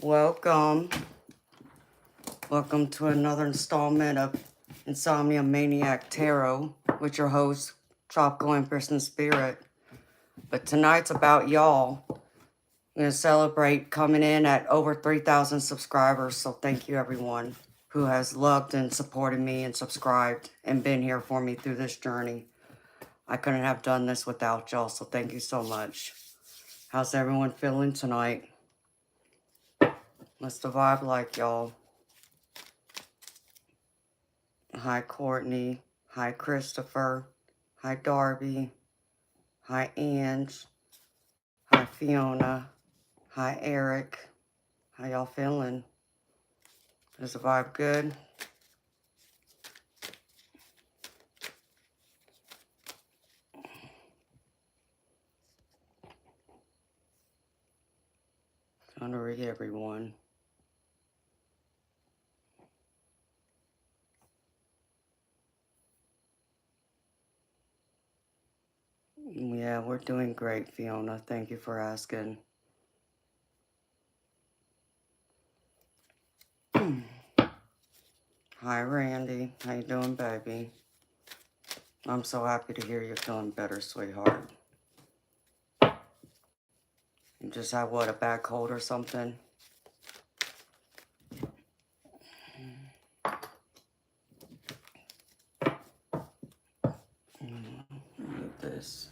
Welcome. Welcome to another installment of Insomnia Maniac Tarot with your host, Tropical Empress in Spirit. But tonight's about y'all. We're going to celebrate coming in at over 3,000 subscribers. So thank you, everyone who has loved and supported me and subscribed and been here for me through this journey. I couldn't have done this without y'all, so thank you so much. How's everyone feeling tonight? What's the vibe like, y'all? Hi, Courtney. Hi, Christopher. Hi, Darby. Hi, Ange. Hi, Fiona. Hi, Eric. How y'all feeling? Is the vibe good? Trying to read everyone. Yeah, we're doing great, Fiona. Thank you for asking. Hi, Randy. How you doing, baby? I'm so happy to hear you're feeling better, sweetheart. You just had, what, a bad cold or something? Look at this.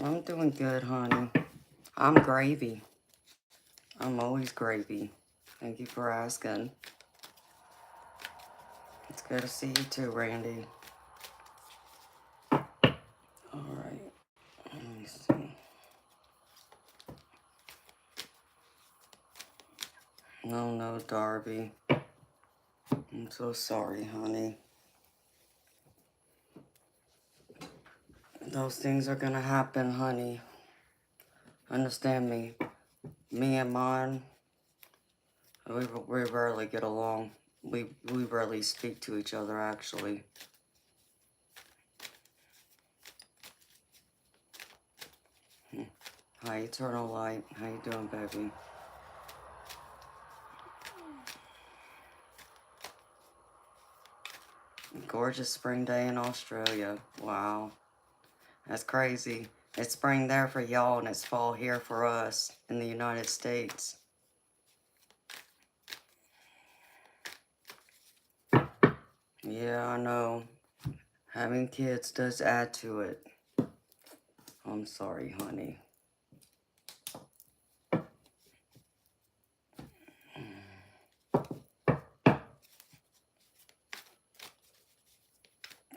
I'm doing good, honey. I'm gravy. I'm always gravy. Thank you for asking. It's good to see you too, Randy. Alright. Let me see. No, Darby. I'm so sorry, honey. Those things are gonna happen, honey. Understand me. Me and mine, we rarely get along. We rarely speak to each other, actually. Hi, Eternal Light. How you doing, baby? Gorgeous spring day in Australia. Wow. That's crazy. It's spring there for y'all and it's fall here for us in the United States. Yeah, I know. Having kids does add to it. I'm sorry, honey.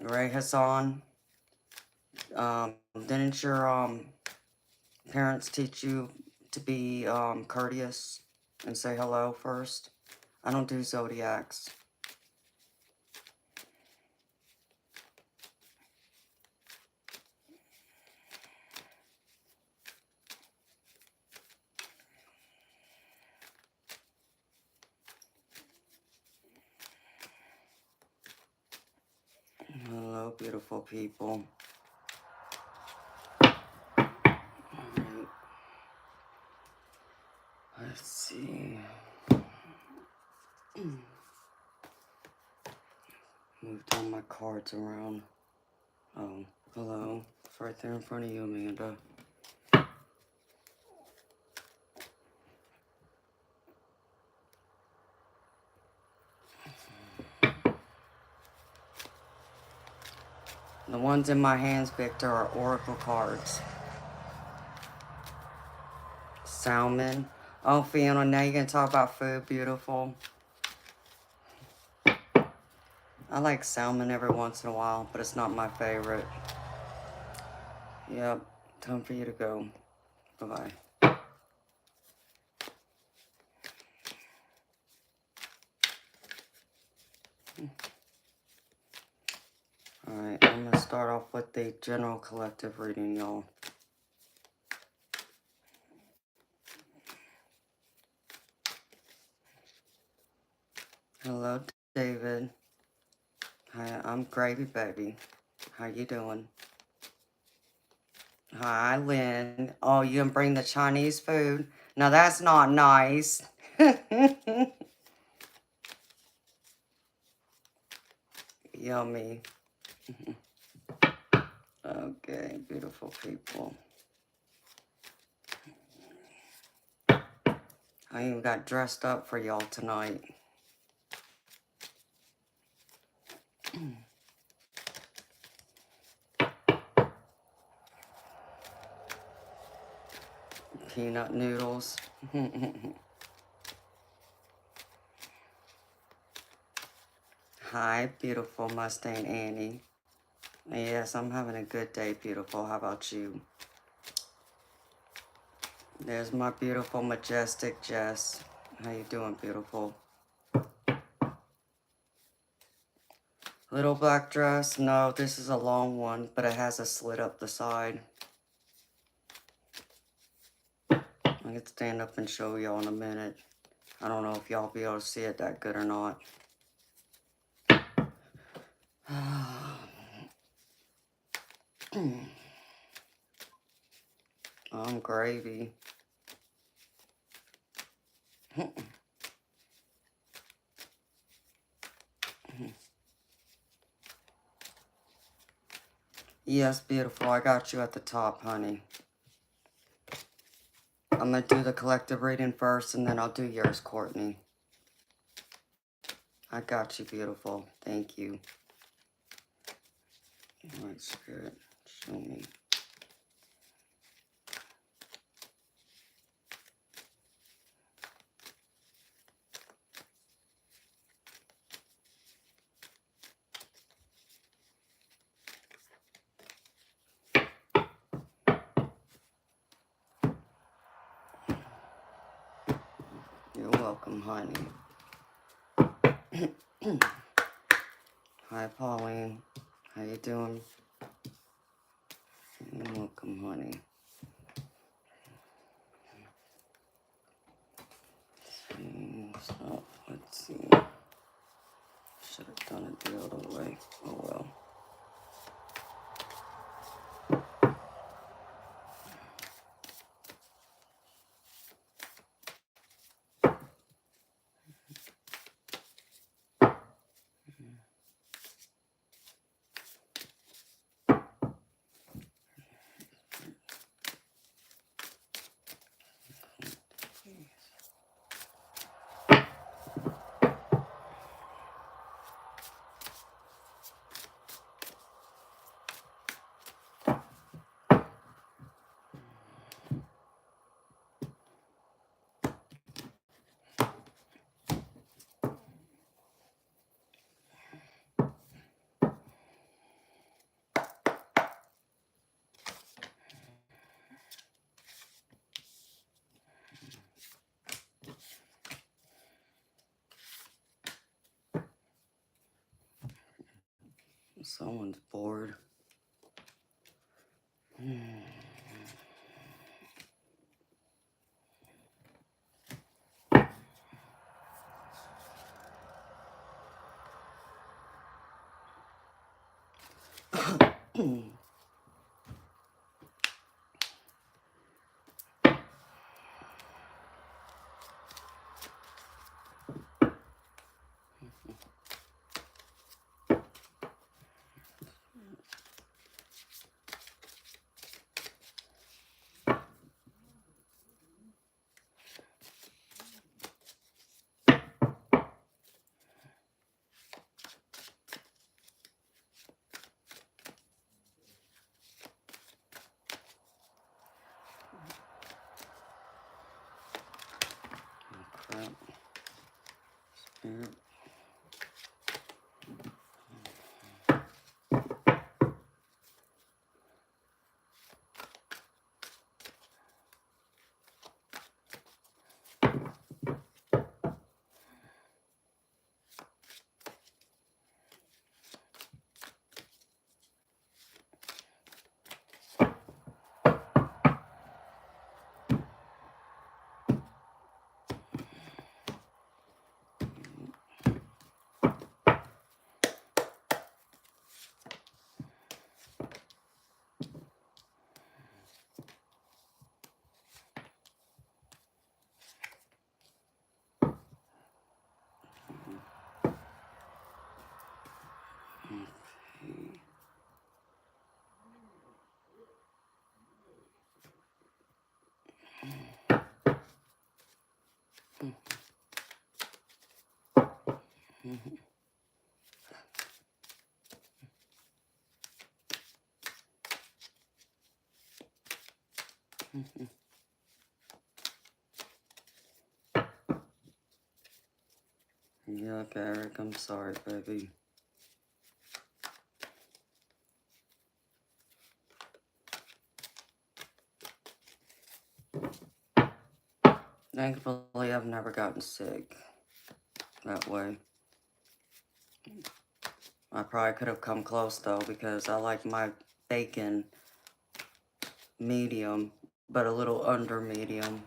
Ray Hassan, didn't your parents teach you to be courteous and say hello first? I don't do zodiacs. Hello, beautiful people. Alright. Let's see. Moved all my cards around. Oh, hello. It's right there in front of you, Amanda. The ones in my hands, Victor, are oracle cards. Salmon. Oh, Fiona, now you're going to talk about food. Beautiful. I like salmon every once in a while, but it's not my favorite. Yep. Time for you to go. Bye-bye. Alright, I'm going to start off with the general collective reading, y'all. Hello, David. Hi, I'm Gravy Baby. How you doing? Hi, Lynn. Oh, you can bring the Chinese food? Now that's not nice. Yummy. Okay, beautiful people. I even got dressed up for y'all tonight. Peanut noodles. Hi, beautiful Mustang Annie. Yes, I'm having a good day, beautiful. How about you? There's my beautiful, majestic Jess. How you doing, beautiful? Little black dress? No, this is a long one, but it has a slit up the side. I can stand up and show y'all in a minute. I don't know if y'all be able to see it that good or not. I'm Gravy. Yes, beautiful. I got you at the top, honey. I'm going to do the collective reading first, and then I'll do yours, Courtney. I got you, beautiful. Thank you. Alright, Spirit, show me. You're welcome, honey. Hi, Pauline. How you doing? You're welcome, honey. So, let's see. Should have done it the other way. Oh well. Someone's bored. Crap. Spirit. Okay. Yuck, Eric, I'm sorry, baby. Thankfully, I've never gotten sick that way. I probably could have come close, though, because I like my bacon medium, but a little under medium.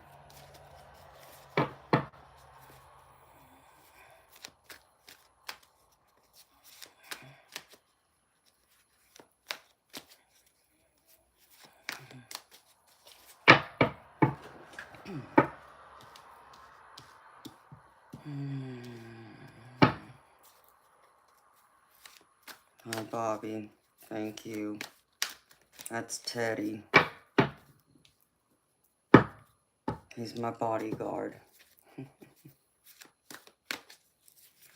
Hi, Bobby. Thank you. That's Teddy. He's my bodyguard.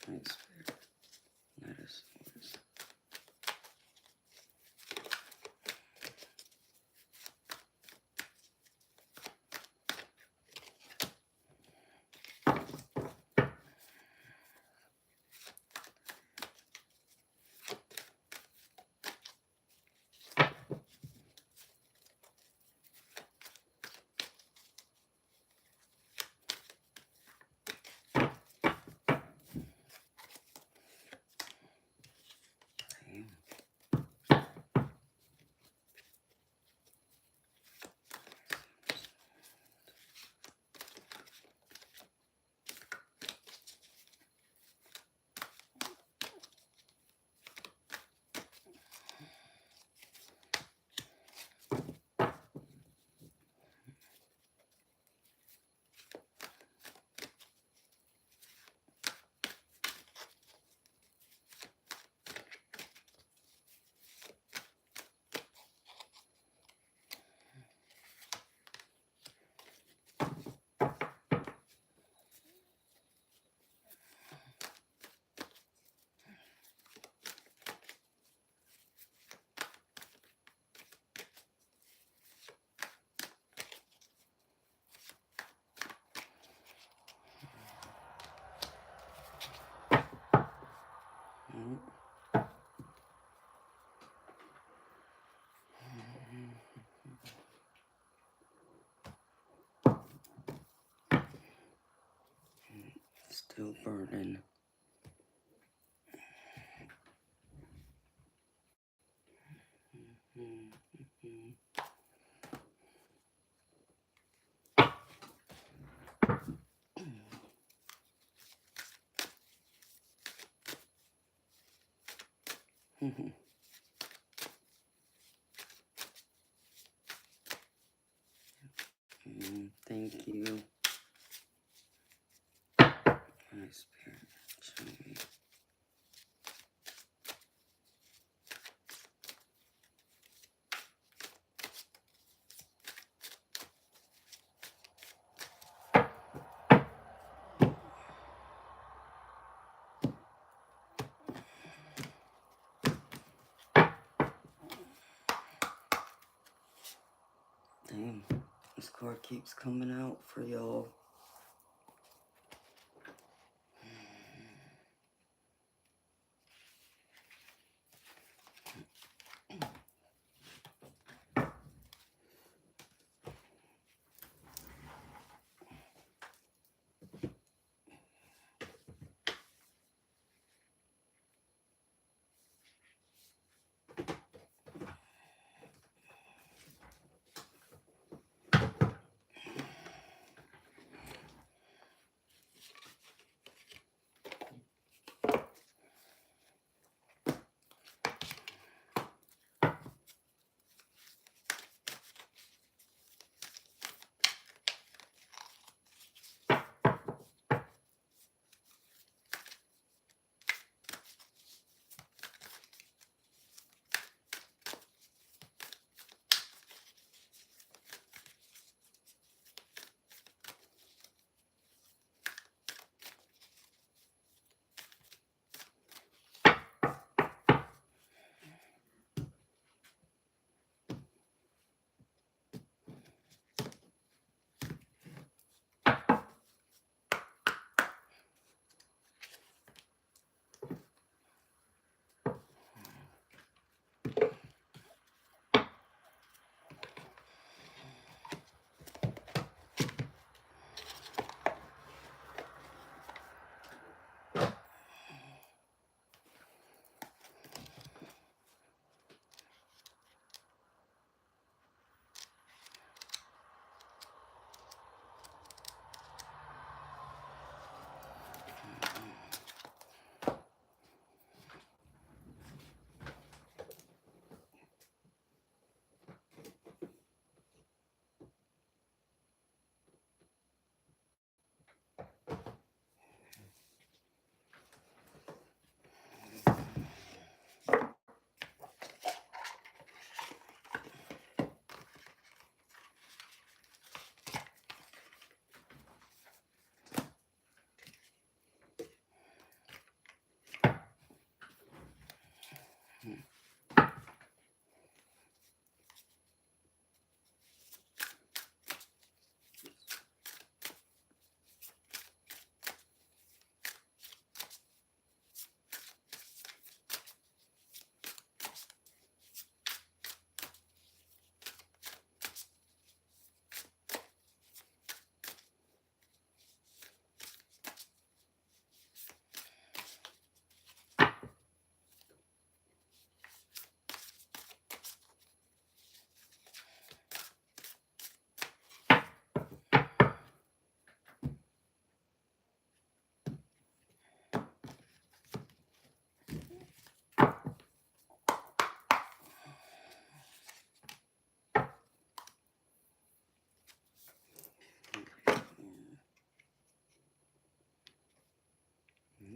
Thanks, Spirit. Let us. Still burning. Thank you. My Spirit, show me. Damn, this card keeps coming out for y'all.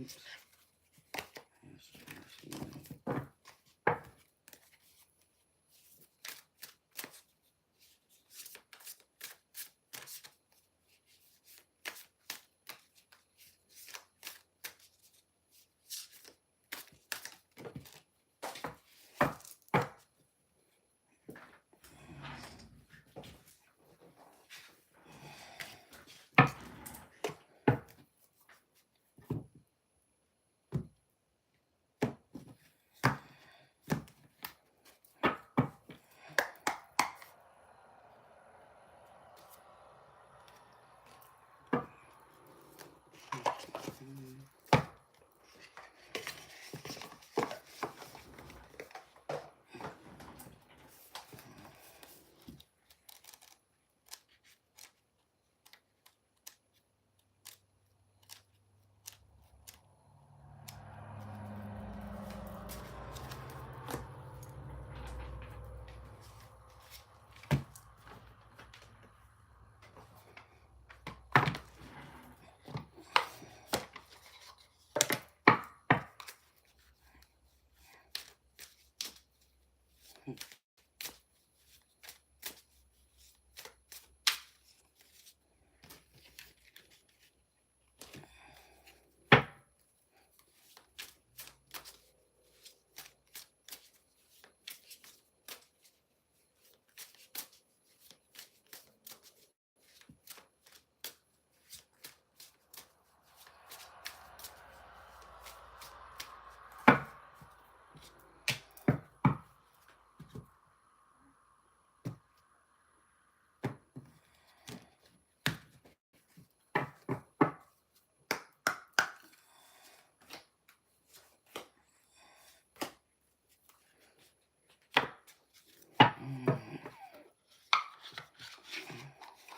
Oops.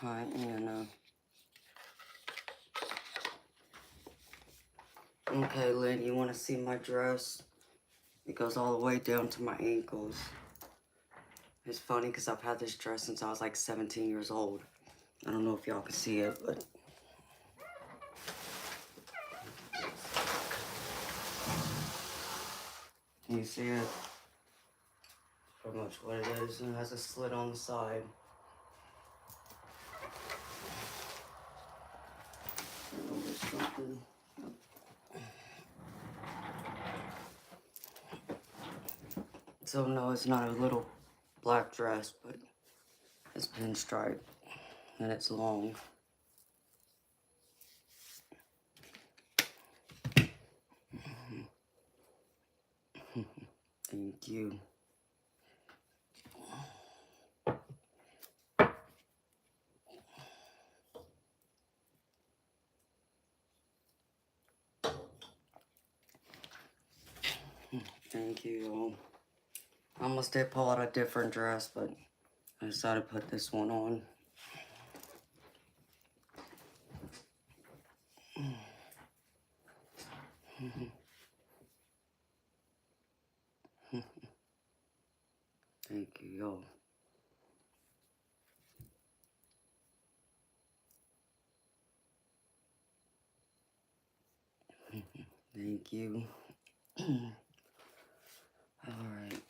Alright, okay, Lynn, you want to see my dress? It goes all the way down to my ankles. It's funny because I've had this dress since I was like 17 years old. I don't know if y'all can see it, but... Can you see it? Pretty much what it is, and it has a slit on the side. So no, it's not a little black dress, but it's pinstripe, and it's long. Thank you. Thank you, y'all. I almost did pull out a different dress, but I decided to put this one on. Thank you, y'all. Thank you. All right.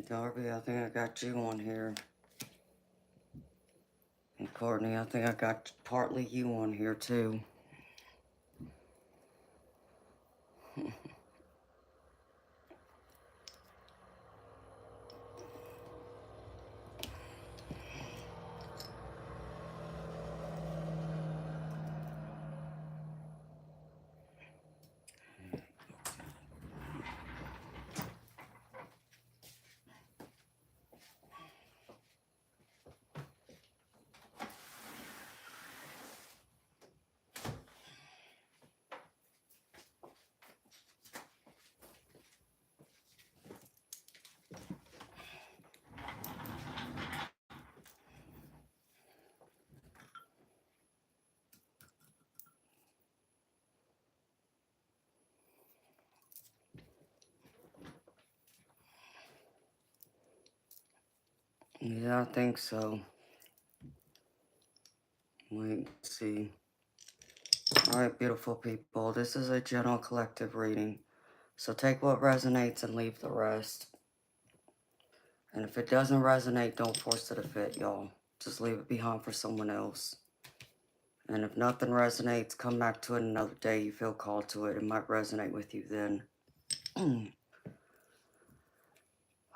Darby, I think I got you on here. And Courtney, I think I got partly you on here too. Yeah, I think so. Wait, let's see. Alright, beautiful people. This is a general collective reading. So take what resonates and leave the rest. And if it doesn't resonate, don't force it to fit, y'all. Just leave it behind for someone else. And if nothing resonates, come back to it another day. You feel called to it. It might resonate with you then.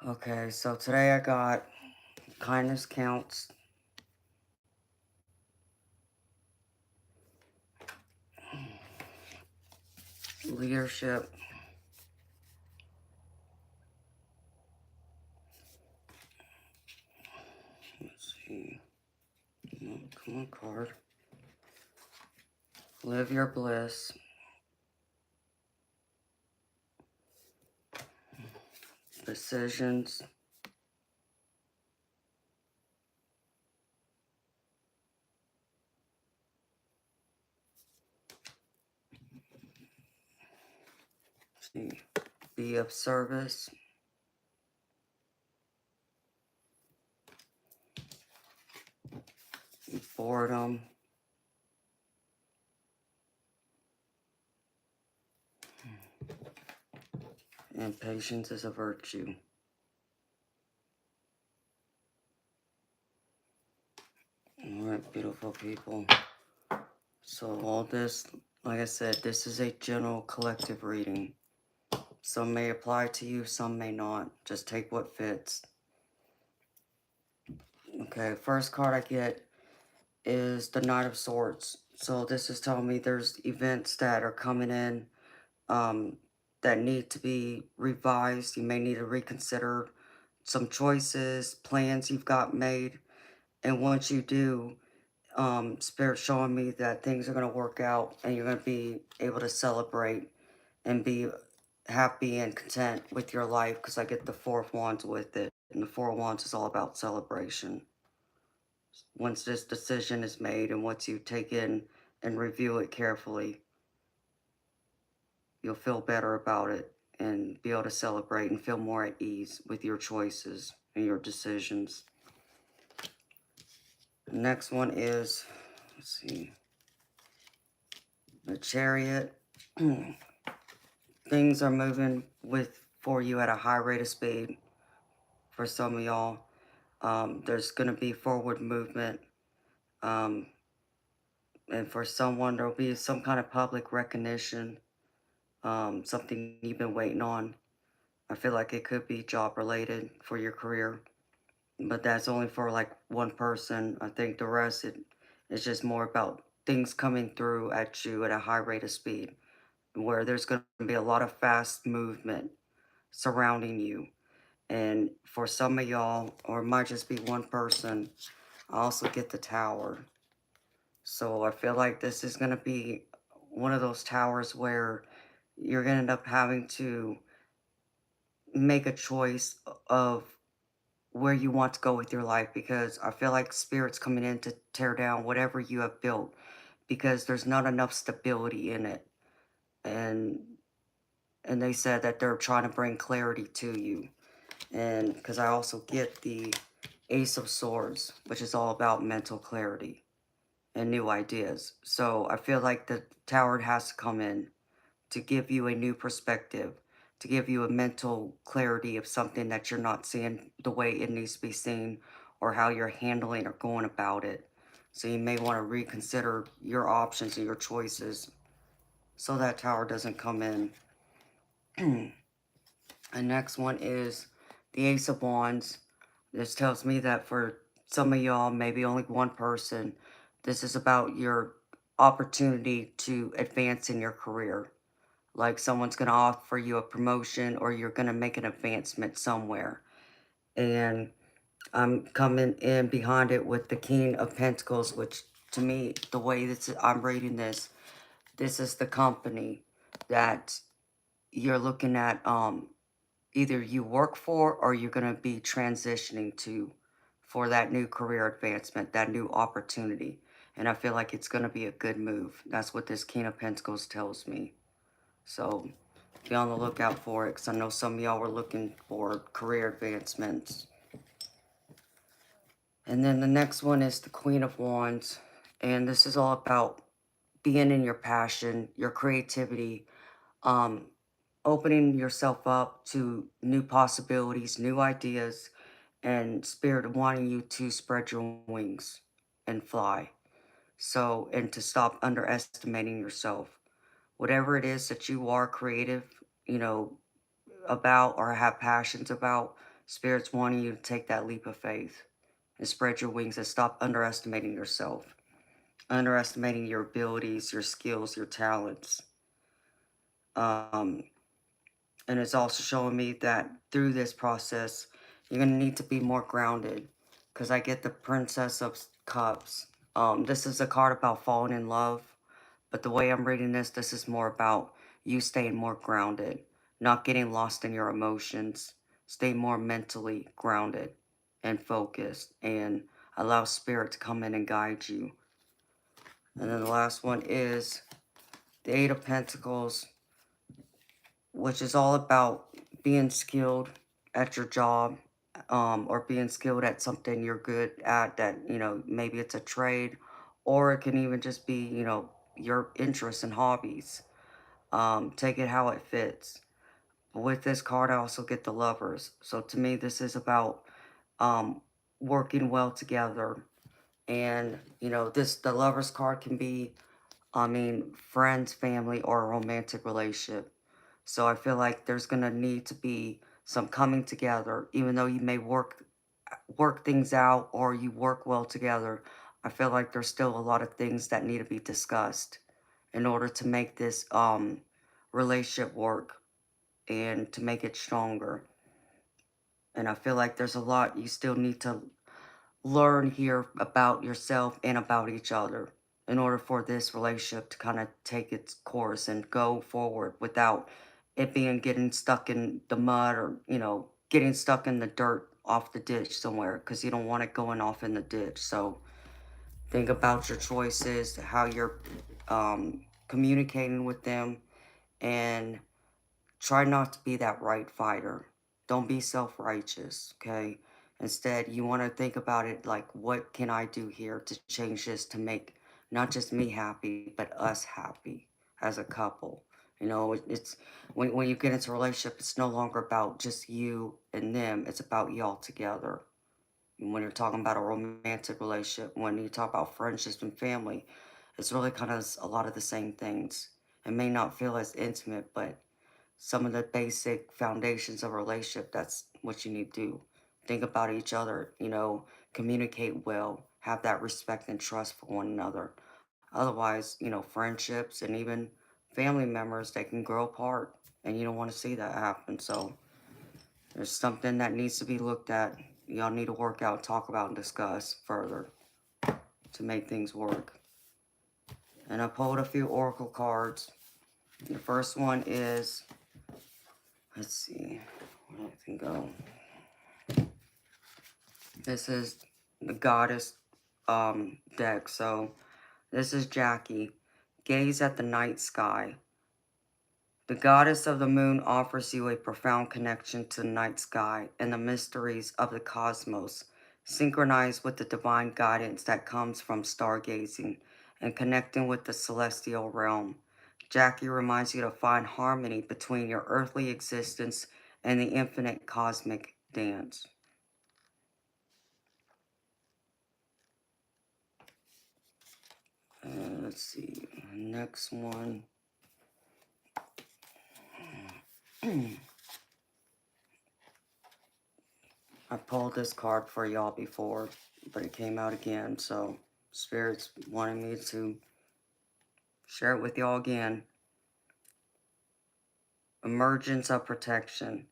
Okay, so today I got kindness counts. Leadership. Let's see. Come on, card. Live your bliss. Decisions. Let's see. Be of service. Boredom. And patience is a virtue. Alright, beautiful people. So all this, like I said, this is a general collective reading. Some may apply to you, some may not. Just take what fits. Okay, first card I get is the Knight of Swords. So this is telling me there's events that are coming in that need to be revised. You may need to reconsider some choices, plans you've got made. And once you do, Spirit's showing me that things are going to work out and you're going to be able to celebrate and be happy and content with your life, because I get the Four of Wands with it. And the Four of Wands is all about celebration. Once this decision is made and once you take in and review it carefully, you'll feel better about it and be able to celebrate and feel more at ease with your choices and your decisions. The next one is, let's see, the Chariot. Things are moving for you at a high rate of speed. For some of y'all, there's going to be forward movement. And for someone, there'll be some kind of public recognition. Something you've been waiting on. I feel like it could be job related for your career, but that's only for like one person. I think the rest, it's just more about things coming through at you at a high rate of speed, where there's going to be a lot of fast movement surrounding you. And for some of y'all, or it might just be one person, I also get the Tower. So I feel like this is going to be one of those towers where you're going to end up having to make a choice of where you want to go with your life, because I feel like Spirit's coming in to tear down whatever you have built, because there's not enough stability in it. And they said that they're trying to bring clarity to you. And because I also get the Ace of Swords, which is all about mental clarity and new ideas. So I feel like the Tower has to come in to give you a new perspective, to give you a mental clarity of something that you're not seeing the way it needs to be seen, or how you're handling or going about it. So you may want to reconsider your options and your choices so that tower doesn't come in. The next one is the Ace of Wands. This tells me that for some of y'all, maybe only one person, this is about your opportunity to advance in your career. Like someone's going to offer you a promotion, or you're going to make an advancement somewhere. And I'm coming in behind it with the King of Pentacles, which to me, the way that I'm reading this, this is the company that you're looking at, either you work for, or you're going to be transitioning to, for that new career advancement, that new opportunity. And I feel like it's going to be a good move. That's what this King of Pentacles tells me. So be on the lookout for it, because I know some of y'all were looking for career advancements. And then the next one is the Queen of Wands. And this is all about being in your passion, your creativity, opening yourself up to new possibilities, new ideas, and Spirit wanting you to spread your wings and fly. So, and to stop underestimating yourself. Whatever it is that you are creative, you know, about, or have passions about, Spirit's wanting you to take that leap of faith and spread your wings and stop underestimating yourself, underestimating your abilities, your skills, your talents. Um, and it's also showing me that through this process, you're going to need to be more grounded, because I get the Princess of Cups. This is a card about falling in love, but the way I'm reading this, this is more about you staying more grounded, not getting lost in your emotions, stay more mentally grounded and focused, and allow Spirit to come in and guide you. And then the last one is the Eight of Pentacles, which is all about being skilled at your job, or being skilled at something you're good at, that, you know, maybe it's a trade, or it can even just be, you know, your interests and hobbies. Take it how it fits. With this card, I also get the Lovers. So to me, this is about um, working well together. And, you know, the Lovers card can be, I mean, friends, family, or a romantic relationship. So I feel like there's going to need to be some coming together, even though you may work things out, or you work well together. I feel like there's still a lot of things that need to be discussed in order to make this relationship work and to make it stronger. And I feel like there's a lot you still need to learn here about yourself and about each other in order for this relationship to kind of take its course and go forward without it being getting stuck in the mud, or, you know, getting stuck in the dirt off the ditch somewhere, because you don't want it going off in the ditch. So think about your choices, how you're communicating with them, and try not to be that right fighter. Don't be self-righteous, okay? Instead, you want to think about it like, what can I do here to change this, to make not just me happy, but us happy as a couple? You know, it's when you get into a relationship, it's no longer about just you and them. It's about y'all together. And when you're talking about a romantic relationship, when you talk about friendships and family, it's really kind of a lot of the same things. It may not feel as intimate, but some of the basic foundations of a relationship, that's what you need to do. Think about each other, you know, communicate well, have that respect and trust for one another. Otherwise, you know, friendships and even family members, they can grow apart, and you don't want to see that happen. So there's something that needs to be looked at. Y'all need to work out, talk about, and discuss further to make things work. And I pulled a few oracle cards. The first one is, let's see, where I can go. This is the Goddess deck. So this is Jackie. Gaze at the night sky. The Goddess of the Moon offers you a profound connection to the night sky and the mysteries of the cosmos, synchronized with the divine guidance that comes from stargazing and connecting with the celestial realm. Jackie reminds you to find harmony between your earthly existence and the infinite cosmic dance. Let's see, next one. I pulled this card for y'all before, but it came out again, so Spirit's wanting me to share it with y'all again. Emergence of protection.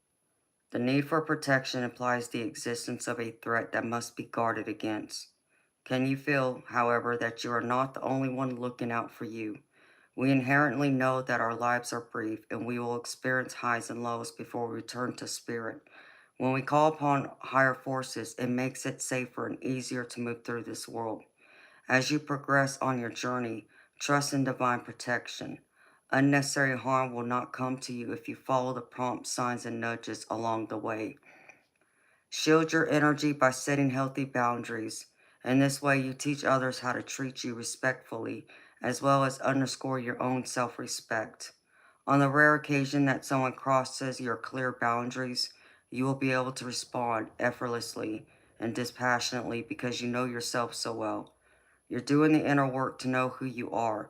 The need for protection implies the existence of a threat that must be guarded against. Can you feel, however, that you are not the only one looking out for you? We inherently know that our lives are brief and we will experience highs and lows before we return to spirit. When we call upon higher forces, it makes it safer and easier to move through this world. As you progress on your journey, trust in divine protection. Unnecessary harm will not come to you if you follow the prompt signs and nudges along the way. Shield your energy by setting healthy boundaries. In this way, you teach others how to treat you respectfully, as well as underscore your own self-respect. On the rare occasion that someone crosses your clear boundaries, you will be able to respond effortlessly and dispassionately because you know yourself so well. You're doing the inner work to know who you are.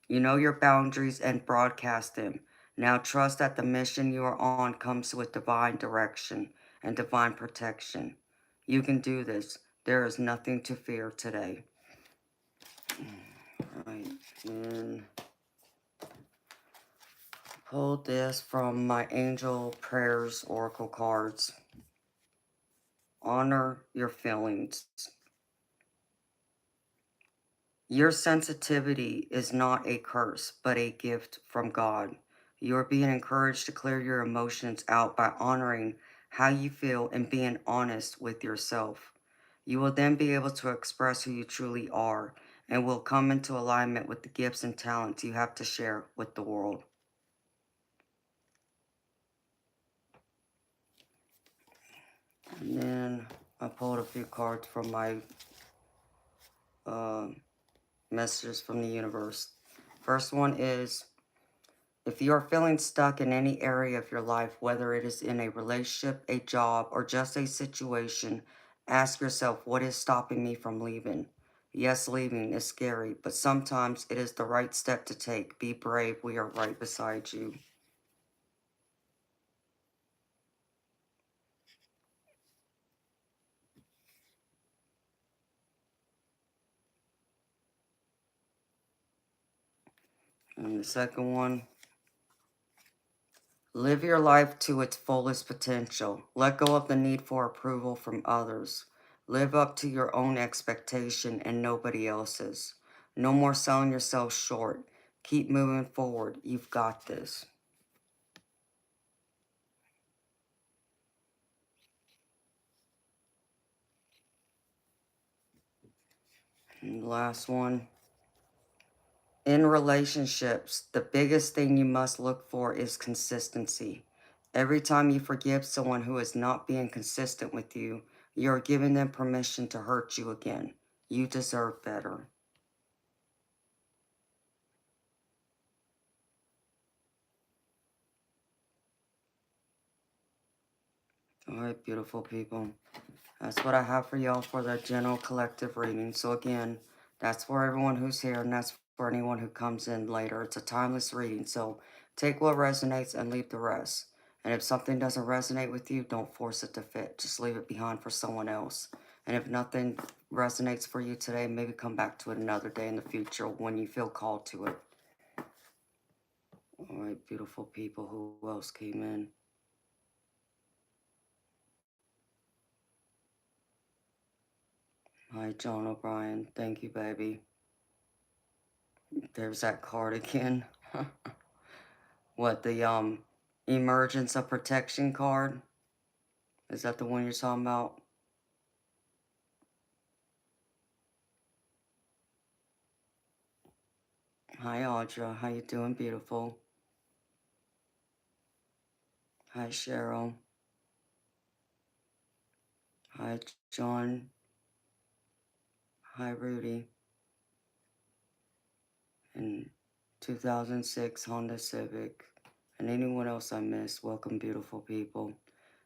You know your boundaries and broadcast them. Now trust that the mission you are on comes with divine direction and divine protection. You can do this. There is nothing to fear today. Right, and pull this from my Angel Prayers Oracle cards. Honor your feelings. Your sensitivity is not a curse, but a gift from God. You are being encouraged to clear your emotions out by honoring how you feel and being honest with yourself. You will then be able to express who you truly are and will come into alignment with the gifts and talents you have to share with the world. And then I pulled a few cards from my messages from the universe. First one is, if you are feeling stuck in any area of your life, whether it is in a relationship, a job, or just a situation, ask yourself, what is stopping me from leaving? Yes, leaving is scary, but sometimes it is the right step to take. Be brave. We are right beside you. And the second one, live your life to its fullest potential. Let go of the need for approval from others. Live up to your own expectation and nobody else's. No more selling yourself short. Keep moving forward. You've got this. And the last one. In relationships, the biggest thing you must look for is consistency. Every time you forgive someone who is not being consistent with you, you're giving them permission to hurt you again. You deserve better. All right, beautiful people. That's what I have for y'all for the general collective reading. So again, that's for everyone who's here, and that's for anyone who comes in later. It's a timeless reading, so take what resonates and leave the rest. And if something doesn't resonate with you, don't force it to fit. Just leave it behind for someone else. And if nothing resonates for you today, maybe come back to it another day in the future when you feel called to it. All right, beautiful people. Who else came in? Hi, John O'Brien. Thank you, baby. There's that card again. What, the emergence of protection card? Is that the one you're talking about? Hi, Audra. How you doing, beautiful? Hi, Cheryl. Hi, John. Hi, Rudy. And 2006 Honda Civic. And anyone else I missed, welcome, beautiful people.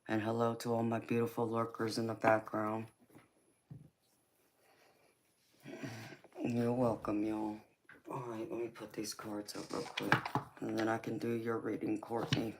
And hello to all my beautiful lurkers in the background. You're welcome, y'all. Alright, let me put these cards up real quick. And then I can do your reading, Courtney.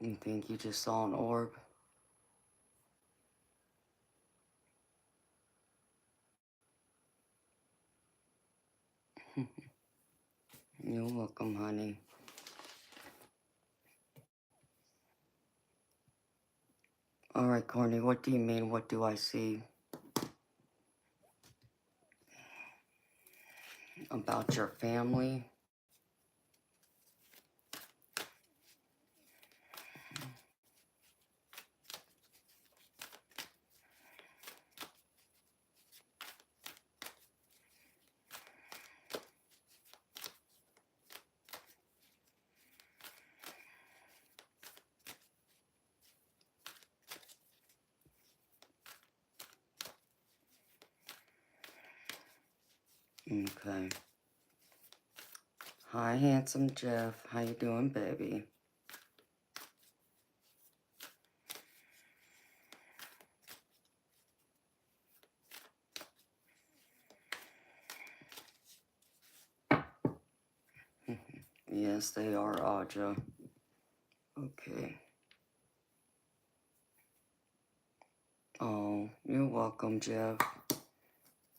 You think you just saw an orb? You're welcome, honey. Alright, Courtney, what do you mean? What do I see? About your family? Okay. Hi, handsome Jeff. How you doing, baby? Yes, they are, Aja. Okay. Oh, you're welcome, Jeff.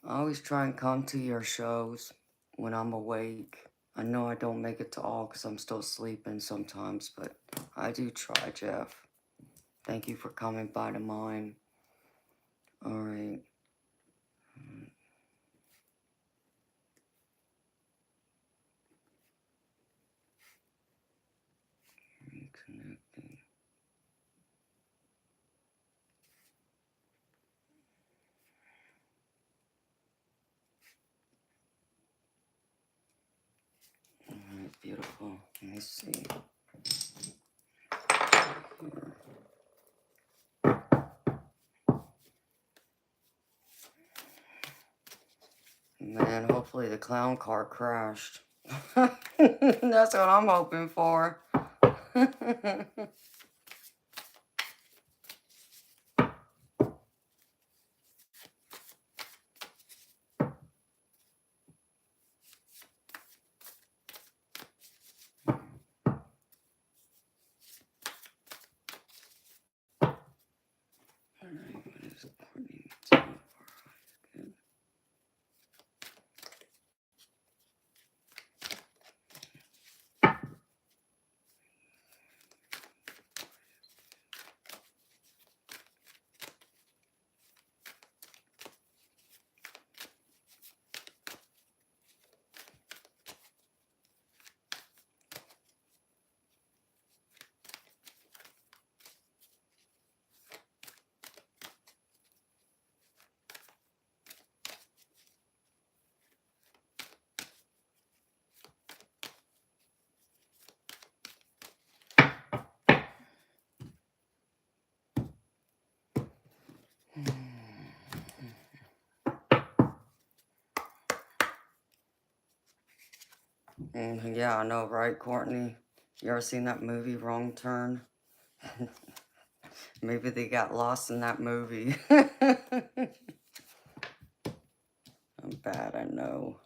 I always try and come to your shows when I'm awake. I know I don't make it to all because I'm still sleeping sometimes, but I do try, Jeff. Thank you for coming by to mine. Alright. Reconnecting. Alright, beautiful. Let me see. Here. Man, hopefully the clown car crashed. That's what I'm hoping for. Alright, what is Courtney doing for her eyes? Good. Yeah, I know, right, Courtney? You ever seen that movie, Wrong Turn? Maybe they got lost in that movie. I'm bad, I know.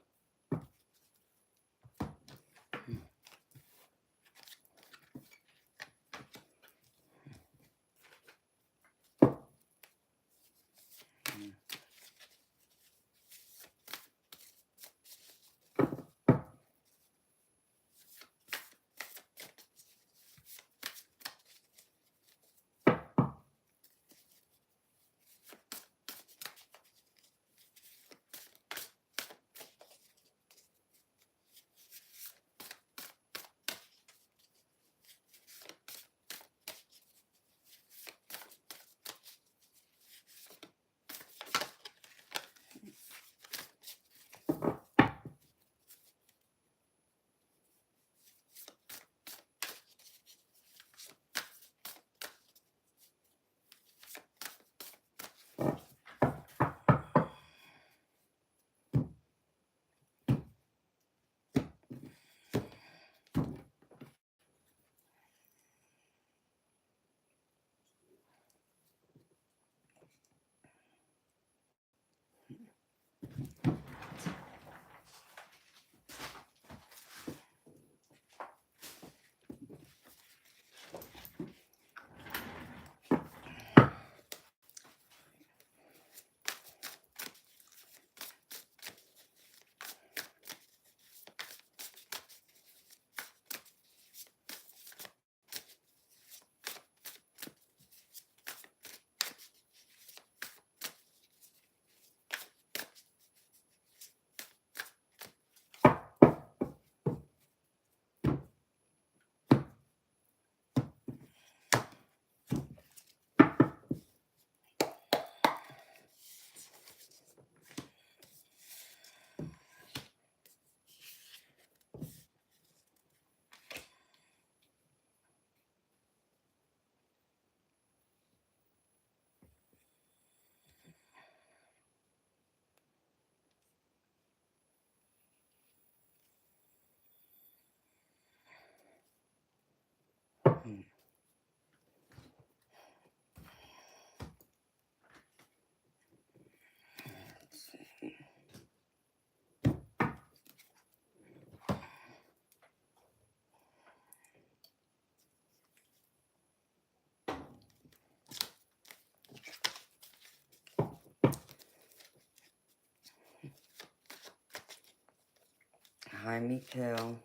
Hi, Mikhail.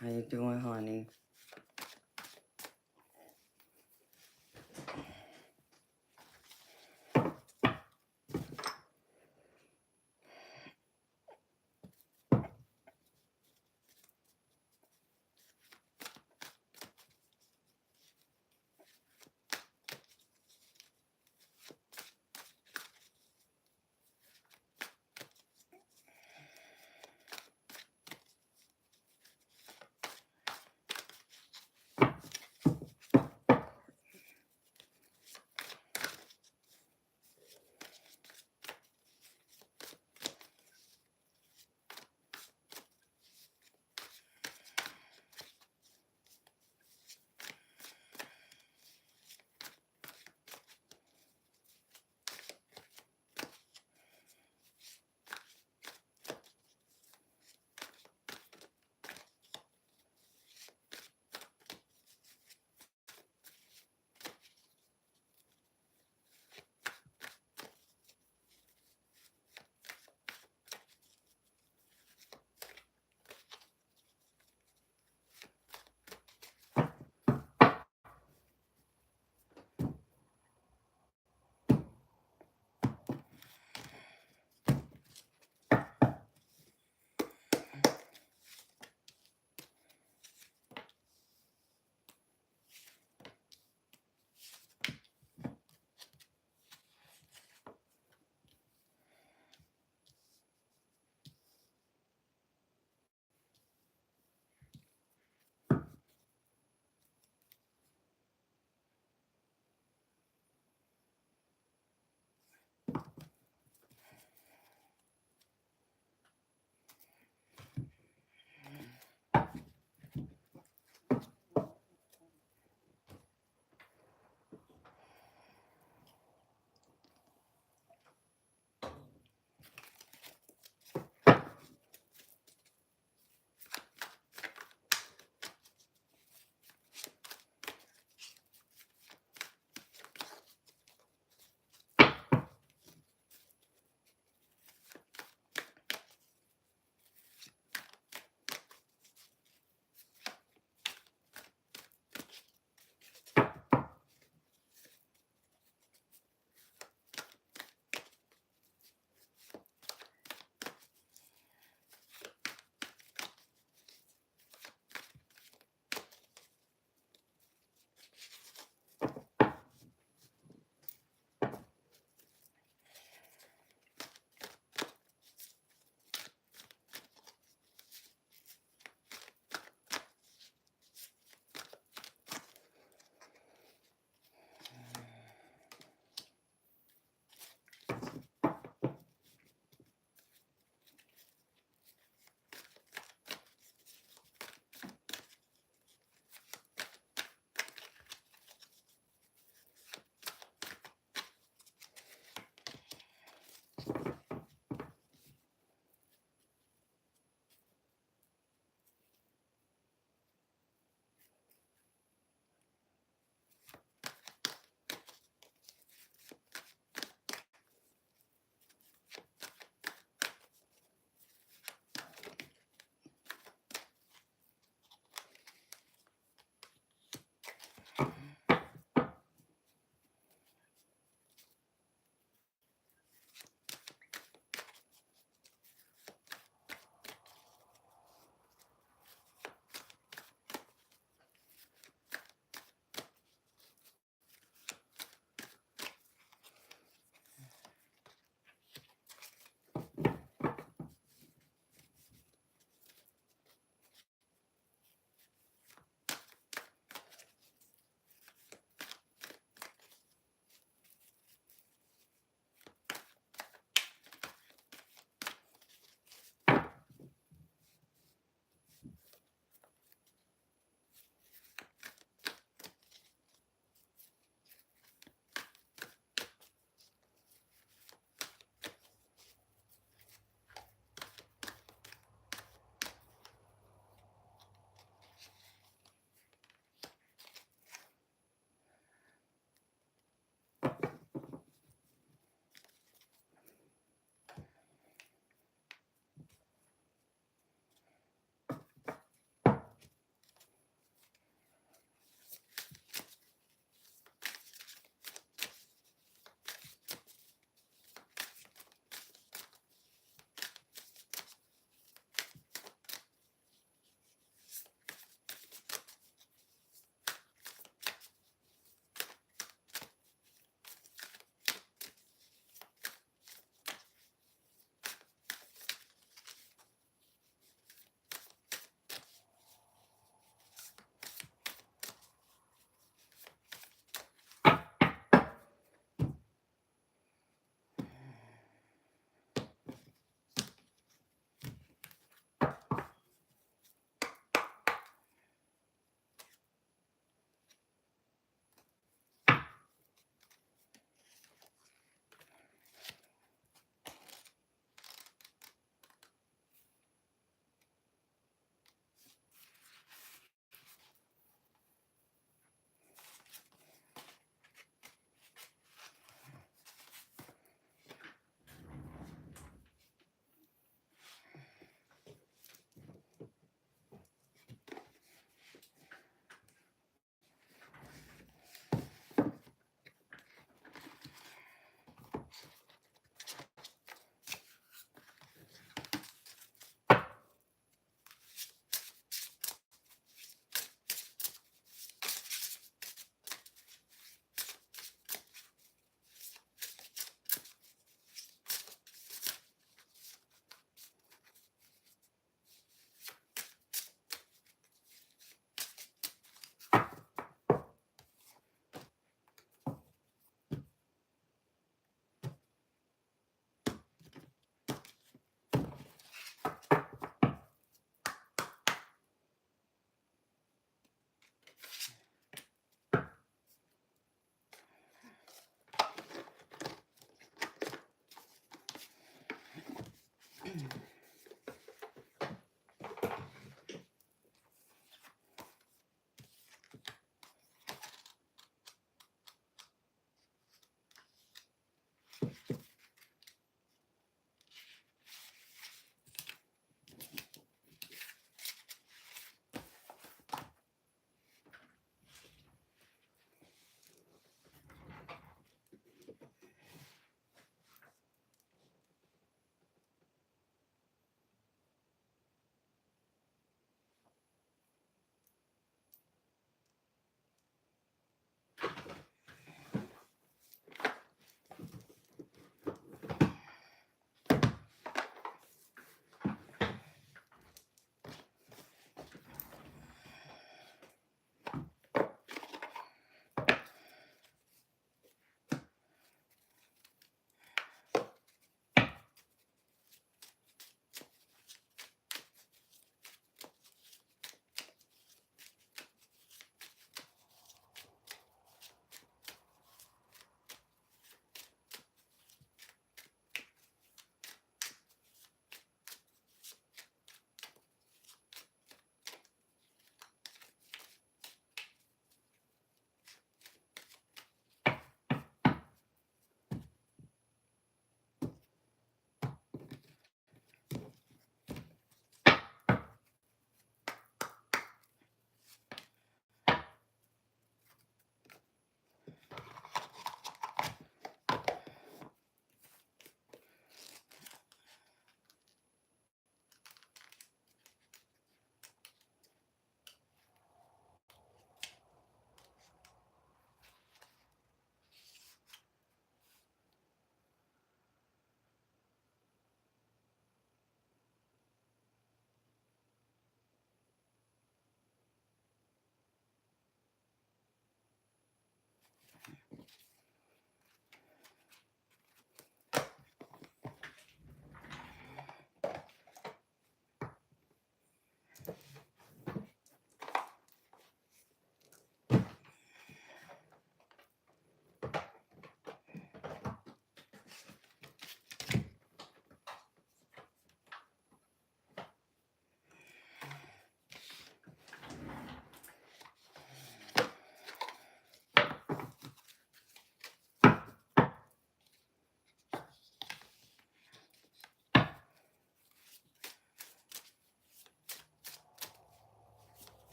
How you doing, honey?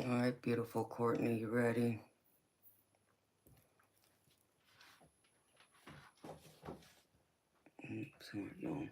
All right, beautiful Courtney, you ready? So we're going.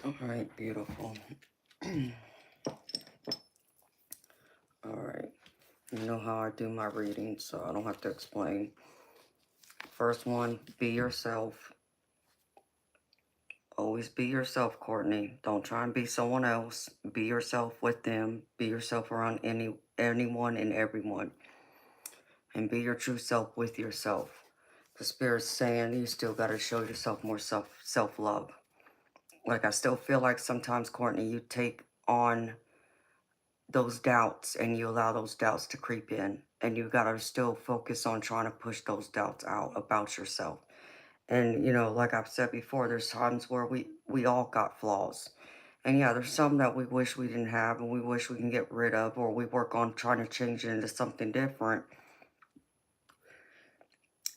All right, beautiful. All right. You know how I do my reading, so I don't have to explain. First one, be yourself. Always be yourself, Courtney. Don't try and be someone else. Be yourself with them. Be yourself around anyone and everyone. And be your true self with yourself. The Spirit's saying you still got to show yourself more self-love. Like, I still feel like sometimes, Courtney, you take on those doubts and you allow those doubts to creep in. And you got to still focus on trying to push those doubts out about yourself. And, you know, like I've said before, there's times where we all got flaws. And yeah, there's some that we wish we didn't have and we wish we can get rid of, or we work on trying to change it into something different.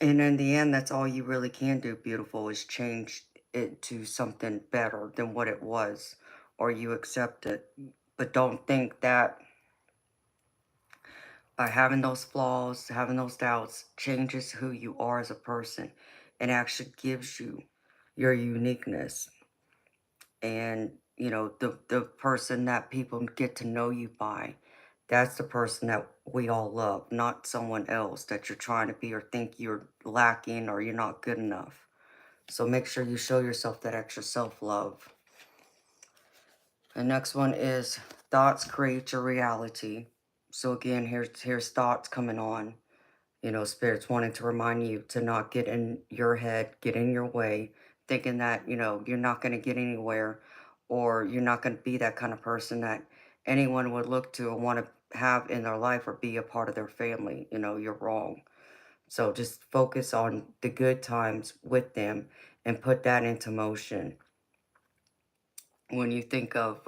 And in the end, that's all you really can do, beautiful, is change it to something better than what it was, or you accept it. But don't think that by having those flaws, having those doubts, changes who you are as a person and actually gives you your uniqueness. And, you know, the person that people get to know you by, that's the person that we all love, not someone else that you're trying to be or think you're lacking or you're not good enough. So make sure you show yourself that extra self-love. The next one is thoughts create your reality. So again, here's thoughts coming on. You know, Spirit's wanting to remind you to not get in your head, get in your way, thinking that, you know, you're not going to get anywhere, or you're not going to be that kind of person that anyone would look to and want to have in their life or be a part of their family. You know, you're wrong. So just focus on the good times with them and put that into motion. When you think of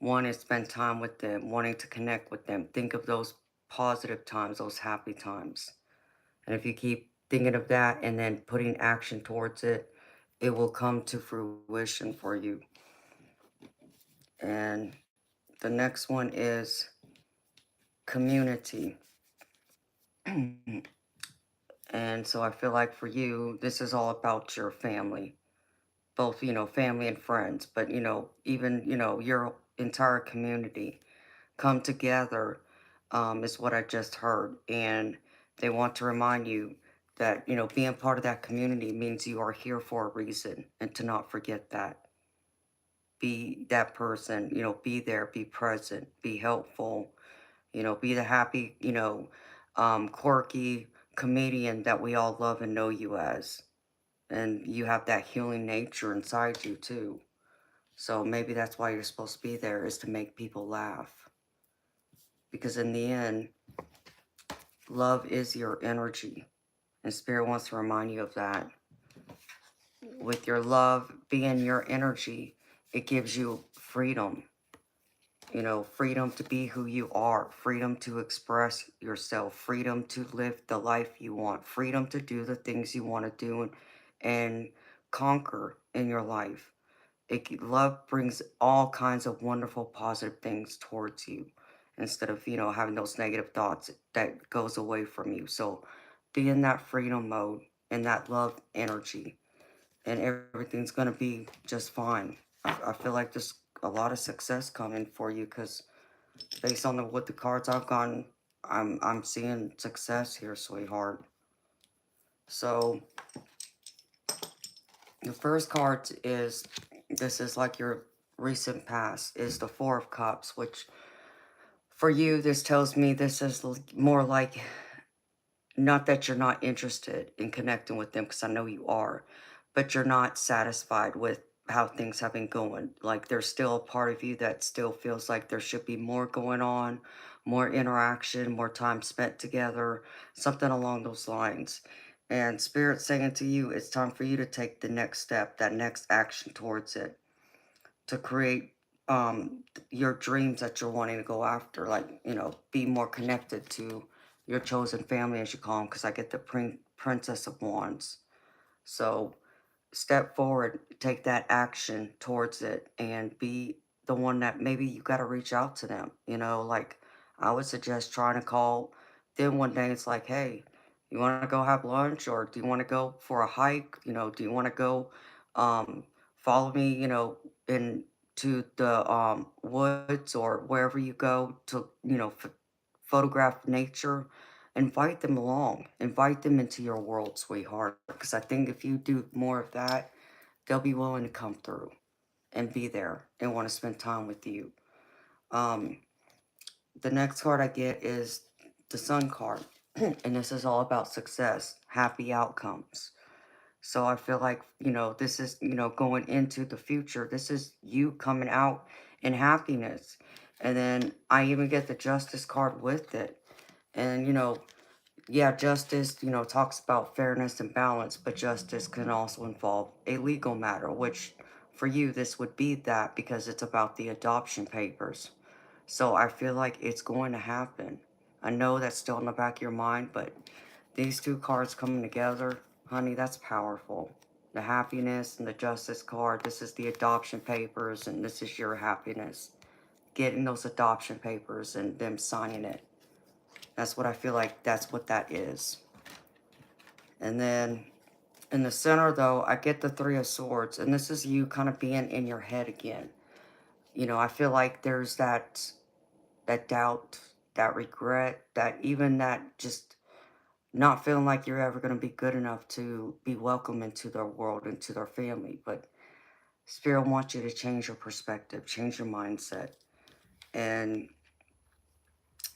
wanting to spend time with them, wanting to connect with them, think of those positive times, those happy times. And if you keep thinking of that and then putting action towards it, it will come to fruition for you. And the next one is community. And so I feel like for you, this is all about your family, both, you know, family and friends, but, you know, even, you know, your entire community come together, is what I just heard. And they want to remind you that, you know, being part of that community means you are here for a reason, and to not forget that. Be that person, you know, be there, be present, be helpful, you know, be the happy, you know, quirky comedian that we all love and know you as. And you have that healing nature inside you too. So maybe that's why you're supposed to be there, is to make people laugh. Because in the end, love is your energy. And Spirit wants to remind you of that. With your love being your energy, it gives you freedom. You know, freedom to be who you are, freedom to express yourself, freedom to live the life you want, freedom to do the things you want to do and conquer in your life. Love brings all kinds of wonderful, positive things towards you instead of, you know, having those negative thoughts that goes away from you. So be in that freedom mode and that love energy, and everything's going to be just fine. I feel like there's a lot of success coming for you because based on what the cards I've gotten, I'm seeing success here, sweetheart. So the first card is, this is like your recent past, is the Four of Cups, which for you, this tells me this is more like, not that you're not interested in connecting with them, because I know you are, but you're not satisfied with how things have been going. Like there's still a part of you that still feels like there should be more going on, more interaction, more time spent together, something along those lines. And Spirit saying to you, it's time for you to take the next step, that next action towards it, to create your dreams that you're wanting to go after. Like, be more connected to your chosen family, as you call them, because I get the Princess of Wands. So step forward, take that action towards it, and be the one that maybe you got to reach out to them. Like I would suggest trying to call them one day. It's like, hey, you want to go have lunch, or do you want to go for a hike? Do you want to go um, follow me, into the woods or wherever you go to, photograph nature. Invite them along. Invite them into your world, sweetheart. Because I think if you do more of that, they'll be willing to come through and be there and want to spend time with you. Um, the next card I get is the Sun card. And this is all about success, happy outcomes. So I feel like, this is, going into the future. This is you coming out in happiness. And then I even get the Justice card with it. And, yeah, justice, talks about fairness and balance, but justice can also involve a legal matter, which for you, this would be that because it's about the adoption papers. So I feel like it's going to happen. I know that's still in the back of your mind, but these two cards coming together, honey, that's powerful. The happiness and the justice card, this is the adoption papers, and this is your happiness. Getting those adoption papers and them signing it. That's what I feel like that's what that is. And then in the center, though, I get the Three of Swords, and this is you kind of being in your head again. I feel like there's that doubt, that regret, that even that just not feeling like you're ever going to be good enough to be welcome into their world, into their family. But Spirit wants you to change your perspective, change your mindset. And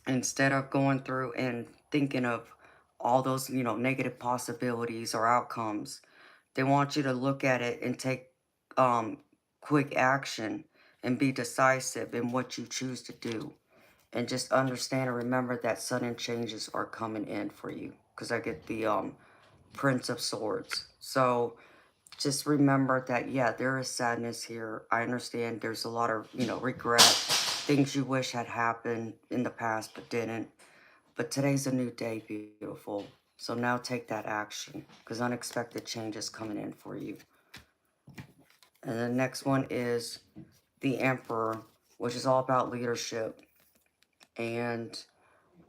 instead of going through and thinking of all those, negative possibilities or outcomes, they want you to look at it and take um, quick action and be decisive in what you choose to do. And just understand and remember that sudden changes are coming in for you. Because I get the Prince of Swords. So just remember that, yeah, there is sadness here. I understand there's a lot of, regret, things you wish had happened in the past but didn't. But today's a new day, beautiful. So now take that action because unexpected change is coming in for you. And the next one is the Emperor, which is all about leadership and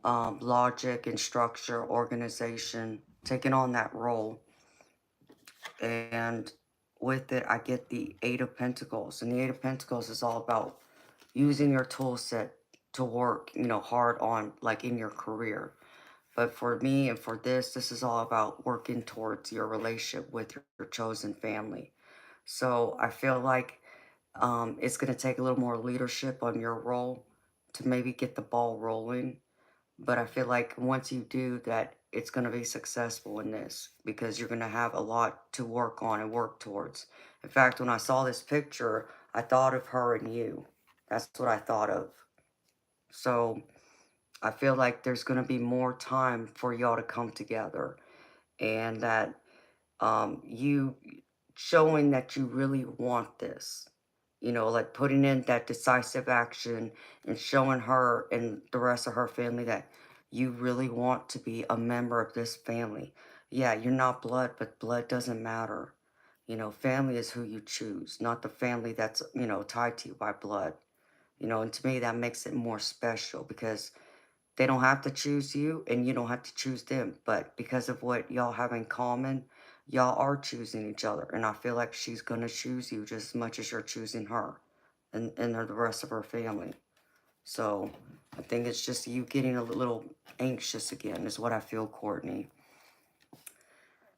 logic and structure, organization, taking on that role. And with it, I get the Eight of Pentacles. And the Eight of Pentacles is all about using your tool set to work, hard on, like in your career. But for me and for this is all about working towards your relationship with your chosen family. So I feel like it's going to take a little more leadership on your role to maybe get the ball rolling. But I feel like once you do that, it's going to be successful in this because you're going to have a lot to work on and work towards. In fact, when I saw this picture, I thought of her and you. That's what I thought of. So I feel like there's going to be more time for y'all to come together and that you showing that you really want this, like putting in that decisive action and showing her and the rest of her family that you really want to be a member of this family. Yeah, you're not blood, but blood doesn't matter. Family is who you choose, not the family that's, tied to you by blood. And to me, that makes it more special because they don't have to choose you and you don't have to choose them. But because of what y'all have in common, y'all are choosing each other. And I feel like she's going to choose you just as much as you're choosing her and the rest of her family. So I think it's just you getting a little anxious again is what I feel, Courtney.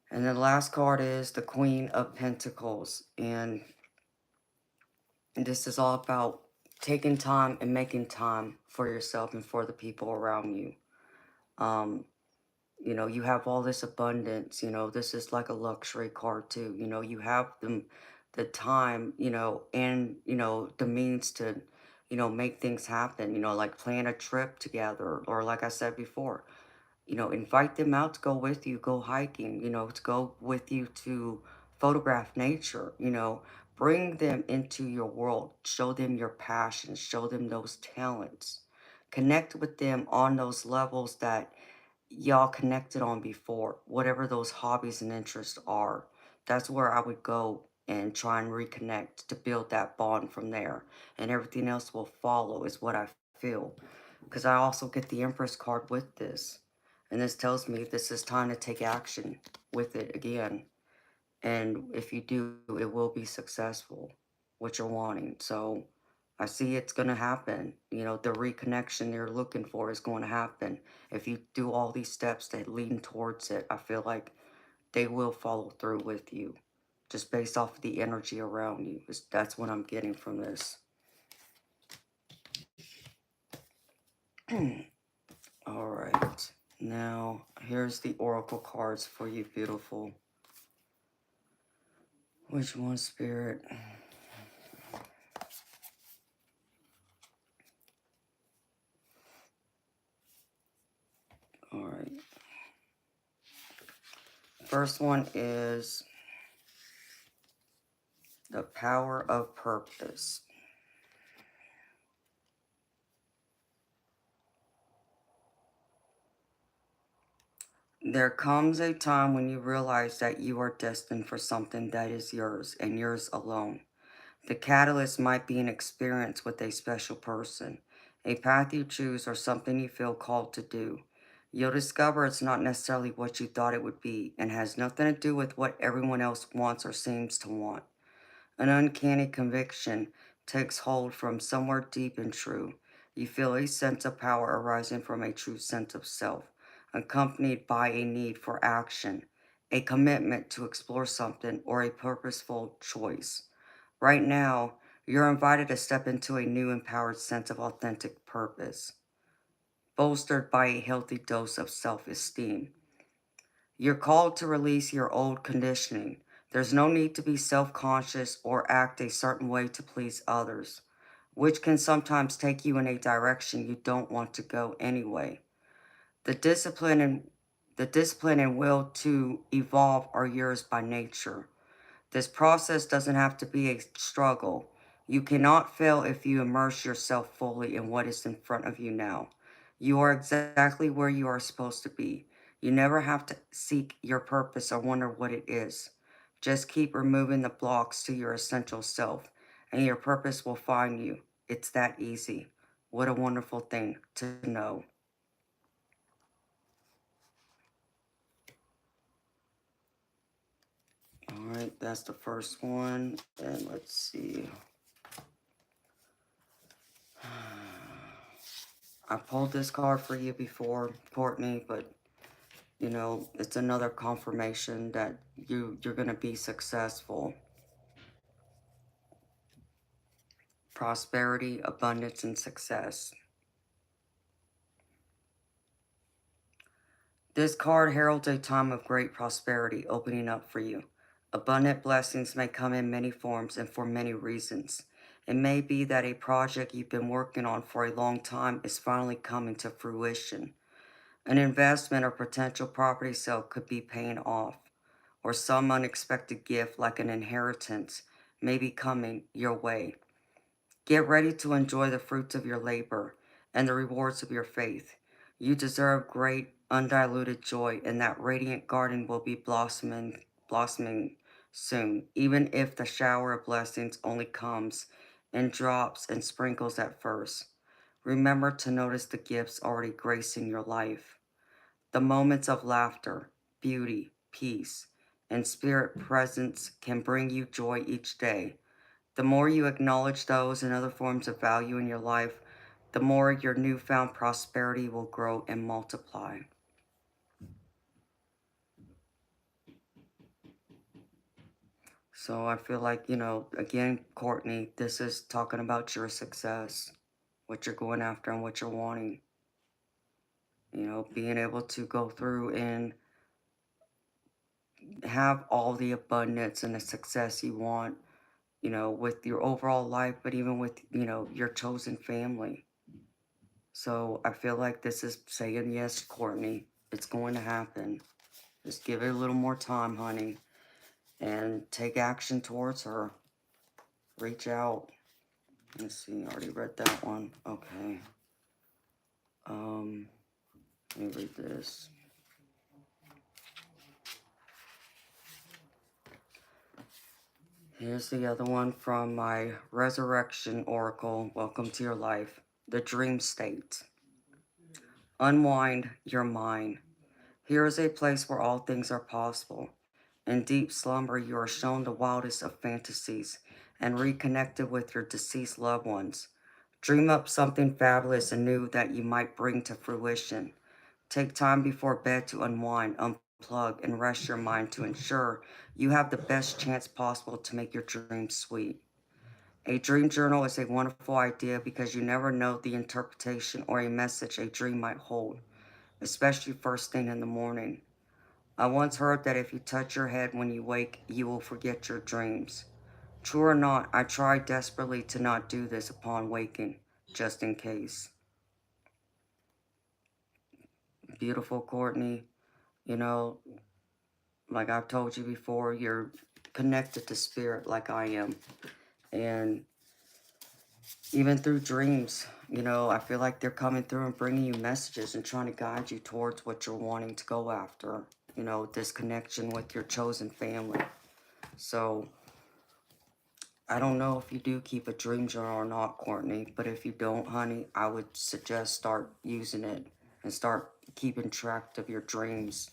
And then the last card is the Queen of Pentacles. And this is all about taking time and making time for yourself and for the people around you. Um, you have all this abundance, this is like a luxury card too. You have the time, and, the means to, make things happen, like plan a trip together, or like I said before, invite them out to go with you, go hiking, to go with you to photograph nature, bring them into your world, show them your passions, show them those talents, connect with them on those levels that y'all connected on before, whatever those hobbies and interests are. That's where I would go and try and reconnect to build that bond from there. And everything else will follow, is what I feel. Because I also get the Empress card with this. And this tells me this is time to take action with it again. And if you do, it will be successful, what you're wanting. So I see it's going to happen. The reconnection you're looking for is going to happen. If you do all these steps that lead towards it, I feel like they will follow through with you, just based off of the energy around you. That's what I'm getting from this. All right. Now, here's the oracle cards for you, beautiful. Which one, Spirit? All right. First one is the power of purpose. There comes a time when you realize that you are destined for something that is yours and yours alone. The catalyst might be an experience with a special person, a path you choose, or something you feel called to do. You'll discover it's not necessarily what you thought it would be and has nothing to do with what everyone else wants or seems to want. An uncanny conviction takes hold from somewhere deep and true. You feel a sense of power arising from a true sense of self, accompanied by a need for action, a commitment to explore something, or a purposeful choice. Right now, you're invited to step into a new empowered sense of authentic purpose, bolstered by a healthy dose of self esteem. You're called to release your old conditioning. There's no need to be self conscious or act a certain way to please others, which can sometimes take you in a direction you don't want to go anyway. The discipline and the discipline and will to evolve are yours by nature. This process doesn't have to be a struggle. You cannot fail if you immerse yourself fully in what is in front of you now. You are exactly where you are supposed to be. You never have to seek your purpose or wonder what it is. Just keep removing the blocks to your essential self, and your purpose will find you. It's that easy. What a wonderful thing to know. All right, that's the first one. And let's see. I pulled this card for you before, Courtney, but it's another confirmation that you're going to be successful. Prosperity, abundance, and success. This card heralds a time of great prosperity opening up for you. Abundant blessings may come in many forms and for many reasons. It may be that a project you've been working on for a long time is finally coming to fruition. An investment or potential property sale could be paying off, or some unexpected gift like an inheritance may be coming your way. Get ready to enjoy the fruits of your labor and the rewards of your faith. You deserve great, undiluted joy, and that radiant garden will be blossoming soon, even if the shower of blessings only comes in drops and sprinkles at first. Remember to notice the gifts already gracing your life. The moments of laughter, beauty, peace, and spirit presence can bring you joy each day. The more you acknowledge those and other forms of value in your life, the more your newfound prosperity will grow and multiply. So I feel like, again, Courtney, this is talking about your success, what you're going after and what you're wanting. Being able to go through and have all the abundance and the success you want, you know, with your overall life, but even with, you know, your chosen family. So I feel like this is saying yes, Courtney. It's going to happen. Just give it a little more time, honey, and take action towards her. Reach out. Let's see, I already read that one. Okay. Let me read this. Here's the other one from my Resurrection Oracle. Welcome to your life. The dream state. Unwind your mind. Here is a place where all things are possible. In deep slumber, you are shown the wildest of fantasies and reconnected with your deceased loved ones. Dream up something fabulous and new that you might bring to fruition. Take time before bed to unwind, unplug, and rest your mind to ensure you have the best chance possible to make your dreams sweet. A dream journal is a wonderful idea because you never know the interpretation or a message a dream might hold, especially first thing in the morning. I once heard that if you touch your head when you wake, you will forget your dreams. True or not, I try desperately to not do this upon waking, just in case. Beautiful Courtney, you know, like I've told you before, you're connected to spirit like I am. And even through dreams, you know, I feel like they're coming through and bringing you messages and trying to guide you towards what you're wanting to go after. You know, this connection with your chosen family. So I don't know if you do keep a dream journal or not, Courtney, but if you don't, honey, I would suggest start using it and start keeping track of your dreams,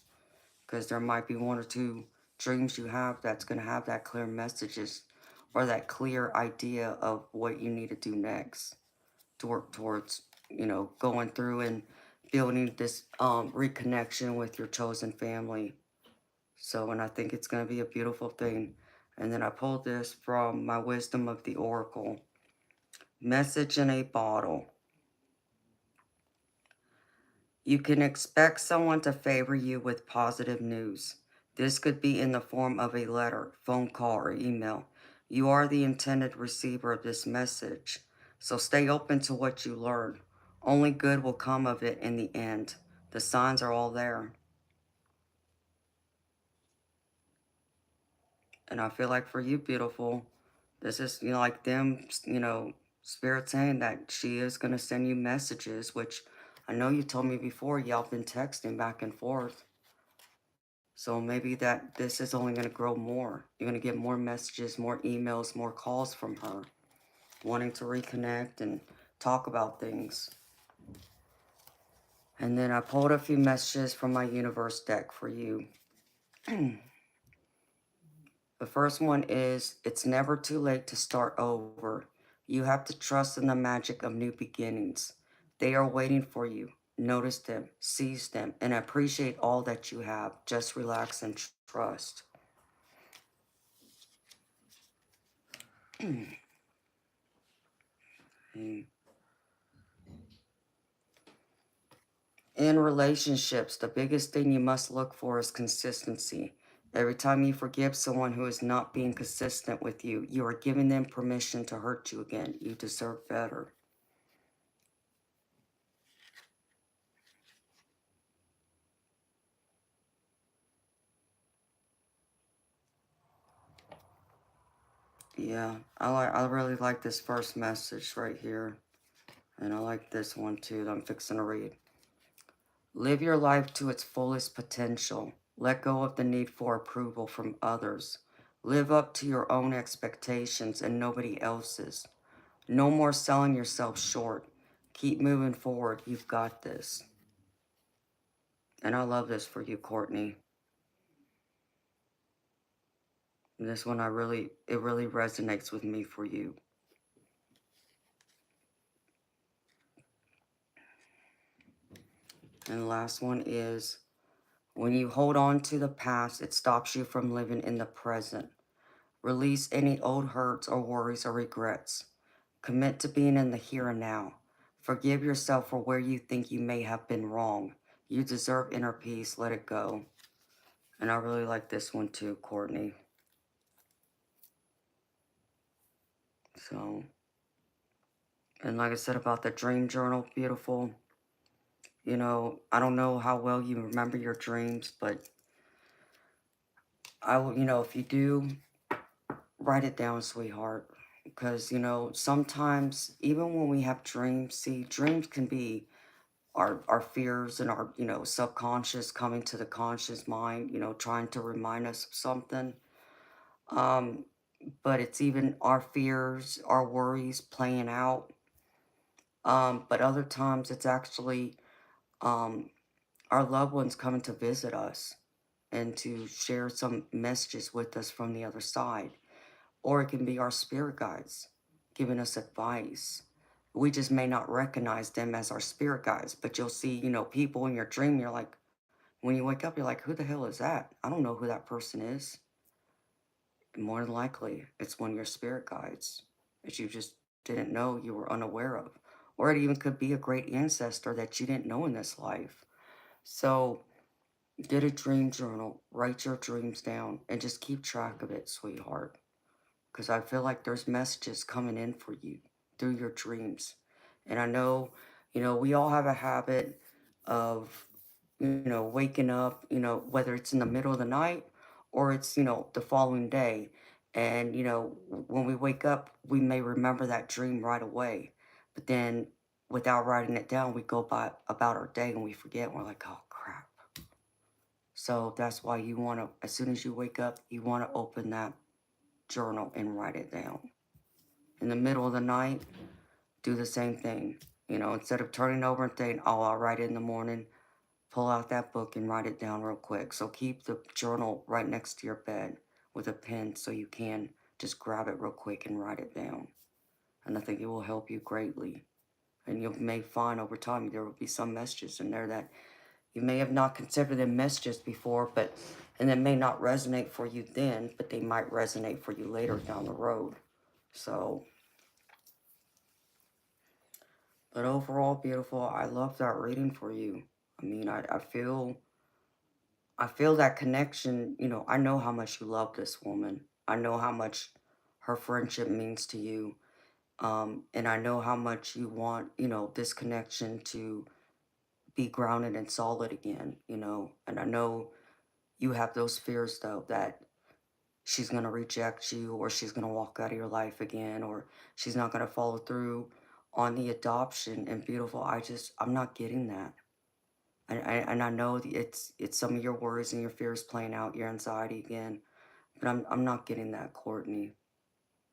because there might be one or two dreams you have that's going to have that clear messages or that clear idea of what you need to do next to work towards, you know, going through and building this reconnection with your chosen family. So, and I think it's going to be a beautiful thing. And then I pulled this from my Wisdom of the Oracle. Message in a bottle. You can expect someone to favor you with positive news. This could be in the form of a letter, phone call, or email. You are the intended receiver of this message, so stay open to what you learn. Only good will come of it in the end. The signs are all there. And I feel like for you, beautiful, this is, you know, like them, you know, spirit saying that she is going to send you messages, which I know you told me before, y'all been texting back and forth. So maybe that this is only going to grow more. You're going to get more messages, more emails, more calls from her, wanting to reconnect and talk about things. And then I pulled a few messages from my universe deck for you. The first one is, it's never too late to start over. You have to trust in the magic of new beginnings. They are waiting for you. Notice them, seize them, and appreciate all that you have. Just relax and trust. In relationships, the biggest thing you must look for is consistency. Every time you forgive someone who is not being consistent with you, you are giving them permission to hurt you again. You deserve better. Yeah, I really like this first message right here. And I like this one too that I'm fixing to read. Live your life to its fullest potential. Let go of the need for approval from others. Live up to your own expectations and nobody else's. No more selling yourself short. Keep moving forward. You've got this. And I love this for you, Courtney. This one it really resonates with me for you. And the last one is, when you hold on to the past, it stops you from living in the present. Release any old hurts or worries or regrets. Commit to being in the here and now. Forgive yourself for where you think you may have been wrong. You deserve inner peace. Let it go. And I really like this one too, Courtney. So, and like I said about the dream journal, beautiful. You know, I don't know how well you remember your dreams, but I will, you know, if you do, write it down, sweetheart. Because, you know, sometimes even when we have dreams, see, dreams can be our fears and our, you know, subconscious coming to the conscious mind, you know, trying to remind us of something. Um, but it's even our fears, our worries playing out. But other times it's actually um, our loved ones coming to visit us and to share some messages with us from the other side. Or it can be our spirit guides giving us advice. We just may not recognize them as our spirit guides, but you'll see, you know, people in your dream, you're like, when you wake up, you're like, who the hell is that? I don't know who that person is. And more than likely, it's one of your spirit guides that you just didn't know, you were unaware of. Or it even could be a great ancestor that you didn't know in this life. So get a dream journal, write your dreams down, and just keep track of it, sweetheart. Because I feel like there's messages coming in for you through your dreams. And I know, you know, we all have a habit of, you know, waking up, you know, whether it's in the middle of the night or it's, you know, the following day. And, you know, when we wake up, we may remember that dream right away. But then without writing it down, we go by about our day and we forget. And we're like, oh, crap. So that's why you want to, as soon as you wake up, you want to open that journal and write it down. In the middle of the night, do the same thing. You know, instead of turning over and saying, oh, I'll write it in the morning, pull out that book and write it down real quick. So keep the journal right next to your bed with a pen so you can just grab it real quick and write it down. And I think it will help you greatly. And you may find over time there will be some messages in there that you may have not considered them messages before, but and they may not resonate for you then, but they might resonate for you later down the road. So, but overall, beautiful. I love that reading for you. I mean, I feel that connection. You know, I know how much you love this woman. I know how much her friendship means to you. And I know how much you want, you know, this connection to be grounded and solid again, you know. And I know you have those fears though that she's going to reject you or she's going to walk out of your life again or she's not going to follow through on the adoption. And beautiful, I'm not getting that. And I know it's some of your worries and your fears playing out, your anxiety again, but I'm not getting that, Courtney.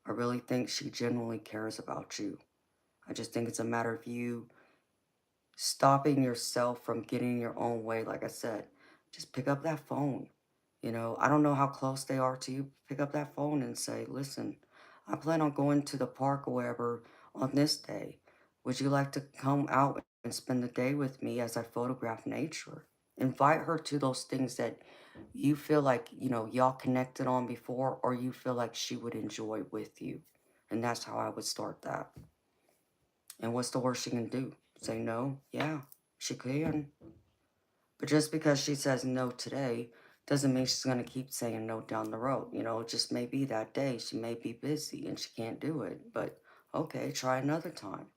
I really think she genuinely cares about you. I just think it's a matter of you stopping yourself from getting your own way. Like I said, just pick up that phone. You know, I don't know how close they are to you. Pick up that phone and say, listen, I plan on going to the park or wherever on this day. Would you like to come out and spend the day with me as I photograph nature? Invite her to those things that you feel like, you know, y'all connected on before or you feel like she would enjoy with you. And that's how I would start that. And what's the worst she can do? Say no? Yeah, she can. But just because she says no today doesn't mean she's going to keep saying no down the road. You know, it just may be that day. She may be busy and she can't do it. But okay, try another time.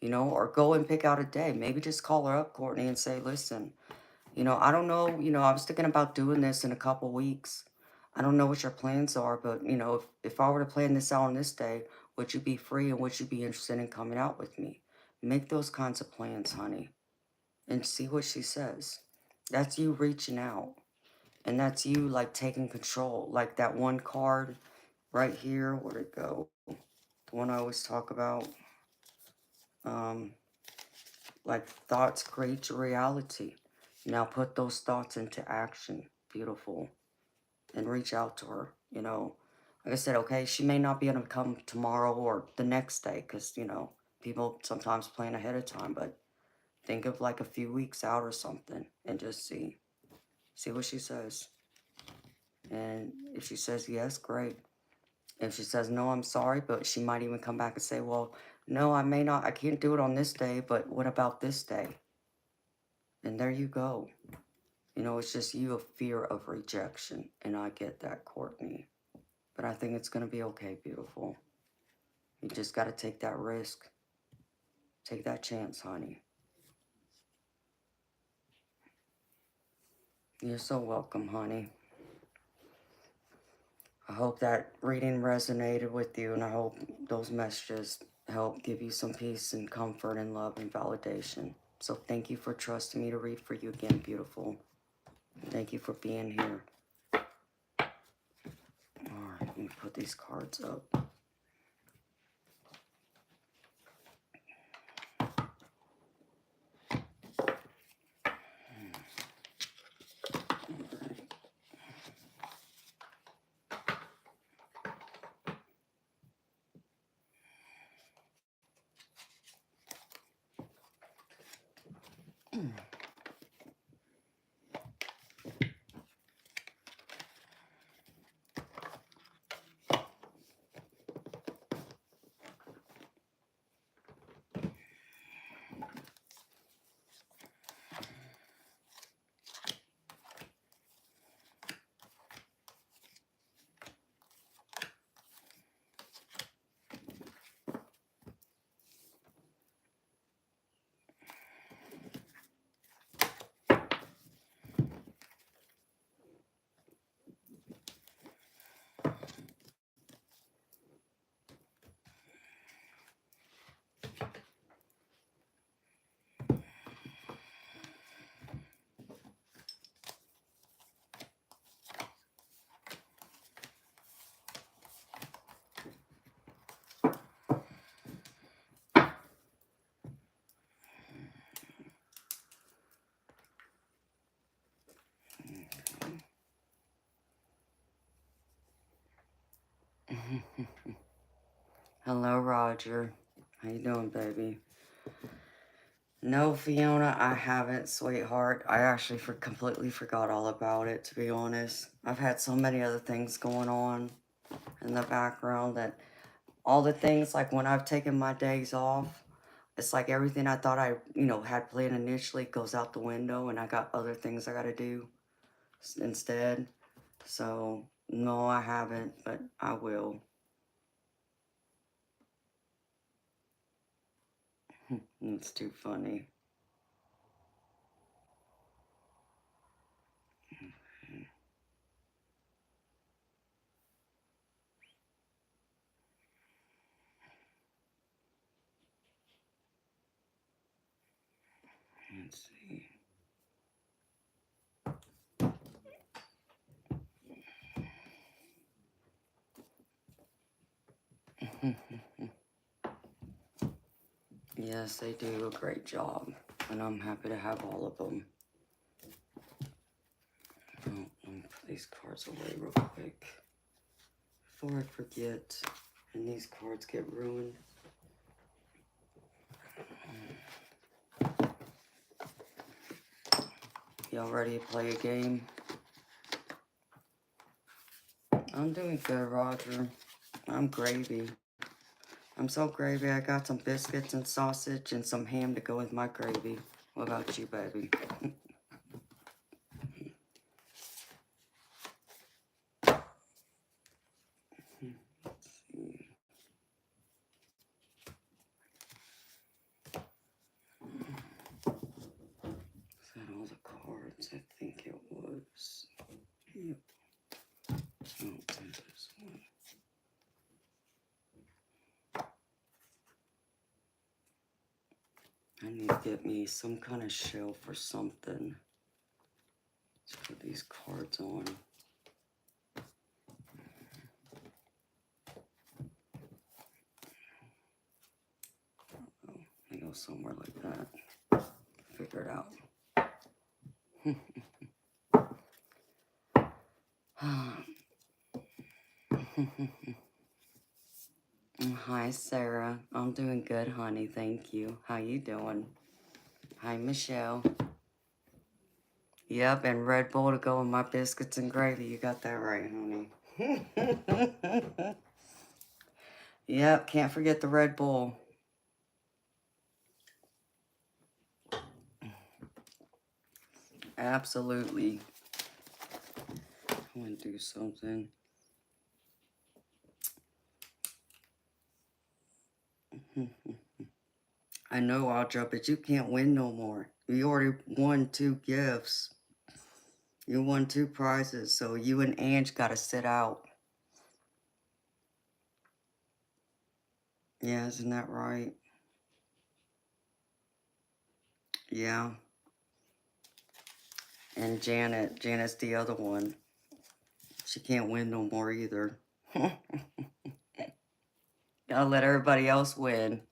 You know, or go and pick out a day. Maybe just call her up, Courtney, and say, listen, you know, I don't know. You know, I was thinking about doing this in a couple weeks. I don't know what your plans are, but, you know, if I were to plan this out on this day, would you be free and would you be interested in coming out with me? Make those kinds of plans, honey, and see what she says. That's you reaching out. And that's you, like, taking control. Like that one card right here. Where'd it go? The one I always talk about. Um, like, thoughts create your reality. Now put those thoughts into action. Beautiful. And reach out to her, you know. Like I said, okay, she may not be able to come tomorrow or the next day because, you know, people sometimes plan ahead of time, but think of like a few weeks out or something and just see what she says. And if she says yes, great. If she says no, I'm sorry, but she might even come back and say, well, no, I can't do it on this day, but what about this day? And there you go. You know, it's just you a fear of rejection. And I get that, Courtney. But I think it's going to be okay, beautiful. You just got to take that risk. Take that chance, honey. You're so welcome, honey. I hope that reading resonated with you, and I hope those messages help give you some peace and comfort and love and validation. So thank you for trusting me to read for you again, beautiful. Thank you for being here. All right, let me put these cards up. Hello, Roger. How you doing, baby? No, Fiona, I haven't, sweetheart. I actually completely forgot all about it, to be honest. I've had so many other things going on in the background that all the things, like when I've taken my days off, it's like everything I thought I, had planned initially goes out the window, and I got other things I got to do instead. So, no, I haven't, but I will. It's too funny. Let's see. Yes, they do a great job, and I'm happy to have all of them. Oh, let me put these cards away real quick before I forget, and these cards get ruined. Y'all ready to play a game? I'm doing good, Roger. I'm gravy. I'm so gravy. I got some biscuits and sausage and some ham to go with my gravy. What about you, baby? Is that all the cards? I think it was. Yep. Oh, there's this one. I need to get me some kind of shelf or something. Let's put these cards on. Oh, I go somewhere like that. Figure it out. Hi, Sarah. I'm doing good, honey. Thank you. How you doing? Hi, Michelle. Yep, and Red Bull to go with my biscuits and gravy. You got that right, honey. Yep, can't forget the Red Bull. Absolutely. I want to do something. I know, Audra, but you can't win no more. You already won 2 gifts. You won 2 prizes, so you and Ange got to sit out. Yeah, isn't that right? Yeah. And Janet's the other one. She can't win no more either. Gotta let everybody else win.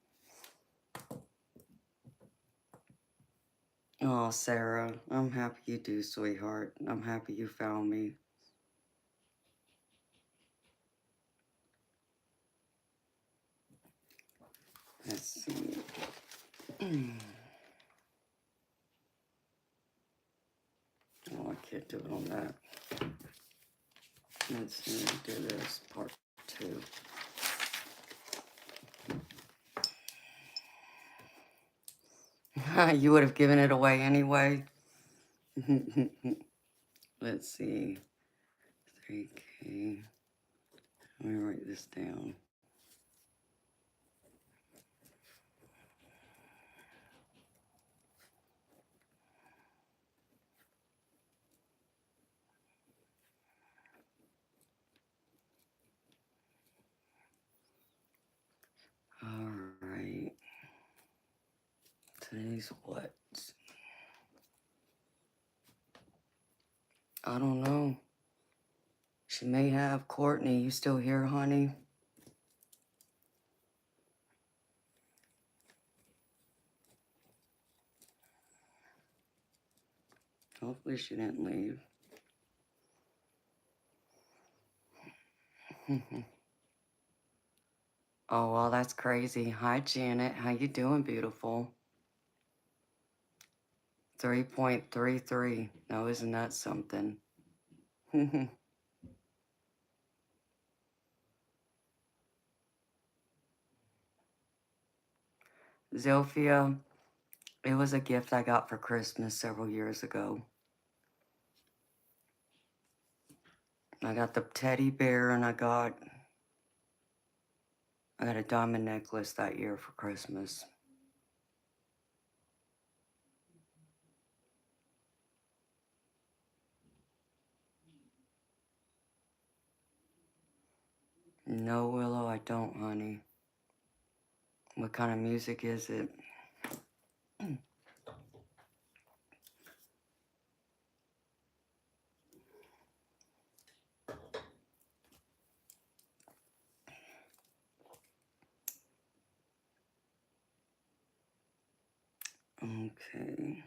Oh, Sarah, I'm happy you do, sweetheart. I'm happy you found me. Let's see. Oh, I can't do it on that. Let's see, do this part 2. You would have given it away anyway. Let's see. 3K. Let me write this down. All right. Today's what? I don't know. She may have. Courtney, you still here, honey? Hopefully she didn't leave. Oh, well, that's crazy. Hi, Janet. How you doing, beautiful? 3.33. Now, isn't that something? Zilphia, it was a gift I got for Christmas several years ago. I got the teddy bear and I got a diamond necklace that year for Christmas. No, Willow, I don't, honey. What kind of music is it? Okay.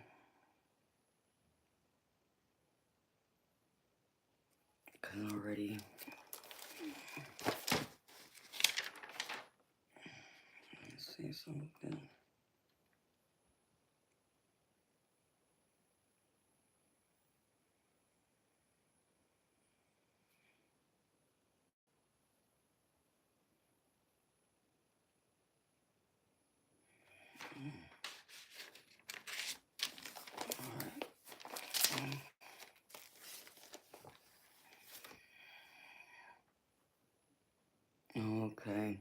Because already... Let's see something. Okay.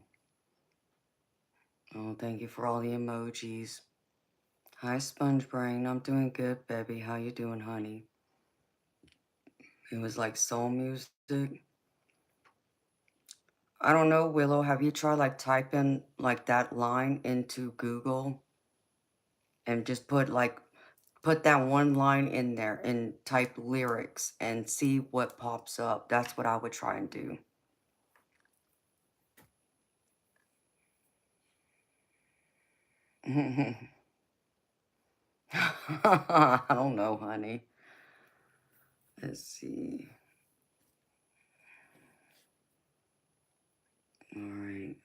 Oh, thank you for all the emojis. Hi, Sponge Brain. I'm doing good, baby. How you doing, honey? It was like soul music. I don't know, Willow. Have you tried like typing like that line into Google and just put that one line in there and type lyrics and see what pops up? That's what I would try and do. I don't know, honey. Let's see. All right.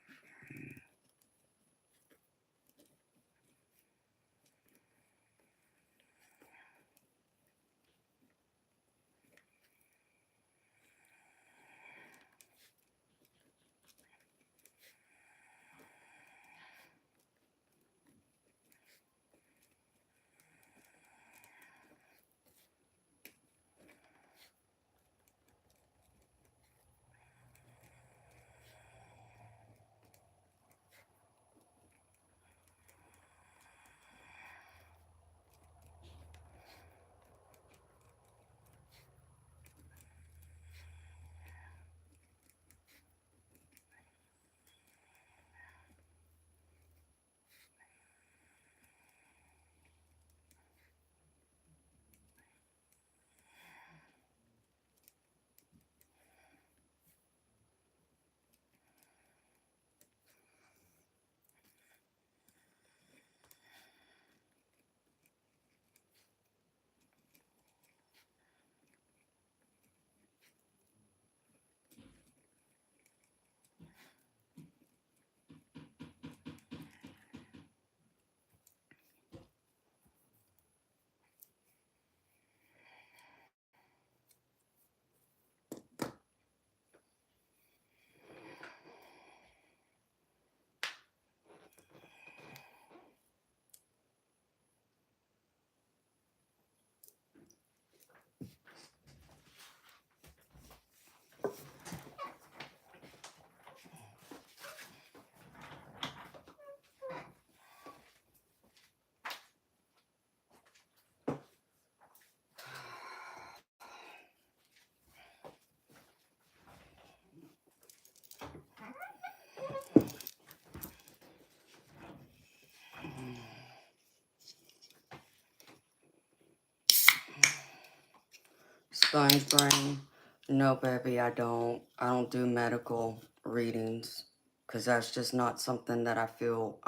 Sponge brain. No, baby, I don't. I don't do medical readings because that's just not something that I feel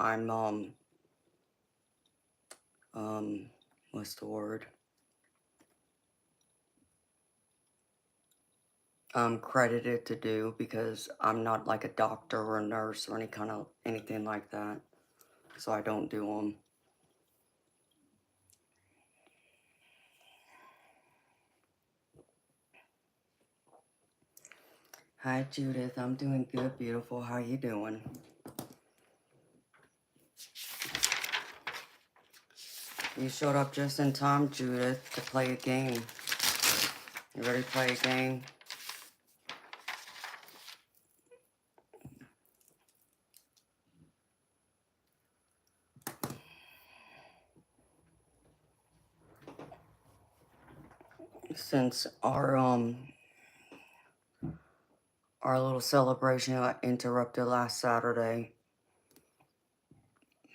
what's the word? I'm credited to do because I'm not like a doctor or a nurse or anything like that. So I don't do them. Hi, Judith. I'm doing good, beautiful. How you doing? You showed up just in time, Judith, to play a game. You ready to play a game? Since our little celebration got interrupted last Saturday,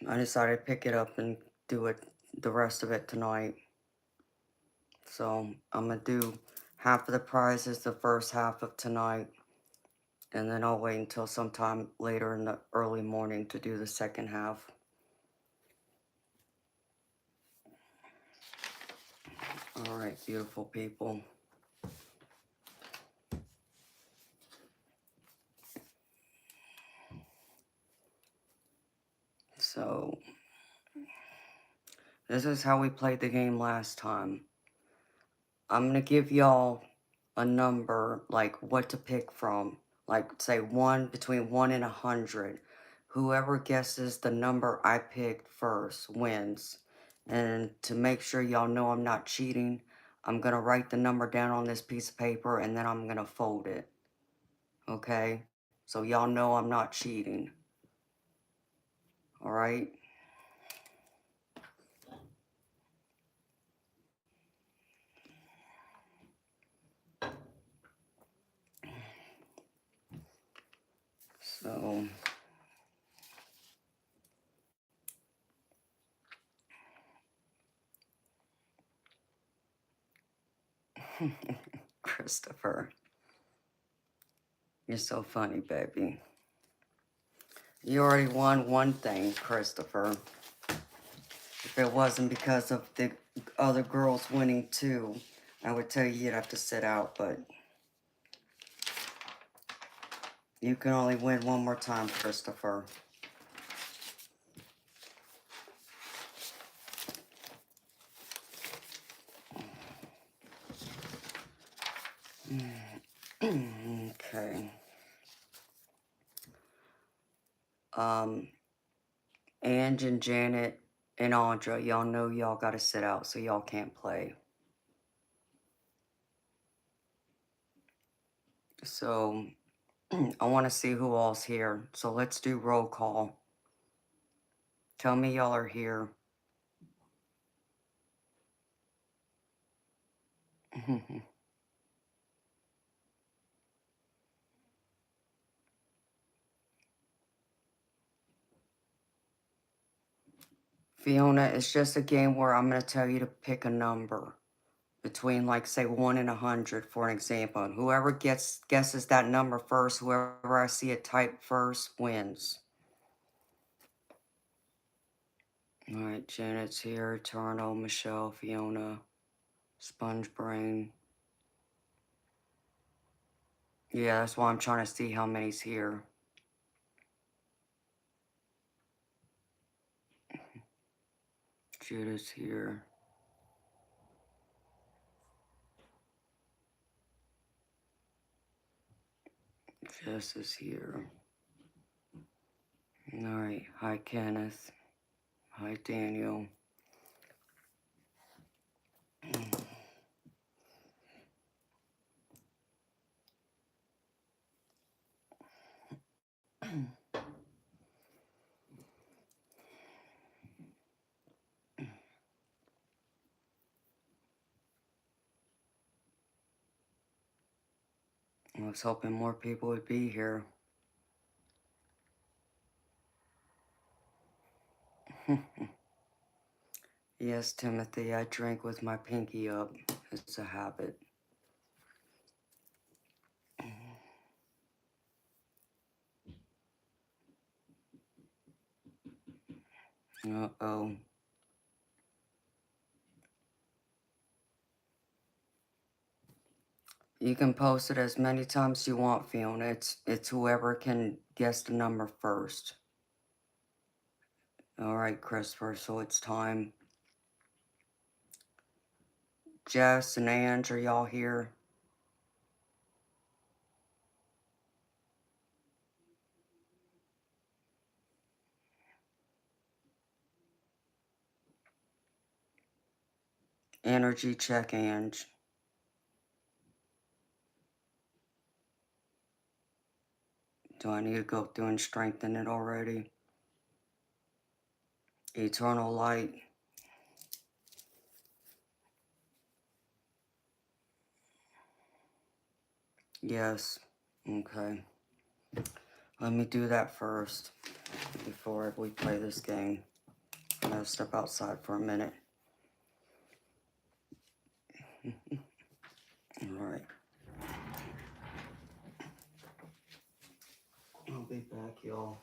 I decided to pick it up and do it the rest of it tonight. So I'm gonna do half of the prizes the first half of tonight, and then I'll wait until sometime later in the early morning to do the second half. All right, beautiful people. So this is how we played the game last time. I'm gonna give y'all a number, like what to pick from. Like say between 1 and 100. Whoever guesses the number I picked first wins. And to make sure y'all know I'm not cheating, I'm gonna write the number down on this piece of paper and then I'm gonna fold it. Okay? So y'all know I'm not cheating. Alright? So Christopher, you're so funny, baby. You already won one thing, Christopher. If it wasn't because of the other girls winning too, I would tell you you'd have to sit out, but you can only win one more time, Christopher. Okay. Ange and Janet and Audra, y'all know y'all gotta sit out, so y'all can't play. So, I want to see who all's here. So let's do roll call. Tell me y'all are here. Fiona, it's just a game where I'm going to tell you to pick a number between, like, say 1 and 100, for an example. And whoever guesses that number first, whoever I see it type first, wins. All right, Janet's here, Eternal, Michelle, Fiona, Sponge Brain. Yeah, that's why I'm trying to see how many's here. Judith's here. Jess is here. All right, hi Kenneth. Hi Daniel. I was hoping more people would be here. Yes, Timothy, I drink with my pinky up. It's a habit. Uh-oh. You can post it as many times you want, Fiona. It's whoever can guess the number first. Alright, Christopher, so it's time. Jess and Ange, are y'all here? Energy check, Ange. Do I need to go through and strengthen it already? Eternal light. Yes. Okay. Let me do that first before we play this game. I'm gonna step outside for a minute. Alright. I'll be back, y'all.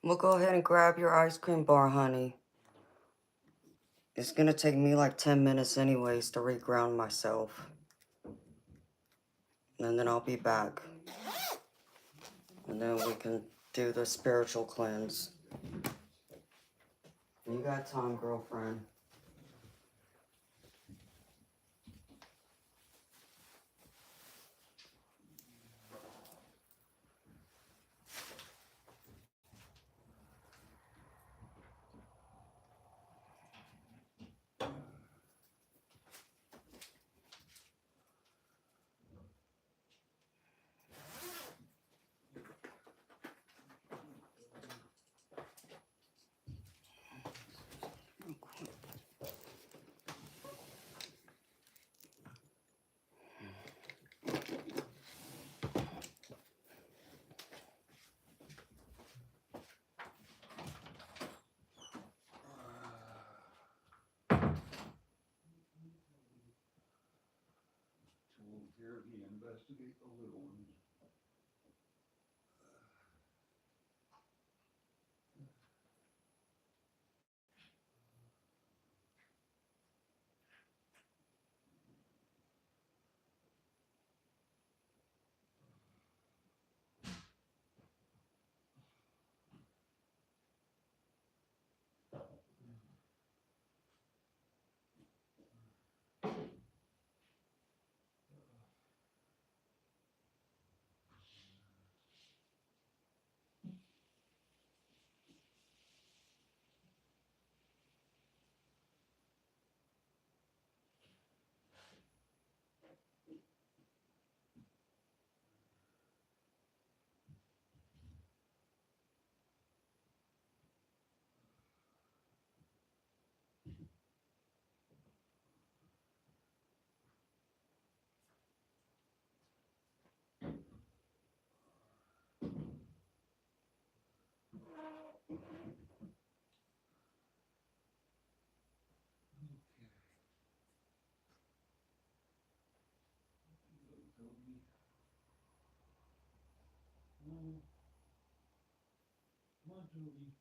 We'll go ahead and grab your ice cream bar, honey. It's gonna take me like 10 minutes anyways to reground myself. And then I'll be back. And then we can do the spiritual cleanse. You got time, girlfriend. Investigate the little ones. Come on, Toby.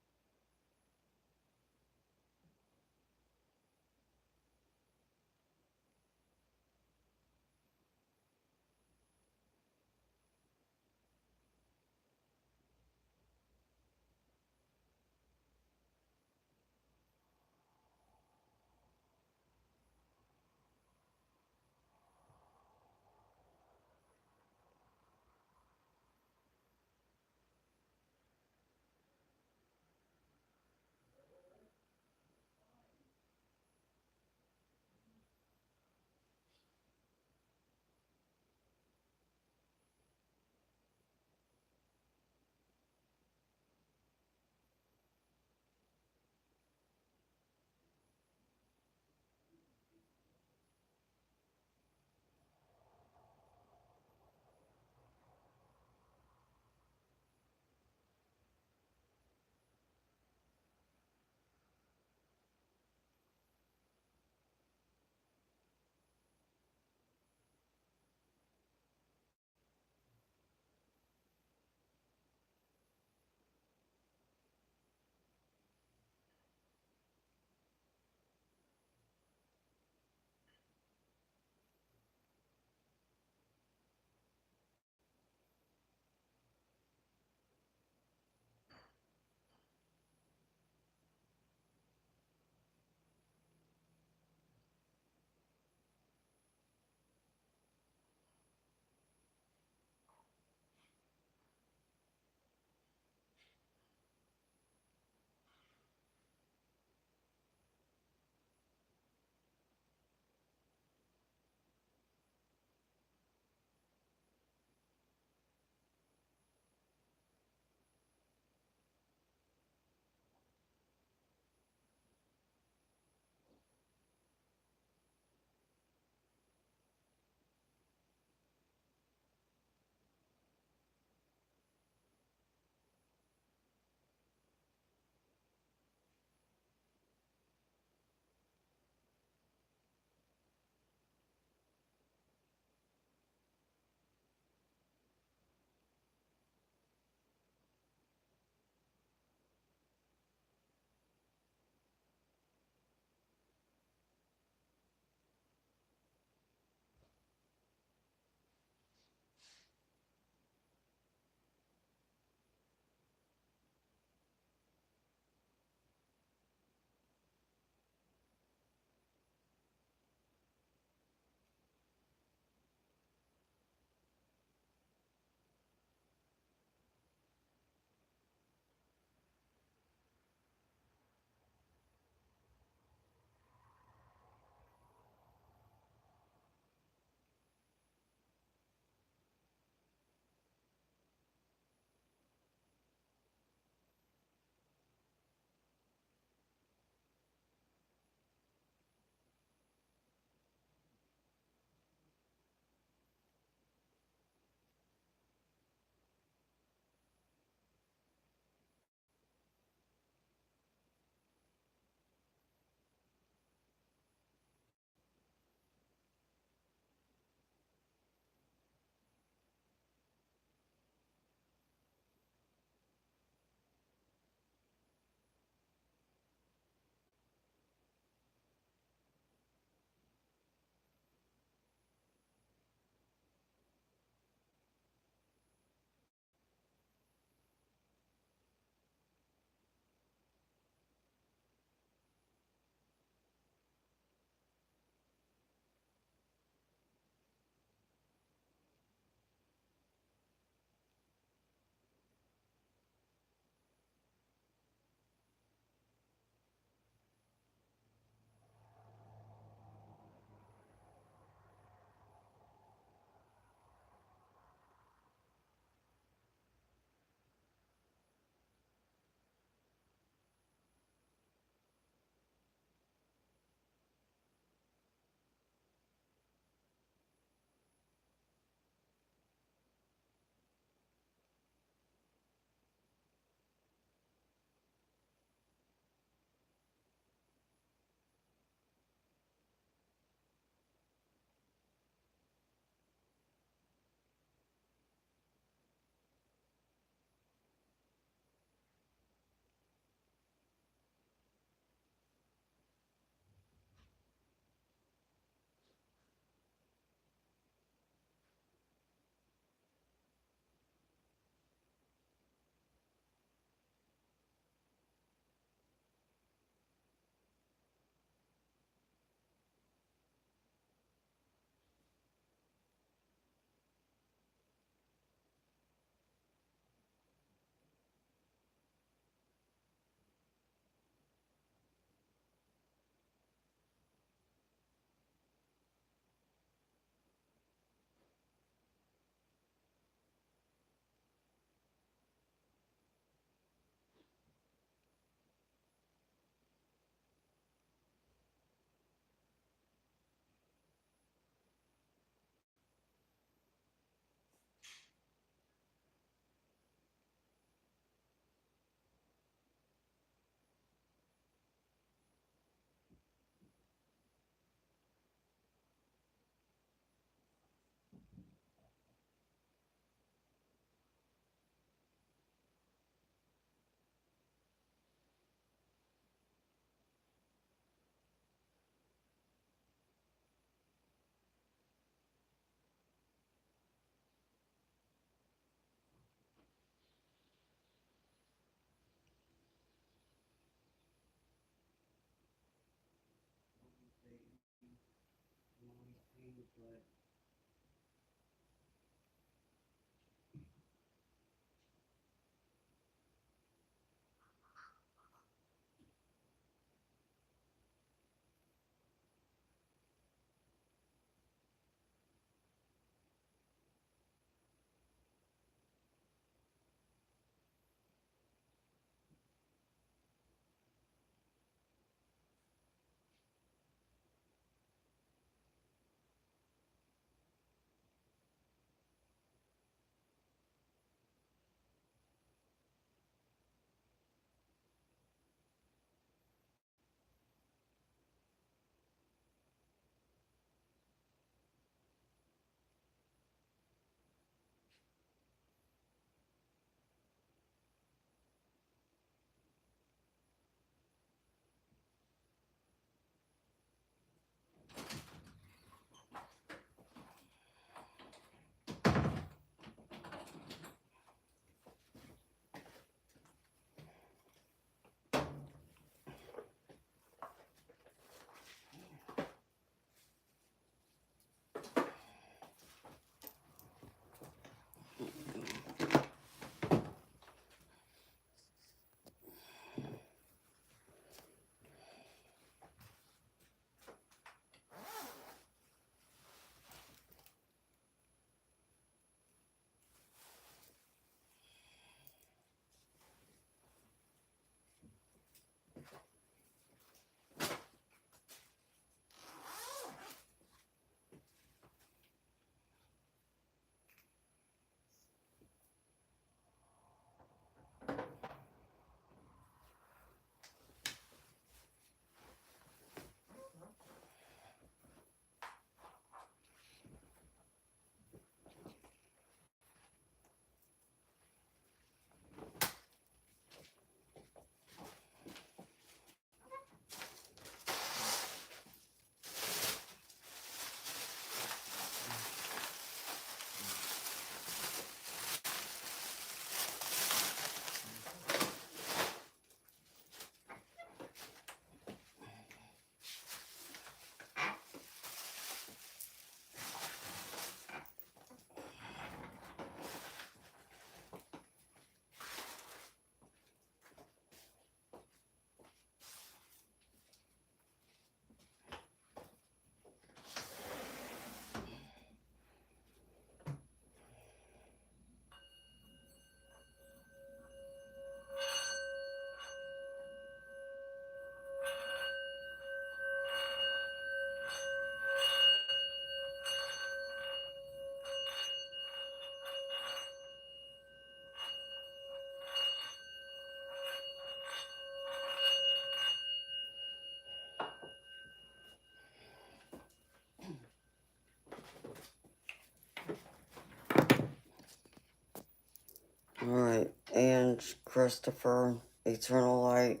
Alright, and Christopher, Eternal Light,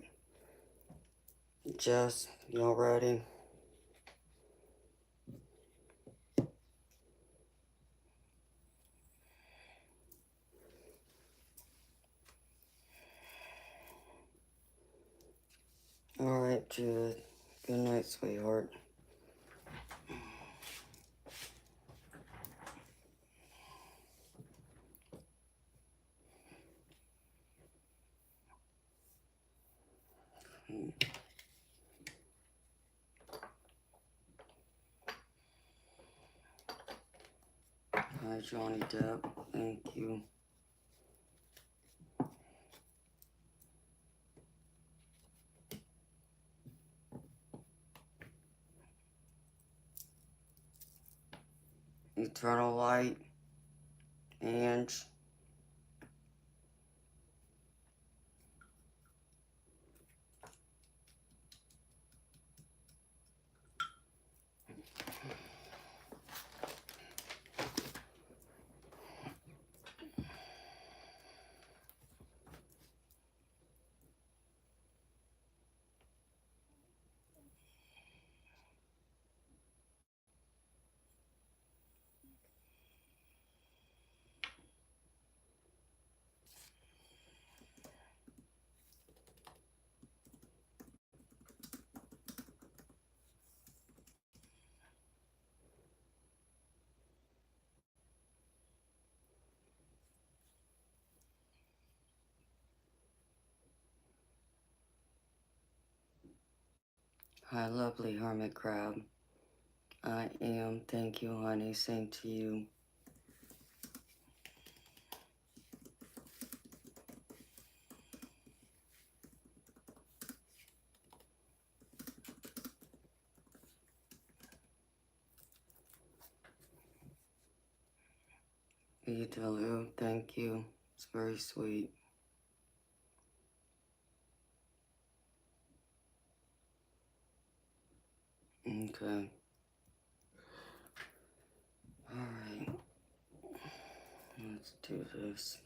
Jess, y'all ready? Alright, Judith. Good night, sweetheart. Hi, Johnny Depp. Thank you. Eternal Light, Ange. Hi, lovely hermit crab. I am. Thank you, honey. Same to you. Idelu, thank you. It's very sweet. Okay. Alright. Let's do this.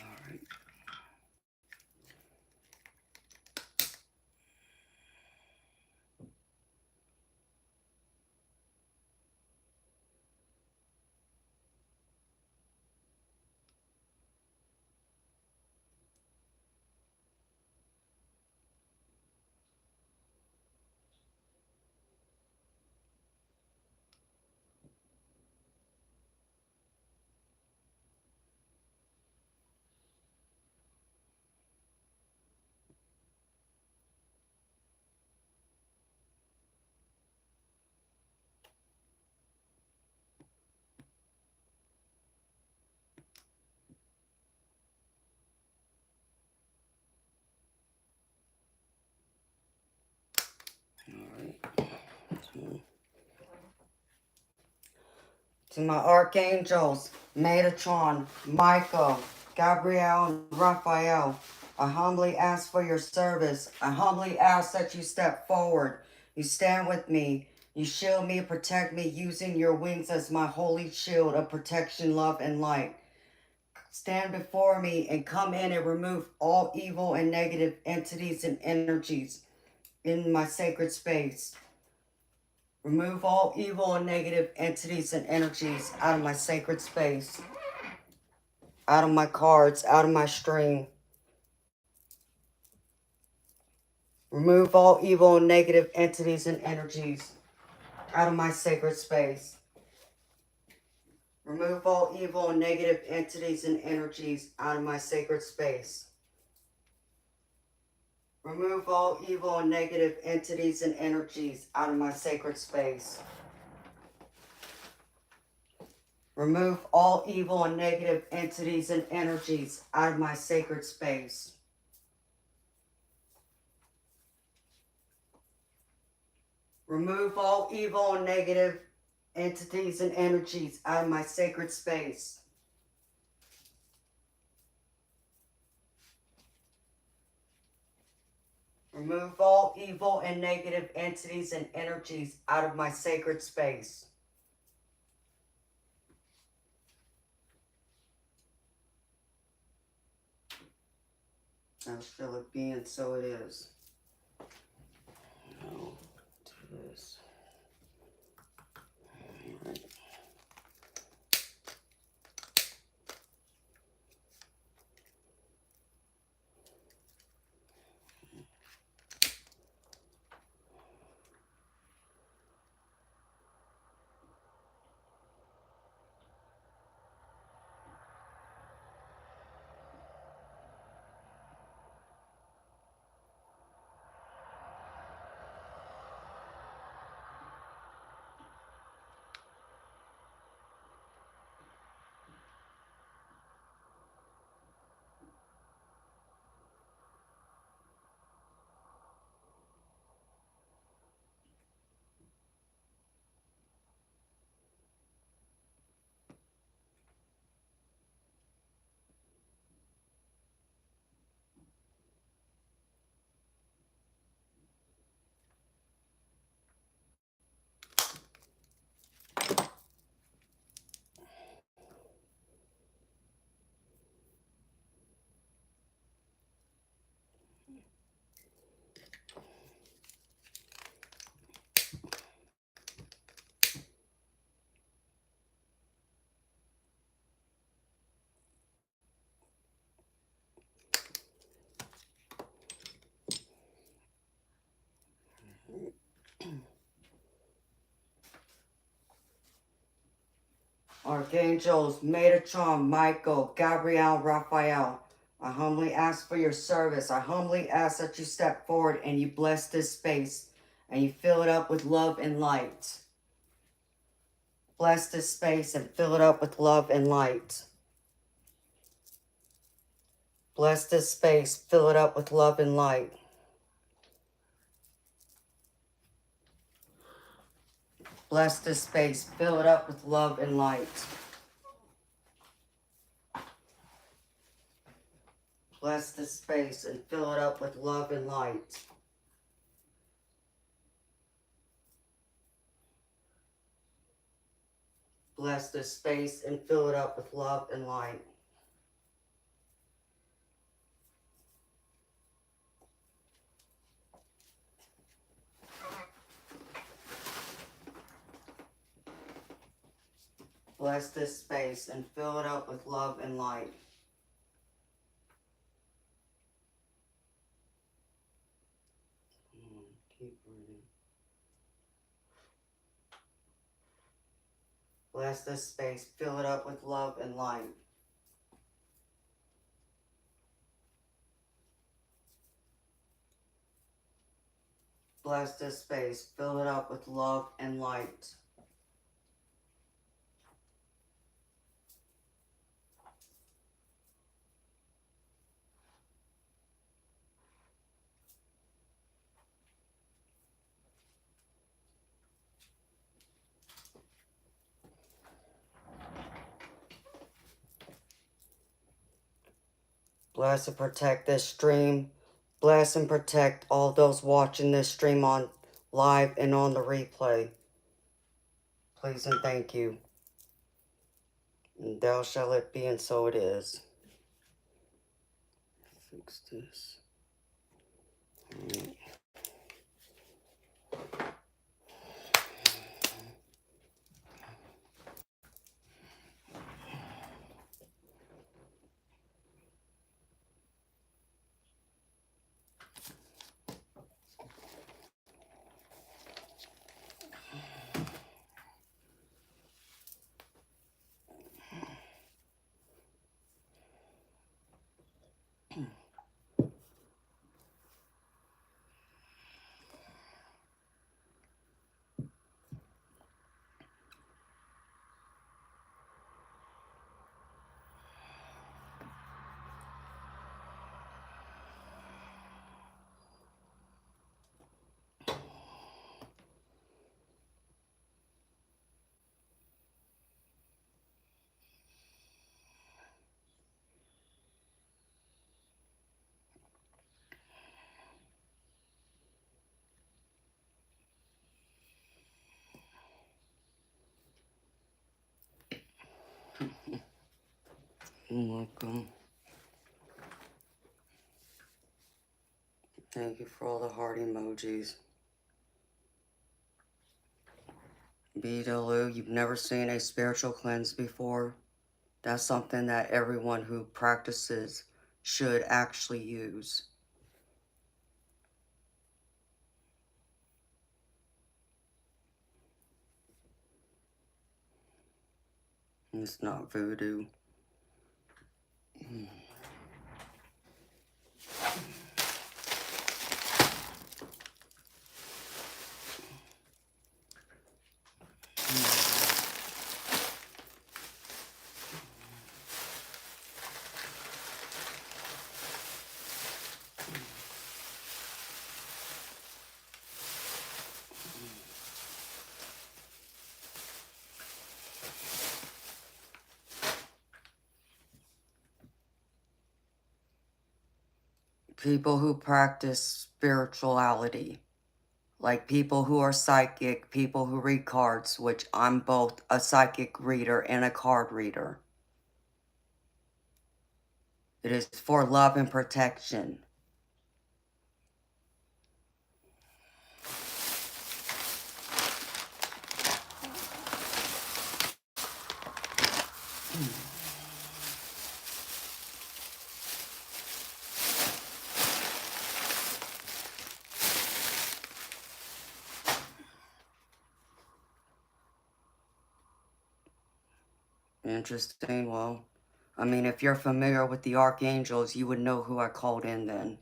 Alright. Alright. So, to my archangels, Metatron, Michael, Gabriel, and Raphael, I humbly ask for your service. I humbly ask that you step forward. You stand with me. You shield me, protect me, using your wings as my holy shield of protection, love, and light. Stand before me and come in and remove all evil and negative entities and energies in my sacred space. Remove all evil and negative entities and energies out of my sacred space, out of my cards, out of my stream. Remove all evil and negative entities and energies out of my sacred space. Remove all evil and negative entities and energies out of my sacred space. Remove all evil and negative entities and energies out of my sacred space. Remove all evil and negative entities and energies out of my sacred space. Remove all evil and negative entities and energies out of my sacred space. Remove all evil and negative entities and energies out of my sacred space. I feel it being, so it is. Now, do this. All right. Archangels, Metatron, Michael, Gabriel, Raphael, I humbly ask for your service. I humbly ask that you step forward and you bless this space and you fill it up with love and light. Bless this space and fill it up with love and light. Bless this space, fill it up with love and light. Bless this space, fill it up with love and light. Bless this space and fill it up with love and light. Bless this space and fill it up with love and light. Bless this space and fill it up with love and light. Keep breathing. Bless this space, fill it up with love and light. Bless this space, fill it up with love and light. Bless and protect this stream. Bless and protect all those watching this stream on live and on the replay. Please and thank you. And thou shall it be, and so it is. Fix this. Alright. You're welcome. Thank you for all the heart emojis. Beedaloo, you've never seen a spiritual cleanse before? That's something that everyone who practices should actually use. It's not voodoo. People who practice spirituality, like people who are psychic, people who read cards, which I'm both a psychic reader and a card reader. It is for love and protection. Interesting. Well, I mean, if you're familiar with the archangels, you would know who I called in then.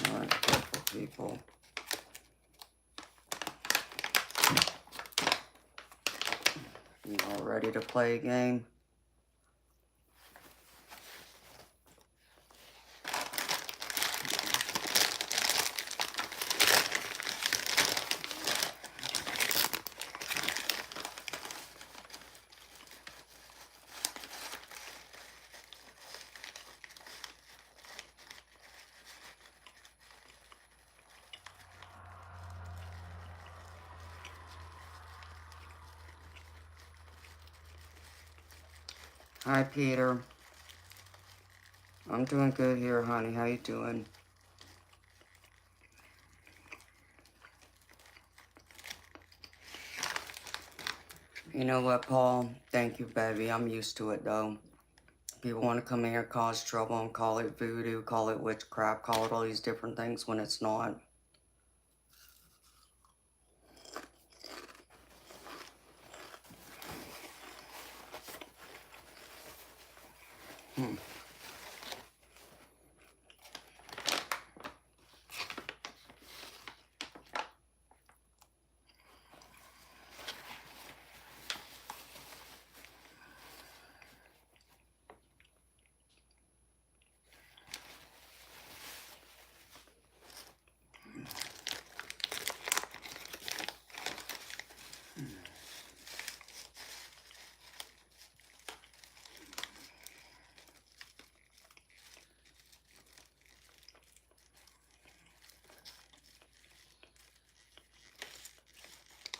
Alright, careful people. You all ready to play a game? Hi, Peter. I'm doing good here, honey. How you doing? You know what, Paul? Thank you, baby. I'm used to it, though. People want to come in here, cause trouble, and call it voodoo, call it witchcraft, call it all these different things when it's not.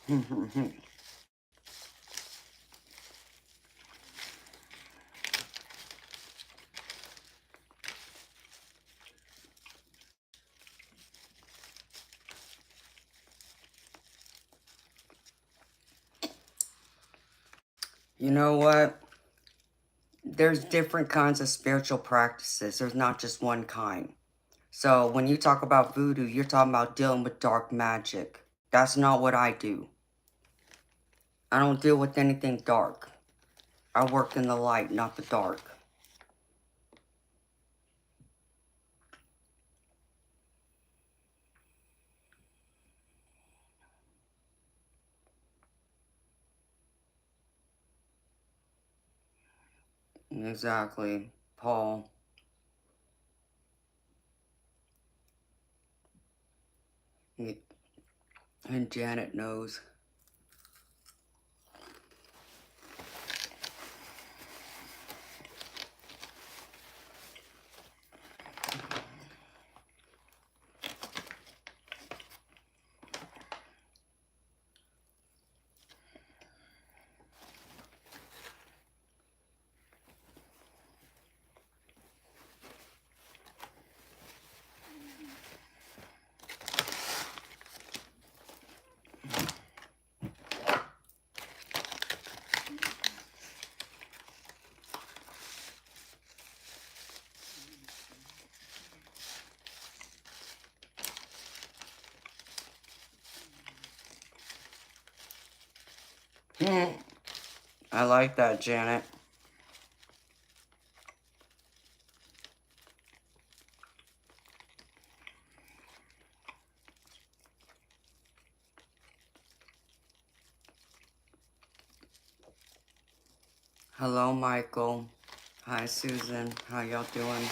You know what? There's different kinds of spiritual practices. There's not just one kind. So when you talk about voodoo, you're talking about dealing with dark magic. That's not what I do. I don't deal with anything dark. I work in the light, not the dark. Exactly, Paul. And Janet knows. I like that, Janet. Hello, Michael. Hi, Susan. How y'all doing?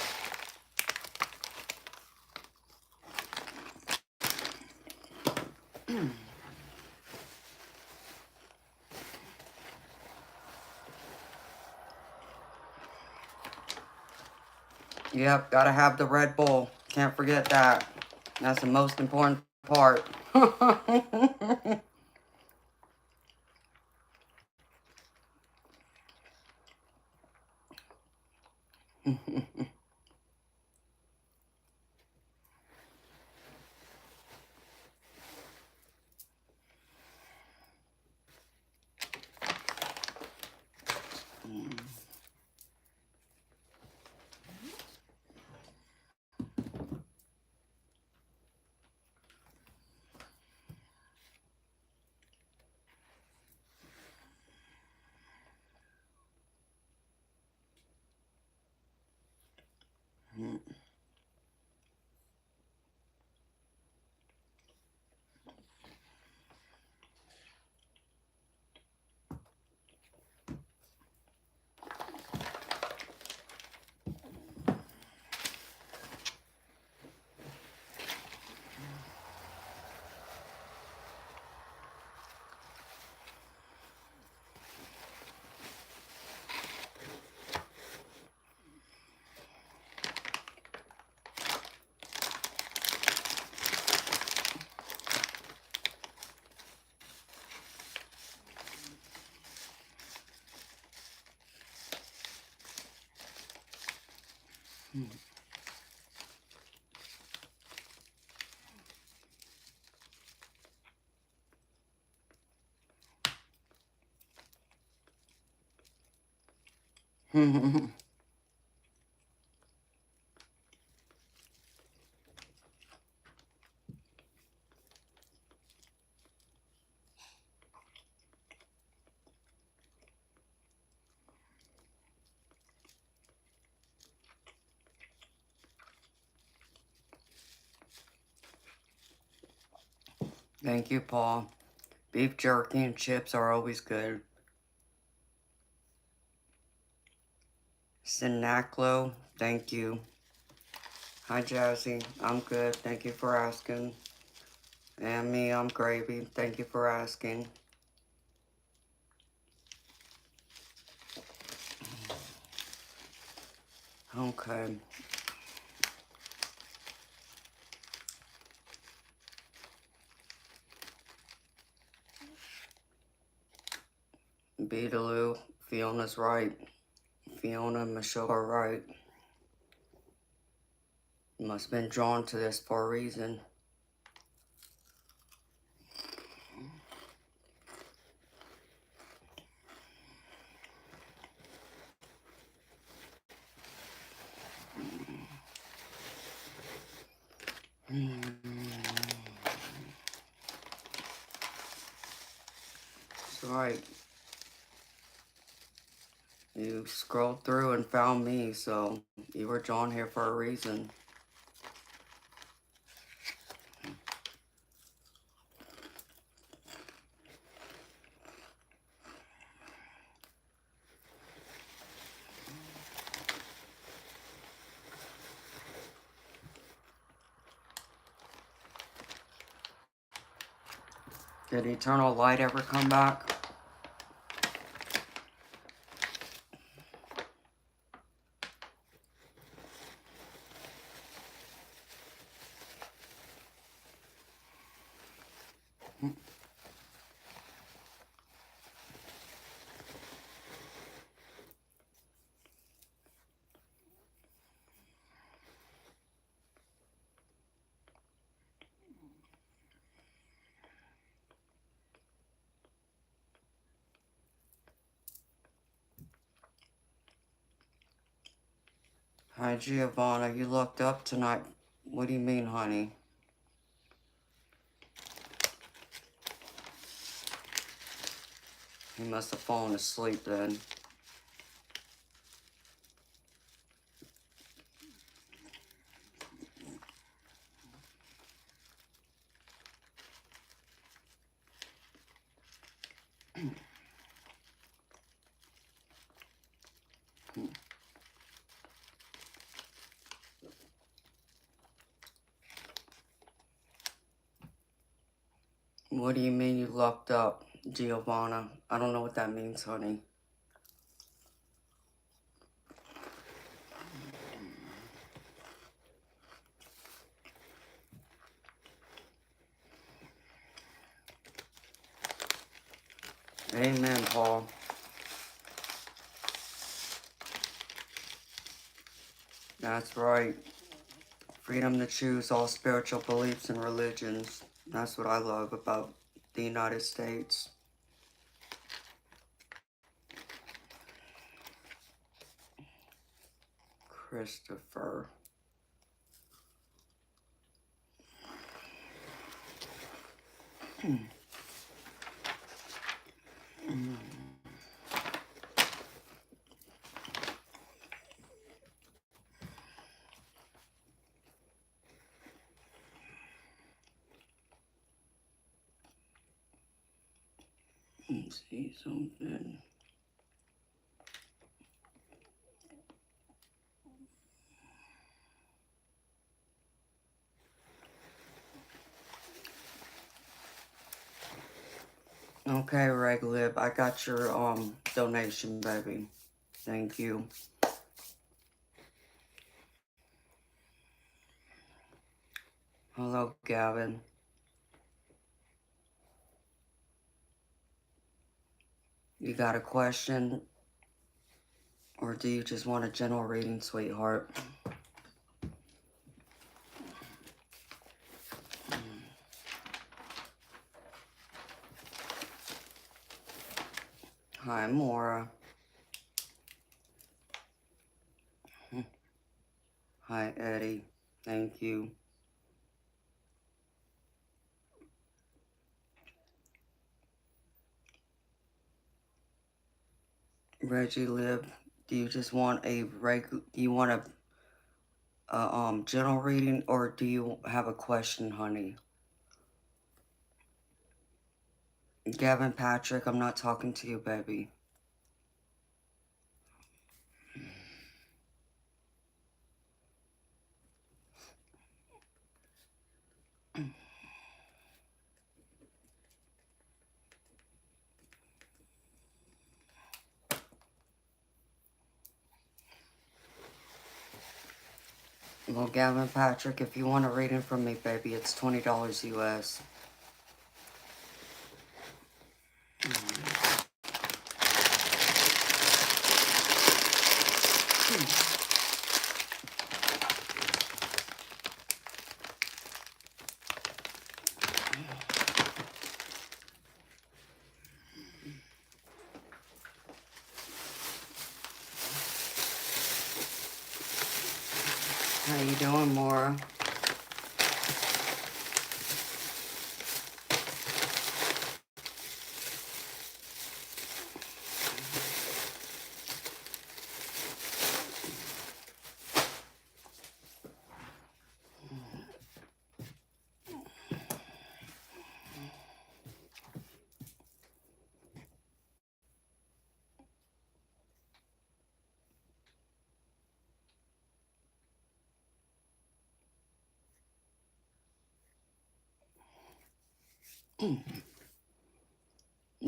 Yep, gotta have the Red Bull. Can't forget that. That's the most important part. Thank you, Paul. Beef jerky and chips are always good. Sinaclo, thank you. Hi, Jazzy. I'm good. Thank you for asking. And me, I'm gravy. Thank you for asking. Okay. Beetaloo, Fiona's right. Fiona and Michelle are right. Must have been drawn to this for a reason. That's right. You scrolled through and found me, so you were drawn here for a reason. Did Eternal Light ever come back? Hi, Giovanna. You looked up tonight. What do you mean, honey? He must have fallen asleep then. What do you mean you looked up, Giovanna? I don't know what that means, honey. Amen, Paul. That's right. Freedom to choose all spiritual beliefs and religions. That's what I love about the United States. Christopher. Let's see something. Okay, Reglib, I got your donation, baby. Thank you. Hello, Gavin. You got a question? Or do you just want a general reading, sweetheart? Hi, Mora. Hi, Eddie. Thank you. Reggie Lib, do you just want a do you want a general reading, or do you have a question, honey? Gavin Patrick, I'm not talking to you, baby. Well, Gavin Patrick, if you want a reading from me, baby, it's $20 US. How you doing, Maura?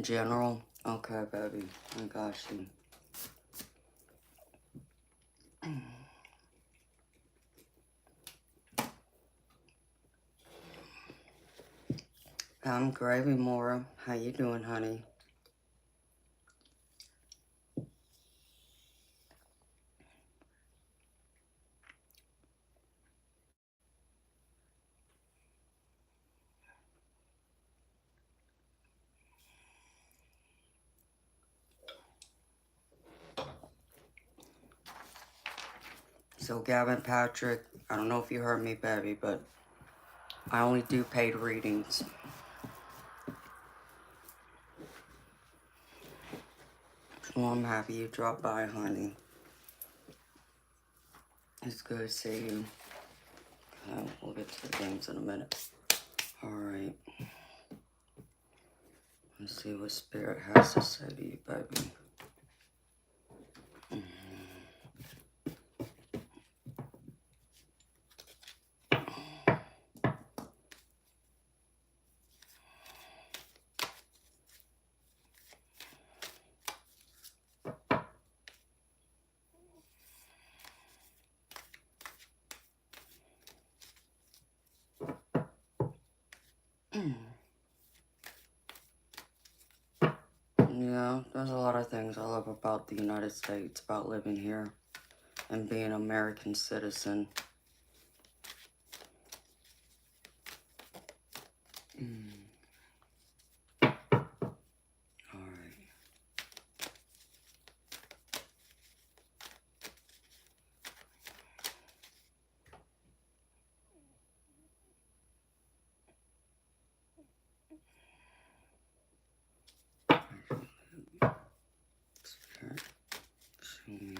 General? Okay, baby. I got you. I'm Gravy, Maura. How you doing, honey? So, Gavin Patrick, I don't know if you heard me, baby, but I only do paid readings. Well, I'm happy you dropped by, honey. It's good to see you. We'll get to the games in a minute. Alright. Let's see what Spirit has to say to you, baby. Yeah, there's a lot of things I love about the United States, about living here and being an American citizen. Alright. Spirit, show me.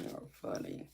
You're funny.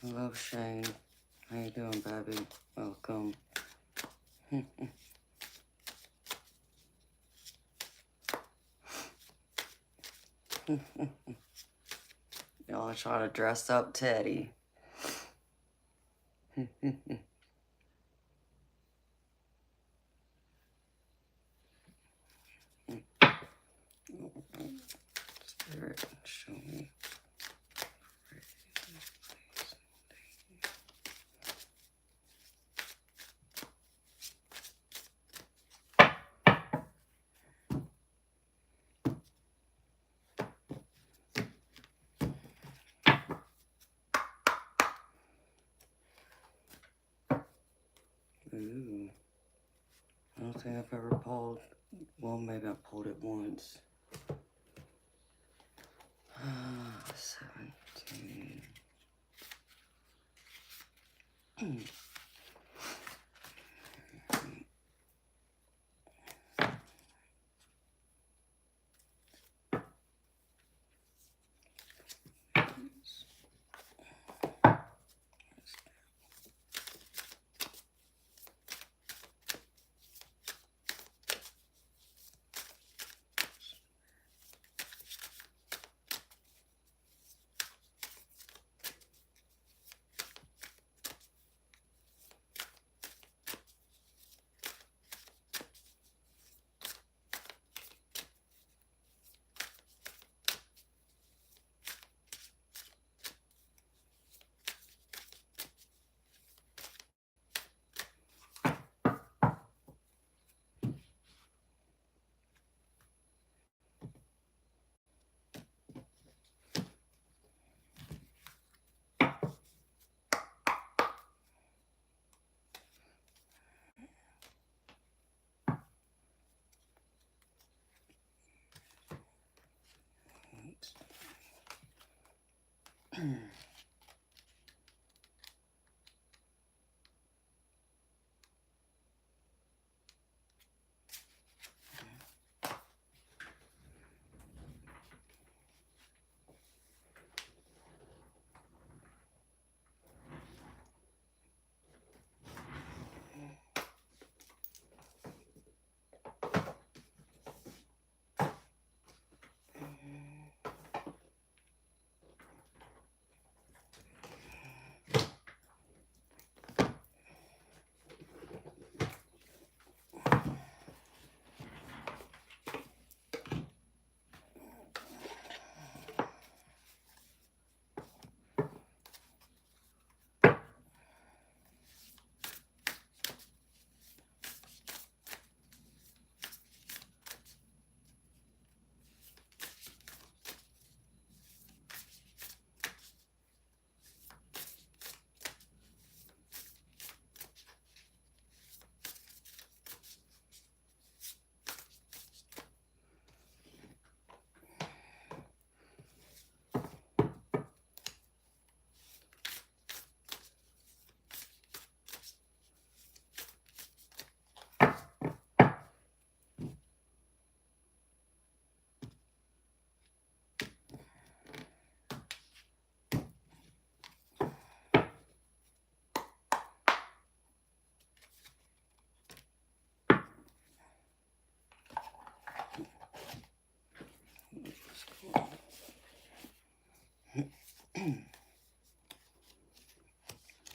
Hello, Shane. How you doing, baby? Welcome. Y'all try to dress up Teddy. Spirit, show me. Ooh. I don't think I've ever pulled. Well, maybe I pulled it once. 17.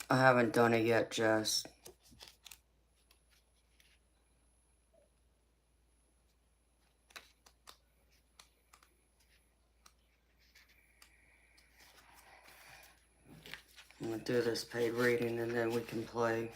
I haven't done it yet, Jess. I'm gonna do this paid reading and then we can play.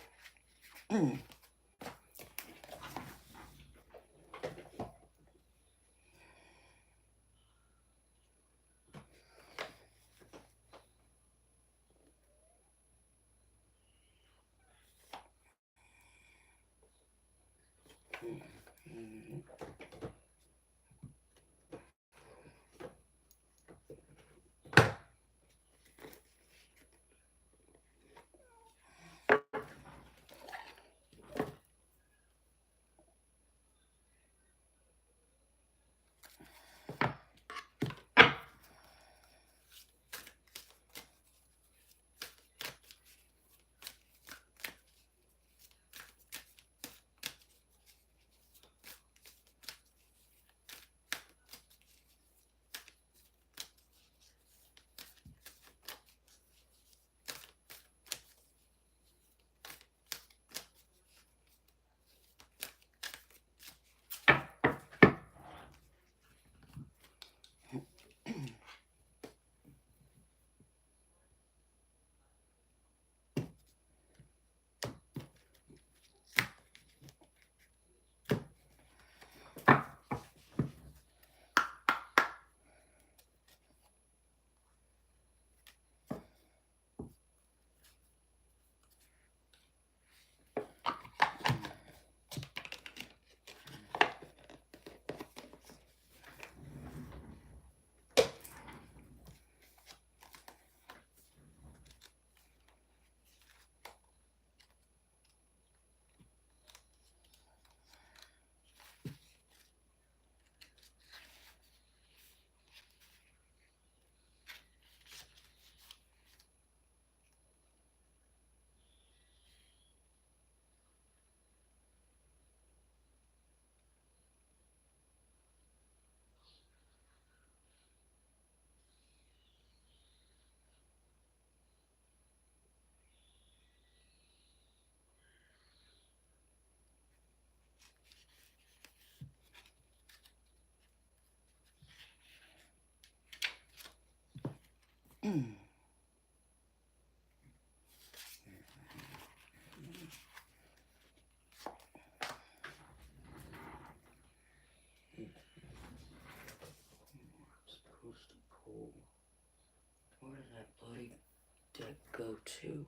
supposed to pull. Where did that bloody deck go to?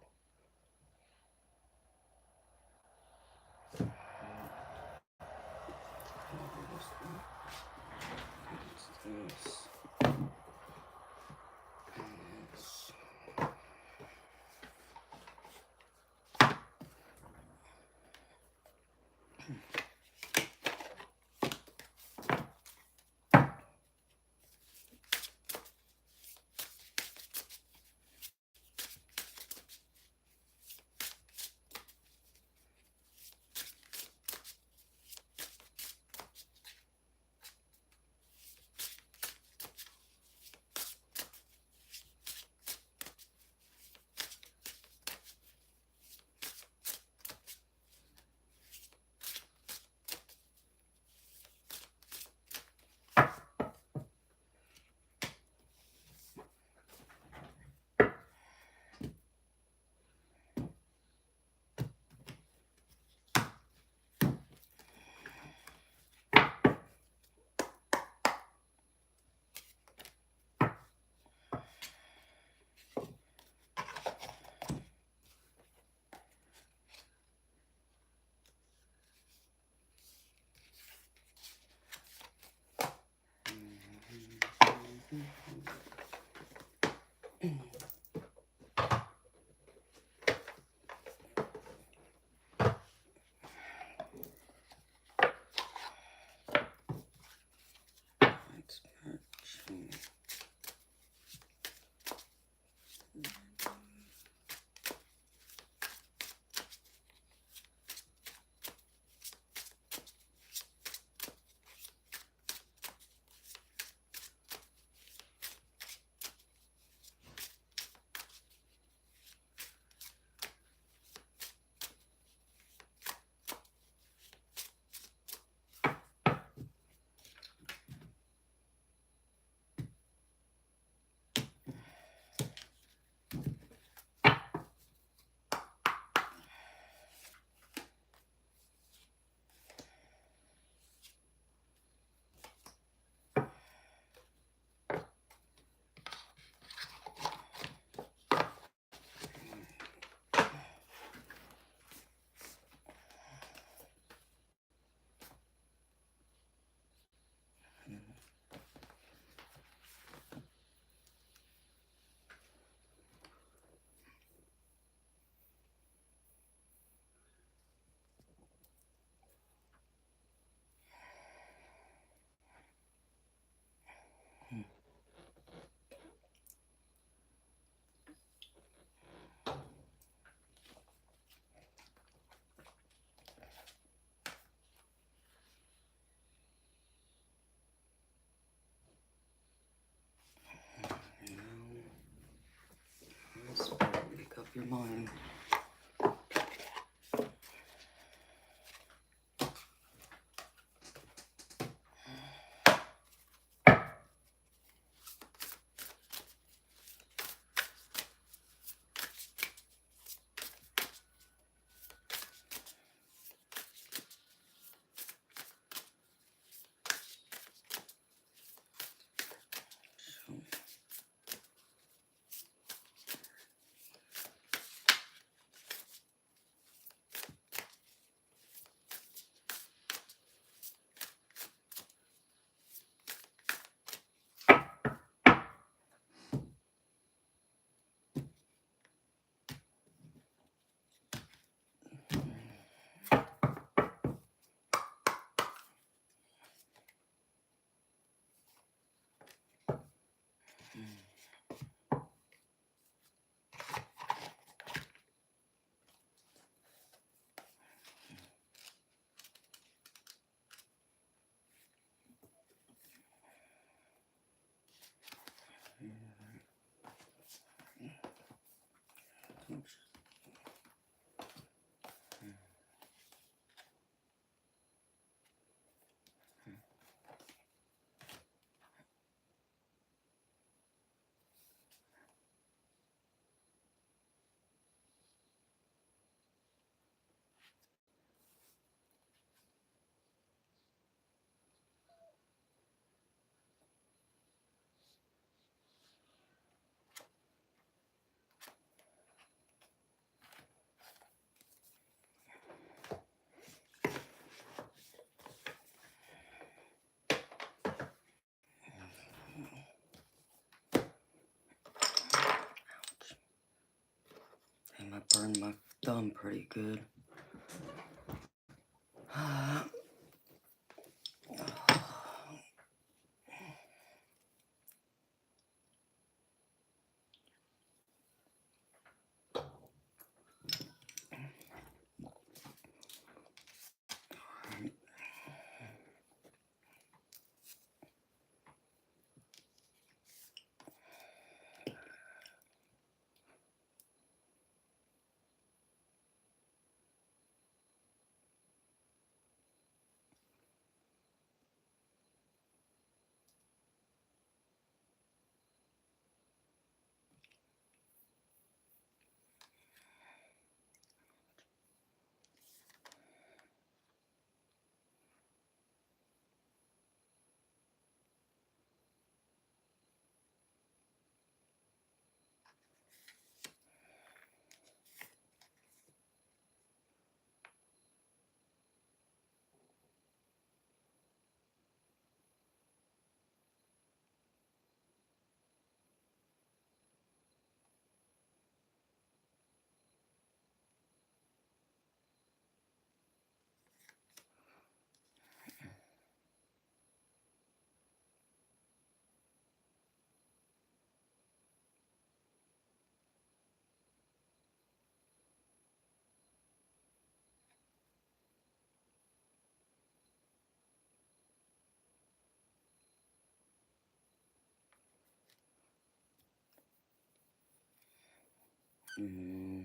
What's this? Make up your mind. I burned my thumb pretty good. Mm.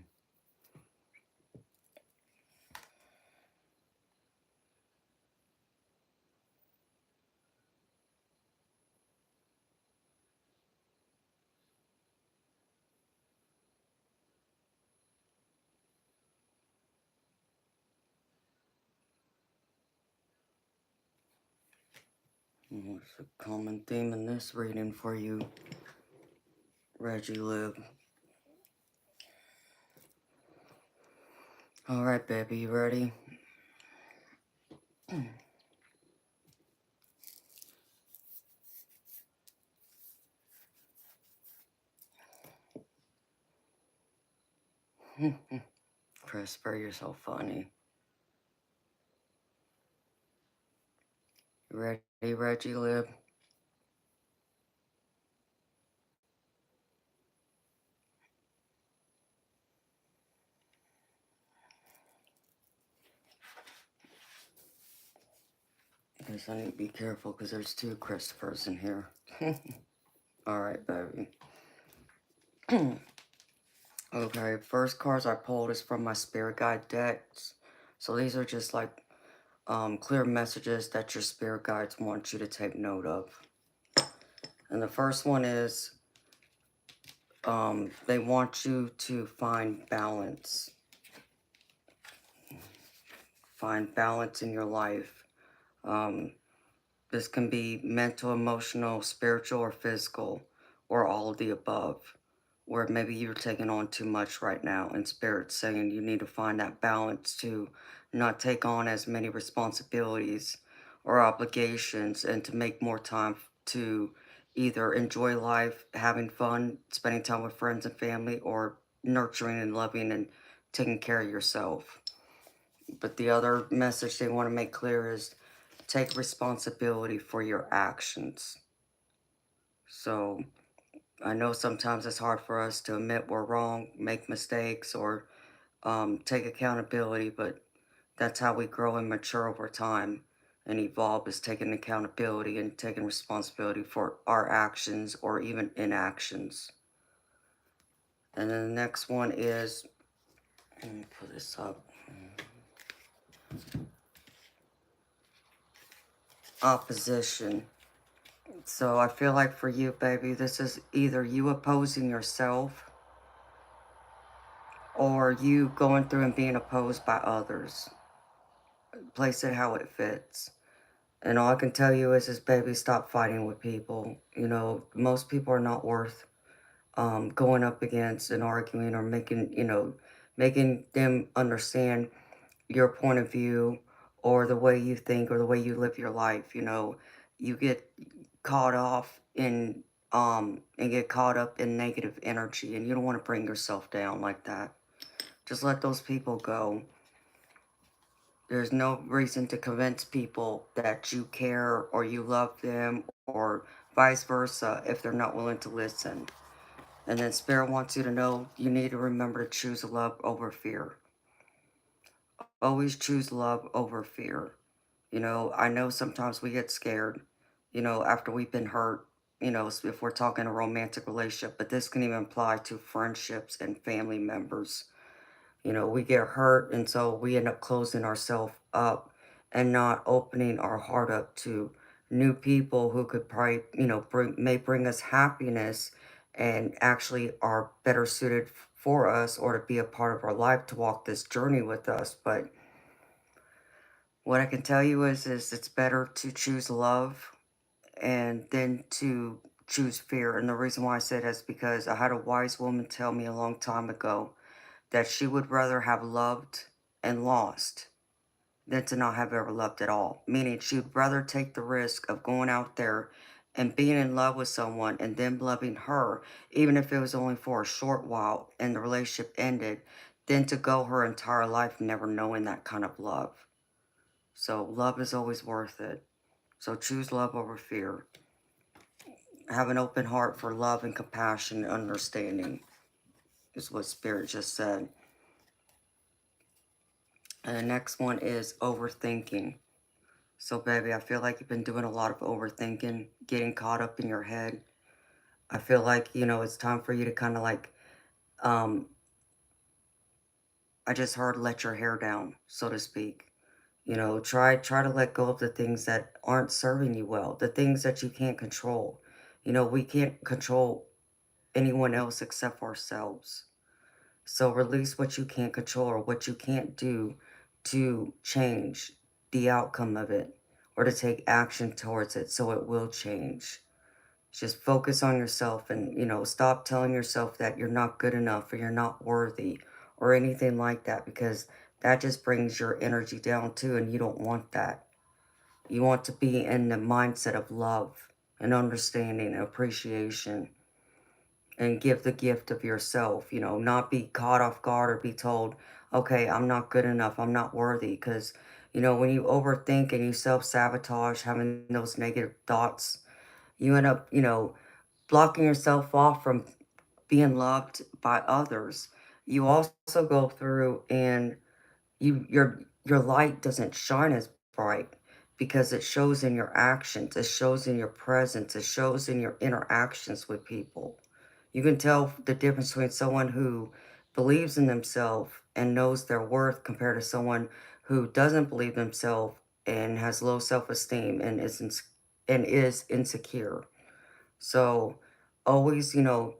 What's a common theme in this reading for you, Reggie Lib? Alright, baby, you ready? Crisper, you're so funny. You ready, Reggie Lib? Guess I need to be careful because there's two Christophers in here. Alright, baby. Okay, first cards I pulled is from my spirit guide decks. So these are just like clear messages that your spirit guides want you to take note of. And the first one is they want you to find balance. Find balance in your life. This can be mental, emotional, spiritual, or physical, or all of the above. Where maybe you're taking on too much right now, and Spirit's saying you need to find that balance to not take on as many responsibilities or obligations, and to make more time to either enjoy life, having fun, spending time with friends and family, or nurturing and loving and taking care of yourself. But the other message they want to make clear is take responsibility for your actions. So I know sometimes it's hard for us to admit we're wrong, make mistakes, or take accountability, but that's how we grow and mature over time and evolve, is taking accountability and taking responsibility for our actions or even inactions. And then the next one is, let me pull this up. Opposition. So I feel like for you, baby, this is either you opposing yourself or you going through and being opposed by others. Place it how it fits. And all I can tell you is baby, stop fighting with people. You know, most people are not worth going up against and arguing or making, making them understand your point of view or the way you think or the way you live your life. You know, you get caught off in and get caught up in negative energy, and you don't want to bring yourself down like that. Just let those people go. There's no reason to convince people that you care or you love them or vice versa if they're not willing to listen. And then Spirit wants you to know you need to remember to choose love over fear. Always choose love over fear. You know, I know sometimes we get scared, you know, after we've been hurt, you know, if we're talking a romantic relationship, but this can even apply to friendships and family members. You know, we get hurt, and so we end up closing ourselves up and not opening our heart up to new people who could probably, you know, may bring us happiness and actually are better suited for us or to be a part of our life to walk this journey with us. But what I can tell you is it's better to choose love and then to choose fear. And the reason why I say that is because I had a wise woman tell me a long time ago that she would rather have loved and lost than to not have ever loved at all. Meaning she'd rather take the risk of going out there and being in love with someone and them loving her, even if it was only for a short while and the relationship ended, than to go her entire life never knowing that kind of love. So love is always worth it. So choose love over fear. Have an open heart for love and compassion and understanding, is what Spirit just said. And the next one is overthinking. So, baby, I feel like you've been doing a lot of overthinking, getting caught up in your head. I feel like, you know, it's time for you to kind of like, um, I just heard let your hair down, so to speak. You know, try to let go of the things that aren't serving you well, the things that you can't control. You know, we can't control anyone else except for ourselves. So release what you can't control or what you can't do to change the outcome of it or to take action towards it so it will change. Just focus on yourself and, you know, stop telling yourself that you're not good enough or you're not worthy or anything like that because that just brings your energy down too and you don't want that. You want to be in the mindset of love and understanding and appreciation and give the gift of yourself, you know, not be caught off guard or be told, okay, I'm not good enough, I'm not worthy. Because, you know, when you overthink and you self sabotage, having those negative thoughts, you end up, you know, blocking yourself off from being loved by others. You also go through and your light doesn't shine as bright because it shows in your actions, it shows in your presence, it shows in your interactions with people. You can tell the difference between someone who believes in themselves and knows their worth compared to someone who doesn't believe themselves and has low self-esteem and is insecure. So always, you know,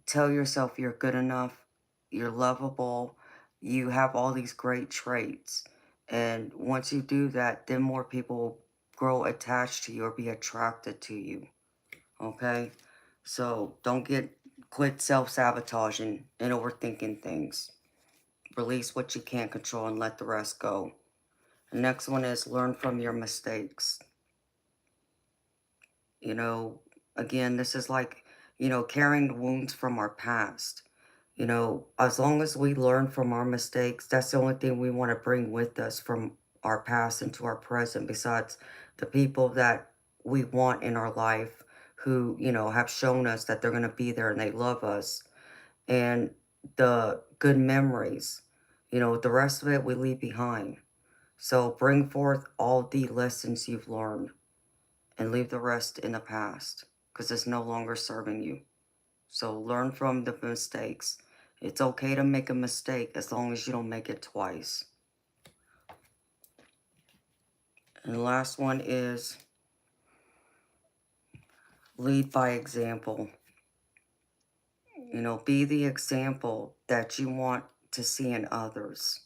tell yourself you're good enough, you're lovable, you have all these great traits. And once you do that, then more people will grow attached to you or be attracted to you. Okay? So quit self sabotaging and overthinking things. Release what you can't control and let the rest go. The next one is learn from your mistakes. You know, again, this is like, you know, carrying the wounds from our past. You know, as long as we learn from our mistakes, that's the only thing we want to bring with us from our past into our present, besides the people that we want in our life who, you know, have shown us that they're going to be there and they love us, and the good memories. You know, the rest of it we leave behind. So bring forth all the lessons you've learned and leave the rest in the past because it's no longer serving you. So learn from the mistakes. It's okay to make a mistake as long as you don't make it twice. And the last one is lead by example. You know, be the example that you want to see in others.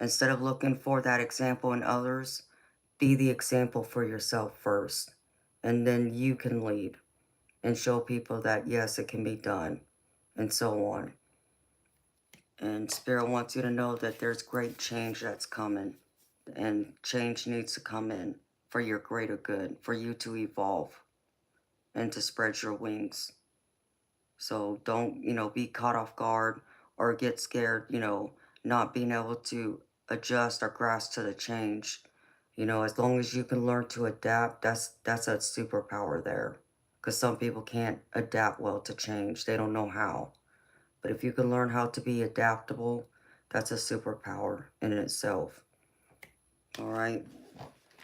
Instead of looking for that example in others, be the example for yourself first. And then you can lead and show people that yes, it can be done, and so on. And Spirit wants you to know that there's great change that's coming. And change needs to come in for your greater good, for you to evolve and to spread your wings. So don't, you know, be caught off guard or get scared, not being able to adjust or grasp to the change. As long as you can learn to adapt, that's a superpower there. Because some people can't adapt well to change. They don't know how. But if you can learn how to be adaptable, that's a superpower in itself. All right.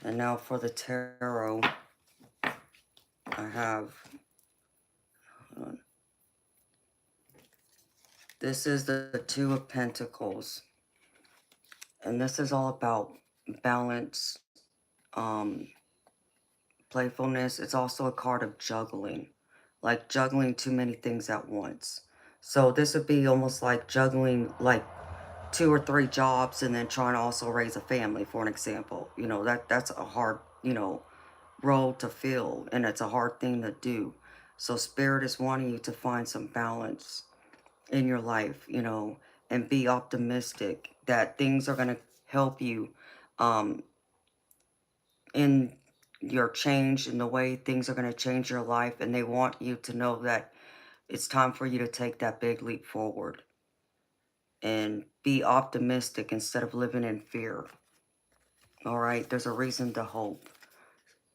And now for the tarot, I have, hold on. This is the Two of Pentacles. And this is all about balance, um, playfulness. It's also a card of juggling, like juggling too many things at once. So this would be almost like juggling like 2 or 3 jobs and then trying to also raise a family, for an example. That's a hard, role to fill, and it's a hard thing to do. So Spirit is wanting you to find some balance in your life, and be optimistic that things are going to help you um, in your change, in the way things are going to change your life. And they want you to know that it's time for you to take that big leap forward and be optimistic instead of living in fear. All right, there's a reason to hope,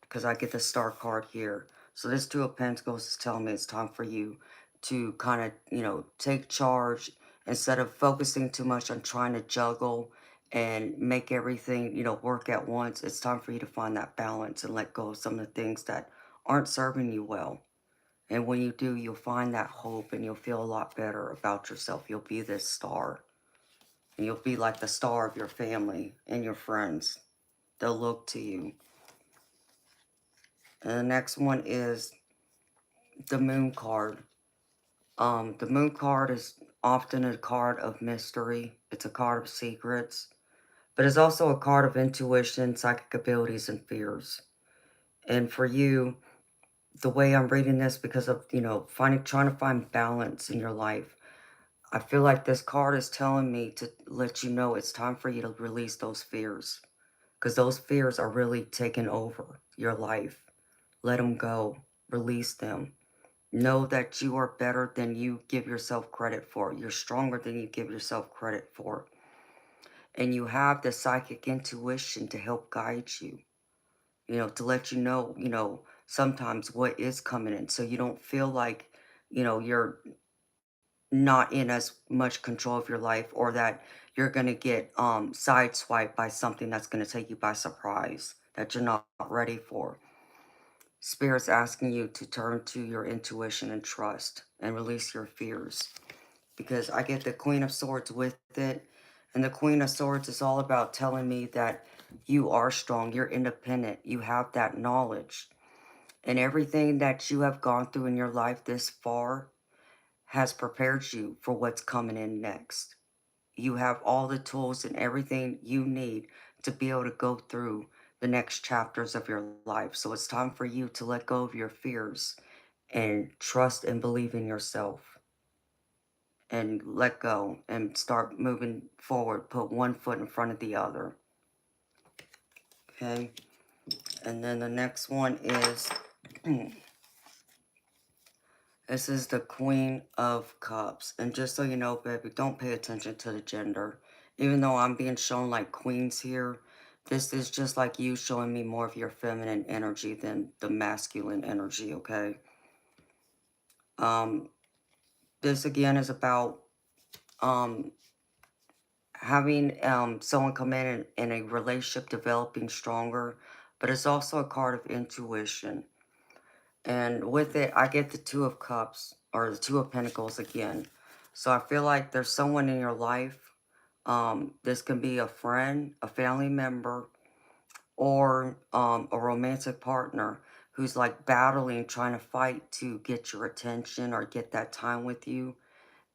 because I get the Star card here. So this Two of Pentacles is telling me it's time for you to kind of, take charge instead of focusing too much on trying to juggle and make everything, work at once. It's time for you to find that balance and let go of some of the things that aren't serving you well. And when you do, you'll find that hope and you'll feel a lot better about yourself. You'll be this star. And you'll be like the star of your family and your friends. They'll look to you. And the next one is the Moon card. The Moon card is often a card of mystery. It's a card of secrets, but it's also a card of intuition, psychic abilities, and fears. And for you, the way I'm reading this, because of, trying to find balance in your life, I feel like this card is telling me to let you know it's time for you to release those fears, because those fears are really taking over your life. Let them go. Release them. Know that you are better than you give yourself credit for. You're stronger than you give yourself credit for. And you have the psychic intuition to help guide you, to let you know, sometimes what is coming in. So you don't feel like, you're not in as much control of your life, or that you're going to get sideswiped by something that's going to take you by surprise that you're not ready for. Spirit's asking you to turn to your intuition and trust and release your fears. Because I get the Queen of Swords with it. And the Queen of Swords is all about telling me that you are strong, you're independent, you have that knowledge. And everything that you have gone through in your life this far has prepared you for what's coming in next. You have all the tools and everything you need to be able to go through the next chapters of your life. So it's time for you to let go of your fears and trust and believe in yourself, and let go and start moving forward. Put one foot in front of the other. Okay. And then the next one is this is the Queen of Cups. And just so you know, baby, don't pay attention to the gender. Even though I'm being shown like queens here, this is just like you showing me more of your feminine energy than the masculine energy, okay? Um, this again is about um having someone come in a relationship developing stronger, but it's also a card of intuition. And with it, I get the Two of Cups, or the Two of Pentacles again. So I feel like there's someone in your life. This can be a friend, a family member, or a romantic partner who's like battling, trying to fight to get your attention or get that time with you.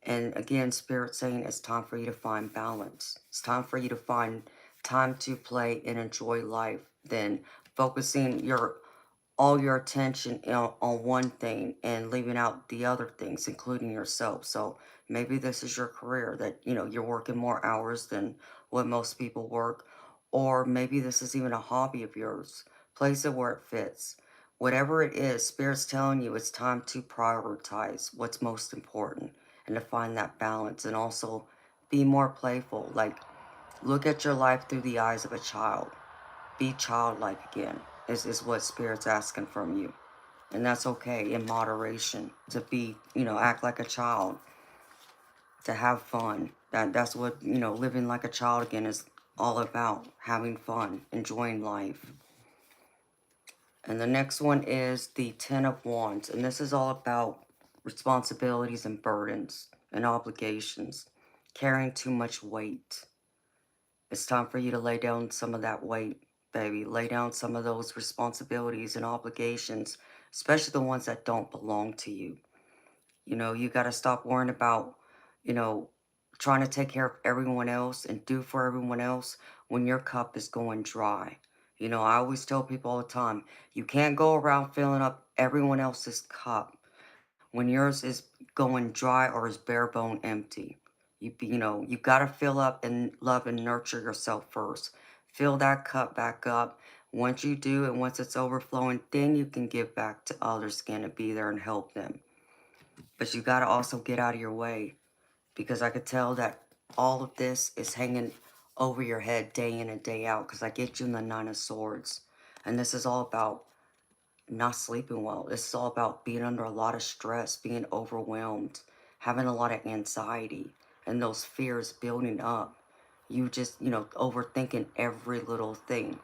And again, Spirit saying it's time for you to find balance. It's time for you to find time to play and enjoy life, than focusing all your attention on one thing and leaving out the other things, including yourself. So maybe this is your career that, you're working more hours than what most people work. Or maybe this is even a hobby of yours. Place it where it fits. Whatever it is, Spirit's telling you it's time to prioritize what's most important. and to find that balance, and also be more playful. Like, look at your life through the eyes of a child. Be childlike again, is what Spirit's asking from you. And that's okay, in moderation, to be, act like a child, to have fun. That's what, living like a child again is all about, having fun, enjoying life. And the next one is the Ten of Wands. And this is all about responsibilities and burdens and obligations, carrying too much weight. It's time for you to lay down some of that weight, baby. Lay down some of those responsibilities and obligations, especially the ones that don't belong to you. You got to stop worrying about, you know, trying to take care of everyone else and do for everyone else when your cup is going dry. I always tell people all the time, you can't go around filling up everyone else's cup when yours is going dry or is bare bone empty. You got to fill up and love and nurture yourself first. Fill that cup back up. Once you do, and once it's overflowing, then you can give back to others again and be there and help them. But you got to also get out of your way, because I could tell that all of this is hanging over your head day in and day out, because I get you in the Nine of Swords. And this is all about not sleeping well. This is all about being under a lot of stress, being overwhelmed, having a lot of anxiety, and those fears building up. You just, overthinking every little thing.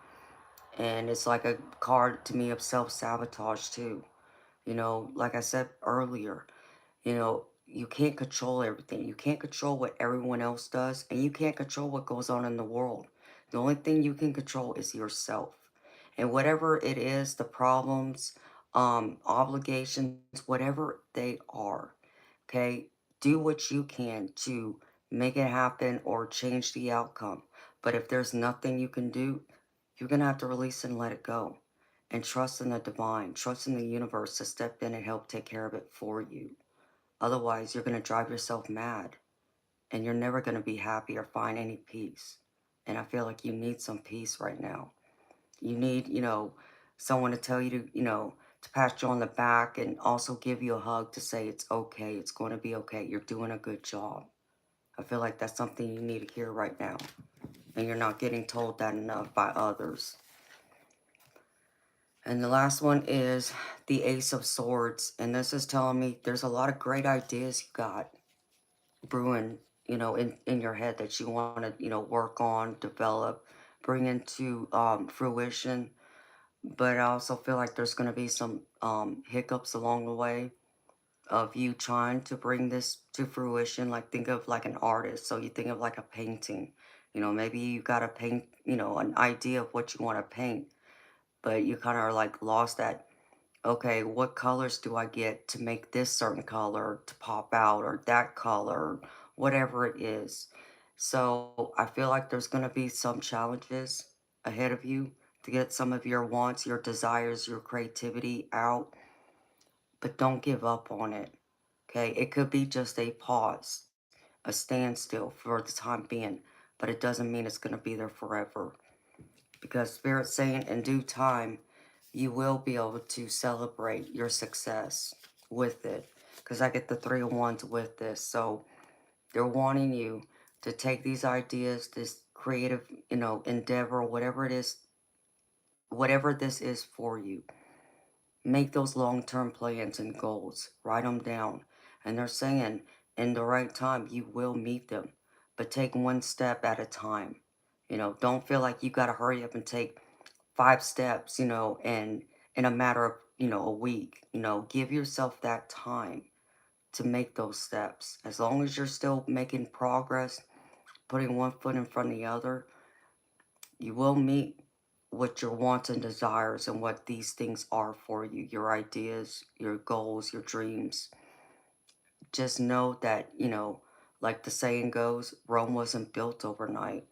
And it's like a card to me of self-sabotage too. Like I said earlier, you can't control everything. You can't control what everyone else does, and you can't control what goes on in the world. The only thing you can control is yourself. And whatever it is, the problems, obligations, whatever they are, okay, do what you can to make it happen or change the outcome. But if there's nothing you can do, you're going to have to release and let it go. And trust in the divine, trust in the universe to step in and help take care of it for you. Otherwise, you're going to drive yourself mad, and you're never going to be happy or find any peace. And I feel like you need some peace right now. You need, someone to tell you to, to pat you on the back and also give you a hug to say it's okay, it's going to be okay, you're doing a good job. I feel like that's something you need to hear right now. And you're not getting told that enough by others. And the last one is the Ace of Swords. And this is telling me there's a lot of great ideas you got brewing, in your head that you want to, work on, develop, bring into fruition. But I also feel like there's going to be some hiccups along the way of you trying to bring this to fruition. Like, think of like an artist. So you think of like a painting. Maybe you got to paint, an idea of what you want to paint, but you kind of are like lost at, okay, what colors do I get to make this certain color to pop out, or that color, whatever it is. So I feel like there's going to be some challenges ahead of you to get some of your wants, your desires, your creativity out, but don't give up on it. Okay, it could be just a pause, a standstill for the time being, but it doesn't mean it's going to be there forever. Because Spirit's saying in due time, you will be able to celebrate your success with it. Because I get the Three of Wands with this. So they're wanting you to take these ideas, this creative, endeavor, whatever it is, whatever this is for you. Make those long-term plans and goals. Write them down. And they're saying in the right time, you will meet them. But take one step at a time. Don't feel like you got to hurry up and take 5 steps, and in a matter of, a week. Give yourself that time to make those steps. As long as you're still making progress, putting one foot in front of the other, you will meet what your wants and desires and what these things are for you, your ideas, your goals, your dreams. Just know that, like the saying goes, Rome wasn't built overnight.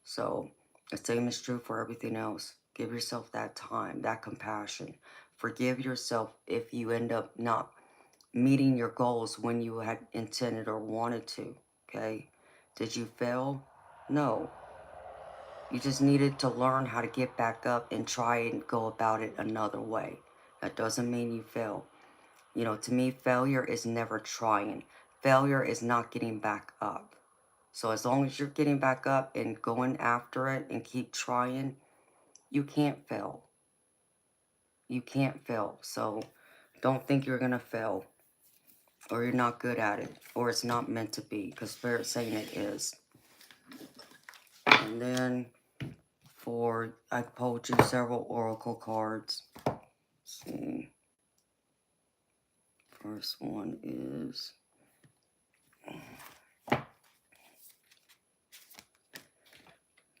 So the same is true for everything else. Give yourself that time, that compassion. Forgive yourself if you end up not meeting your goals when you had intended or wanted to, okay? Did you fail? No. You just needed to learn how to get back up and try and go about it another way. That doesn't mean you fail. To me, failure is never trying. Failure is not getting back up. So as long as you're getting back up and going after it and keep trying, you can't fail. You can't fail. So don't think you're going to fail, or you're not good at it, or it's not meant to be, because Spirit's saying it is. And then I pulled you several oracle cards. Let's see. First one is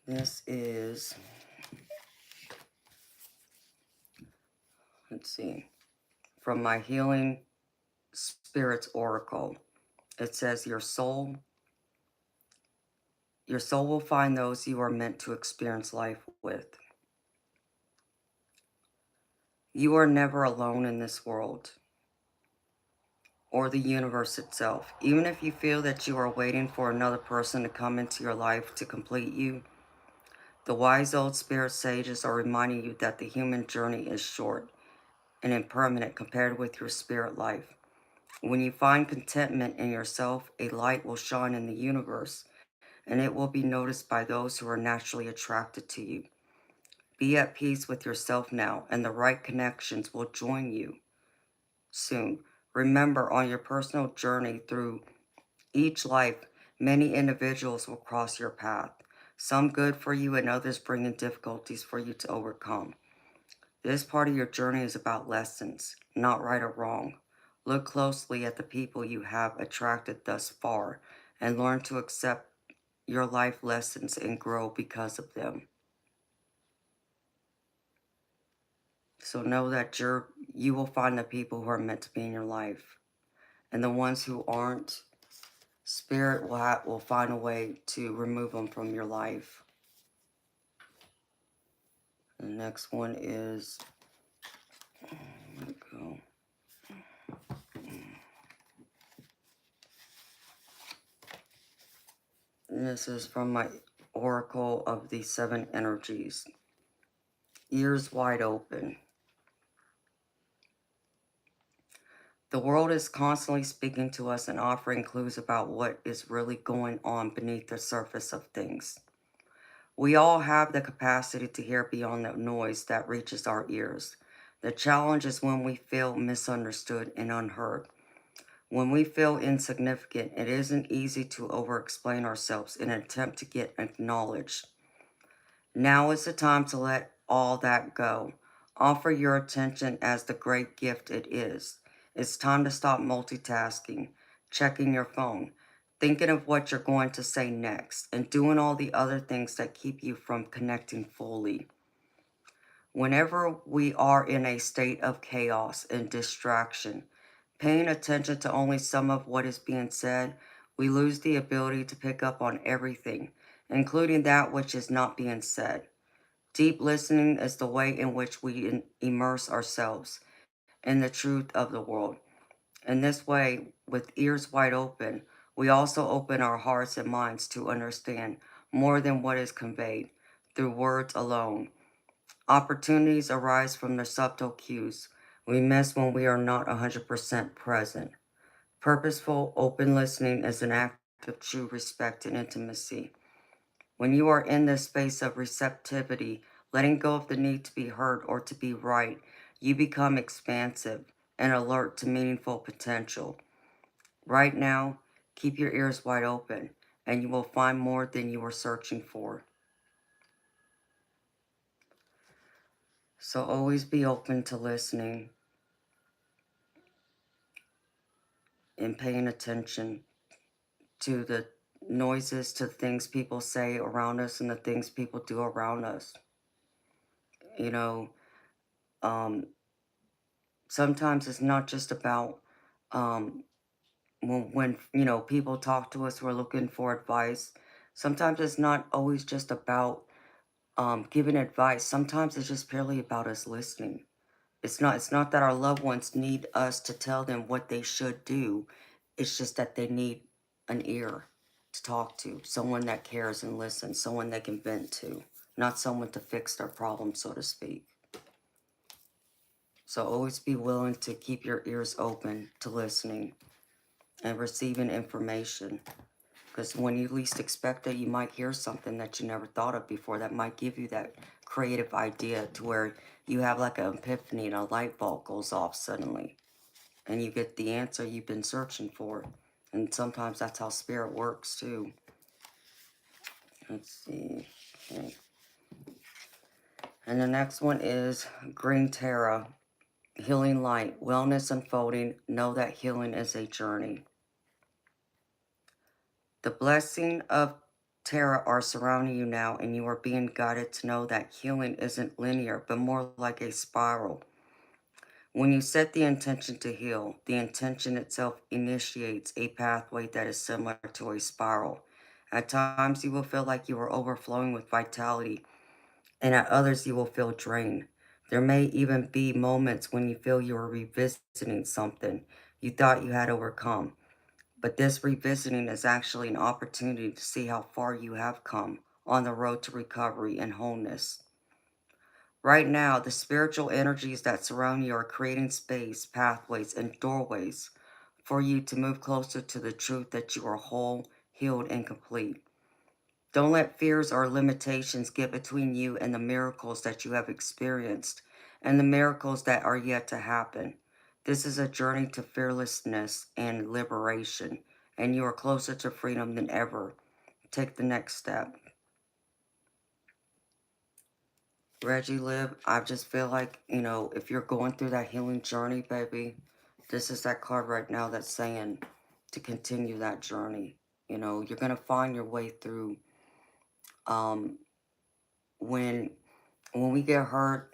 this is, let's see, from my Healing Spirits Oracle. It says your soul will find those you are meant to experience life with. You are never alone in this world or the universe itself. Even if you feel that you are waiting for another person to come into your life to complete you, the wise old spirit sages are reminding you that the human journey is short and impermanent compared with your spirit life. When you find contentment in yourself, a light will shine in the universe, and it will be noticed by those who are naturally attracted to you. Be at peace with yourself now, and the right connections will join you soon. Remember, on your personal journey through each life, many individuals will cross your path, some good for you and others bringing difficulties for you to overcome. This part of your journey is about lessons, not right or wrong. Look closely at the people you have attracted thus far and learn to accept your life lessons and grow because of them. So know that you will find the people who are meant to be in your life. And the ones who aren't, Spirit will find a way to remove them from your life. The next one is, let me go. And this is from my Oracle of the Seven Energies. Ears wide open. The world is constantly speaking to us and offering clues about what is really going on beneath the surface of things. We all have the capacity to hear beyond the noise that reaches our ears. The challenge is when we feel misunderstood and unheard. When we feel insignificant, it isn't easy to over-explain ourselves in an attempt to get acknowledged. Now is the time to let all that go. Offer your attention as the great gift it is. It's time to stop multitasking, checking your phone, thinking of what you're going to say next, and doing all the other things that keep you from connecting fully. Whenever we are in a state of chaos and distraction, paying attention to only some of what is being said, we lose the ability to pick up on everything, including that which is not being said. Deep listening is the way in which we immerse ourselves in the truth of the world. In this way, with ears wide open, we also open our hearts and minds to understand more than what is conveyed through words alone. Opportunities arise from the subtle cues we miss when we are not 100% present. Purposeful, open listening is an act of true respect and intimacy. When you are in this space of receptivity, letting go of the need to be heard or to be right, you become expansive and alert to meaningful potential. Right now, keep your ears wide open, and you will find more than you were searching for. So always be open to listening and paying attention to the noises, to things people say around us and the things people do around us. You know, sometimes it's not just about when people talk to us who are looking for advice. Sometimes it's not always just about giving advice. Sometimes it's just purely about us listening. It's not that our loved ones need us to tell them what they should do. It's just that they need an ear to talk to, someone that cares and listens, someone they can vent to, not someone to fix their problem, so to speak. So always be willing to keep your ears open to listening. and receiving information. Because when you least expect it, you might hear something that you never thought of before that might give you that creative idea to where you have like an epiphany and a light bulb goes off suddenly. And you get the answer you've been searching for. And sometimes that's how spirit works too. Let's see. Okay. And the next one is Green Terra. Healing light. Wellness unfolding. Know that healing is a journey. The blessing of Terra are surrounding you now, and you are being guided to know that healing isn't linear, but more like a spiral. When you set the intention to heal, the intention itself initiates a pathway that is similar to a spiral. At times, you will feel like you are overflowing with vitality, and at others, you will feel drained. There may even be moments when you feel you are revisiting something you thought you had overcome. But this revisiting is actually an opportunity to see how far you have come on the road to recovery and wholeness. Right now, the spiritual energies that surround you are creating space, pathways, and doorways for you to move closer to the truth that you are whole, healed, and complete. Don't let fears or limitations get between you and the miracles that you have experienced and the miracles that are yet to happen. This is a journey to fearlessness and liberation, and you are closer to freedom than ever. Take the next step. Reggie Lib, I just feel like, if you're going through that healing journey, baby, this is that card right now that's saying to continue that journey. You're going to find your way through. Um, when we get hurt,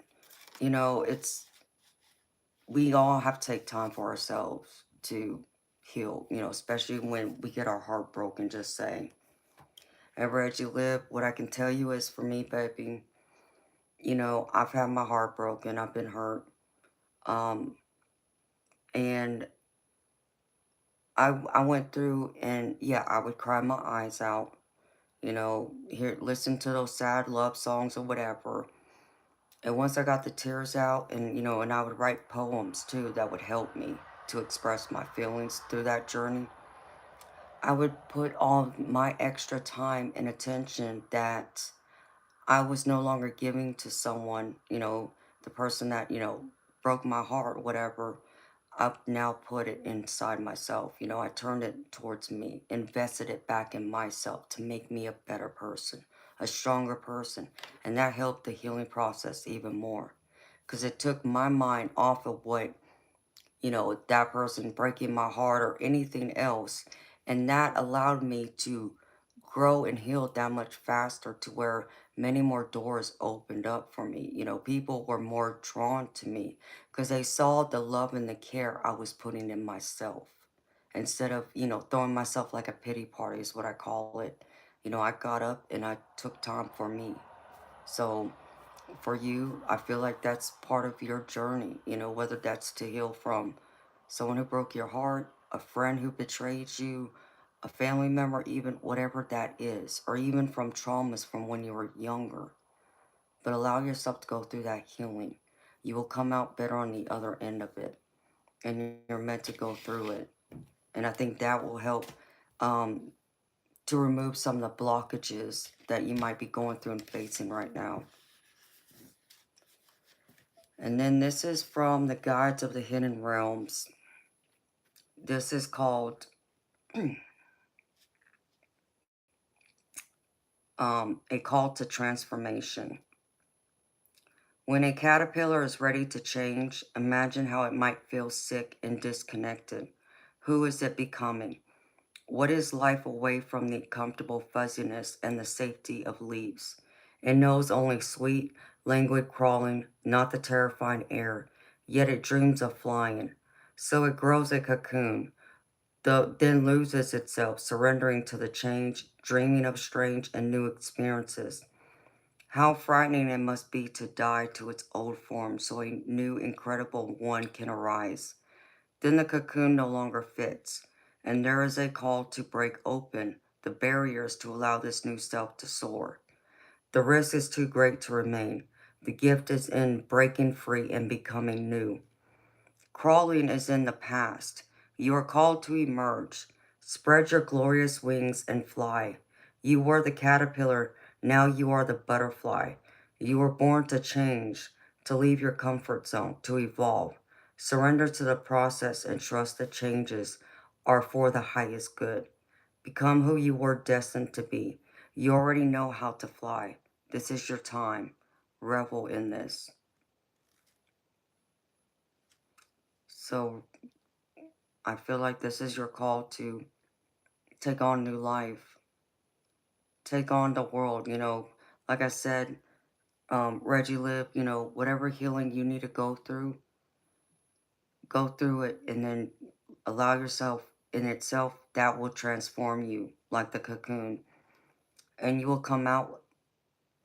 it's we all have to take time for ourselves to heal, especially when we get our heart broken, just saying. And Reggie Lib, what I can tell you is for me, baby, I've had my heart broken, I've been hurt. And I went through, and yeah, I would cry my eyes out, listen to those sad love songs or whatever. And once I got the tears out, and I would write poems too that would help me to express my feelings through that journey. I would put all my extra time and attention that I was no longer giving to someone, the person that, broke my heart, whatever. I've now put it inside myself. I turned it towards me, invested it back in myself to make me a better person, a stronger person. And that helped the healing process even more because it took my mind off of what, that person breaking my heart or anything else. And that allowed me to grow and heal that much faster to where many more doors opened up for me. People were more drawn to me because they saw the love and the care I was putting in myself. Instead of, throwing myself like a pity party is what I call it. I got up and I took time for me. So for you, I feel like that's part of your journey, whether that's to heal from someone who broke your heart, a friend who betrayed you, a family member, even whatever that is, or even from traumas from when you were younger. But allow yourself to go through that healing. You will come out better on the other end of it, and you're meant to go through it. And I think that will help to remove some of the blockages that you might be going through and facing right now. And then this is from the Guides of the Hidden Realms. This is called A Call to Transformation. When a caterpillar is ready to change, imagine how it might feel sick and disconnected. Who is it becoming? What is life away from the comfortable fuzziness and the safety of leaves? It knows only sweet, languid crawling, not the terrifying air, yet it dreams of flying. So it grows a cocoon, then loses itself, surrendering to the change, dreaming of strange and new experiences. How frightening it must be to die to its old form so a new, incredible one can arise. Then the cocoon no longer fits, and there is a call to break open the barriers to allow this new self to soar. The risk is too great to remain. The gift is in breaking free and becoming new. Crawling is in the past. You are called to emerge. Spread your glorious wings and fly. You were the caterpillar, now you are the butterfly. You were born to change, to leave your comfort zone, to evolve. Surrender to the process and trust that changes are for the highest good. Become who you were destined to be. You already know how to fly. This is your time. Revel in this. So I feel like this is your call to take on new life, take on the world, like I said, Reggie Live, whatever healing you need to go through it, and then allow yourself in itself, that will transform you like the cocoon, and you will come out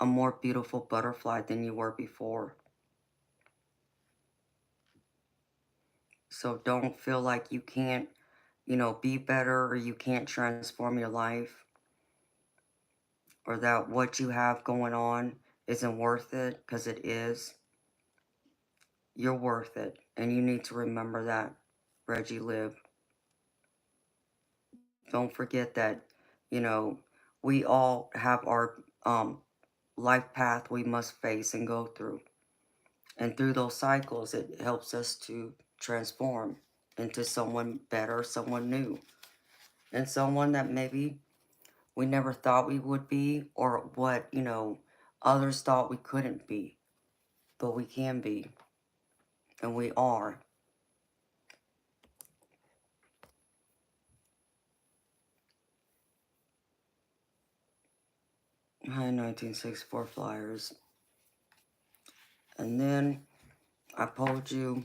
a more beautiful butterfly than you were before. So don't feel like you can't, be better, or you can't transform your life, or that what you have going on isn't worth it, because it is. You're worth it, and you need to remember that, Reggie Live. Don't forget that, you know, we all have our life path we must face and go through. And through those cycles, it helps us to transform into someone better, someone new, and someone that maybe we never thought we would be, or what, others thought we couldn't be, but we can be, and we are. Hi, 1964 Flyers. And then I pulled you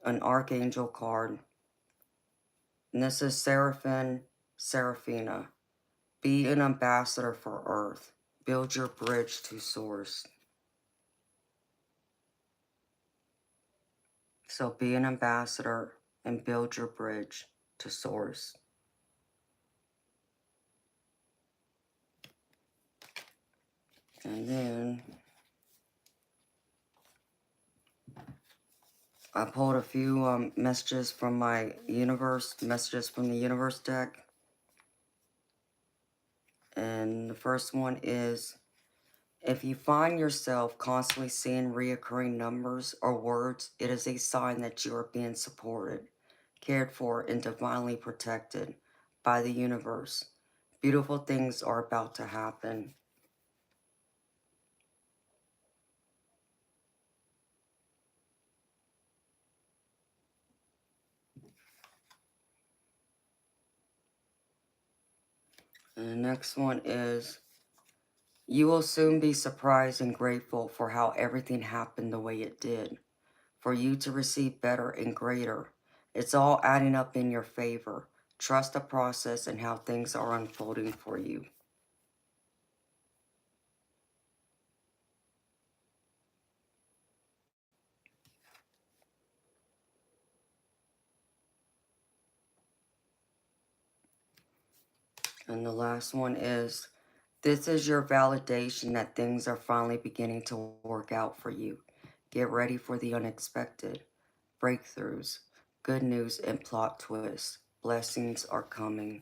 an Archangel card. And this is Seraphina. Be an ambassador for Earth. Build your bridge to Source. So be an ambassador and build your bridge to Source. And then I pulled a few messages from the universe deck. And the first one is, if you find yourself constantly seeing reoccurring numbers or words, it is a sign that you are being supported, cared for, and divinely protected by the universe. Beautiful things are about to happen. And the next one is, you will soon be surprised and grateful for how everything happened the way it did. For you to receive better and greater. It's all adding up in your favor. Trust the process and how things are unfolding for you. And the last one is, this is your validation that things are finally beginning to work out for you. Get ready for the unexpected. Breakthroughs, good news, and plot twists. Blessings are coming.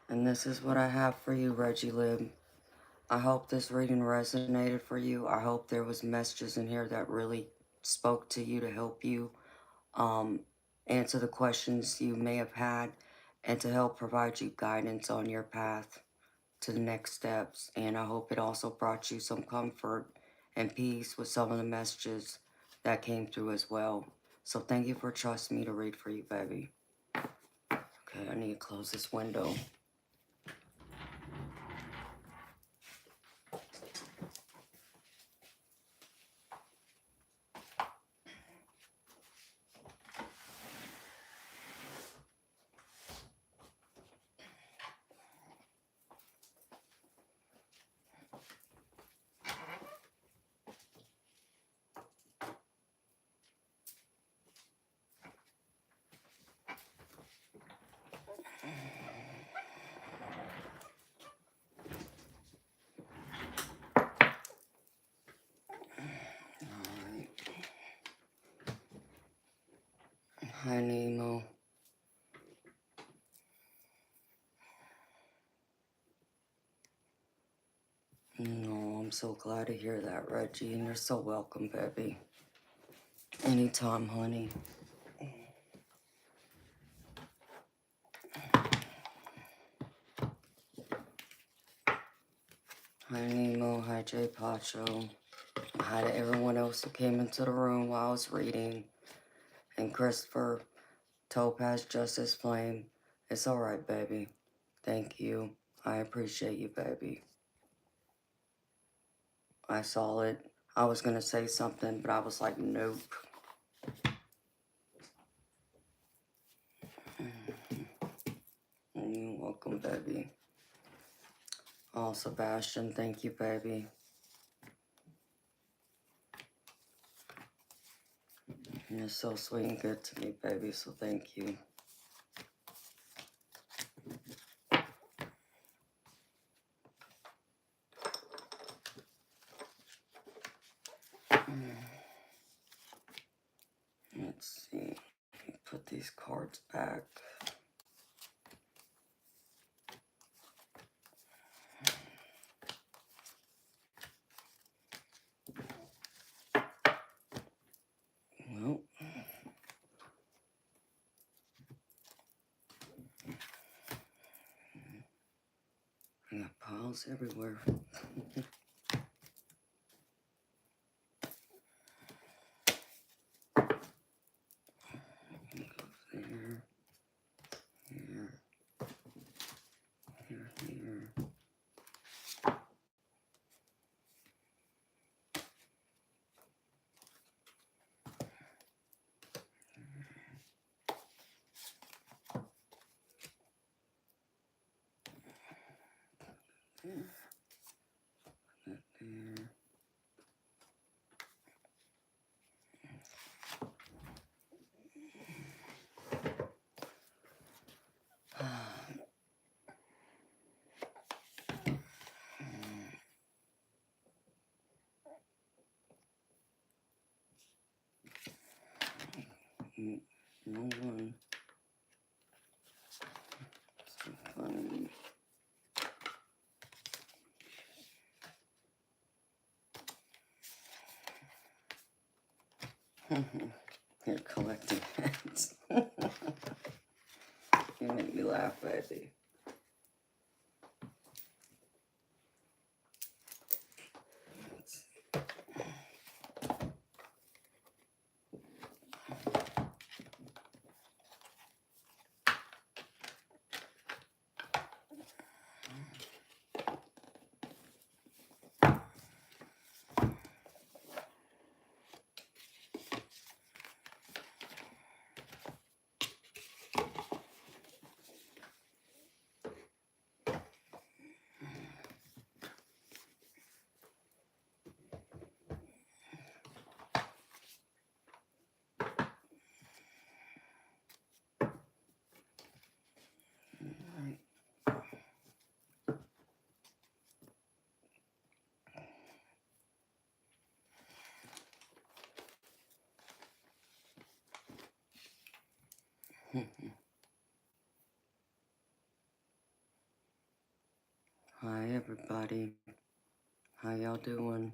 And this is what I have for you, Reggie Lib. I hope this reading resonated for you. I hope there was messages in here that really spoke to you to help you answer the questions you may have had, and to help provide you guidance on your path to the next steps. And I hope it also brought you some comfort and peace with some of the messages that came through as well. So thank you for trusting me to read for you, baby. Okay, I need to close this window. Hi, Nemo. No, I'm so glad to hear that, Reggie, and you're so welcome, baby. Anytime, honey. Hi, Nemo. Hi, J. Pacho. Hi to everyone else who came into the room while I was reading. And Christopher, Topaz, Justice Flame. It's alright, baby. Thank you. I appreciate you, baby. I saw it. I was gonna say something, but I was like, nope. You're welcome, baby. Oh, Sebastian, thank you, baby. You're so sweet and good to me, baby, so thank you. Let's see. Put these cards back. Well, I got piles everywhere. There, here, here. There. No one. So funny. You're collecting heads. You make me laugh, baby. Hi, everybody. How y'all doing?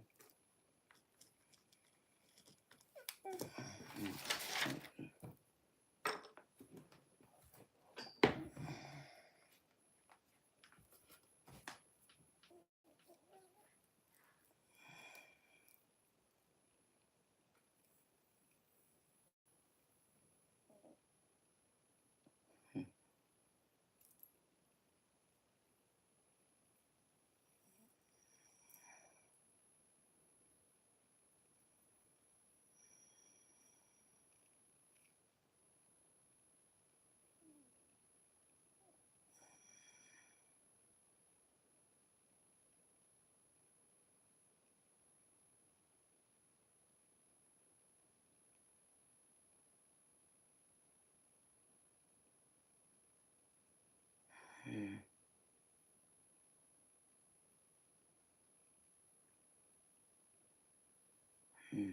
Hmm. Hmm.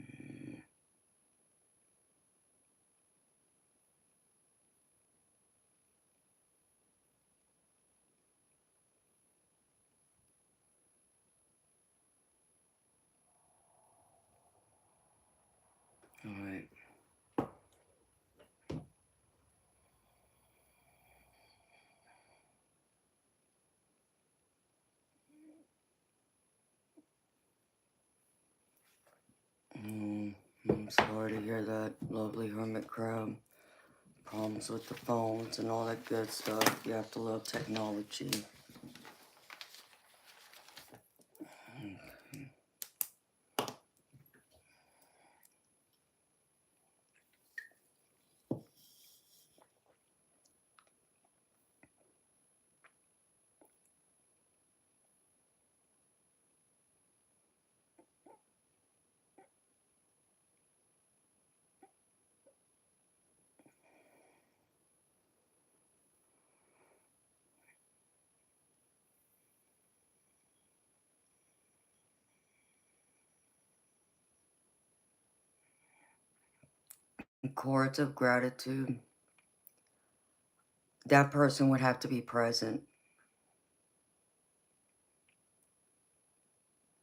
I'm sorry to hear that, lovely hermit crab. Problems with the phones and all that good stuff. You have to love technology. Chords of gratitude. That person would have to be present.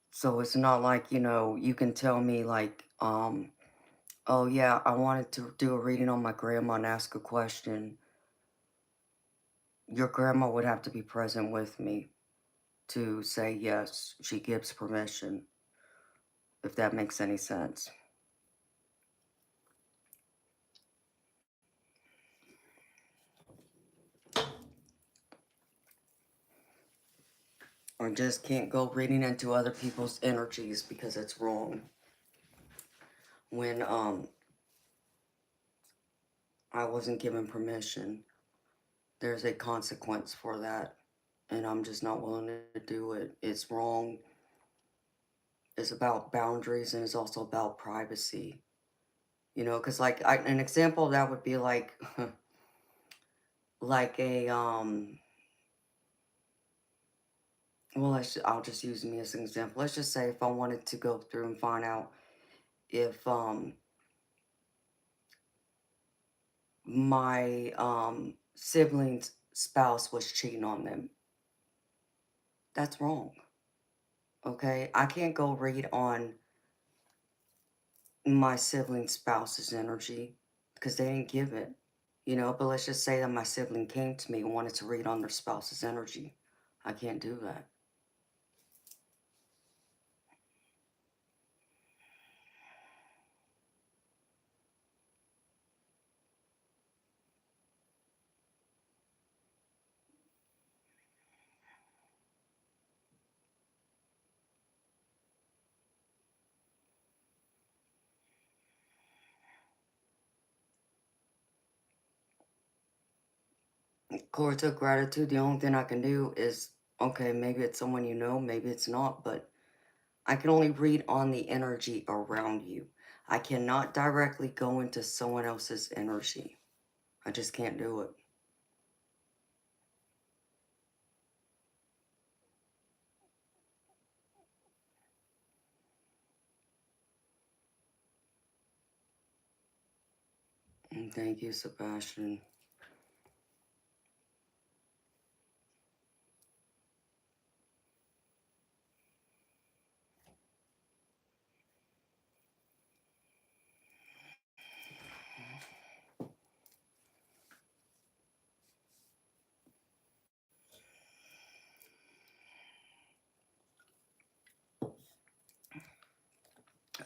So it's not like, you can tell me like, oh yeah, I wanted to do a reading on my grandma and ask a question. Your grandma would have to be present with me to say yes, she gives permission, if that makes any sense. Or just can't go reading into other people's energies because it's wrong. When I wasn't given permission, there's a consequence for that, and I'm just not willing to do it. It's wrong. It's about boundaries, and it's also about privacy. Because like an example of that would be like, like a well, I'll just use me as an example. Let's just say if I wanted to go through and find out if my sibling's spouse was cheating on them. That's wrong. Okay? I can't go read on my sibling's spouse's energy because they didn't give it. But let's just say that my sibling came to me and wanted to read on their spouse's energy. I can't do that. Chords of gratitude, the only thing I can do is, okay, maybe it's someone you know, maybe it's not, but I can only read on the energy around you. I cannot directly go into someone else's energy. I just can't do it. And thank you, Sebastian.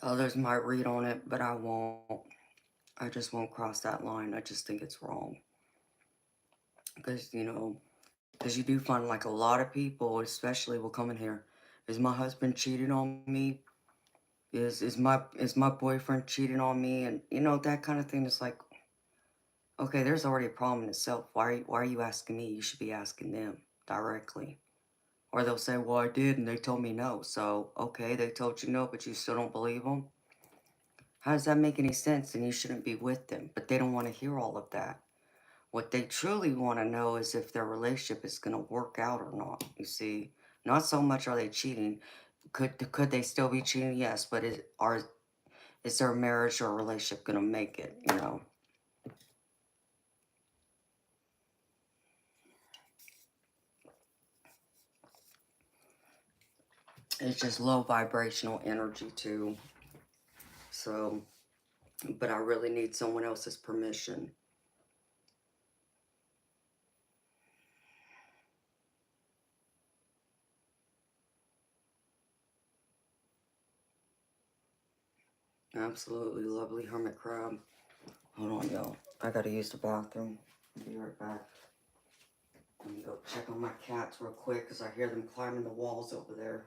Others might read on it, but I won't. I just won't cross that line. I just think it's wrong. Because, because you do find like a lot of people, especially will come in here. Is my husband cheating on me? Is my boyfriend cheating on me? And that kind of thing is like, okay, there's already a problem in itself. Why are you asking me? You should be asking them directly. Or they'll say, well, I did, and they told me no. So, okay, they told you no, but you still don't believe them? How does that make any sense? And you shouldn't be with them. But they don't want to hear all of that. What they truly want to know is if their relationship is going to work out or not, you see. Not so much are they cheating. Could they still be cheating? Yes, but is their marriage or relationship going to make it? It's just low vibrational energy too. So, but I really need someone else's permission. Absolutely lovely hermit crab. Hold on, y'all. I gotta use the bathroom. Be right back. Let me go check on my cats real quick because I hear them climbing the walls over there.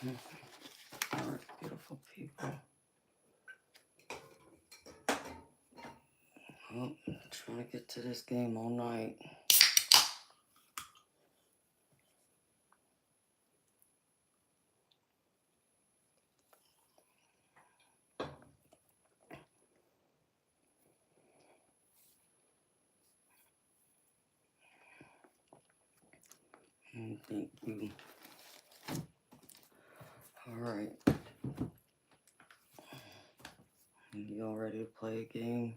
All right, beautiful people. Oh, I'm trying to get to this game all night. Thank you. All right. Y'all ready to play a game?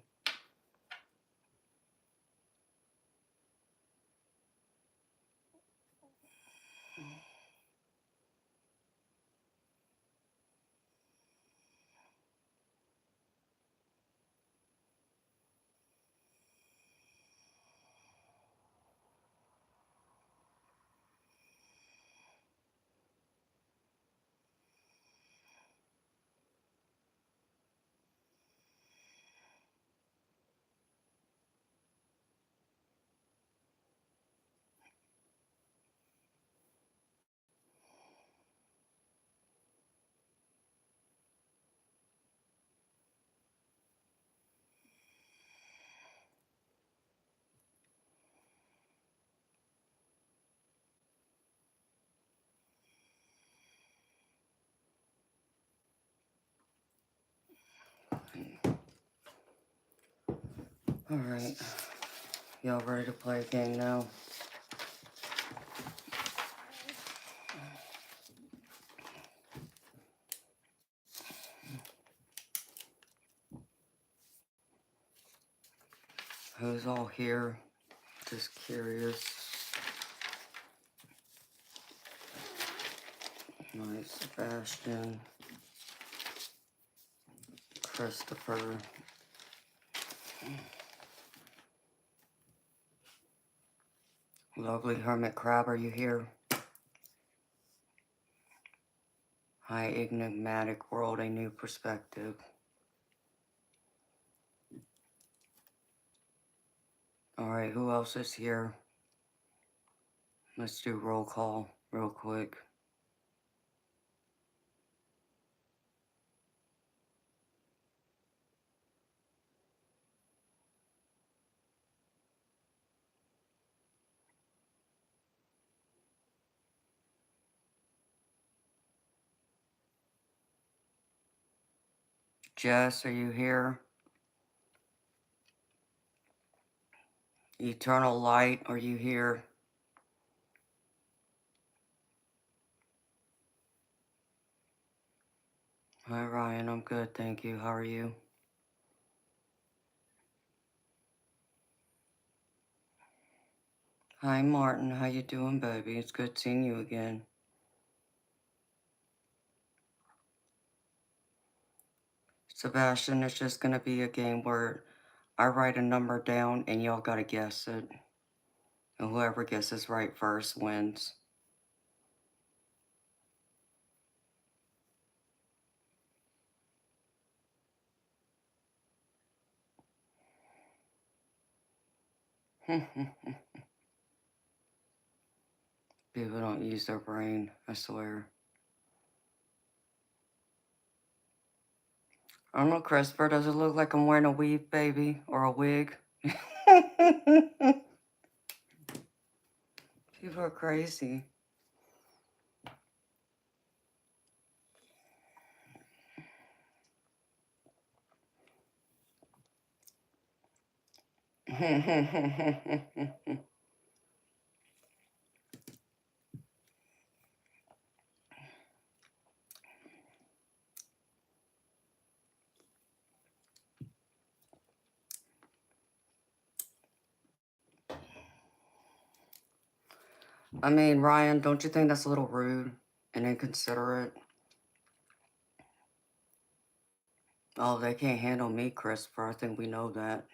All right. Y'all ready to play a game now? Who's all here? Just curious. Nice, Sebastian, Christopher. Lovely Hermit Crab, are you here? Hi, Enigmatic World, a new perspective. All right, who else is here? Let's do roll call real quick. Jess, are you here? Eternal Light, are you here? Hi, Ryan, I'm good, thank you. How are you? Hi, Martin, how you doing, baby? It's good seeing you again. Sebastian, it's just gonna be a game where I write a number down and y'all gotta guess it. And whoever guesses right first wins. People don't use their brain, I swear. I don't know, Christopher, does it look like I'm wearing a weave, baby? Or a wig? People are crazy. I mean, Ryan, don't you think that's a little rude and inconsiderate? Oh, they can't handle me, Christopher. I think we know that.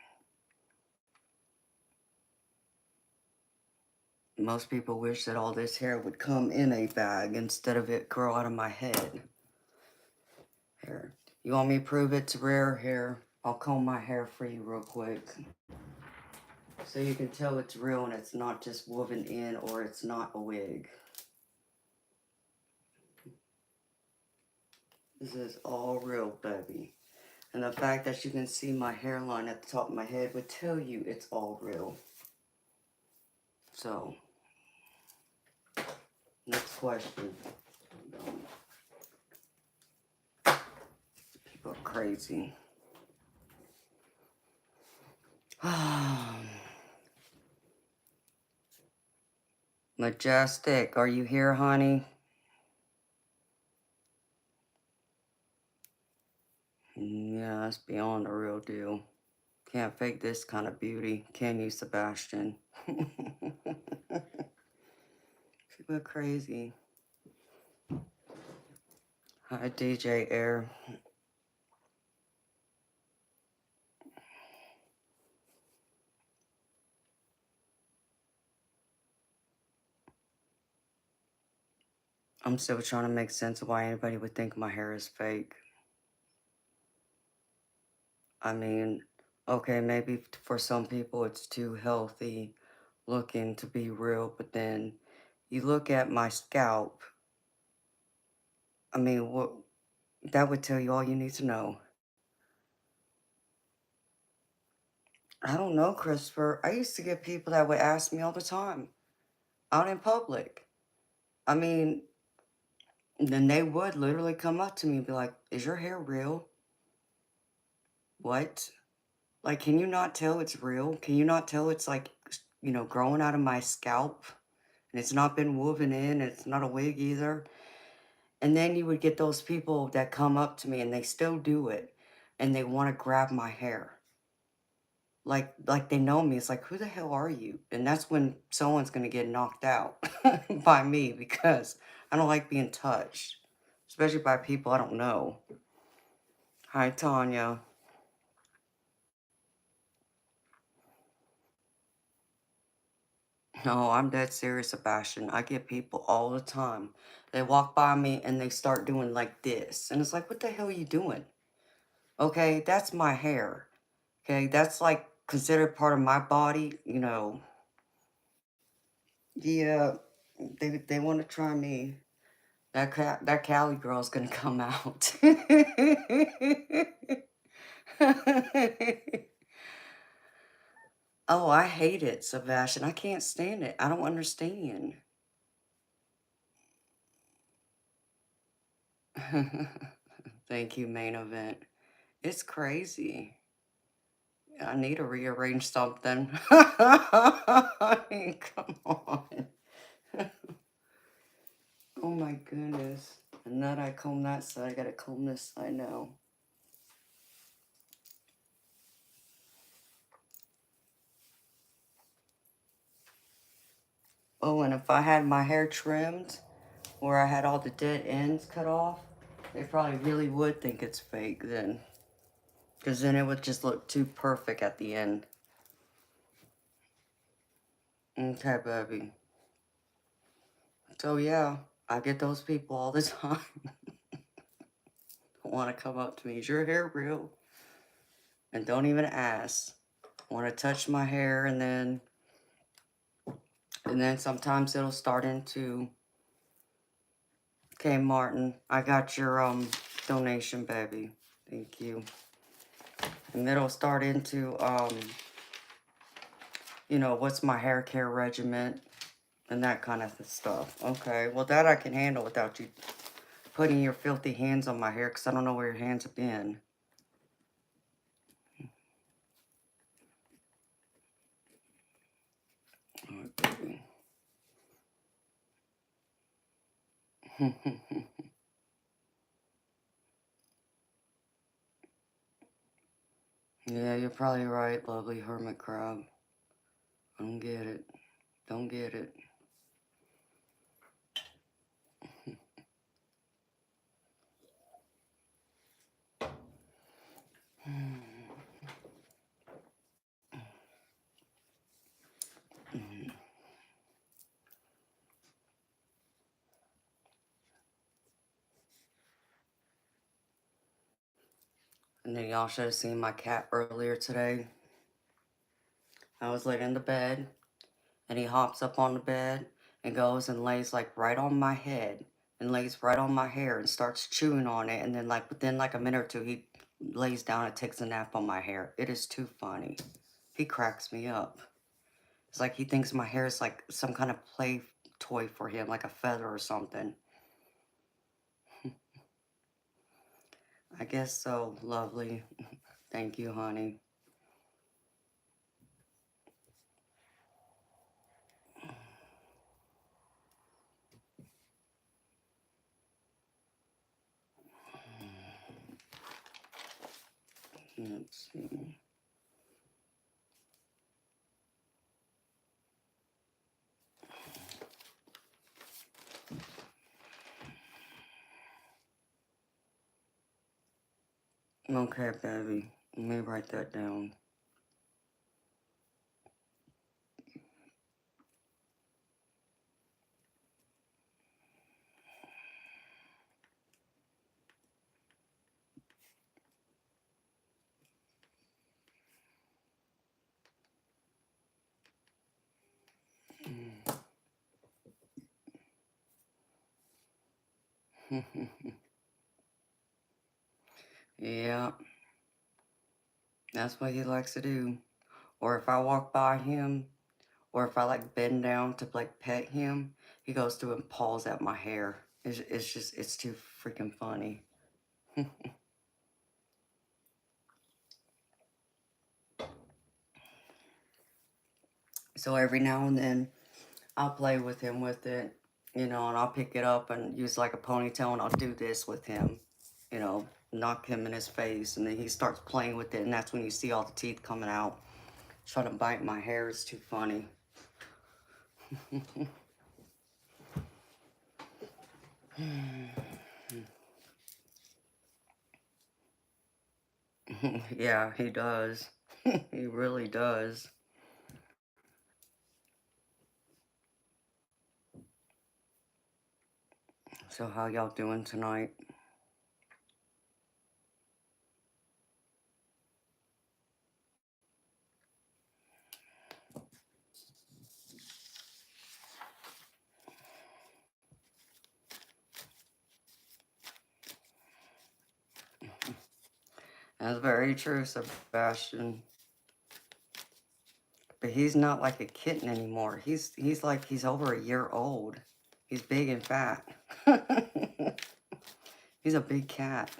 Most people wish that all this hair would come in a bag instead of it grow out of my head. Here. You want me to prove it's rare hair? I'll comb my hair for you real quick. So you can tell it's real and it's not just woven in or it's not a wig. This is all real, baby. And the fact that you can see my hairline at the top of my head would tell you it's all real. So, next question. People are crazy. Majestic, are you here, honey? Yeah, that's beyond the real deal. Can't fake this kind of beauty, can you, Sebastian? People are crazy. Hi, DJ Air. I'm still trying to make sense of why anybody would think my hair is fake. I mean, okay, maybe for some people it's too healthy looking to be real, but then you look at my scalp, I mean, what that would tell you all you need to know. I don't know, Christopher. I used to get people that would ask me all the time out in public. I mean, then they would literally come up to me and be like, "Is your hair real?" What? Like, can you not tell it's real? Can you not tell it's like, growing out of my scalp and it's not been woven in? It's not a wig either. And then you would get those people that come up to me and they still do it and they want to grab my hair. Like they know me. It's like, who the hell are you? And that's when someone's going to get knocked out by me because I don't like being touched, especially by people I don't know. Hi, Tanya. No, I'm dead serious, Sebastian. I get people all the time. They walk by me and they start doing like this. And it's like, what the hell are you doing? Okay, that's my hair. Okay, that's like considered part of my body, Yeah, they want to try me. That Cali girl's gonna come out. Oh, I hate it, Sebastian. I can't stand it. I don't understand. Thank you, main event. It's crazy. I need to rearrange something. I mean, come on. Oh my goodness. And then I comb that side, I gotta comb this side now. Oh, and if I had my hair trimmed, where I had all the dead ends cut off, they probably really would think it's fake then. Because then it would just look too perfect at the end. Okay, baby. So yeah, I get those people all the time. Want to come up to me, is your hair real? And don't even ask. Want to touch my hair, and then sometimes it'll start into, okay, Martin, I got your donation, baby. Thank you. And it'll start into what's my hair care regimen and that kind of stuff. Okay, well that I can handle without you putting your filthy hands on my hair because I don't know where your hands have been. All right, baby. Yeah, you're probably right, lovely hermit crab. I don't get it. Don't get it. And then y'all should have seen my cat earlier today. I was laying in the bed, and he hops up on the bed and goes and lays like right on my head and lays right on my hair and starts chewing on it. And then like within like a minute or two, he lays down and takes a nap on my hair. It is too funny. He cracks me up. It's like he thinks my hair is like some kind of play toy for him, like a feather or something. I guess so, lovely. Thank you, honey. Let's see. Okay, baby. Let me write that down. Yeah, that's what he likes to do. Or if I walk by him, or if I like bend down to like pet him, he goes through and paws at my hair. It's just, it's too freaking funny. So every now and then, I'll play with him with it, you know, and I'll pick it up and use like a ponytail and I'll do this with him, you know, knock him in his face, and then he starts playing with it, and that's when you see all the teeth coming out. Trying to bite my hair is too funny. Yeah, he does. He really does. So how y'all doing tonight? That's very true, Sebastian. But he's not like a kitten anymore. He's like he's over a year old. He's big and fat. He's a big cat.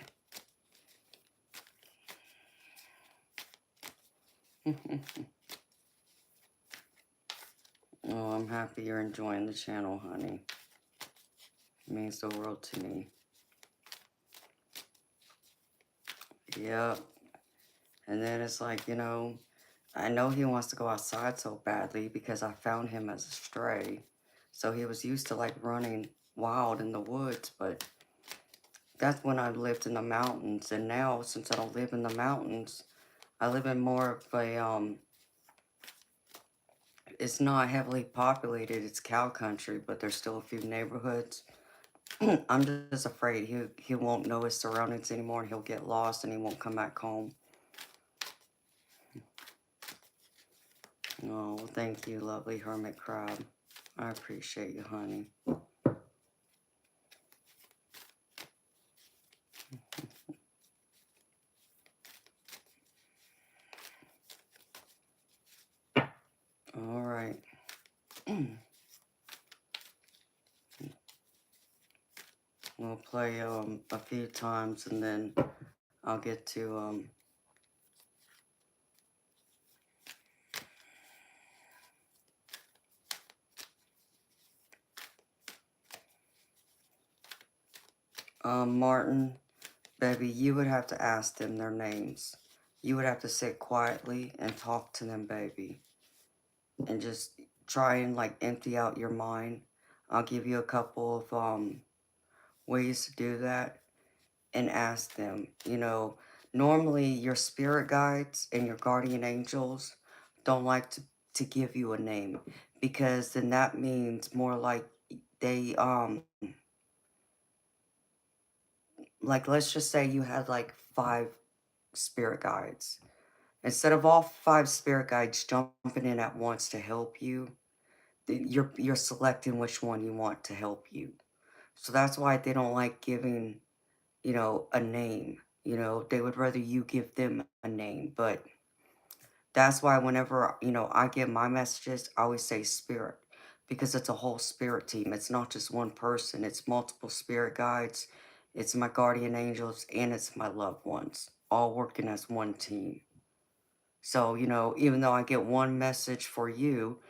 Oh, I'm happy you're enjoying the channel, honey. It means the world to me. Yep. And then it's like, you know, I know he wants to go outside so badly because I found him as a stray. So he was used to like running wild in the woods, but that's when I lived in the mountains. And now, since I don't live in the mountains, I live in more of a, it's not heavily populated, it's cow country, but there's still a few neighborhoods. I'm just afraid he won't know his surroundings anymore, and he'll get lost and he won't come back home. Oh, well, thank you, lovely hermit crab. I appreciate you, honey. All right. We'll play a few times, and then I'll get to Martin, baby, you would have to ask them their names. You would have to sit quietly and talk to them, baby, and just try and like empty out your mind. I'll give you a couple of ways to do that, and ask them. You know, normally your spirit guides and your guardian angels don't like to give you a name, because then that means more like they like, let's just say you had like 5 spirit guides. Instead of all 5 spirit guides jumping in at once to help you, you're selecting which one you want to help you. So that's why they don't like giving, a name. They would rather you give them a name. But that's why whenever, I get my messages, I always say spirit, because it's a whole spirit team. It's not just one person, it's multiple spirit guides, it's my guardian angels, and it's my loved ones, all working as one team. So, even though I get one message for you,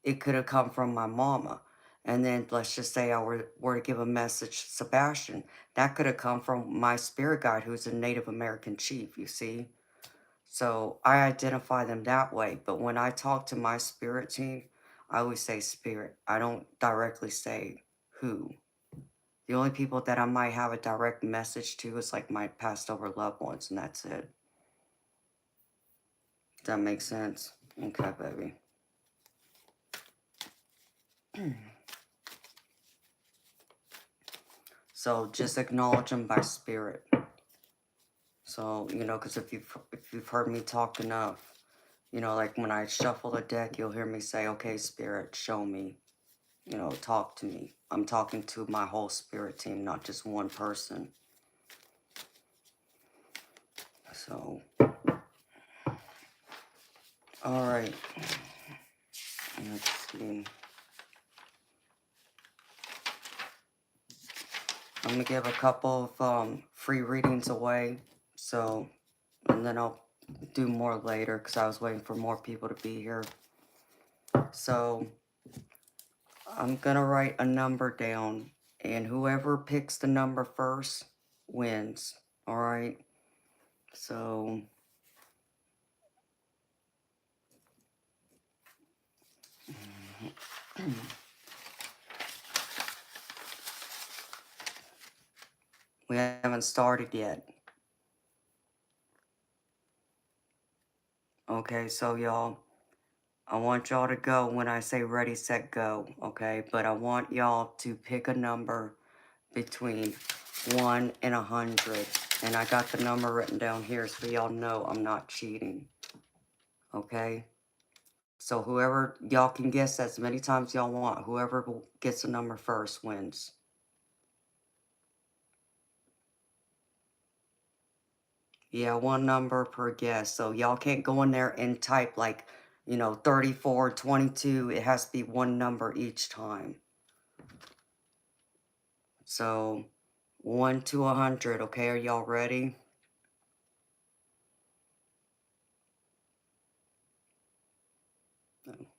it could have come from my mama. And then let's just say I were to give a message to Sebastian. That could have come from my spirit guide, who's a Native American chief, you see? So I identify them that way. But when I talk to my spirit team, I always say spirit. I don't directly say who. The only people that I might have a direct message to is like my passed over loved ones, and that's it. Does that make sense? Okay, baby. So just acknowledge them by spirit. So, because if you've heard me talk enough, like when I shuffle the deck, you'll hear me say, okay, spirit, show me, talk to me. I'm talking to my whole spirit team, not just one person. So, all right. Let's see. I'm going to give a couple of free readings away. So, and then I'll do more later because I was waiting for more people to be here. So, I'm going to write a number down, and whoever picks the number first wins. All right? So, we haven't started yet. Okay, so y'all, I want y'all to go when I say ready, set, go, okay? But I want y'all to pick a number between 1 and 100. And I got the number written down here so y'all know I'm not cheating, okay? So whoever, y'all can guess as many times y'all want. Whoever gets the number first wins. Yeah, one number per guess. So y'all can't go in there and type like, 34, 22. It has to be one number each time. So 1 to 100. Okay, are y'all ready?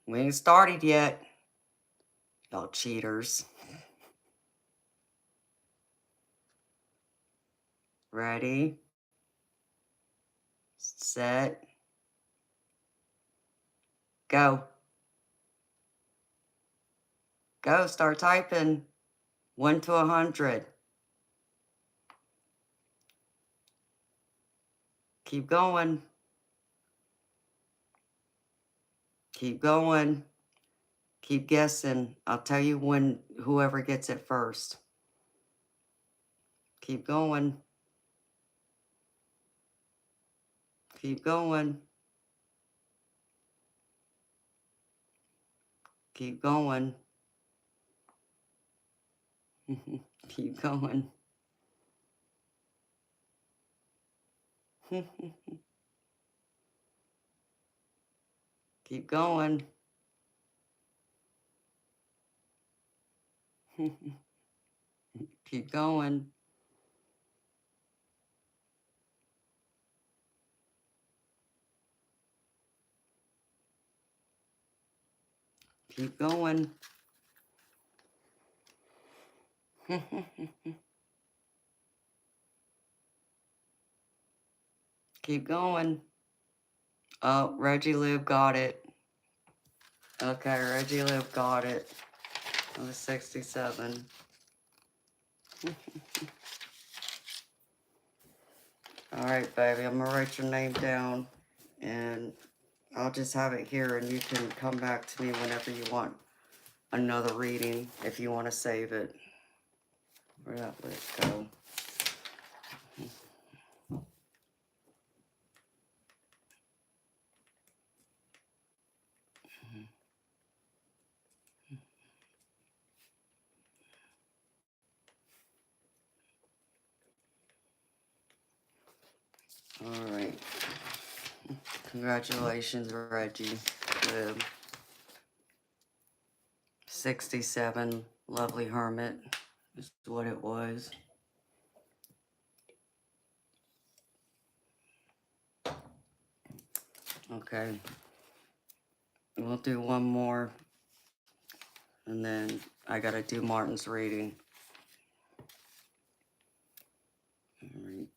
We ain't started yet. Y'all cheaters. Ready? Set. Go. Go, start typing. 1 to 100. Keep going. Keep going. Keep guessing. I'll tell you when whoever gets it first. Keep going. Keep going. Keep going. Keep going. Keep going. Keep going. Keep going. Keep going. Oh, Reggie Lib got it. Okay, Reggie Lib got it. It was 67. Alright, baby, I'm gonna write your name down, and I'll just have it here, and you can come back to me whenever you want another reading, if you want to save it. Where'd that list go? All right. Congratulations, Reggie. The 67 lovely hermit is what it was. Okay. We'll do one more. And then I gotta do Martin's reading. All right.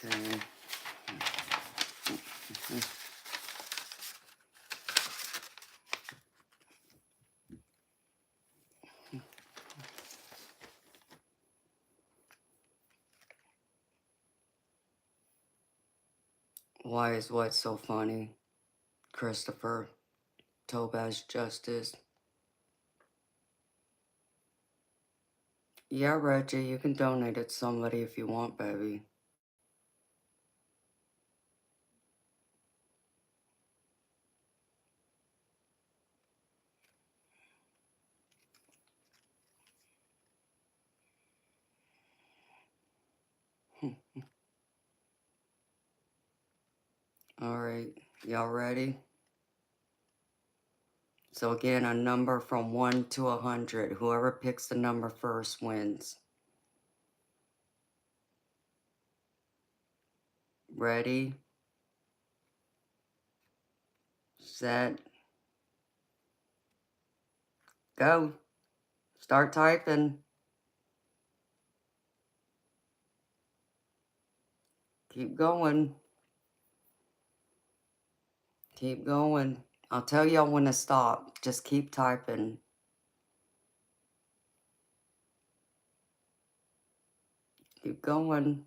Okay. Why is what so funny? Christopher Tobas Justice. Yeah, Reggie, you can donate it to somebody if you want, baby. All right, y'all ready? So again, a number from 1 to 100. Whoever picks the number first wins. Ready? Set. Go. Start typing. Keep going. Keep going. I'll tell y'all when to stop. Just keep typing. Keep going.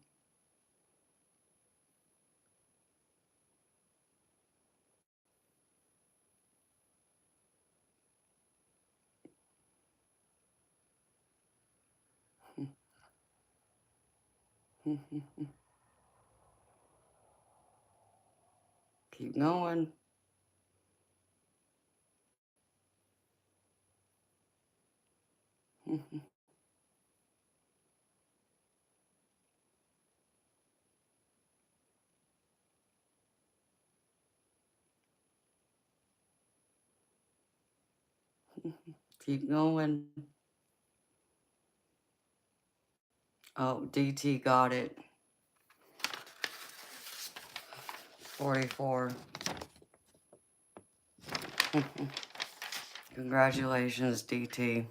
Keep going. Keep going. Oh, DT got it. 44. Congratulations, DT.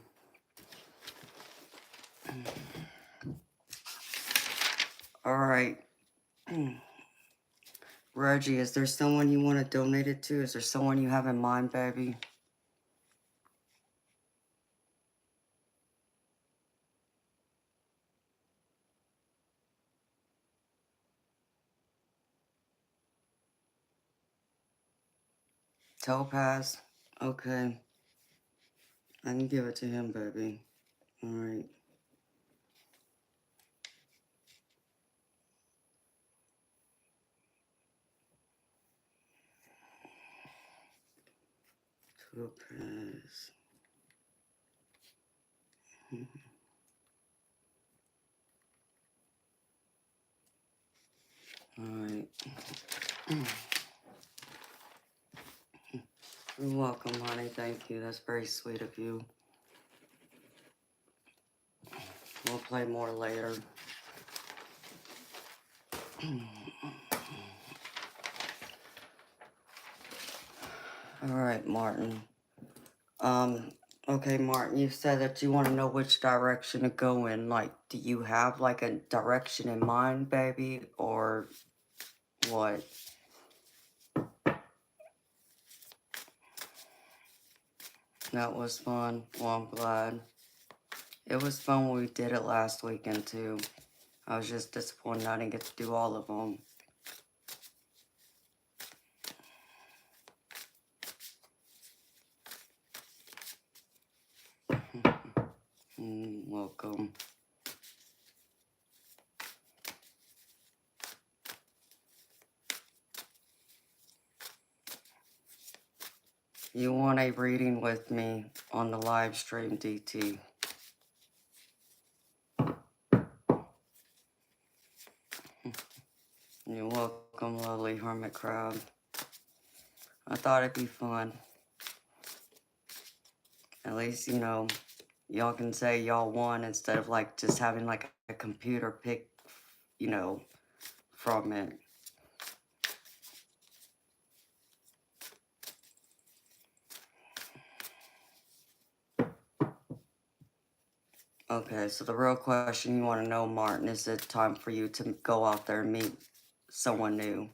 All right. Reggie, is there someone you want to donate it to? Is there someone you have in mind, baby? Topaz? Okay. I can give it to him, baby. All right. Topaz. All right. You're welcome, honey. Thank you. That's very sweet of you. We'll play more later. All right, Martin. Okay, Martin, you said that you want to know which direction to go in. Like, do you have like a direction in mind, baby, or what? That was fun. Well, I'm glad. It was fun when we did it last weekend, too. I was just disappointed I didn't get to do all of them. Welcome. You want a reading with me on the live stream, DT? Welcome, lovely hermit crab. I thought it'd be fun. At least, you know, y'all can say y'all won instead of like just having like a computer pick, you know, from it. Okay, so the real question you want to know, Martin, is it time for you to go out there and meet someone new?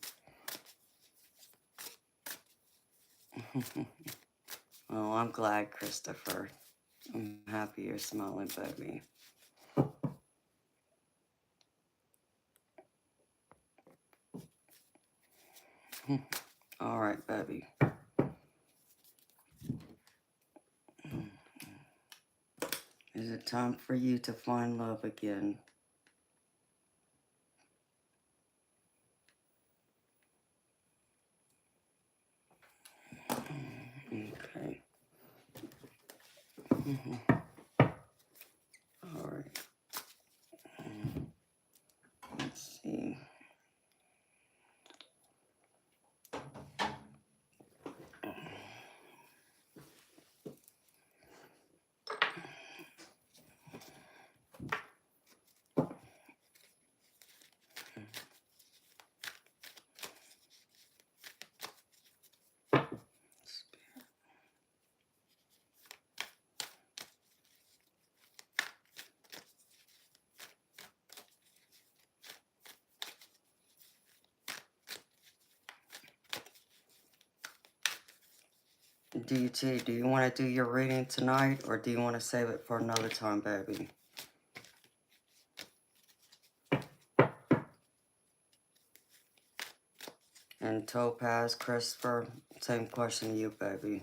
Oh, I'm glad, Christopher. I'm happy you're smiling, baby. All right, baby. Is it time for you to find love again? Okay. All right. Let's see. DT, do you want to do your reading tonight or do you want to save it for another time, baby? And Topaz, Christopher, same question to you, baby.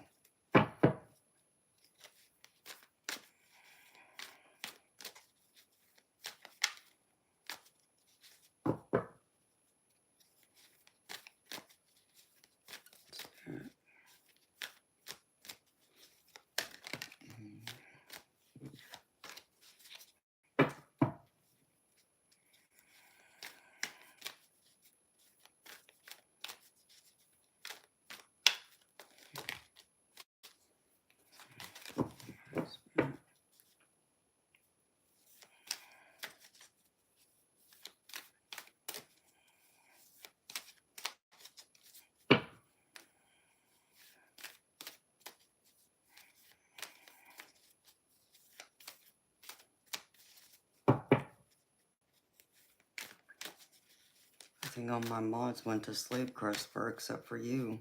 I think all my mods went to sleep, Christopher, except for you.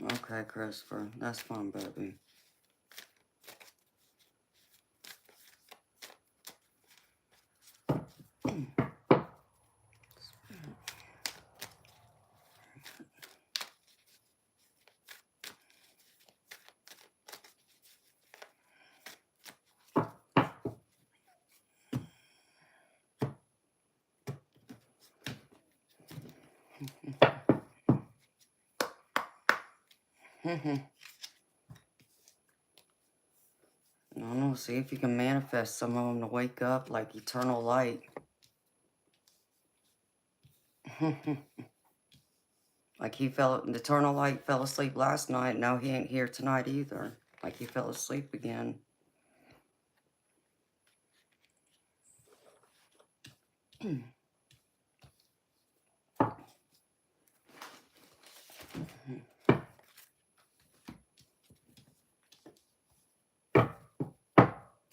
Okay, Christopher, that's fine, baby. I don't know, see if you can manifest some of them to wake up like eternal light. Like the eternal light fell asleep last night, now he ain't here tonight either. Like he fell asleep again.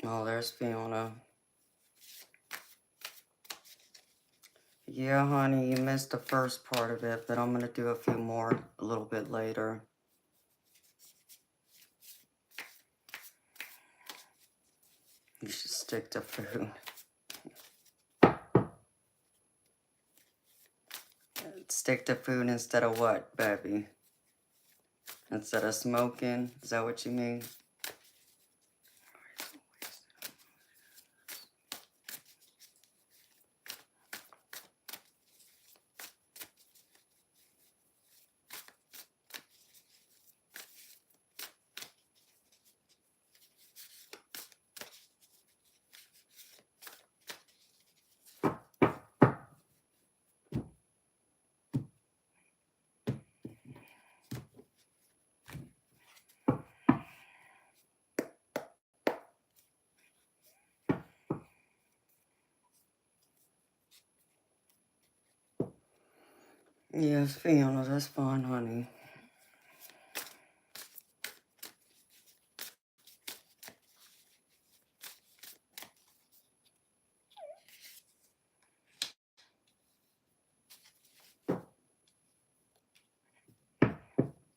Oh, there's Fiona. Yeah, honey, you missed the first part of it, but I'm gonna do a few more a little bit later. You should stick to food. Stick to food instead of what, baby? Instead of smoking? Is that what you mean? Yes, Fiona, that's fine, honey.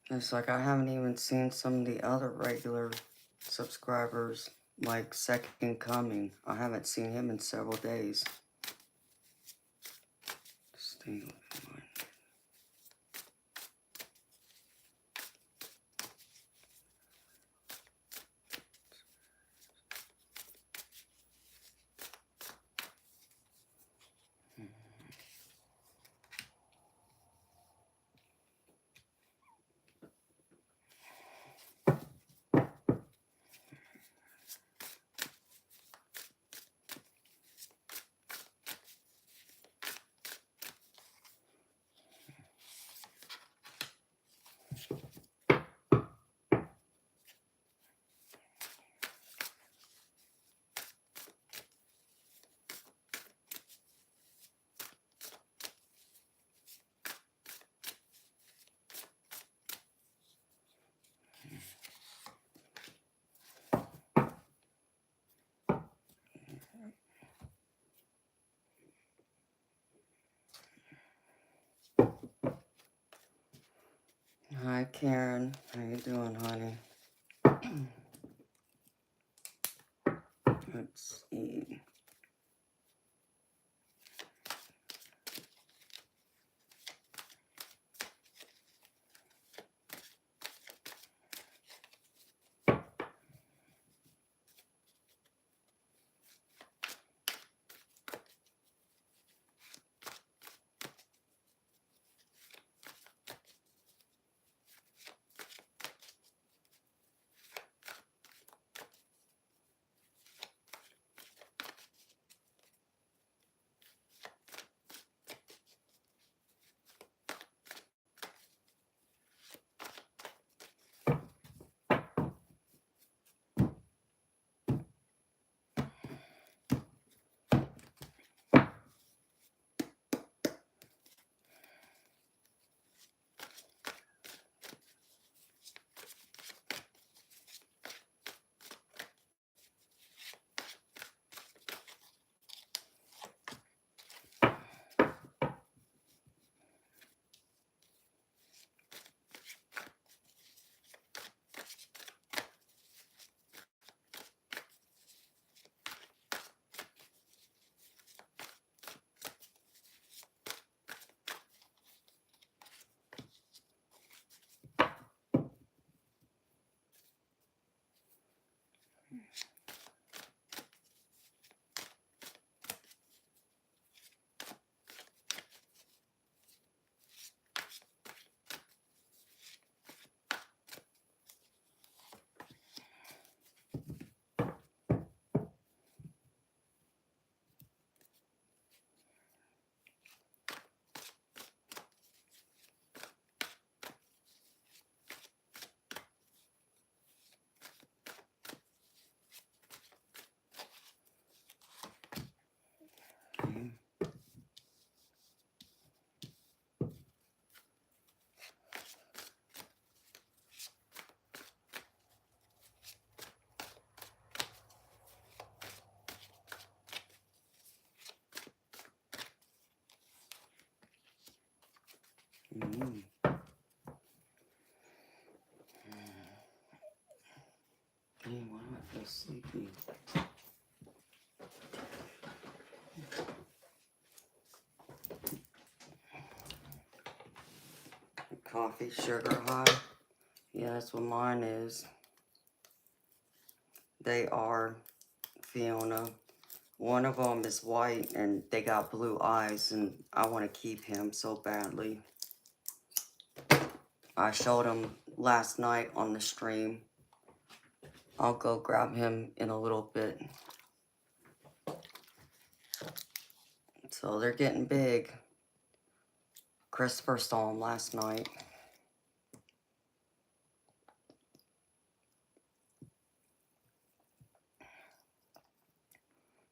It's like I haven't even seen some of the other regular subscribers, like Second Coming. I haven't seen him in several days. Stay open mind. Hi, Karen. How you doing, honey? Let's see. Okay. Mm. Hey, why do I feel sleepy? Coffee, sugar high. Yeah, that's what mine is. They are, Fiona. One of them is white and they got blue eyes, and I want to keep him so badly. I showed him last night on the stream. I'll go grab him in a little bit. So they're getting big. Christopher saw him last night.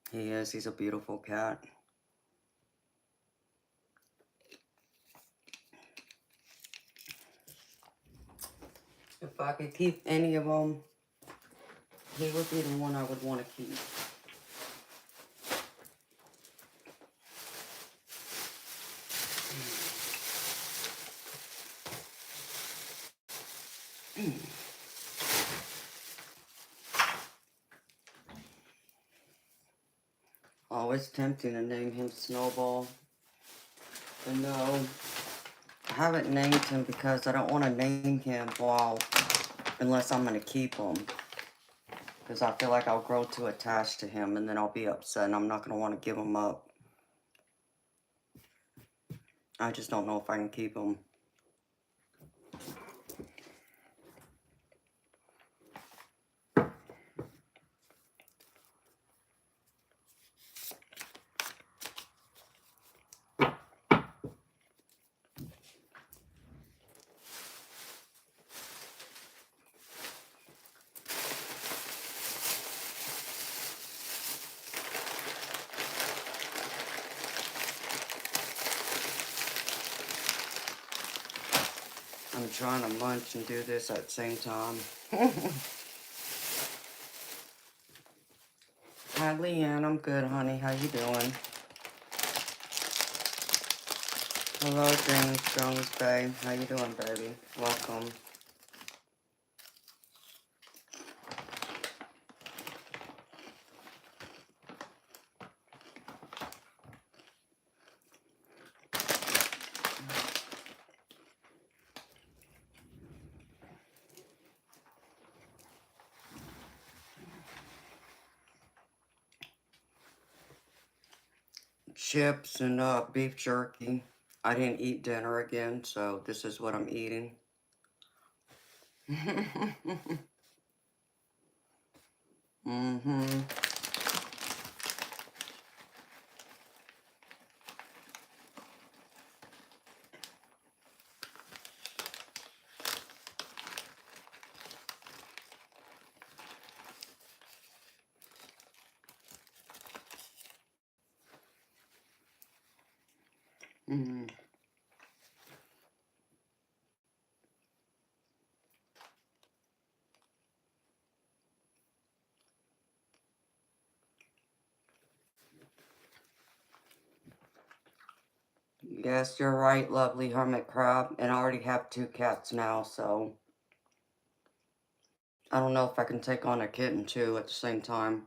He is. He's a beautiful cat. I could keep any of them, he would be the one I would want to keep. Oh, it's tempting to name him Snowball. But no, I haven't named him because I don't want to name him unless I'm going to keep him. Because I feel like I'll grow too attached to him and then I'll be upset and I'm not going to want to give him up. I just don't know if I can keep him. I'm trying to munch and do this at the same time. Hi, Leanne. I'm good, honey. How you doing? Hello, James Jones Bay. How you doing, baby? Welcome. Chips and beef jerky. I didn't eat dinner again, so this is what I'm eating. Mm-hmm. Mm-hmm. Yes, you're right, lovely hermit crab. And I already have 2 cats now, so I don't know if I can take on a kitten too at the same time.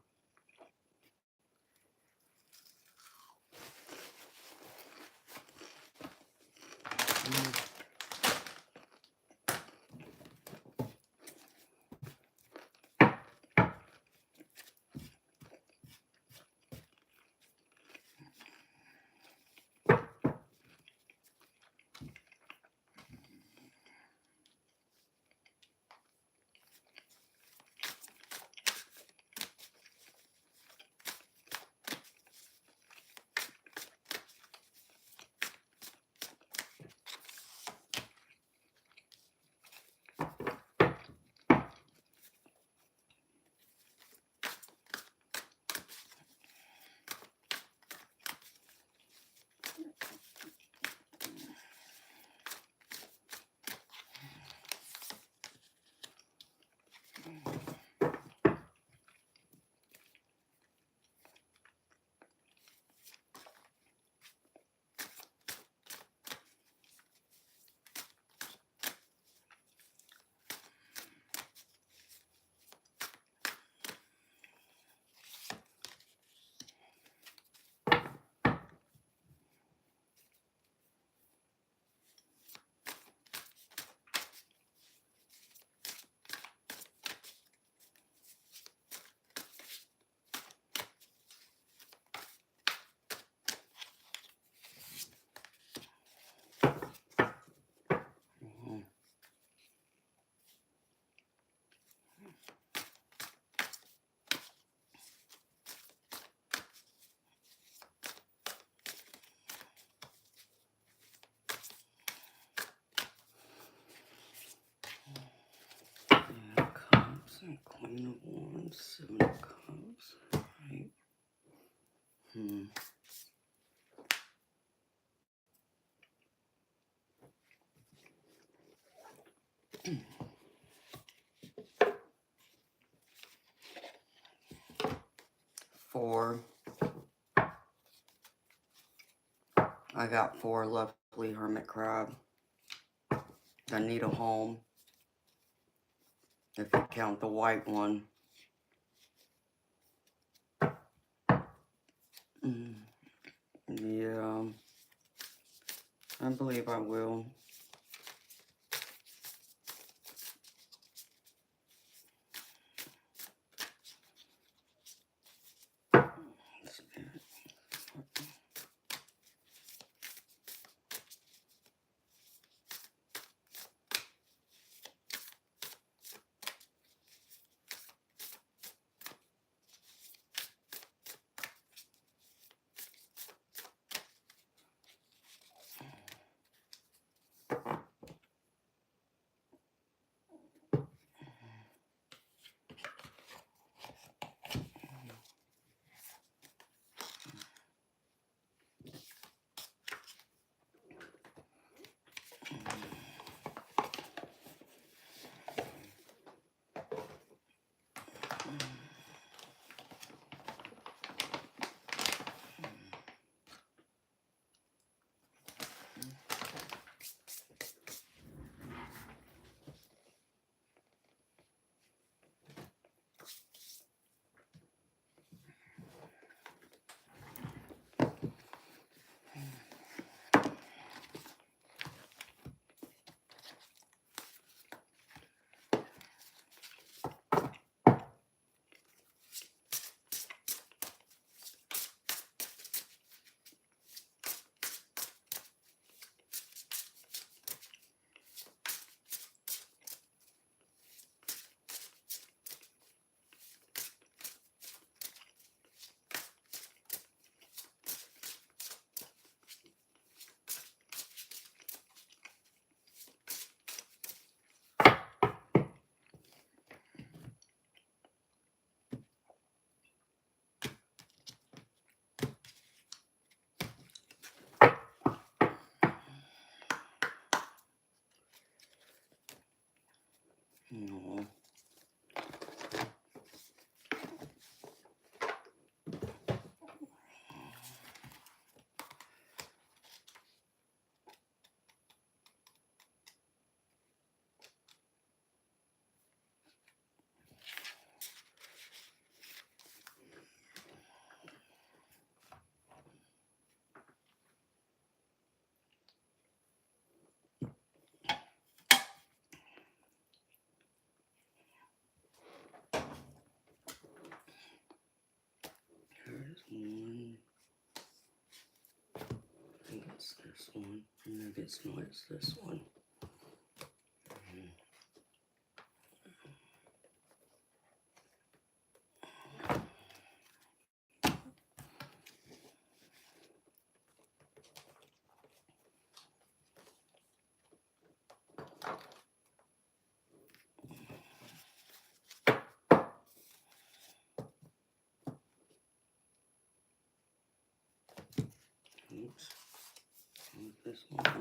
Cups and Queen of Wands, 7 of Cups, right? 4. I got 4 lovely hermit crab that need a home, if you count the white one. Yeah, I believe I will. No. There's one. I think it's this one. And if it's not, it's this one. Oops. Move this one up.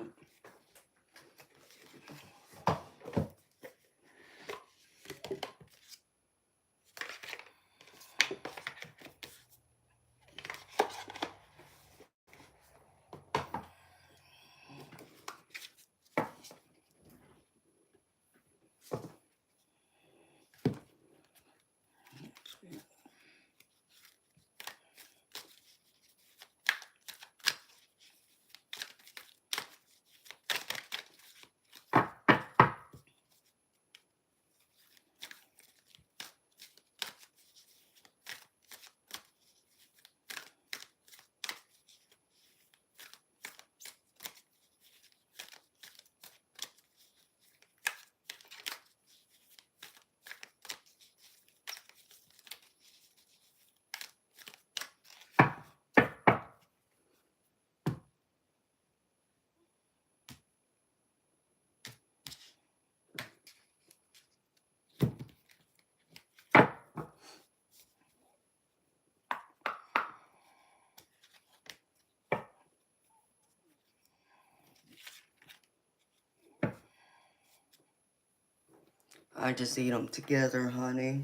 I just eat them together, honey.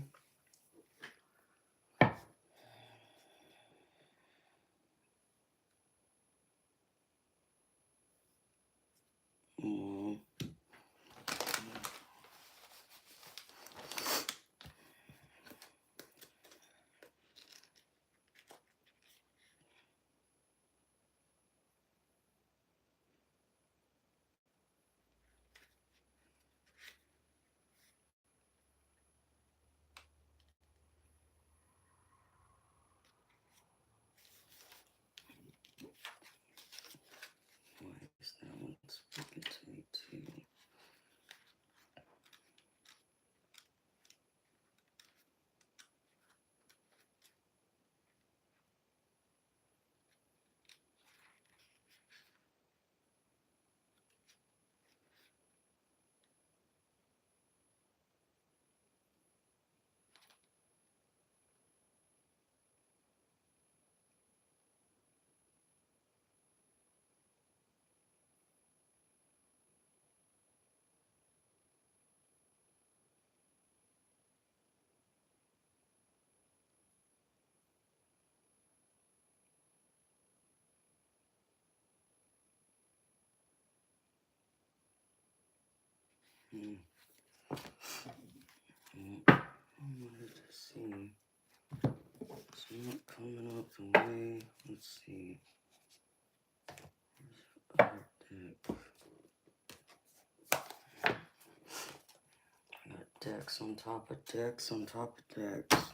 Let's see. It's not coming up the way. Let's see. Other deck. I got decks on top of decks on top of decks.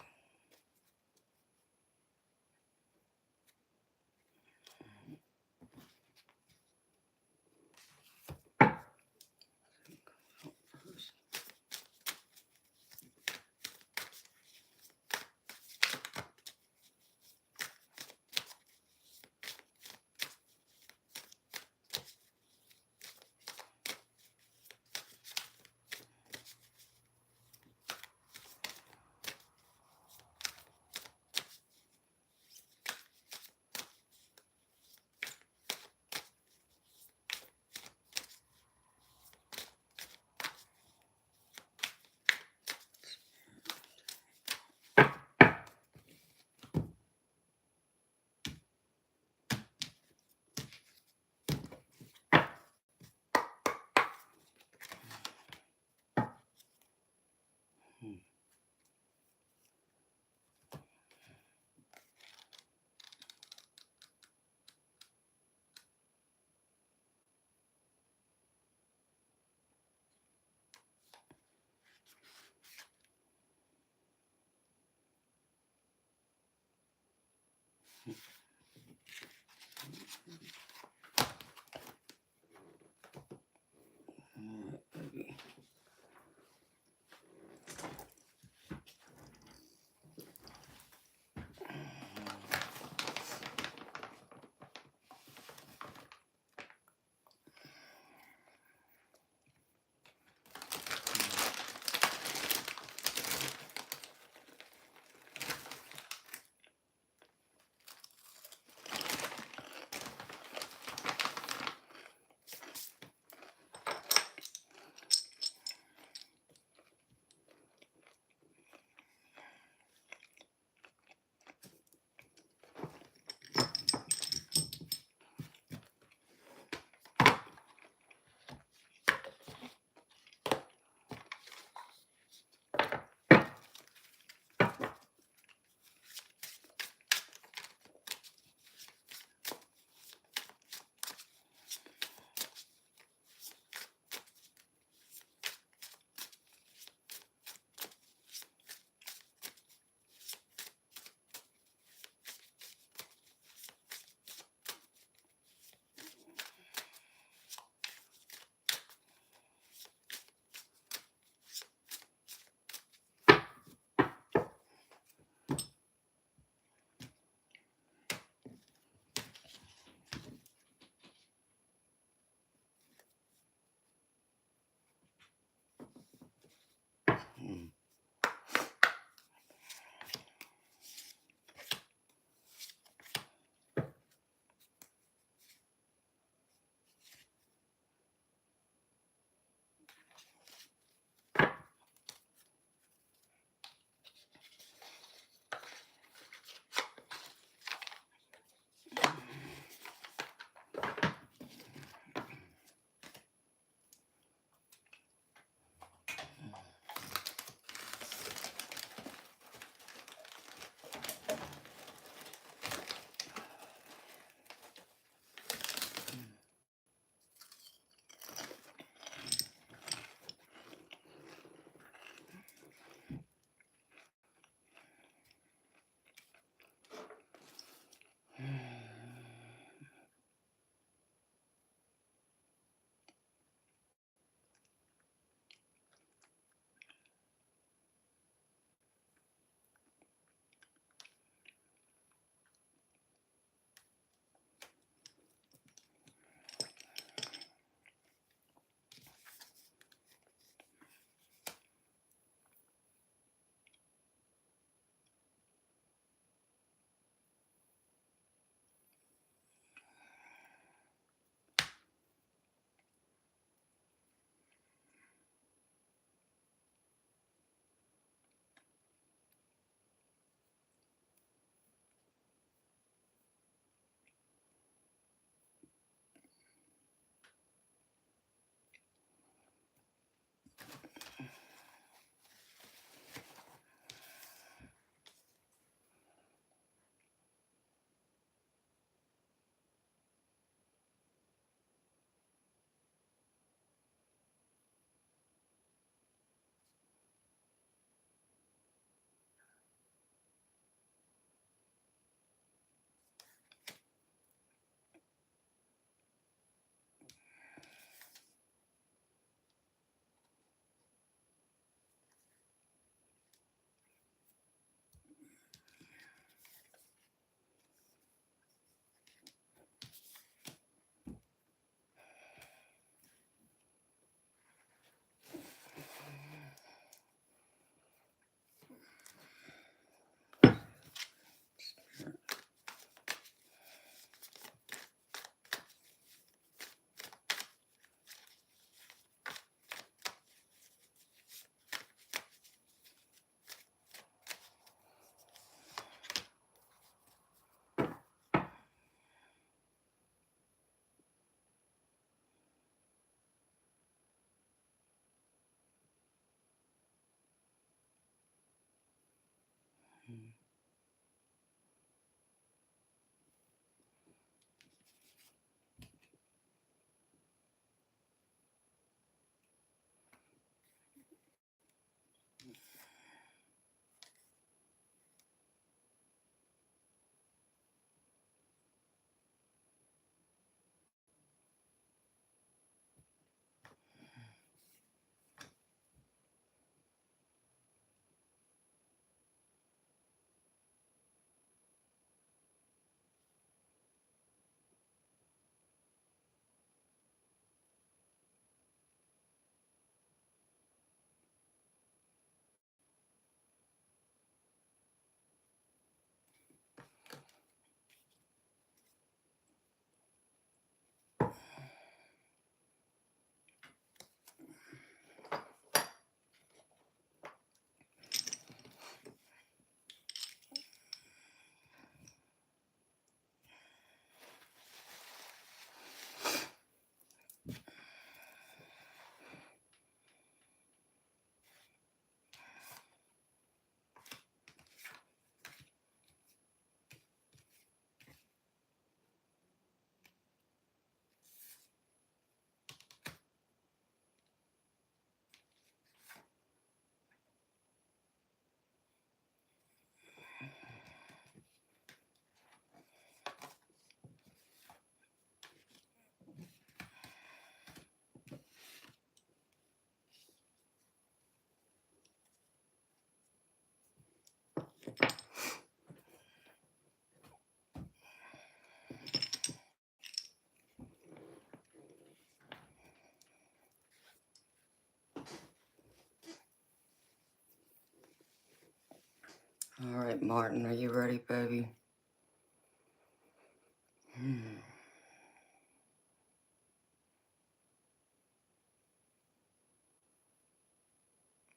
All right, Martin, are you ready, baby?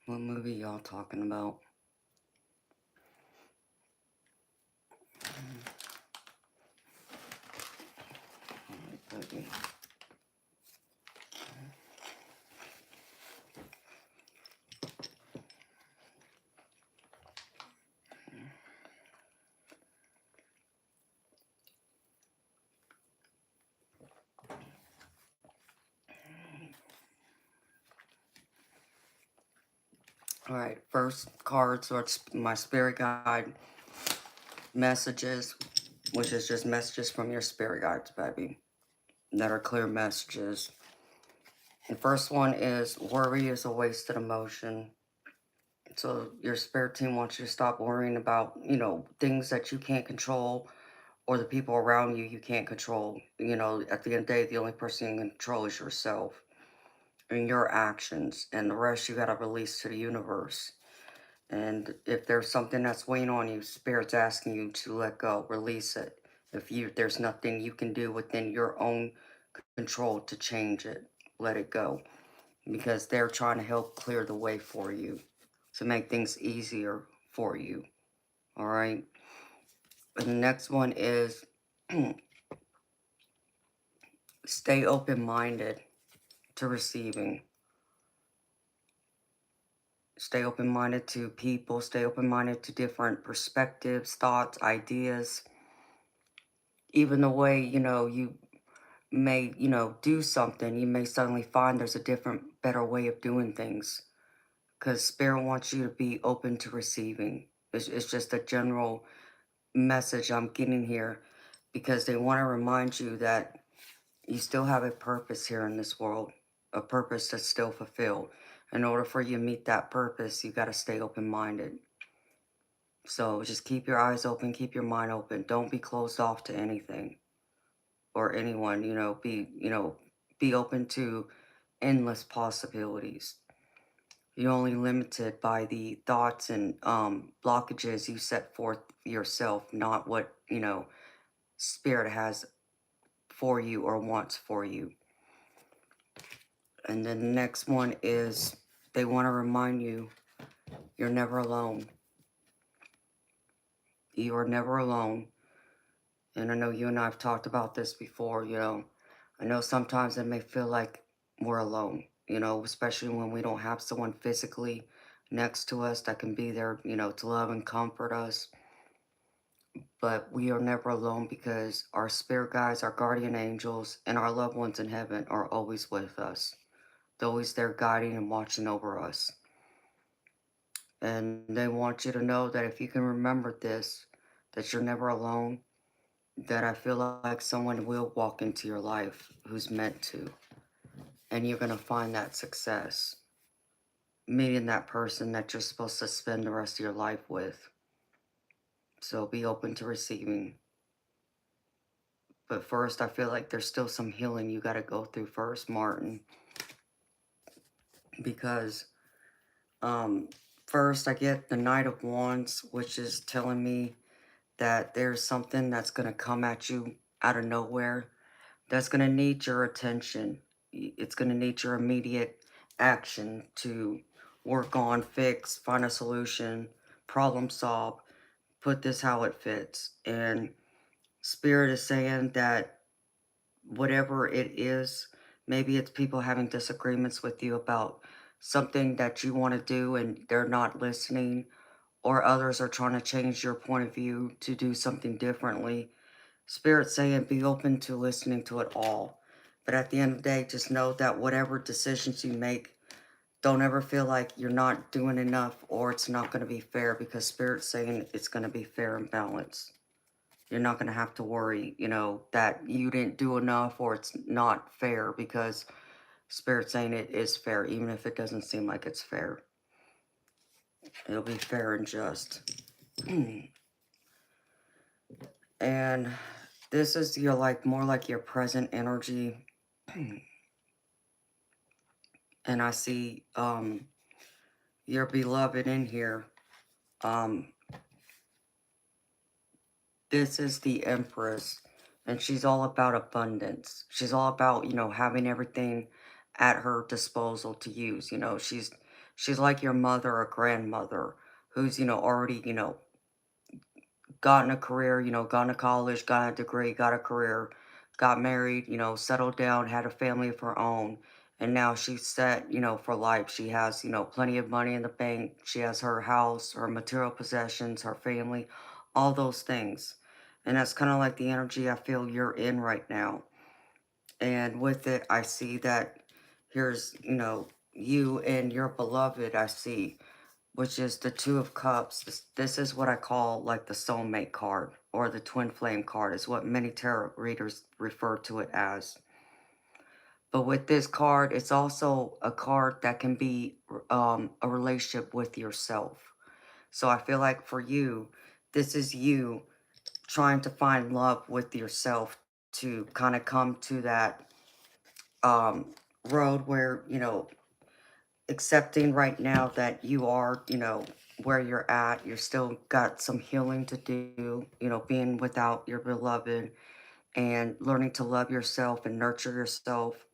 What movie y'all talking about? All right, baby. All right, first card, so it's my spirit guide messages, which is just messages from your spirit guides, baby, that are clear messages. The first one is worry is a wasted emotion. So your spirit team wants you to stop worrying about, things that you can't control or the people around you can't control. At the end of the day, the only person you can control is yourself and your actions, and the rest you got to release to the universe. And if there's something that's weighing on you, spirit's asking you to let go, release it. There's nothing you can do within your own control to change it, let it go, because they're trying to help clear the way for you to make things easier for you. All right. And the next one is stay open-minded to receiving. Stay open-minded to people, stay open-minded to different perspectives, thoughts, ideas. Even the way, you may, do something, you may suddenly find there's a different, better way of doing things. Because Spirit wants you to be open to receiving. It's just a general message I'm getting here, because they want to remind you that you still have a purpose here in this world, a purpose to still fulfill. In order for you to meet that purpose, you got to stay open-minded. So just keep your eyes open, keep your mind open. Don't be closed off to anything or anyone, be open to endless possibilities. You're only limited by the thoughts and blockages you set forth yourself, not what, Spirit has for you or wants for you. And then the next one is they want to remind you you're never alone. You are never alone. And I know you and I have talked about this before, I know sometimes it may feel like we're alone, especially when we don't have someone physically next to us that can be there, to love and comfort us. But we are never alone, because our spirit guides, our guardian angels, and our loved ones in heaven are always with us. They're always there guiding and watching over us. And they want you to know that if you can remember this, that you're never alone, that I feel like someone will walk into your life who's meant to. And you're going to find that success, meeting that person that you're supposed to spend the rest of your life with. So be open to receiving. But first, I feel like there's still some healing you got to go through first, Martin. Because first, I get the Knight of Wands, which is telling me that there's something that's going to come at you out of nowhere that's going to need your attention. It's going to need your immediate action to work on, fix, find a solution, problem solve, put this how it fits. And Spirit is saying that whatever it is, maybe it's people having disagreements with you about something that you want to do and they're not listening, or others are trying to change your point of view to do something differently. Spirit saying be open to listening to it all. But at the end of the day, just know that whatever decisions you make, don't ever feel like you're not doing enough or it's not going to be fair, because Spirit's saying it's going to be fair and balanced. You're not going to have to worry, that you didn't do enough or it's not fair, because Spirit's saying it is fair, even if it doesn't seem like it's fair. It'll be fair and just. And this is your more like your present energy. And I see your beloved in here. This is the Empress, and she's all about abundance. She's all about, having everything at her disposal to use. She's like your mother or grandmother who's, already, gotten a career, gone to college, got a degree, got a career, got married, settled down, had a family of her own. And now she's set, for life. She has, plenty of money in the bank. She has her house, her material possessions, her family, all those things. And that's kind of like the energy I feel you're in right now. And with it, I see that here's, you and your beloved, I see, which is the Two of Cups. This is what I call like the soulmate card or the twin flame card, is what many tarot readers refer to it as. But with this card, it's also a card that can be a relationship with yourself. So I feel like for you, this is you trying to find love with yourself to kind of come to that um, road where, accepting right now that you are, where you're at. You're still got some healing to do, being without your beloved and learning to love yourself and nurture yourself.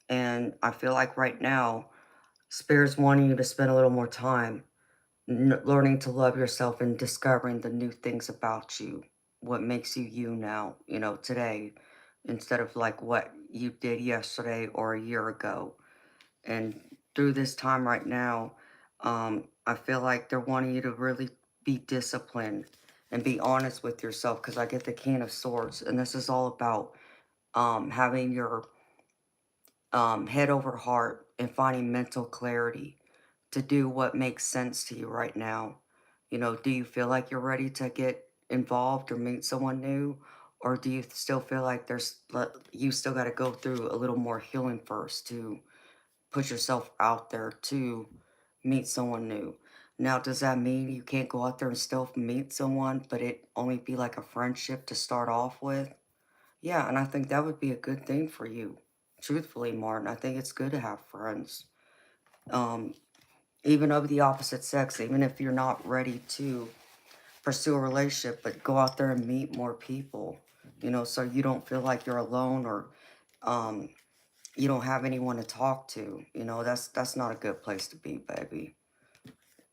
And I feel like right now, Spirit's wanting you to spend a little more time learning to love yourself and discovering the new things about you, what makes you you now, today, instead of like what you did yesterday or a year ago. And through this time right now, I feel like they're wanting you to really be disciplined and be honest with yourself, because I get the King of Swords, and this is all about having your head over heart and finding mental clarity to do what makes sense to you right now. Do you feel like you're ready to get involved or meet someone new? Or do you still feel like you still got to go through a little more healing first to put yourself out there to meet someone new? Now, does that mean you can't go out there and still meet someone, but it only be like a friendship to start off with? Yeah, and I think that would be a good thing for you. Truthfully, Martin, I think it's good to have friends. Um, Even of the opposite sex, even if you're not ready to pursue a relationship, but go out there and meet more people, so you don't feel like you're alone or um, you don't have anyone to talk to. That's not a good place to be, baby.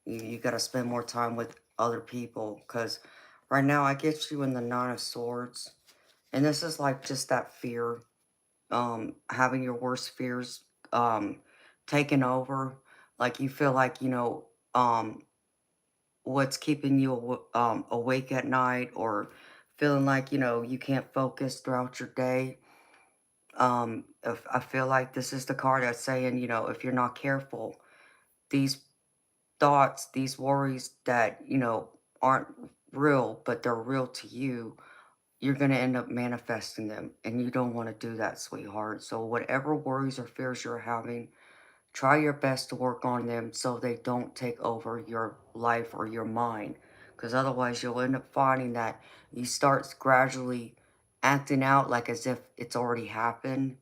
You got to spend more time with other people, because right now I get you in the Nine of Swords, and this is like just that fear, having your worst fears taken over. Like you feel like, what's keeping you awake at night, or feeling like, you can't focus throughout your day. If I feel like this is the card that's saying, if you're not careful, these thoughts, these worries that, aren't real, but they're real to you, you're going to end up manifesting them. And you don't want to do that, sweetheart. So, whatever worries or fears you're having, try your best to work on them so they don't take over your life or your mind. Because otherwise, you'll end up finding that you start gradually acting out like as if it's already happened.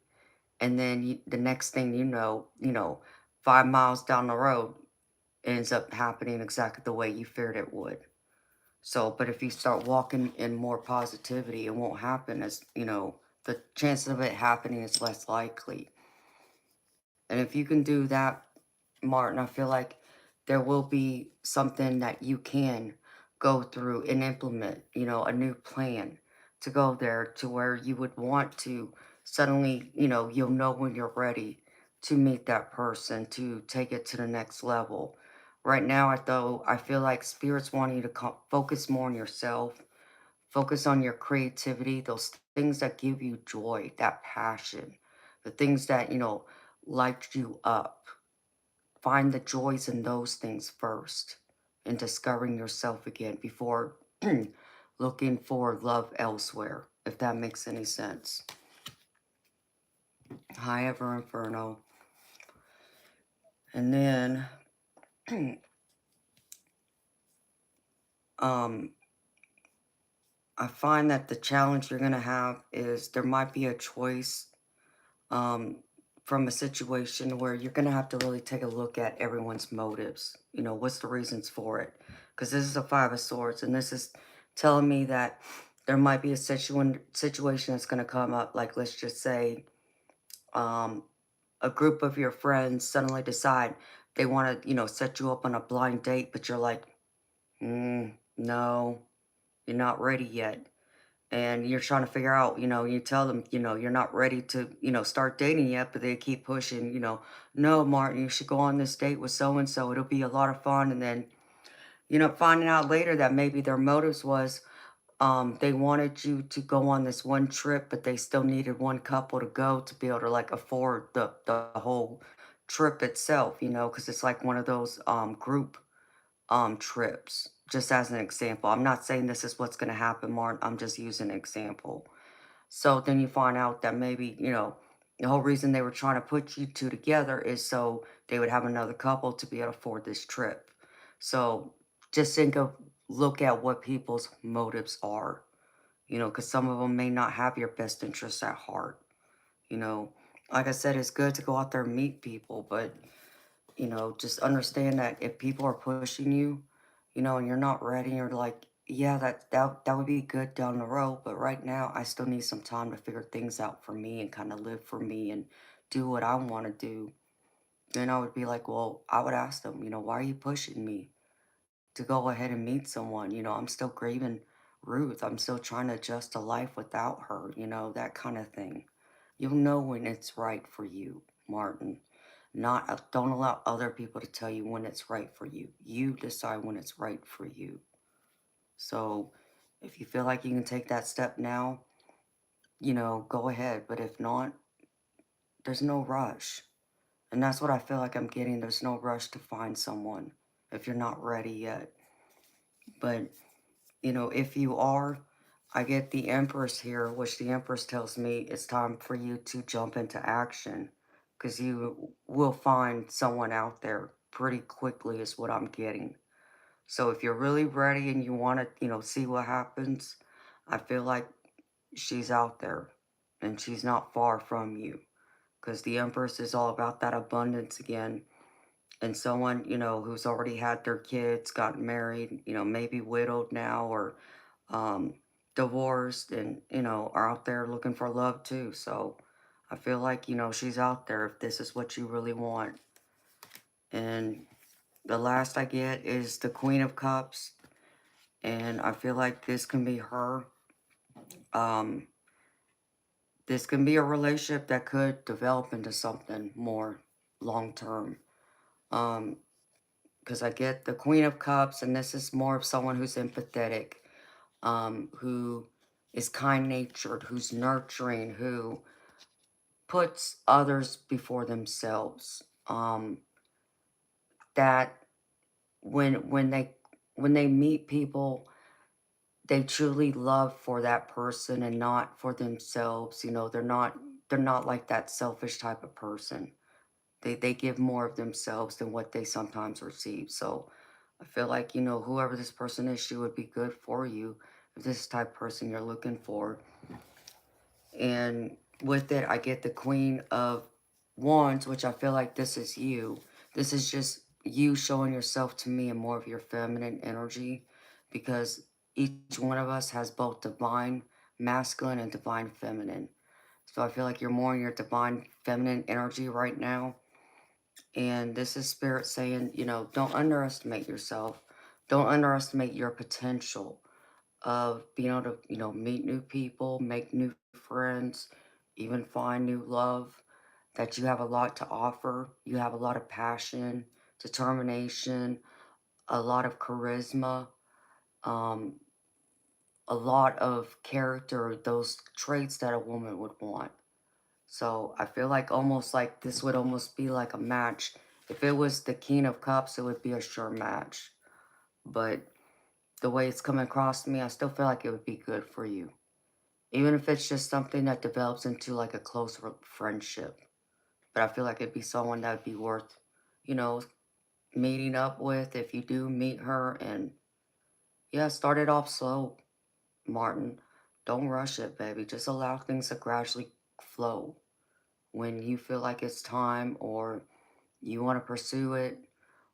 And then the next thing you know, 5 miles down the road, ends up happening exactly the way you feared it would. So, but if you start walking in more positivity, it won't happen as, the chances of it happening is less likely. And if you can do that, Martin, I feel like there will be something that you can go through and implement, a new plan to go there to where you would want to suddenly, you'll know when you're ready to meet that person, to take it to the next level. Right now, though, I feel like Spirit's wanting you to focus more on yourself, focus on your creativity, those things that give you joy, that passion, the things that, light you up. Find the joys in those things first and discovering yourself again before looking for love elsewhere, if that makes any sense. Hi, Ever Inferno. And then, um, I find that the challenge you're going to have is there might be a choice um, from a situation where you're going to have to really take a look at everyone's motives. What's the reasons for it? Because this is a Five of Swords, and this is telling me that there might be a situation that's going to come up. Like, let's just say, um, a group of your friends suddenly decide they want to, set you up on a blind date, but you're like, no, you're not ready yet. And you're trying to figure out, you tell them, you're not ready to, start dating yet, but they keep pushing, no, Martin, you should go on this date with so and so. It'll be a lot of fun. And then, finding out later that maybe their motives was, they wanted you to go on this one trip, but they still needed one couple to go to be able to like afford the whole trip itself, because it's like one of those group trips. Just as an example. I'm not saying this is what's gonna happen, Martin. I'm just using an example. So then you find out that maybe, the whole reason they were trying to put you two together is so they would have another couple to be able to afford this trip. So just look at what people's motives are, because some of them may not have your best interests at heart, you know. Like I said, it's good to go out there and meet people, but, just understand that if people are pushing you, and you're not ready, you're like, yeah, that would be good down the road, but right now I still need some time to figure things out for me and kind of live for me and do what I want to do. Then I would be like, well, I would ask them, why are you pushing me to go ahead and meet someone? I'm still grieving Ruth. I'm still trying to adjust to life without her, that kind of thing. You'll know when it's right for you, Martin. Not don't allow other people to tell you when it's right for you. You decide when it's right for you. So if you feel like you can take that step now, go ahead. But if not, there's no rush. And that's what I feel like I'm getting. There's no rush to find someone if you're not ready yet. But, if you are, I get the Empress here, which the Empress tells me it's time for you to jump into action because you will find someone out there pretty quickly, is what I'm getting. So if you're really ready and you want to, see what happens, I feel like she's out there and she's not far from you because the Empress is all about that abundance again. And someone, who's already had their kids, gotten married, maybe widowed now or um, divorced and, are out there looking for love too. So I feel like, she's out there if this is what you really want. And the last I get is the Queen of Cups. And I feel like this can be her. Um, this can be a relationship that could develop into something more long term. Um, because I get the Queen of Cups, and this is more of someone who's empathetic, who is kind natured, who's nurturing, who puts others before themselves. That when they meet people, they truly love for that person and not for themselves. They're not like that selfish type of person. They give more of themselves than what they sometimes receive. So I feel like, whoever this person is, she would be good for you if this is the type of person you're looking for. And with it, I get the Queen of Wands, which I feel like this is you. This is just you showing yourself to me in more of your feminine energy because each one of us has both divine masculine and divine feminine. So I feel like you're more in your divine feminine energy right now. And this is spirit saying, don't underestimate yourself. Don't underestimate your potential of being able to, meet new people, make new friends, even find new love, that you have a lot to offer. You have a lot of passion, determination, a lot of charisma, um, a lot of character, those traits that a woman would want. So I feel like almost like this would almost be like a match. If it was the King of Cups, it would be a sure match. But the way it's coming across to me, I still feel like it would be good for you. Even if it's just something that develops into like a close friendship. But I feel like it'd be someone that would be worth, you know, meeting up with if you do meet her. And yeah, start it off slow, Martin. Don't rush it, baby. Just allow things to gradually flow. When you feel like it's time or you want to pursue it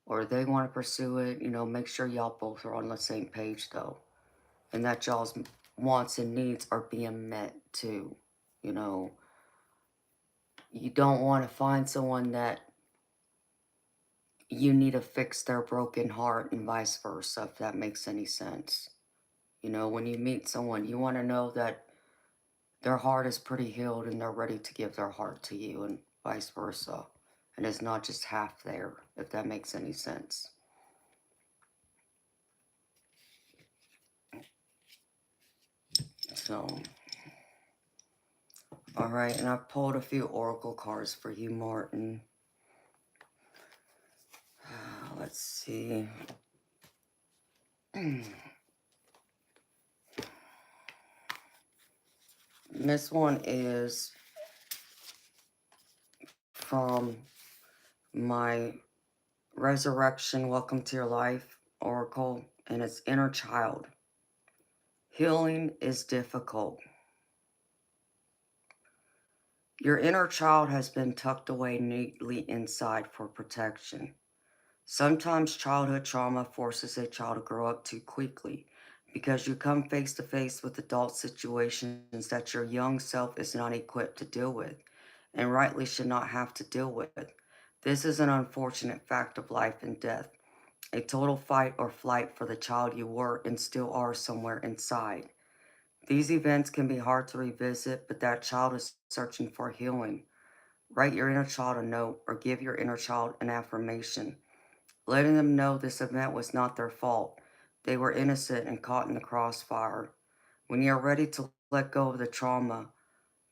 or they want to pursue it, make sure y'all both are on the same page though. and that y'all's wants and needs are being met too. You know, you don't want to find someone that you need to fix their broken heart and vice versa, if that makes any sense. You know, when you meet someone, you want to know that their heart is pretty healed and they're ready to give their heart to you and vice versa. And it's not just half there, if that makes any sense. So, alright, and I pulled a few oracle cards for you, Martin. Let's see. This one is from my Resurrection Welcome to Your Life Oracle, and it's Inner Child. Healing is difficult. Your inner child has been tucked away neatly inside for protection. Sometimes childhood trauma forces a child to grow up too quickly because you come face to face with adult situations that your young self is not equipped to deal with and rightly should not have to deal with. This is an unfortunate fact of life and death, a total fight or flight for the child you were and still are somewhere inside. These events can be hard to revisit, but that child is searching for healing. Write your inner child a note or give your inner child an affirmation, letting them know this event was not their fault. They were innocent and caught in the crossfire. When you are ready to let go of the trauma,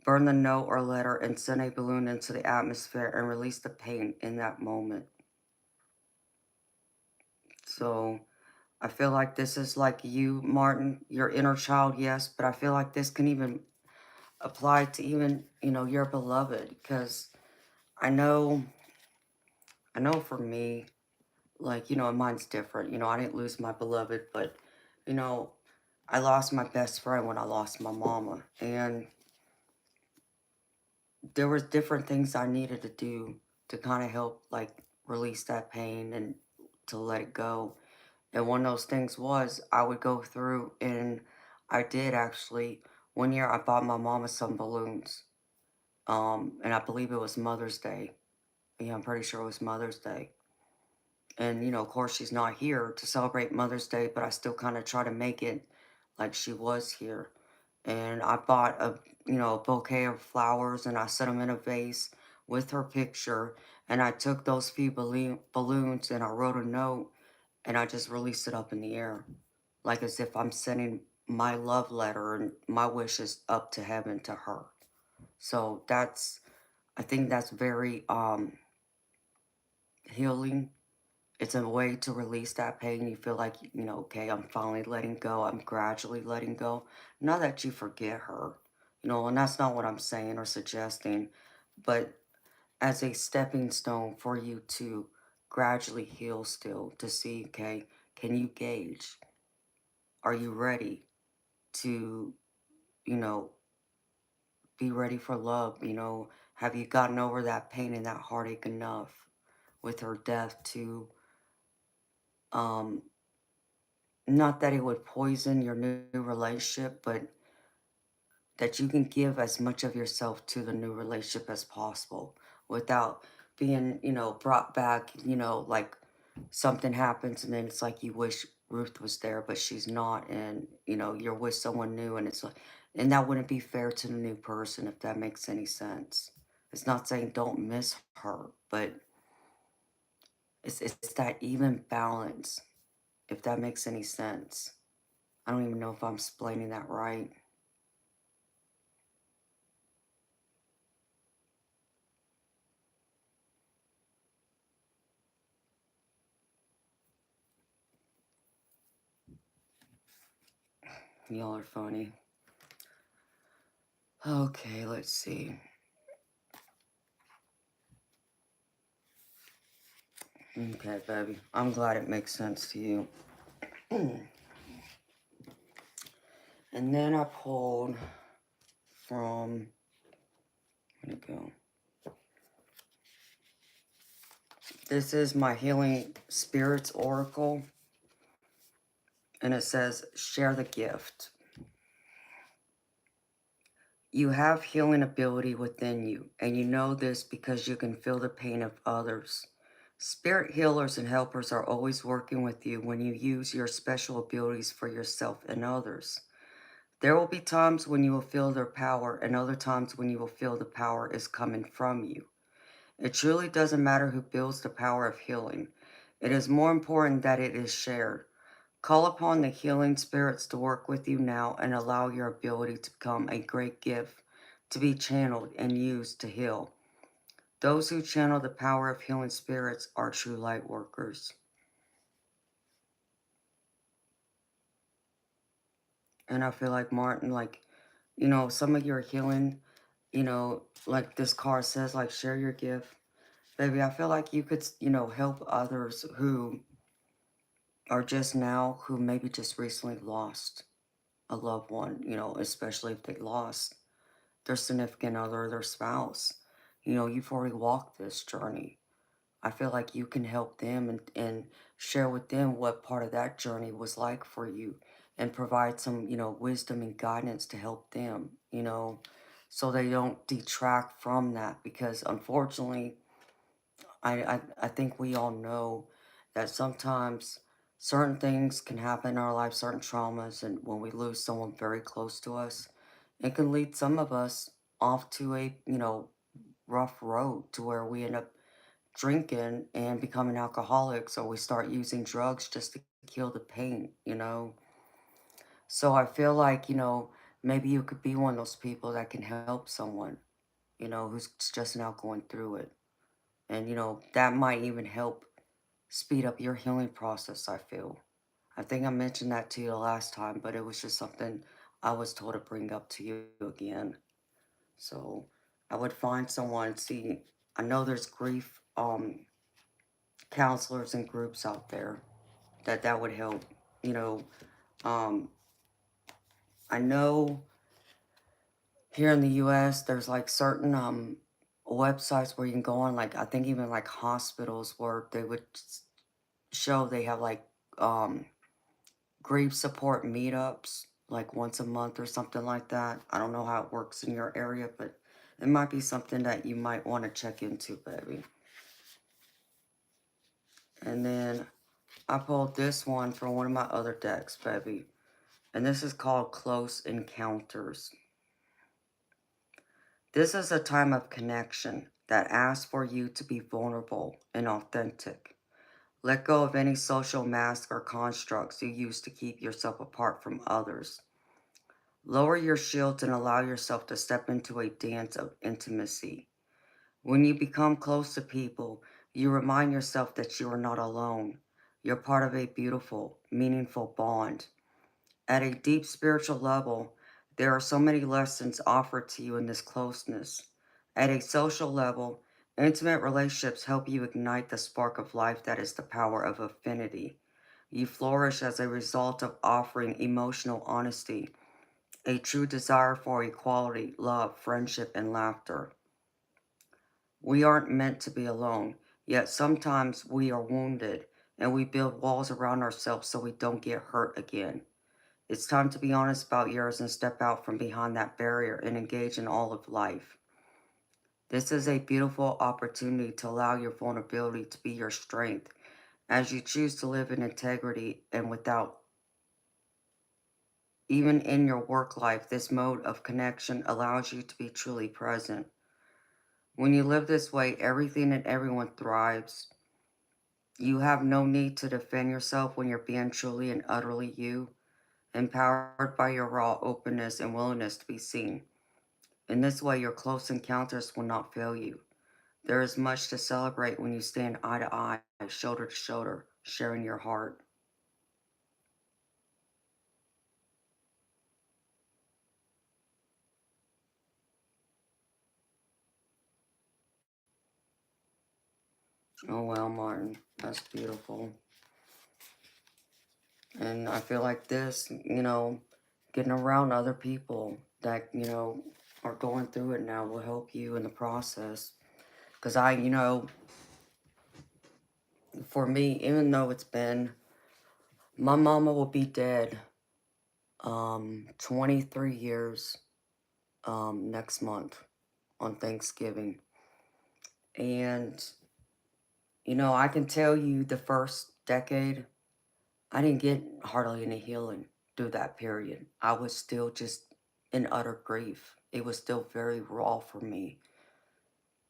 burn the note or letter and send a balloon into the atmosphere and release the pain in that moment. So, I feel like this is like you, Martin, your inner child, yes, but I feel like this can even apply to even, your beloved, because I know, I know for me, like, mine's different. I didn't lose my beloved, but, you know, I lost my best friend when I lost my mama, and there was different things I needed to do to kind of help, like, release that pain and to let it go. And one of those things was I would go through, and I did actually. One year I bought my mama some balloons. And I believe it was Mother's Day. Yeah, I'm pretty sure it was Mother's Day. And, of course, she's not here to celebrate Mother's Day, but I still kind of try to make it like she was here. And I bought a bouquet of flowers and I set them in a vase with her picture. And I took those few balloons and I wrote a note and I just released it up in the air, like as if I'm sending my love letter and my wishes up to heaven to her. So I think that's very healing. It's a way to release that pain. You feel like, okay, I'm finally letting go. I'm gradually letting go. Not that you forget her, and that's not what I'm saying or suggesting, but as a stepping stone for you to gradually heal still, to see, okay, can you gauge? Are you ready to, you know, be ready for love? Have you gotten over that pain and that heartache enough with her death to, um, not that it would poison your new relationship, but that you can give as much of yourself to the new relationship as possible without being, brought back, like something happens and then it's like you wish Ruth was there, but she's not. And, you're with someone new and it's like, and that wouldn't be fair to the new person, if that makes any sense. It's not saying don't miss her, but it's that even balance, if that makes any sense. I don't even know if I'm explaining that right. Y'all are funny. Okay, let's see. Okay, baby. I'm glad it makes sense to you. And then I pulled from, where'd it go? This is my Healing Spirits Oracle. And it says, share the gift. You have healing ability within you, and you know this because you can feel the pain of others. Spirit healers and helpers are always working with you when you use your special abilities for yourself and others. There will be times when you will feel their power, and other times when you will feel the power is coming from you. It truly doesn't matter who builds the power of healing. It is more important that it is shared. Call upon the healing spirits to work with you now and allow your ability to become a great gift to be channeled and used to heal. Those who channel the power of healing spirits are true light workers. And I feel like Martin, like, some of your healing, like this card says, like, share your gift. Baby, I feel like you could, help others who are just now, who maybe just recently lost a loved one, especially if they lost their significant other, their spouse. You've already walked this journey. I feel like you can help them and share with them what part of that journey was like for you and provide some, wisdom and guidance to help them, so they don't detract from that because unfortunately, I think we all know that sometimes certain things can happen in our life, certain traumas, and when we lose someone very close to us, it can lead some of us off to a, rough road to where we end up drinking and becoming alcoholics or we start using drugs just to kill the pain. So I feel like, maybe you could be one of those people that can help someone, who's just now going through it. And, that might even help speed up your healing process, I feel. I think I mentioned that to you the last time, but it was just something I was told to bring up to you again. So I would find someone, see, I know there's grief counselors and groups out there that would help. You know, um, I know here in the US there's like certain websites where you can go on, like I think even like hospitals where they would show they have like um grief support meetups like once a month or something like that. I don't know how it works in your area, but it might be something that you might want to check into, baby. And then I pulled this one from one of my other decks, baby. And this is called Close Encounters. This is a time of connection that asks for you to be vulnerable and authentic. Let go of any social masks or constructs you use to keep yourself apart from others. Lower your shields and allow yourself to step into a dance of intimacy. When you become close to people, you remind yourself that you are not alone. You're part of a beautiful, meaningful bond. At a deep spiritual level, there are so many lessons offered to you in this closeness. At a social level, intimate relationships help you ignite the spark of life that is the power of affinity. You flourish as a result of offering emotional honesty, a true desire for equality, love, friendship, and laughter. We aren't meant to be alone, yet sometimes we are wounded and we build walls around ourselves so we don't get hurt again. It's time to be honest about yours and step out from behind that barrier and engage in all of life. This is a beautiful opportunity to allow your vulnerability to be your strength as you choose to live in integrity and without, even in your work life, this mode of connection allows you to be truly present. When you live this way, everything and everyone thrives. You have no need to defend yourself when you're being truly and utterly you, empowered by your raw openness and willingness to be seen. In this way, your close encounters will not fail you. There is much to celebrate when you stand eye to eye, shoulder to shoulder, sharing your heart. Oh, well, Martin, that's beautiful. And I feel like this, getting around other people that, are going through it now will help you in the process. Because for me, even though it's been My mama will be dead 23 years next month on Thanksgiving. And I can tell you the first decade, I didn't get hardly any healing through that period. I was still just in utter grief. It was still very raw for me.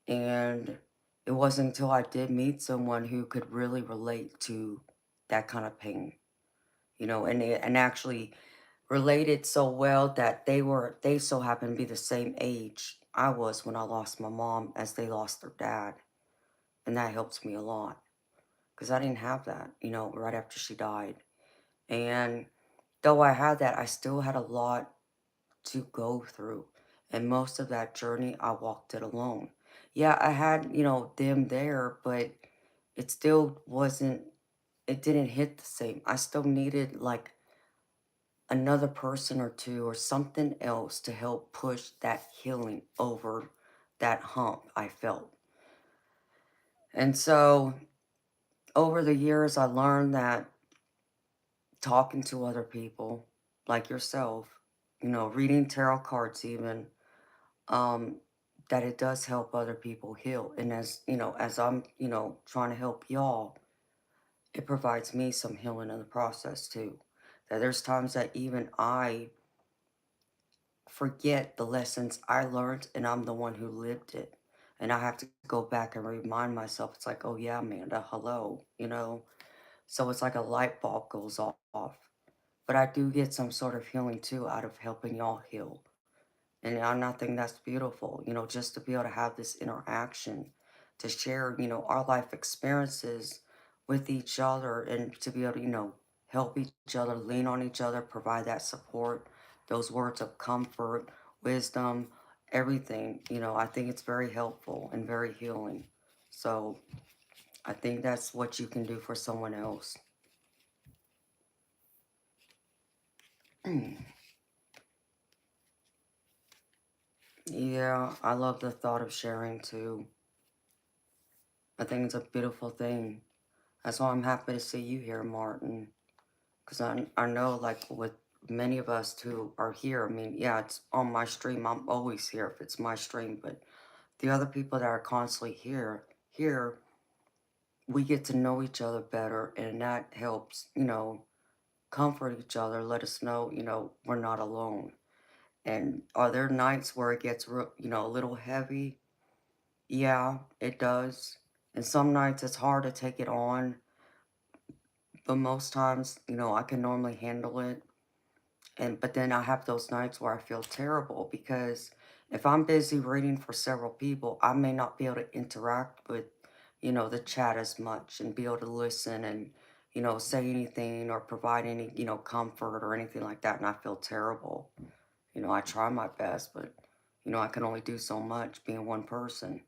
And it wasn't until I did meet someone who could really relate to that kind of pain, and actually related so well that they so happened to be the same age I was when I lost my mom as they lost their dad. And that helps me a lot because I didn't have that, right after she died. And though I had that, I still had a lot to go through. And most of that journey, I walked it alone. Yeah, I had, them there, but it still wasn't, it didn't hit the same. I still needed like another person or two or something else to help push that healing over that hump I felt. And so over the years, I learned that talking to other people like yourself, reading tarot cards even, um, that it does help other people heal. And as I'm, trying to help y'all, it provides me some healing in the process too. That there's times that even I forget the lessons I learned and I'm the one who lived it. And I have to go back and remind myself, it's like, oh yeah, Amanda, hello. So it's like a light bulb goes off. But I do get some sort of healing too out of helping y'all heal. And I think that's beautiful, just to be able to have this interaction, to share, our life experiences with each other and to be able to, help each other, lean on each other, provide that support, those words of comfort, wisdom, everything. I think it's very helpful and very healing. So I think that's what you can do for someone else. Yeah, I love the thought of sharing too. I think it's a beautiful thing. That's why I'm happy to see you here, Martin. Because I know, like, with many of us who are here, I mean, yeah, it's on my stream. I'm always here if it's my stream. But the other people that are constantly here, we get to know each other better. And that helps, comfort each other, let us know, we're not alone. And are there nights where it gets, a little heavy? Yeah, it does. And some nights it's hard to take it on. But most times, I can normally handle it. But then I have those nights where I feel terrible because if I'm busy reading for several people, I may not be able to interact with, the chat as much and be able to listen and, say anything or provide any, comfort or anything like that. And I feel terrible. I try my best, but, I can only do so much being one person.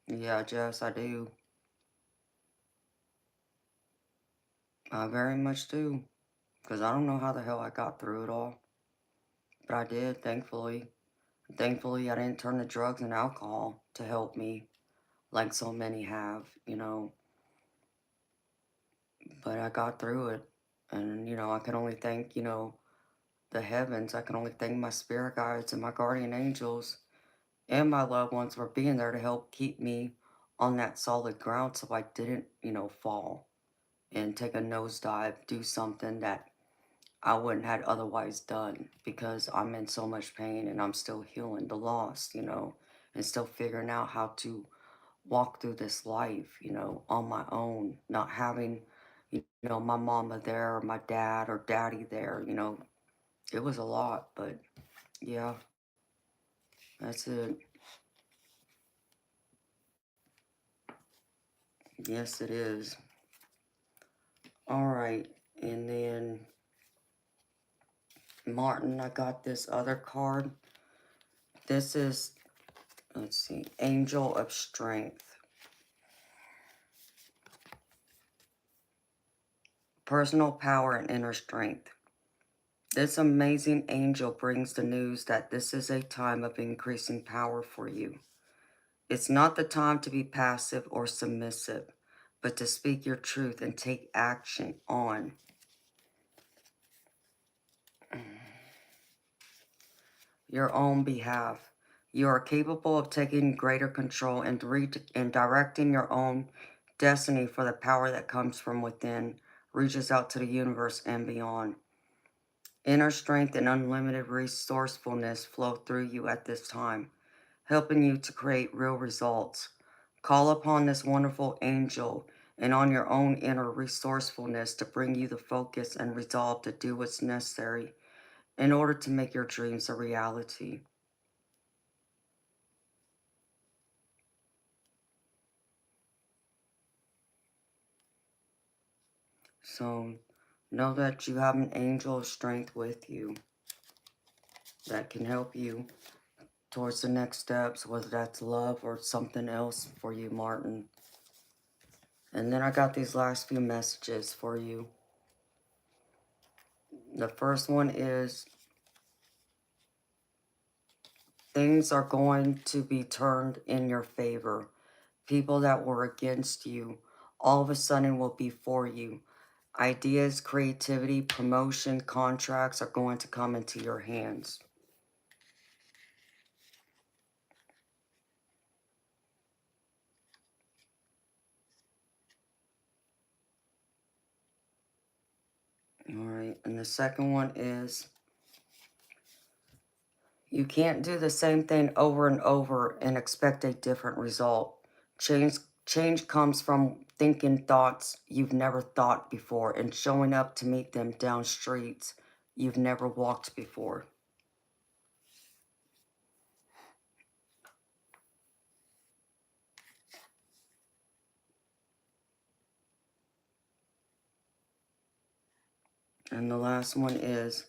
Yeah, Jess, I do. I very much do. Because I don't know how the hell I got through it all. But I did, thankfully. Thankfully, I didn't turn to drugs and alcohol to help me, like so many have, But I got through it. And, I can only thank, the heavens. I can only thank my spirit guides and my guardian angels and my loved ones for being there to help keep me on that solid ground so I didn't, fall and take a nosedive, do something that I wouldn't have otherwise done because I'm in so much pain and I'm still healing the loss, and still figuring out how to walk through this life, on my own, not having, my mama there or my dad or daddy there, It was a lot, but yeah, that's it. Yes, it is. All right. And then, Martin, I got this other card. This is, let's see, Angel of Strength. Personal power and inner strength. This amazing angel brings the news that this is a time of increasing power for you. It's not the time to be passive or submissive, but to speak your truth and take action on your own behalf. You are capable of taking greater control and directing your own destiny, for the power that comes from within reaches out to the universe and beyond. Inner strength and unlimited resourcefulness flow through you at this time, helping you to create real results. Call upon this wonderful angel and on your own inner resourcefulness to bring you the focus and resolve to do what's necessary in order to make your dreams a reality. So know that you have an angel of strength with you that can help you towards the next steps, whether that's love or something else for you, Martin. And then I got these last few messages for you. The first one is things are going to be turned in your favor. People that were against you all of a sudden will be for you. Ideas, creativity, promotion, contracts are going to come into your hands. All right, and the second one is you can't do the same thing over and over and expect a different result. Change change comes from thinking thoughts you've never thought before and showing up to meet them down streets you've never walked before. And the last one is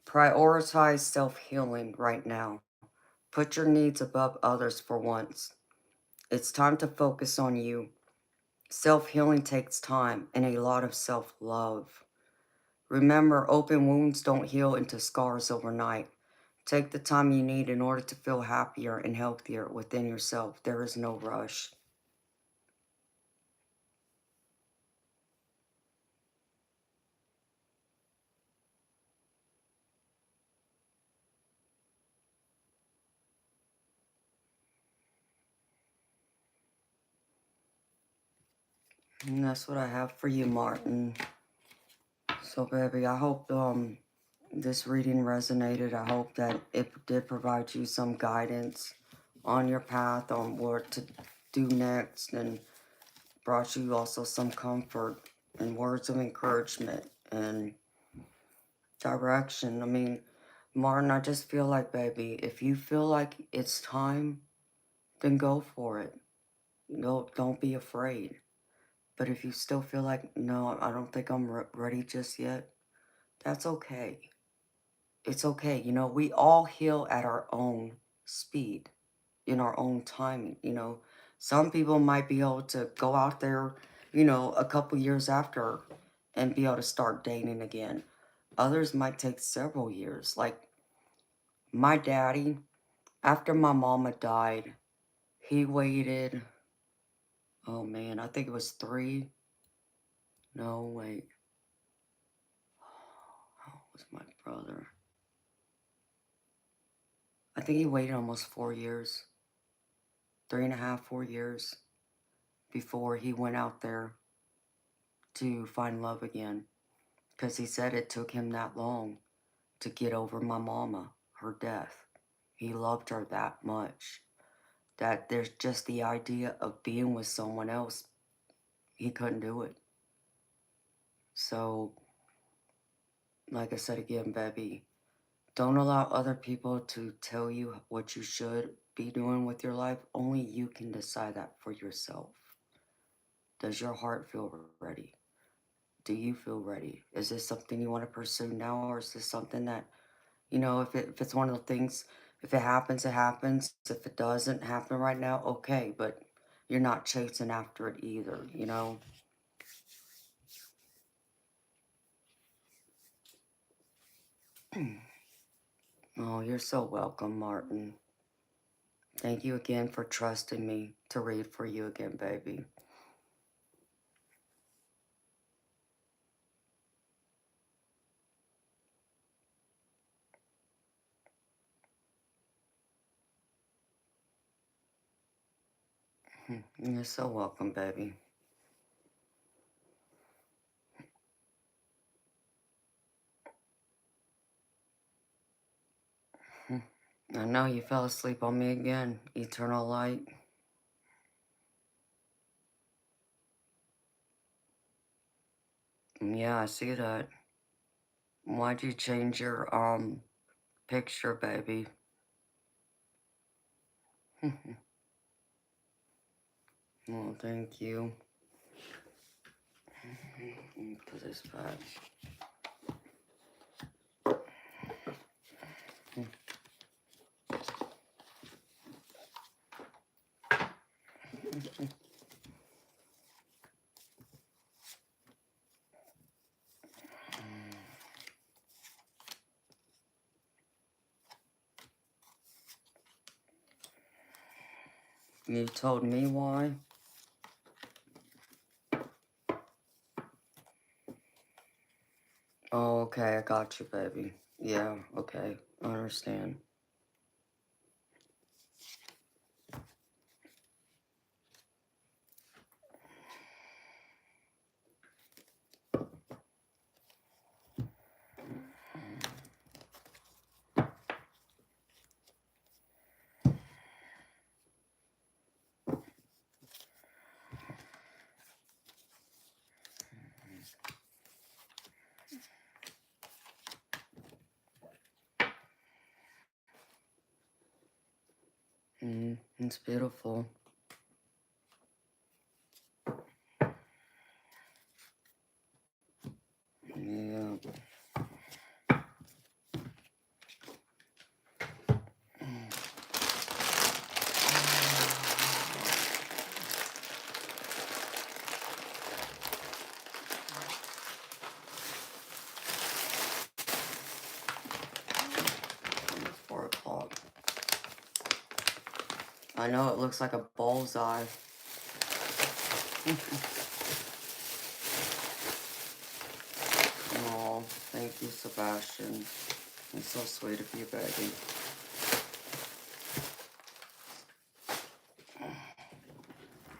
prioritize self-healing right now. Put your needs above others for once. It's time to focus on you. Self-healing takes time and a lot of self-love. Remember, open wounds don't heal into scars overnight. Take the time you need in order to feel happier and healthier within yourself. There is no rush. And that's what I have for you, Martin. So, baby, I hope this reading resonated. I hope that it did provide you some guidance on your path on what to do next, and brought you also some comfort and words of encouragement and direction. I mean, Martin, I just feel like, baby, if you feel like it's time, then go for it. No, don't be afraid. But if you still feel like, no, I don't think I'm ready just yet, that's okay. It's okay. You know, we all heal at our own speed, in our own timing. You know, some people might be able to go out there, you know, a couple years after and be able to start dating again. Others might take several years. Like my daddy, after my mama died, he waited, oh man, I think it was three. No, wait. How old was my brother? I think he waited almost 4 years, 3.5, 4 years before he went out there to find love again. Because he said it took him that long to get over my mama, her death. He loved her that much. That there's just the idea of being with someone else, he couldn't do it. So, like I said again, baby, don't allow other people to tell you what you should be doing with your life. Only you can decide that for yourself. Does your heart feel ready? Do you feel ready? Is this something you want to pursue now, or is this something that, you know, if it's one of the things, if it happens, it happens. If it doesn't happen right now, okay, but you're not chasing after it either, you know? Oh, you're so welcome, Martin. Thank you again for trusting me to read for you again, baby. You're so welcome, baby. I know you fell asleep on me again, eternal light. Yeah, I see that. Why'd you change your picture, baby? Well, thank you. Put this back. You told me why? Oh, okay, I got you, baby. Yeah, okay, I understand. It's beautiful. Yeah. It's 4 o'clock. I know it looks like a bullseye. Oh, thank you, Sebastian. It's so sweet of you, baby.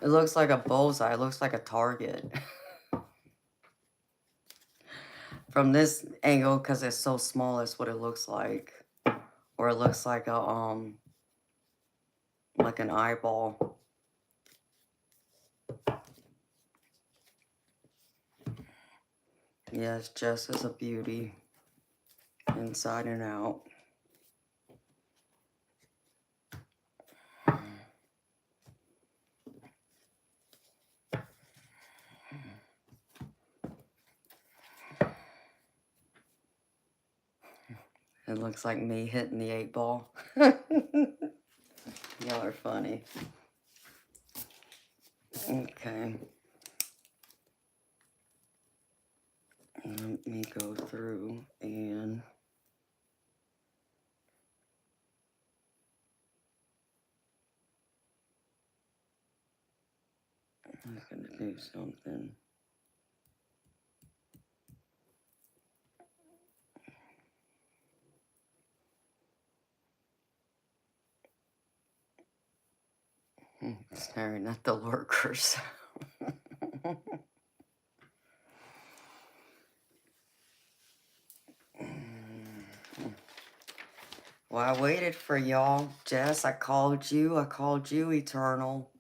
It looks like a bullseye. It looks like a target. From this angle, because it's so small, it's what it looks like. Or it looks like a, like an eyeball. Yes, Jess is a beauty. Inside and out. It looks like me hitting the 8 ball. Y'all are funny. Okay. Let me go through and I'm gonna do something. Staring at the lurkers. Well, I waited for y'all. Jess, I called you. Eternal.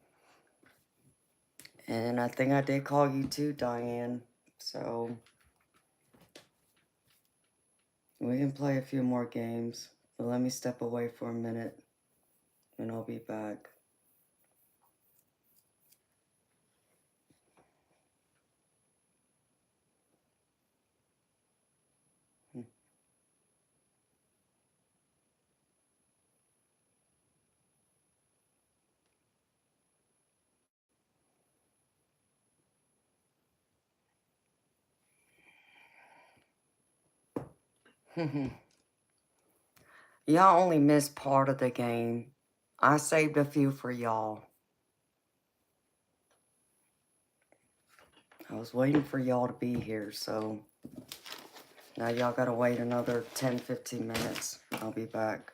And I think I did call you too, Diane. So, we can play a few more games. But let me step away for a minute. And I'll be back. Y'all only missed part of the game. I saved a few for y'all. I was waiting for y'all to be here, so now y'all gotta wait another 10-15 minutes. I'll be back.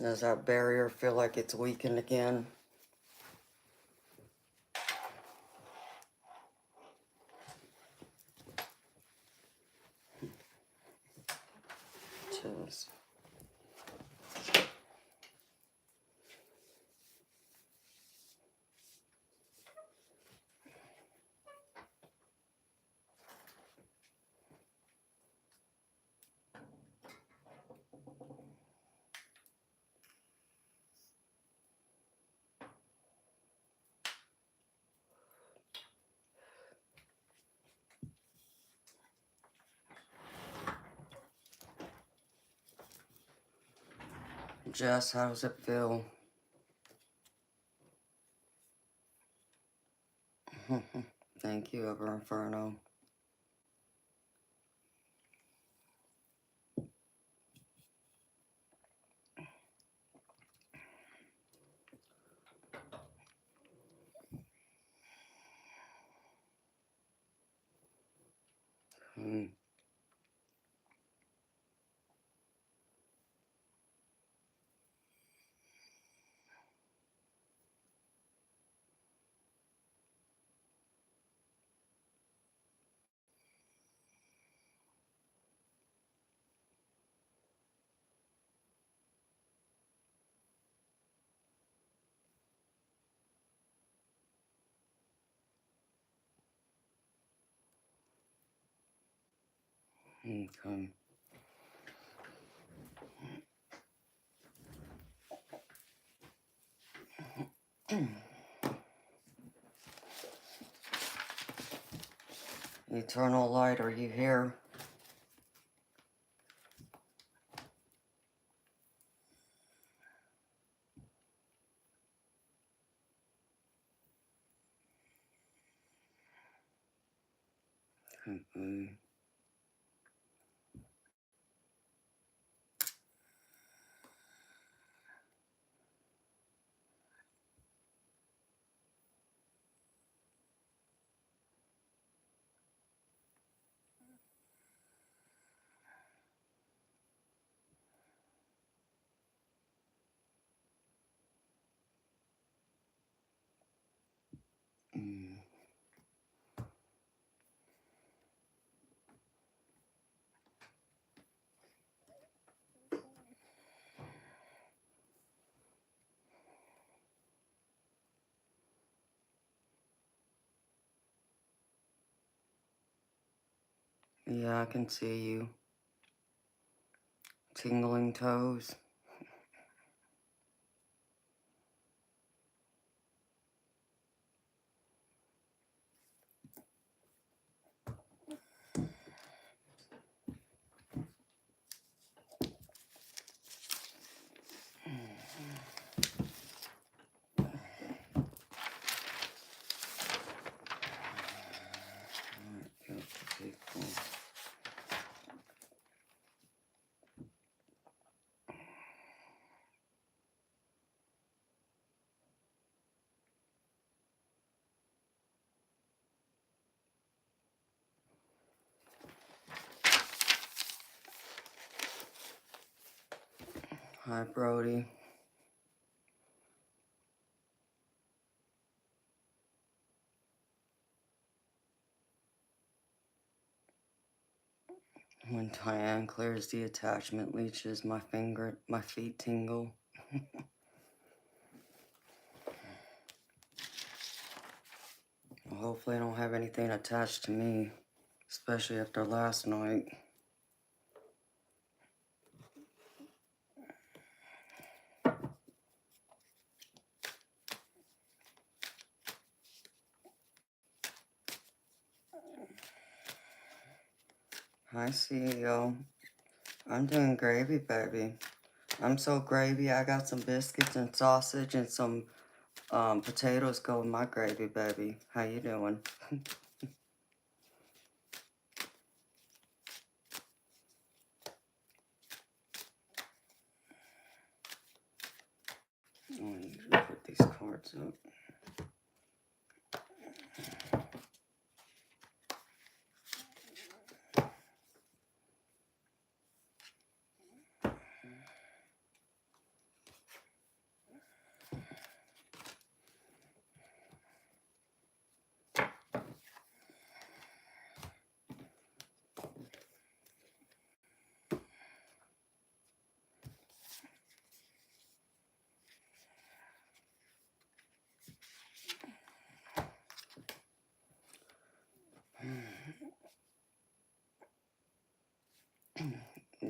Does that barrier feel like it's weakened again? Just Jess, how does it feel? Thank you, Ever Inferno. Mm. Okay. Eternal light, are you here? Mm. Mm. Yeah, I can see you. Tingling toes. Beautiful. Hi, Brody. When Tyann clears the attachment leeches, my feet tingle. Well, hopefully I don't have anything attached to me, especially after last night. Hi, CEO. I'm doing gravy, baby. I'm so gravy. I got some biscuits and sausage and some potatoes go with my gravy, baby. How you doing? I need to put these cards up.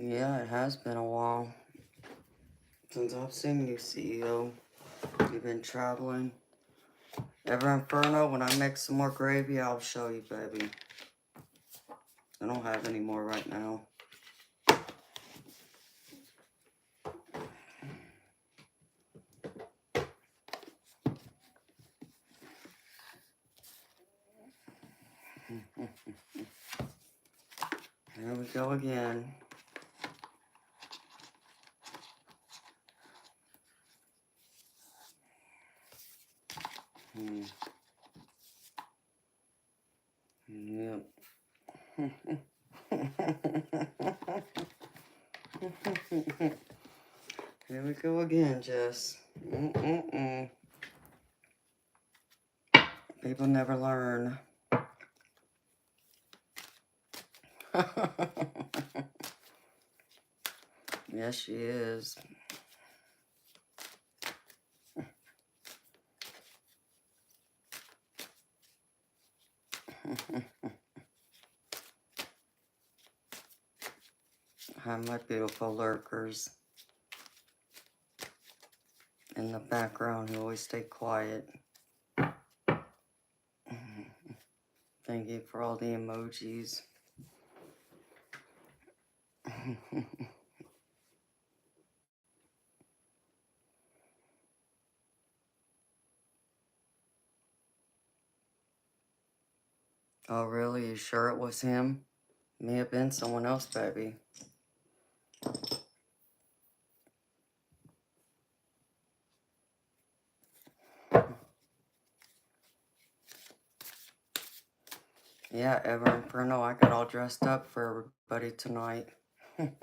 Yeah, it has been a while since I've seen you, CEO. You've been traveling. Ever Inferno, when I make some more gravy, I'll show you, baby. I don't have any more right now. Here we go again. Yep. Here we go again, Jess. People never learn. Yes, she is. Hi, my beautiful lurkers in the background who always stay quiet. Thank you for all the emojis. Oh, really? You sure it was him? May have been someone else, baby. Yeah, Ever Inferno, I got all dressed up for everybody tonight. Put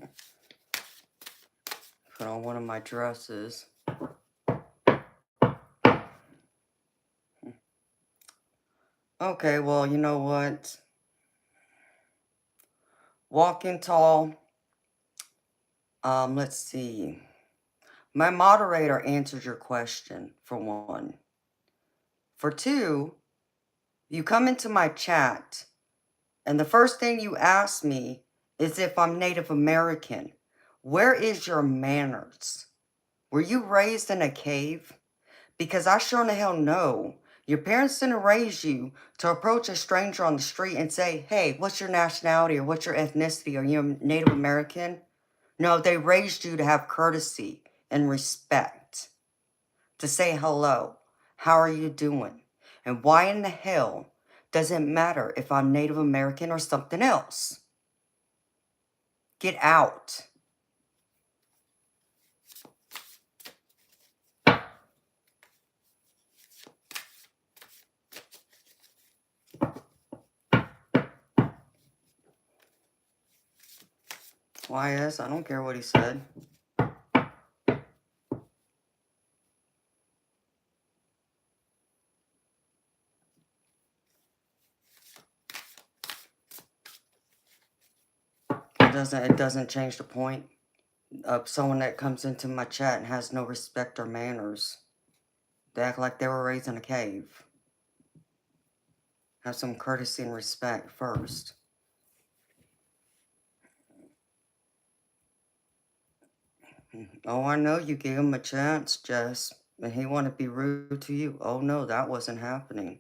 on one of my dresses. Okay, well, you know what? Walking Tall. Let's see. My moderator answered your question, for one. For two, you come into my chat, and the first thing you ask me is if I'm Native American. Where is your manners? Were you raised in a cave? Because I sure in the hell know. Your parents didn't raise you to approach a stranger on the street and say, hey, what's your nationality or what's your ethnicity? Are you a Native American? No, they raised you to have courtesy and respect. To say hello. How are you doing? And why in the hell does it matter if I'm Native American or something else? Get out. YS, I don't care what he said. It doesn't change the point of someone that comes into my chat and has no respect or manners. They act like they were raised in a cave. Have some courtesy and respect first. Oh, I know you gave him a chance, Jess, and he wanted to be rude to you. Oh no, that wasn't happening.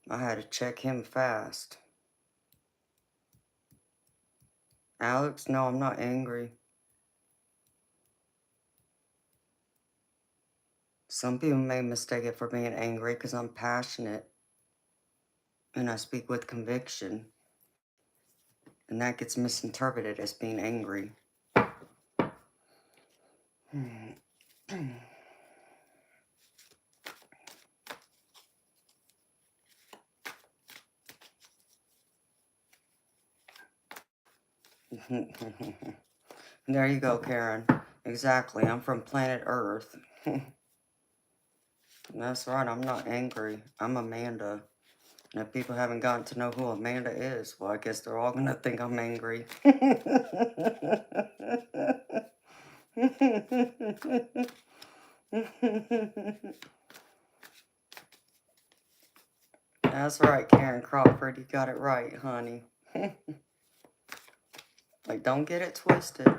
I had to check him fast. Alex, no, I'm not angry. Some people may mistake it for being angry because I'm passionate and I speak with conviction. And that gets misinterpreted as being angry. There you go, Karen. Exactly. I'm from planet Earth. That's right. I'm not angry. I'm Amanda. And if people haven't gotten to know who Amanda is, well, I guess they're all going to think I'm angry. That's right, Karen Crawford. You got it right, honey. Like, don't get it twisted.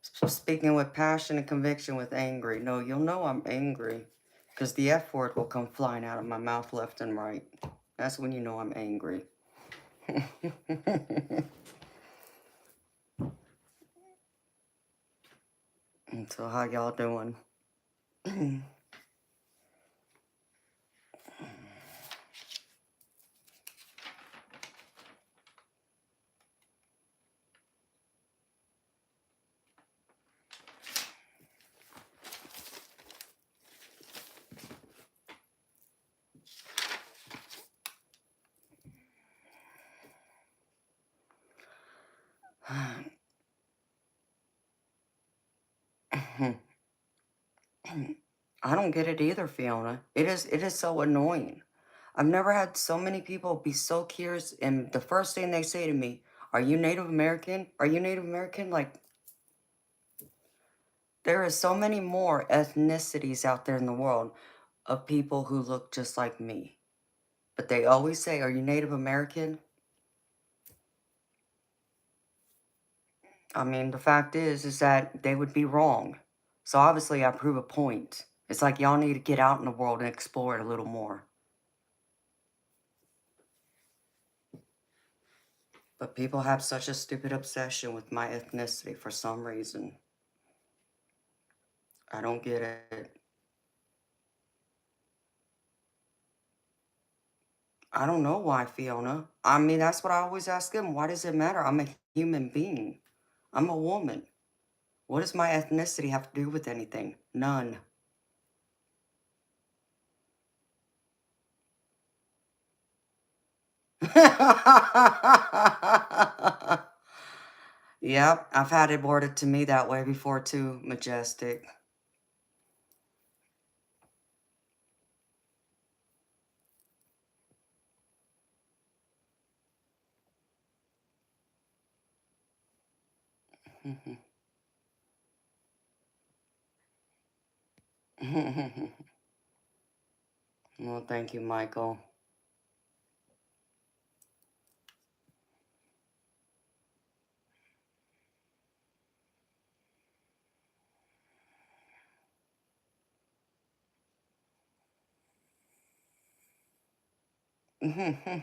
Speaking with passion and conviction with angry. No, you'll know I'm angry. Because the F word will come flying out of my mouth left and right. That's when you know I'm angry. And so how y'all doing? I don't get it either, Fiona. It is so annoying. I've never had so many people be so curious, and the first thing they say to me, "Are you Native American? Are you Native American?" Like, there are so many more ethnicities out there in the world of people who look just like me. But they always say, "Are you Native American?" I mean, the fact is that they would be wrong. So obviously I prove a point. It's like y'all need to get out in the world and explore it a little more. But people have such a stupid obsession with my ethnicity for some reason. I don't get it. I don't know why, Fiona. I mean, that's what I always ask them. Why does it matter? I'm a human being. I'm a woman. What does my ethnicity have to do with anything? None. Yep, I've had it worded to me that way before too, Majestic. Well, thank you, Michael. Alright.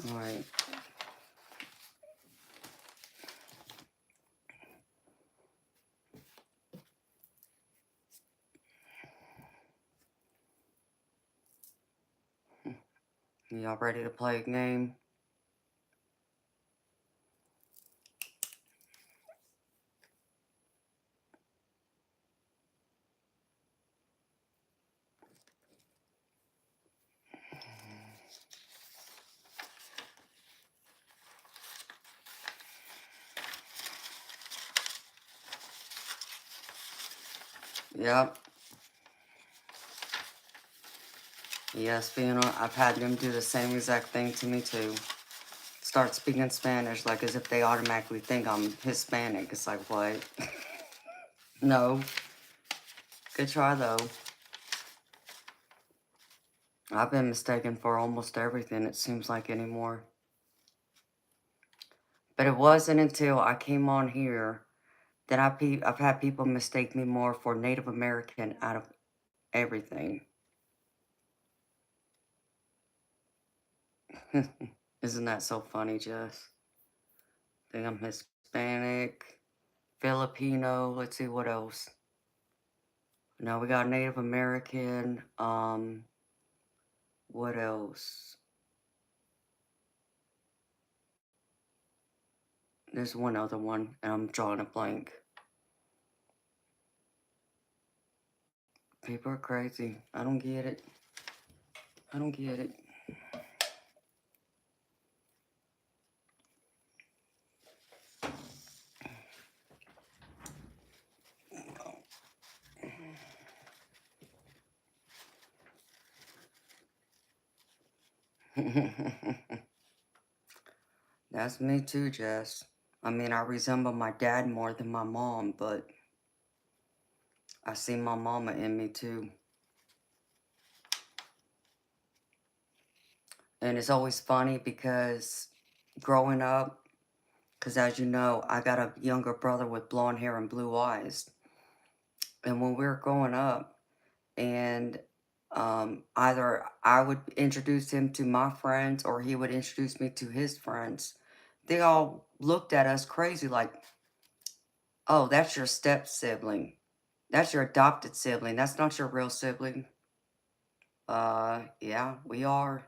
Alright. Y'all ready to play a game? Yep. Yes, Fiona, I've had them do the same exact thing to me too. Start speaking Spanish like as if they automatically think I'm Hispanic. It's like, what? No. Good try though. I've been mistaken for almost everything, it seems like anymore. But it wasn't until I came on here that I've had people mistake me more for Native American out of everything. Isn't that so funny, Jess? I think I'm Hispanic, Filipino, let's see what else. Now we got Native American, what else? There's one other one, and I'm drawing a blank. People are crazy. I don't get it. I don't get it. That's me too, Jess. I mean, I resemble my dad more than my mom, but I see my mama in me too. And it's always funny because growing up, because as you know, I got a younger brother with blonde hair and blue eyes. And when we were growing up, and either I would introduce him to my friends or he would introduce me to his friends, they all looked at us crazy like, oh, that's your step sibling. That's your adopted sibling. That's not your real sibling. Yeah, we are.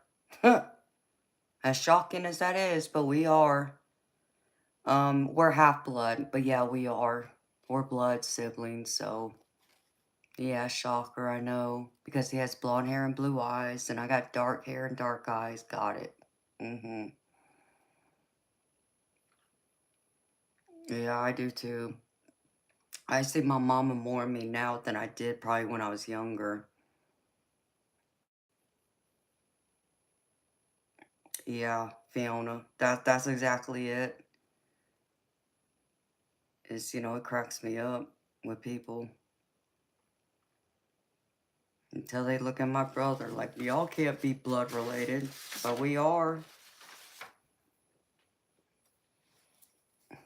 As shocking as that is, but we are. We're half blood, but yeah, we are. We're blood siblings, so yeah, shocker, I know. Because he has blonde hair and blue eyes, and I got dark hair and dark eyes. Got it. Mm-hmm. Yeah, I do too. I see my mama more in me now than I did probably when I was younger. Yeah, Fiona. That's exactly it. It's, it cracks me up with people until they look at my brother like, y'all can't be blood related, but we are.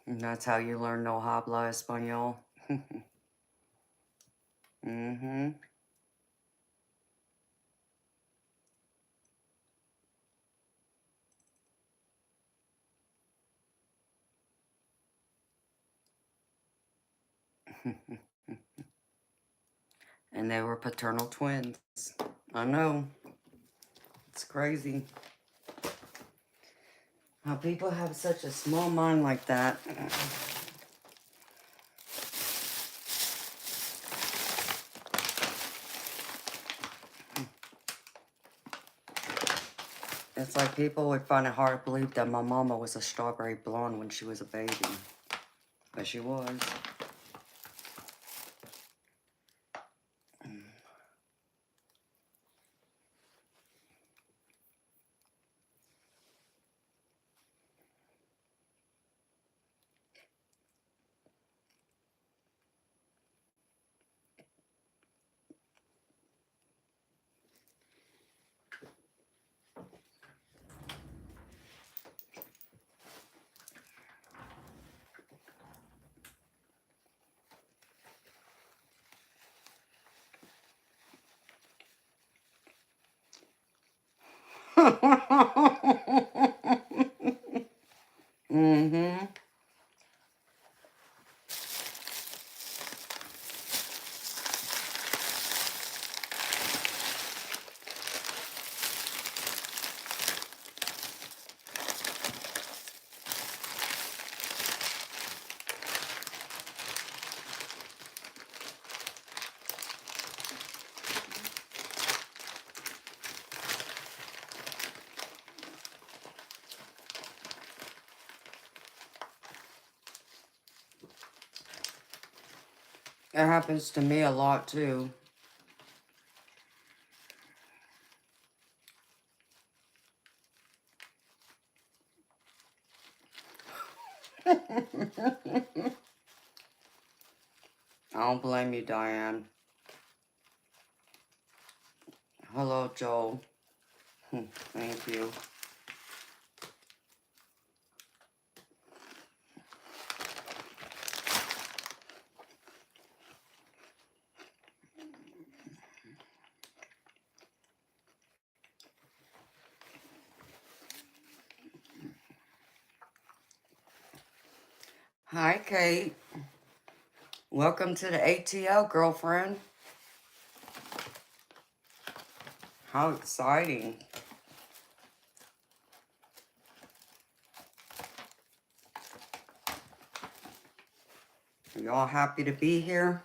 And that's how you learn no habla español. Mm-hmm. And they were paternal twins. I know. It's crazy how people have such a small mind like that. It's like people would find it hard to believe that my mama was a strawberry blonde when she was a baby. But she was. Mm-hmm. It happens to me a lot too. I don't blame you, Diane. Hello, Joel. Thank you. Hi, Kate. Welcome to the ATL, girlfriend. How exciting. Are y'all happy to be here?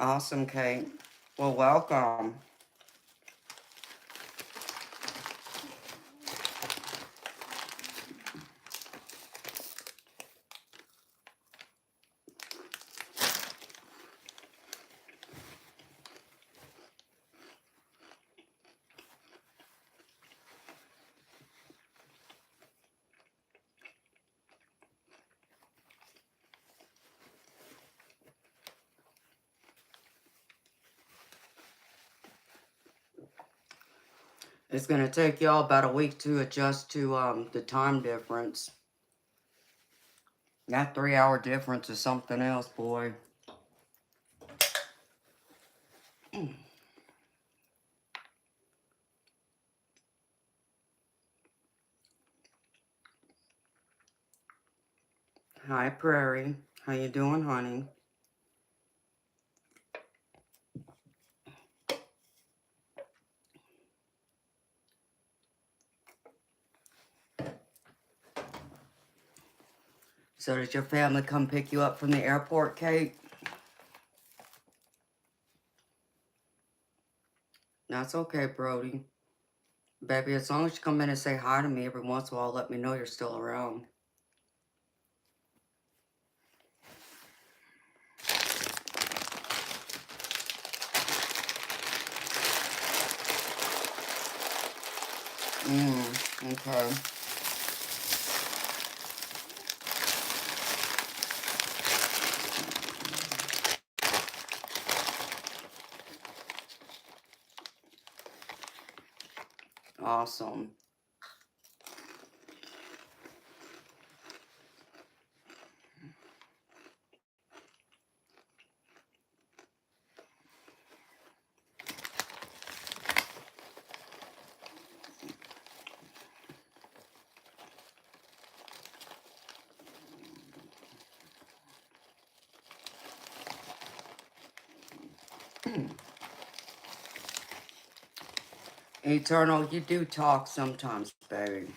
Awesome, Kate. Well, welcome. It's going to take y'all about a week to adjust to the time difference. That 3-hour difference is something else, boy. Hi, Prairie. How you doing, honey? So did your family come pick you up from the airport, Kate? That's okay, Brody. Baby, as long as you come in and say hi to me every once in a while, let me know you're still around. Okay. Awesome. Eternal, you do talk sometimes, baby.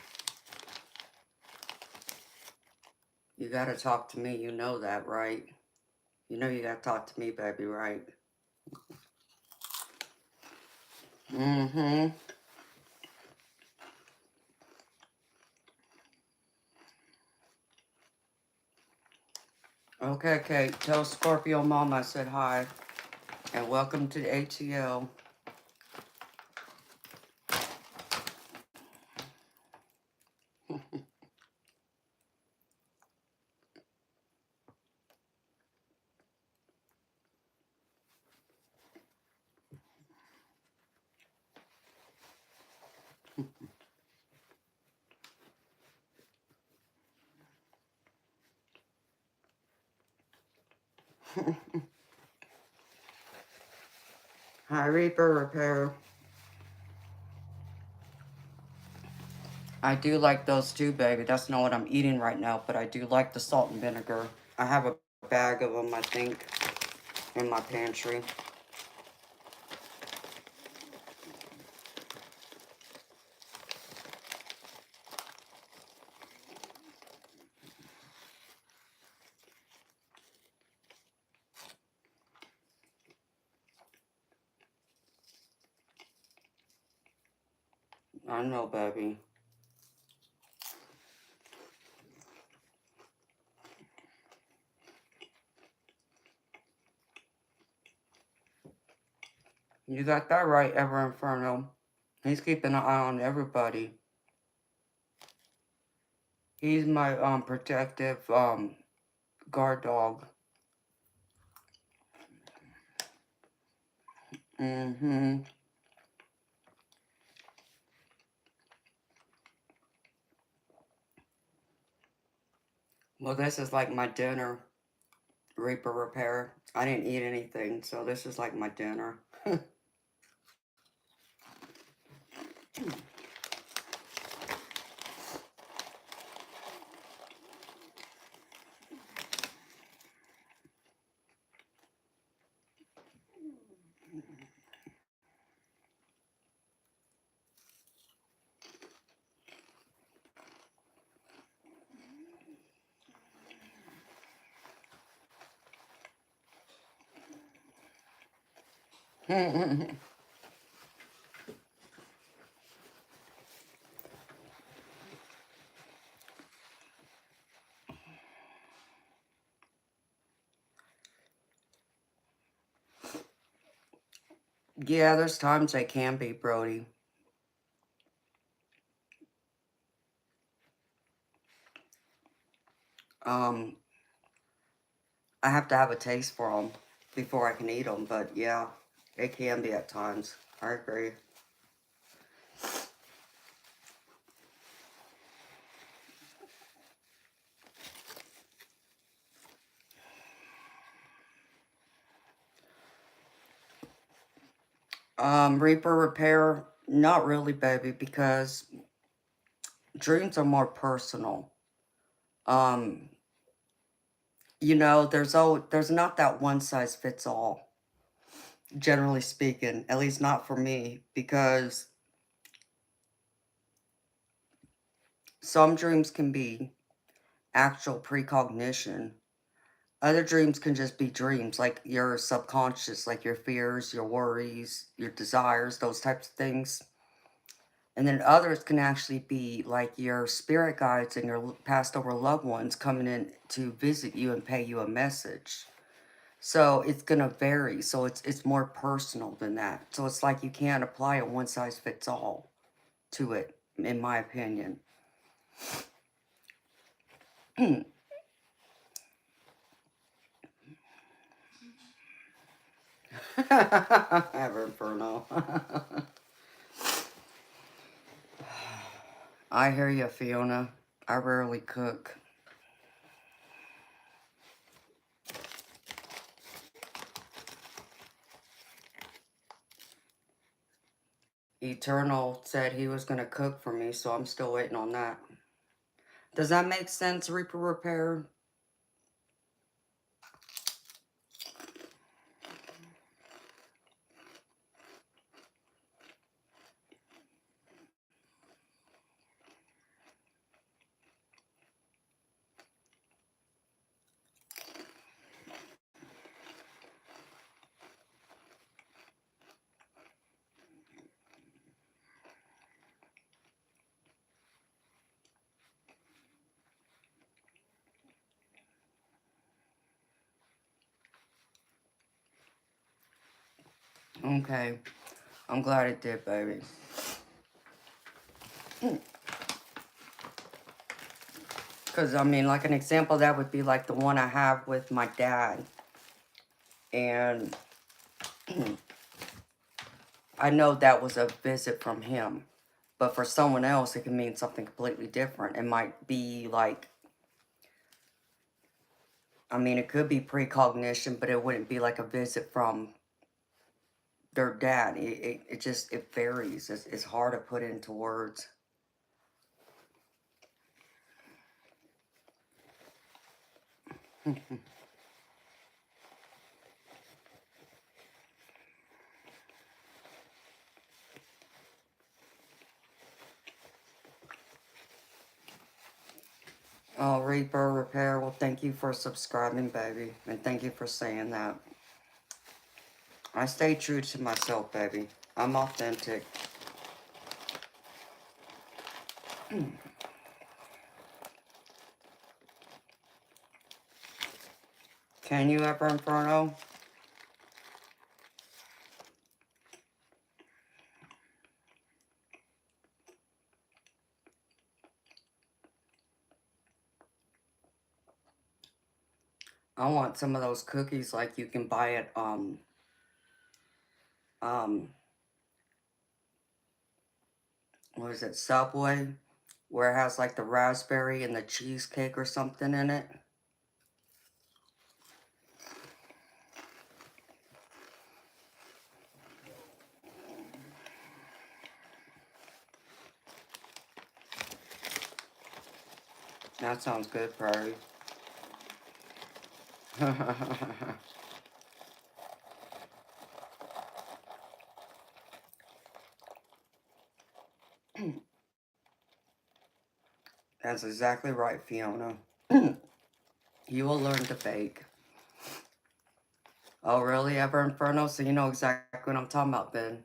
You gotta talk to me, you know that, right? You know you gotta talk to me, baby, right? Mm-hmm. Okay, Kate, tell Scorpio Mom I said hi. And welcome to the ATL. Hi, Reaper Repair. I do like those too, baby. That's not what I'm eating right now, but I do like the salt and vinegar. I have a bag of them, I think, in my pantry. I know, baby. You got that right, Ever Inferno. He's keeping an eye on everybody. He's my protective guard dog. Mm-hmm. Well, this is like my dinner, Reaper Repair. I didn't eat anything, so this is like my dinner. Yeah, there's times they can be, Brody. I have to have a taste for them before I can eat them, but yeah, it can be at times. I agree. Reaper repair, not really, baby, because dreams are more personal. Um, there's not that one size fits all, generally speaking, at least not for me, because some dreams can be actual precognition. Other dreams can just be dreams, like your subconscious, like your fears, your worries, your desires, those types of things. And then others can actually be like your spirit guides and your passed over loved ones coming in to visit you and pay you a message. So it's gonna vary. So it's more personal than that. So it's like you can't apply a one size fits all to it, in my opinion. Ever Inferno. I hear you, Fiona. I rarely cook. Eternal said he was gonna cook for me, so I'm still waiting on that. Does that make sense, Reaper Repair? Okay. I'm glad it did, baby. Because, I mean, like an example, that would be like the one I have with my dad. And I know that was a visit from him. But for someone else, it can mean something completely different. It might be like, I mean, it could be precognition, but it wouldn't be like a visit from their dad. It just, it varies. It's hard to put into words. Oh, Reaper Repair, well, thank you for subscribing, baby. And thank you for saying that. I stay true to myself, baby. I'm authentic. Can you ever, Inferno? I want some of those cookies like you can buy at, um, what is it, Subway? Where it has like the raspberry and the cheesecake or something in it. That sounds good, Prairie. That's exactly right, Fiona. You will learn to bake. Oh, really? Ever Inferno? So you know exactly what I'm talking about then.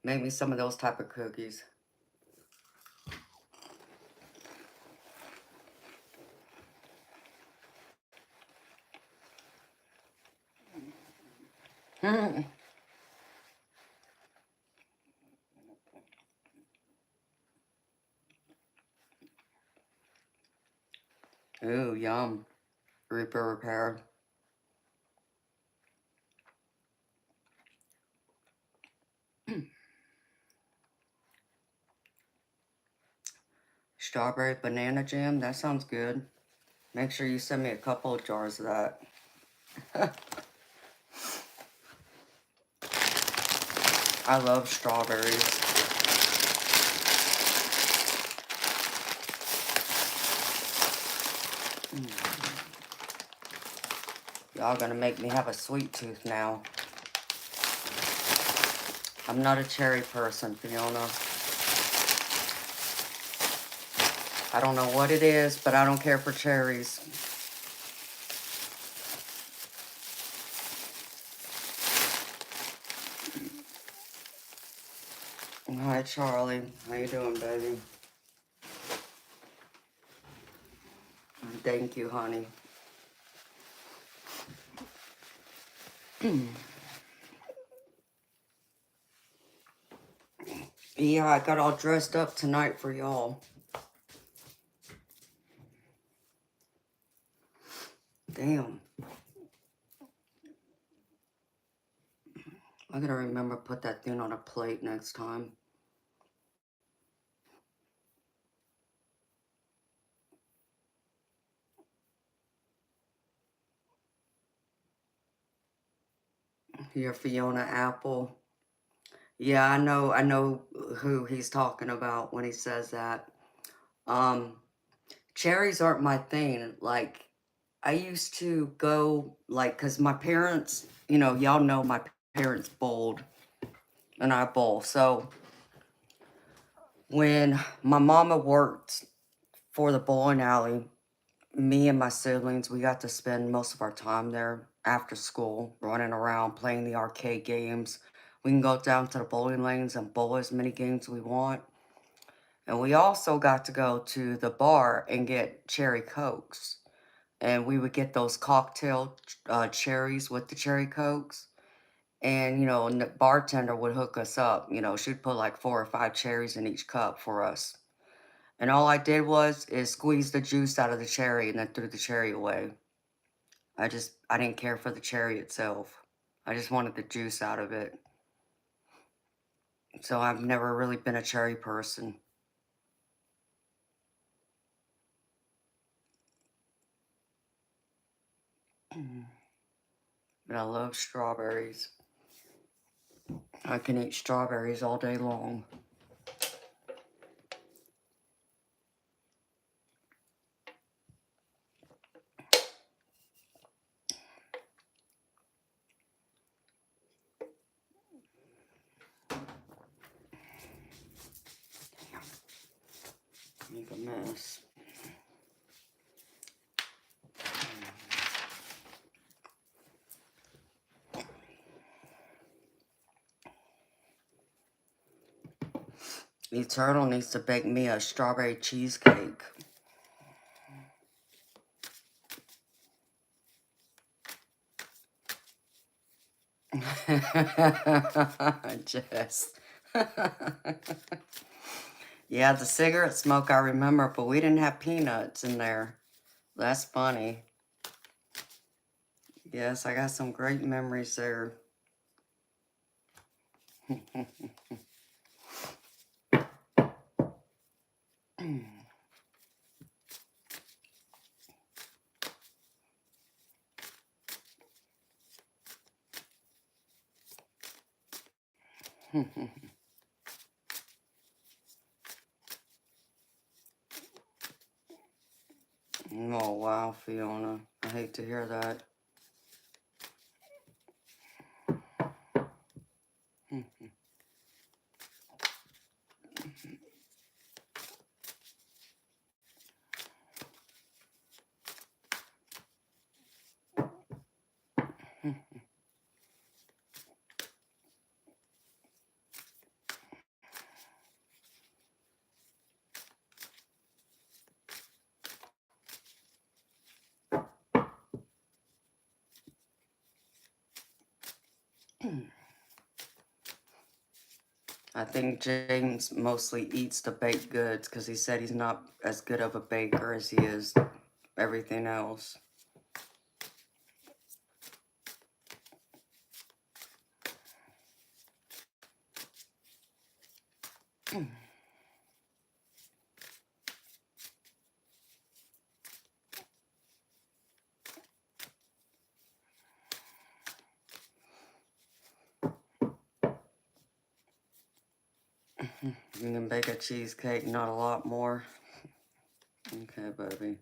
Make me some of those type of cookies. Ooh, yum. Reaper repair. Strawberry banana jam. That sounds good. Make sure you send me a couple of jars of that. I love strawberries. Y'all gonna make me have a sweet tooth now. I'm not a cherry person, Fiona. I don't know what it is, but I don't care for cherries. Hi, Charlie. How you doing, baby? Thank you, honey. Yeah, I got all dressed up tonight for y'all. Damn. I gotta remember to put that thing on a plate next time. Here, Fiona Apple. Yeah, I know who he's talking about when he says that. Um, cherries aren't my thing. Like, I used to go, like, because my parents, you know, y'all know my parents bowled, and I bowl. So, when my mama worked for the bowling alley, me and my siblings, we got to spend most of our time there after school, running around, playing the arcade games. We can go down to the bowling lanes and bowl as many games we want. And we also got to go to the bar and get cherry cokes. And we would get those cocktail cherries with the cherry cokes. And, you know, and the bartender would hook us up. You know, she'd put like 4 or 5 cherries in each cup for us. And all I did is squeeze the juice out of the cherry and then threw the cherry away. I didn't care for the cherry itself. I just wanted the juice out of it. So I've never really been a cherry person. But I love strawberries. I can eat strawberries all day long. Make a mess. Eternal needs to bake me a strawberry cheesecake. Jess. Yeah, the cigarette smoke I remember, but we didn't have peanuts in there. That's funny. Yes, I got some great memories there. Oh, wow, Fiona. I hate to hear that. I think James mostly eats the baked goods because he said he's not as good of a baker as he is everything else. You can bake a cheesecake, not a lot more. Okay, baby.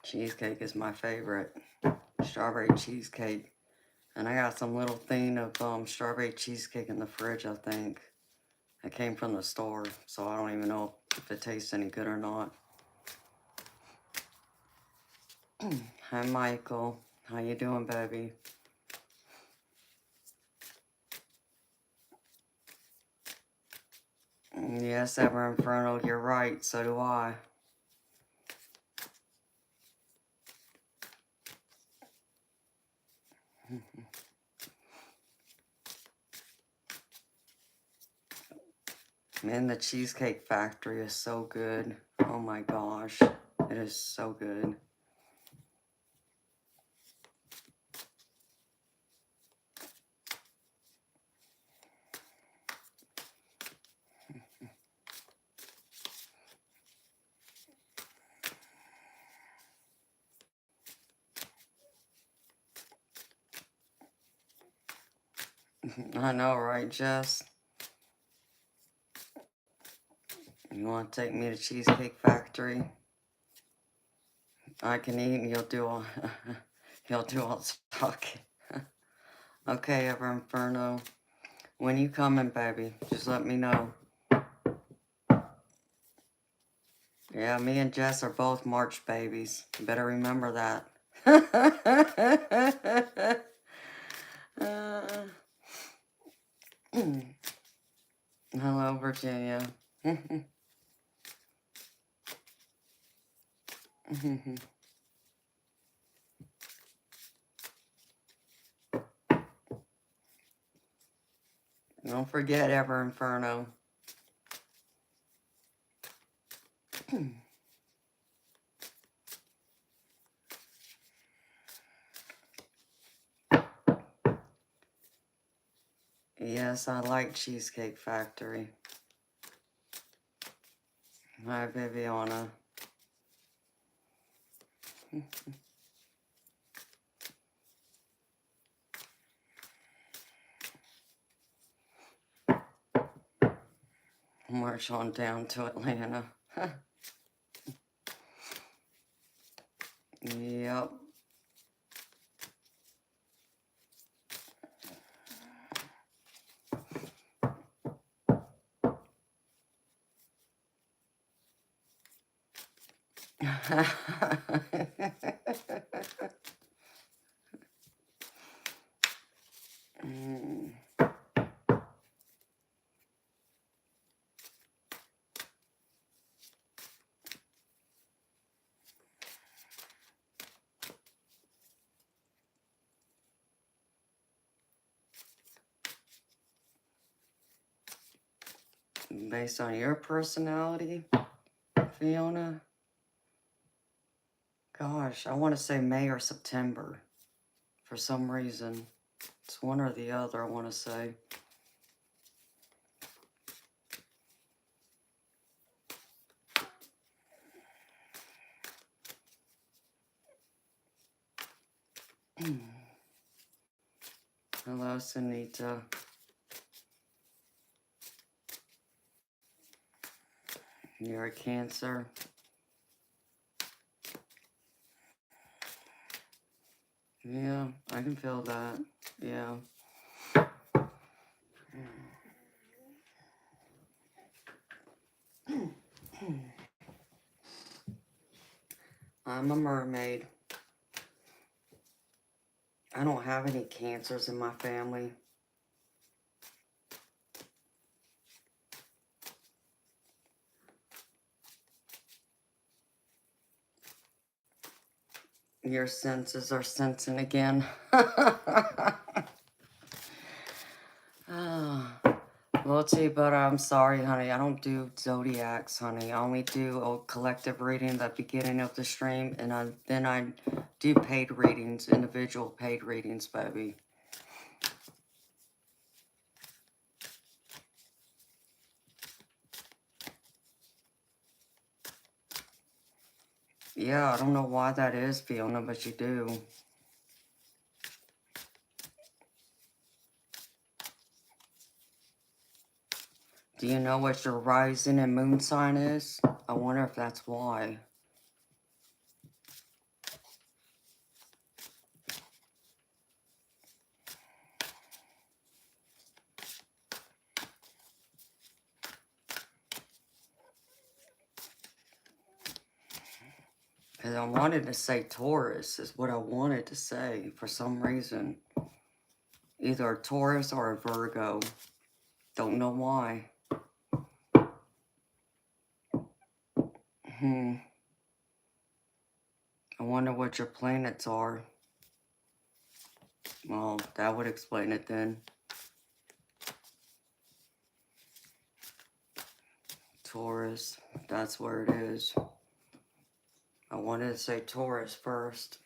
Cheesecake is my favorite. Strawberry cheesecake. And I got some little thing of strawberry cheesecake in the fridge, I think. It came from the store, so I don't even know if it tastes any good or not. Hi, Michael. How you doing, baby? Yes, Ever Inferno, you're right. So do I. Man, the Cheesecake Factory is so good. Oh my gosh. It is so good. I know, right, Jess? You want to take me to Cheesecake Factory? I can eat and you'll do all, you'll do all the talking. Okay, Ever Inferno. When you coming, baby, just let me know. Yeah, me and Jess are both March babies. You better remember that. Hello, Virginia. Don't forget, Ever Inferno. Yes, I like Cheesecake Factory. Hi, Viviana. March on down to Atlanta. Yep. Mm. Based on your personality, Fiona? Gosh, I want to say May or September. For some reason. It's one or the other, I want to say. Hello, Sunita. You're a Cancer. Yeah, I can feel that. Yeah. I'm a mermaid. I don't have any Cancers in my family. Your senses are sensing again. Ah. Well, but I'm sorry, honey. I don't do zodiacs, honey. I only do a collective reading at the beginning of the stream, and then I do paid readings, individual paid readings, baby. Yeah, I don't know why that is, Fiona, but you do. Do you know what your rising and moon sign is? I wonder if that's why. Because I wanted to say Taurus is what I wanted to say for some reason. Either a Taurus or a Virgo. Don't know why. I wonder what your planets are. Well, that would explain it then. Taurus, that's where it is. I wanted to say Taurus first.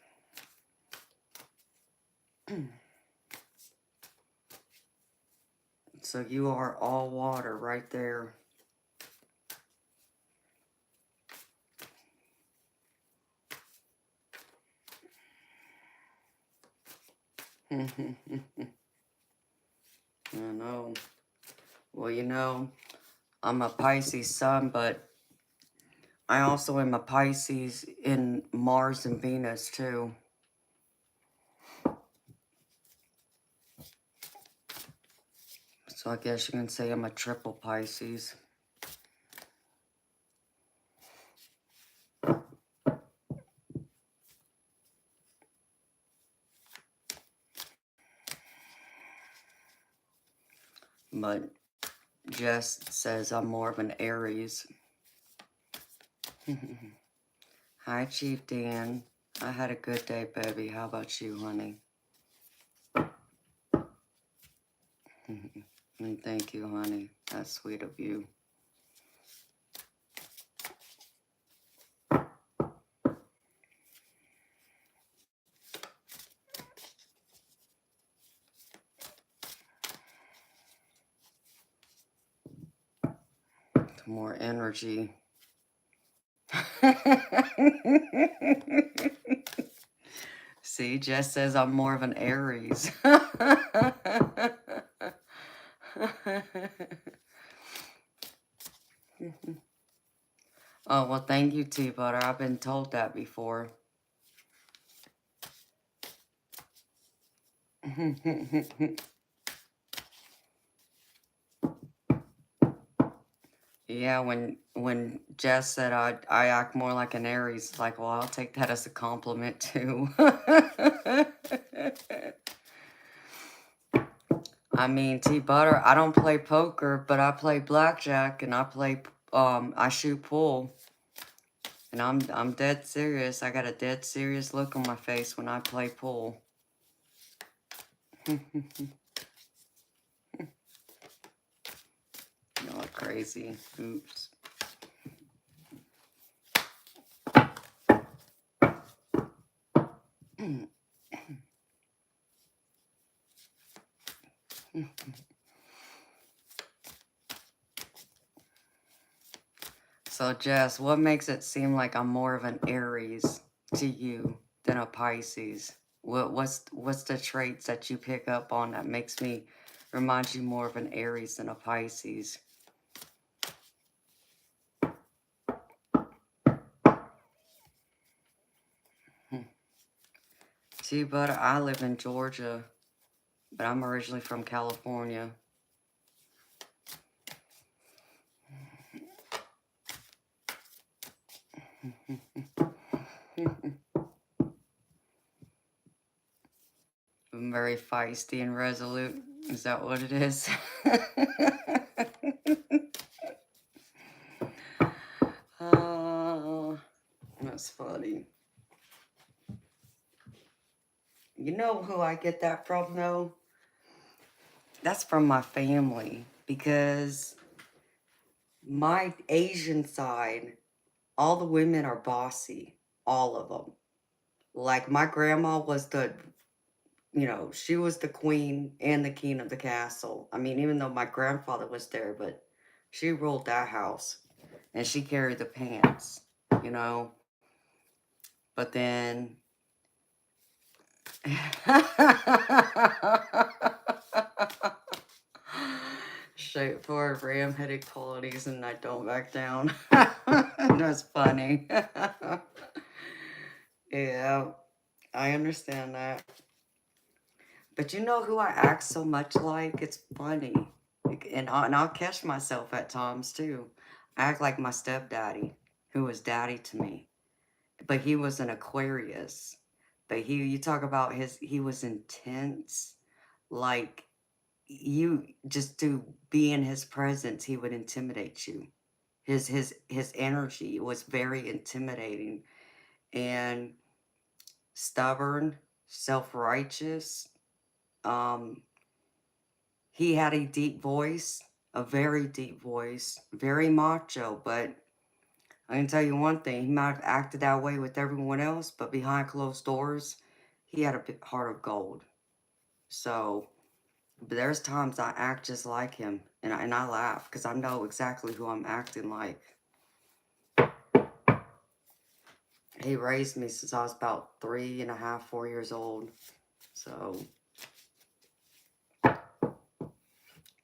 So you are all water right there. I know. Well, you know, I'm a Pisces sun, but I also am a Pisces in Mars and Venus too. So I guess you can say I'm a triple Pisces. But Jess says I'm more of an Aries. Hi, Chief Dan. I had a good day, baby. How about you, honey? And thank you, honey. That's sweet of you. More energy. See, Jess says I'm more of an Aries. Oh, well, thank you, T-Butter. I've been told that before. Yeah, when Jess said I act more like an Aries, it's like, well, I'll take that as a compliment too. I mean, T-Butter, I don't play poker, but I play blackjack and I shoot pool. And I'm dead serious. I got a dead serious look on my face when I play pool. Y'all are crazy. Oops. So, Jess, what makes it seem like I'm more of an Aries to you than a Pisces? What's the traits that you pick up on that reminds you more of an Aries than a Pisces? See, but I live in Georgia, but I'm originally from California. I'm very feisty and resolute. Is that what it is? Oh, that's funny. You know who I get that from, though? That's from my family, because my Asian side, all the women are bossy, all of them. Like my grandma was she was the queen and the king of the castle. I mean, even though my grandfather was there, but she ruled that house and she carried the pants, you know. But then straightforward ram-headed qualities, and I don't back down. That's funny. Yeah, I understand that. But you know who I act so much like? It's funny. And I'll catch myself at times too. I act like my stepdaddy, who was daddy to me. But he was an Aquarius. But you talk about he was intense. Like, you just to be in his presence, he would intimidate you. His energy was very intimidating and stubborn, self-righteous. Um, he had a deep voice, a very deep voice, very macho, but I can tell you one thing, he might have acted that way with everyone else, but behind closed doors, he had a heart of gold. So, but there's times I act just like him, and I laugh because I know exactly who I'm acting like. He raised me since I was about 3.5, 4 years old. So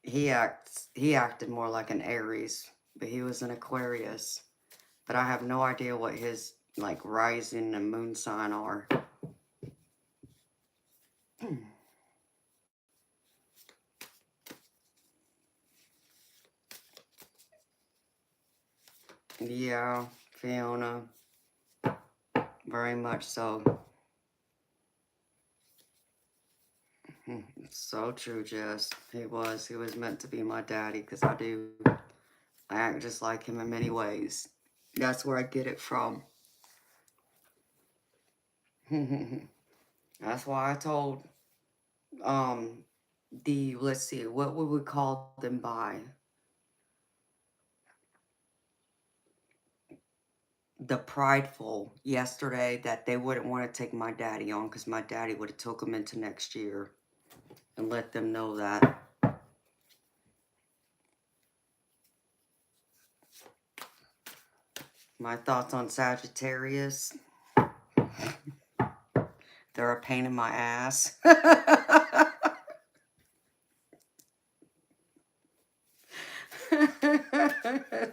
he acted more like an Aries, but he was an Aquarius. But I have no idea what his like rising and moon sign are. Yeah, Fiona, very much so. So true, Jess. He was meant to be my daddy because I act just like him in many ways. That's where I get it from. That's why I told let's see, what would we call them by? The prideful yesterday that they wouldn't want to take my daddy on because my daddy would have took him into next year, and let them know that. My thoughts on Sagittarius. They're a pain in my ass.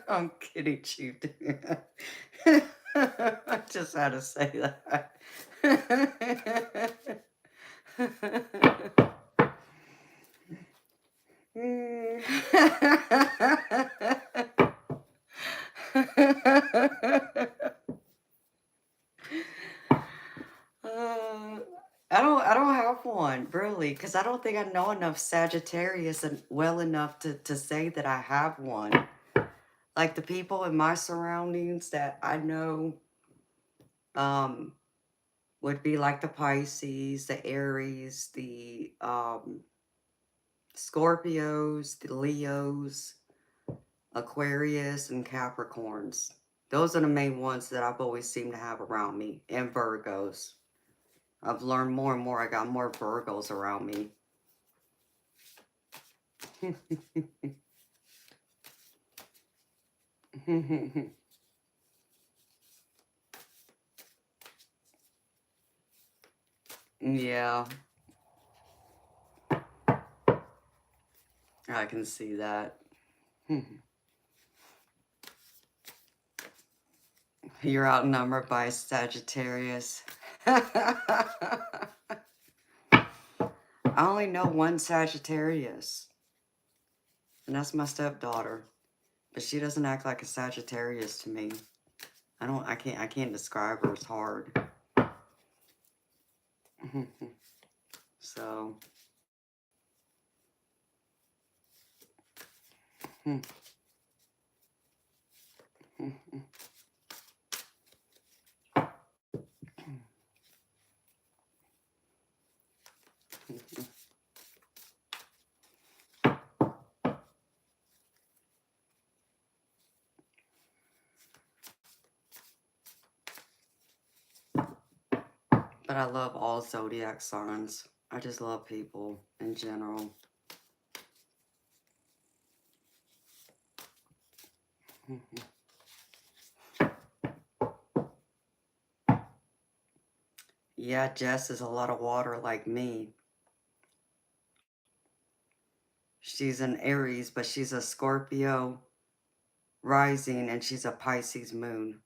I'm kidding you, dude. I just had to say that. Uh, I don't have one really, because I don't think I know enough Sagittarius and well enough to say that I have one. Like the people in my surroundings that I know, um, would be like the Pisces, the Aries, the Scorpios, the Leos, Aquarius, and Capricorns. Those are the main ones that I've always seemed to have around me, and Virgos. I've learned more and more. I got more Virgos around me. Yeah, I can see that. You're outnumbered by Sagittarius. I only know one Sagittarius, and that's my stepdaughter. But she doesn't act like a Sagittarius to me. I can't describe her. It's hard. So. But I love all zodiac signs. I just love people in general. Yeah, Jess is a lot of water like me. She's an Aries, but she's a Scorpio rising and she's a Pisces moon.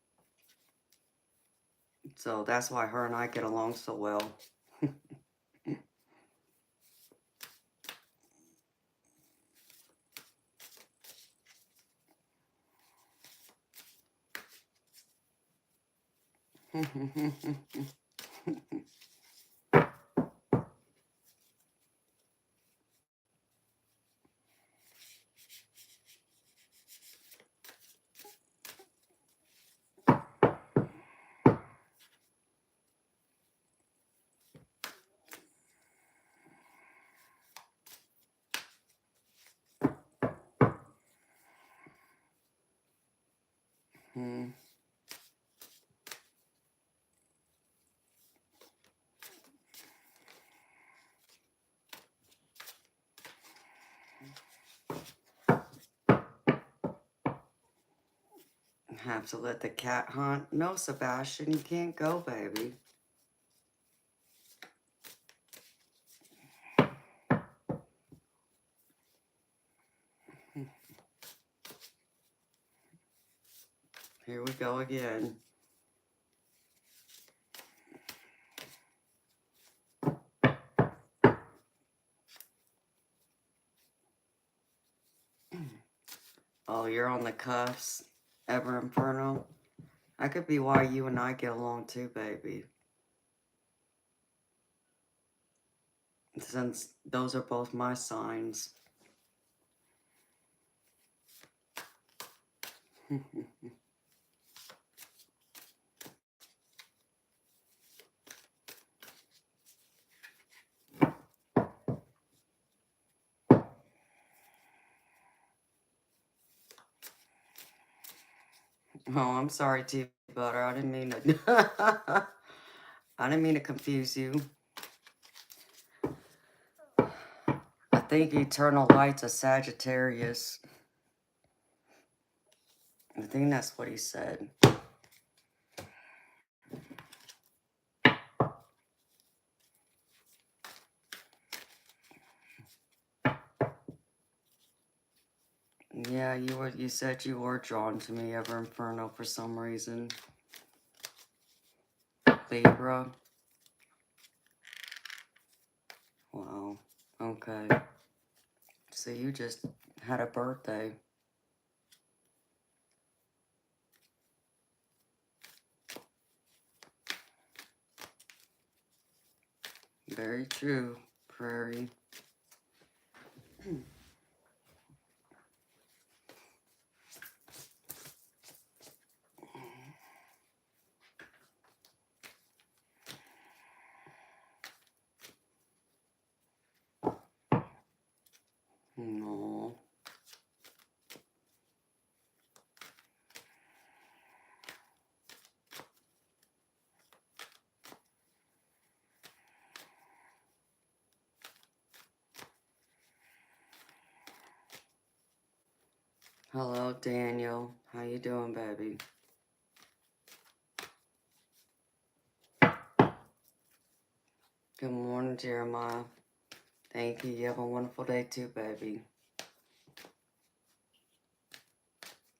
So that's why her and I get along so well. Have to let the cat hunt? No, Sebastian, you can't go, baby. Here we go again. Oh, you're on the cuffs, Ever Inferno. That could be why you and I get along too, baby. Since those are both my signs. Oh, I'm sorry, T Butter. I didn't mean to. I didn't mean to confuse you. I think Eternal Light's a Sagittarius. I think that's what he said. Yeah, you said you were drawn to me, Ever Inferno, for some reason. Libra. Wow. Okay. So you just had a birthday. Very true, Prairie. No. Hello, Daniel. How you doing, baby? Good morning, Jeremiah. Thank you. You have a wonderful day too, baby.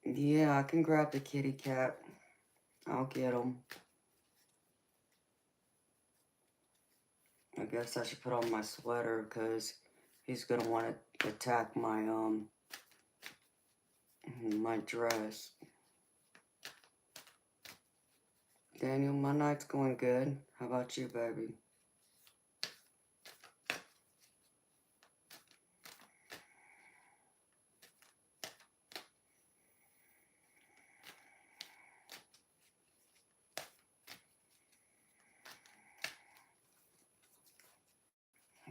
Yeah, I can grab the kitty cat. I'll get him. I guess I should put on my sweater because he's gonna want to attack my dress. Daniel, my night's going good. How about you, baby?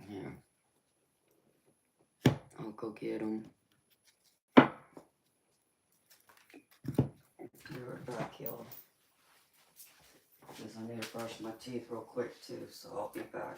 Yeah. go get them. Be right back, y'all. Because I need to brush my teeth real quick too, so I'll be back.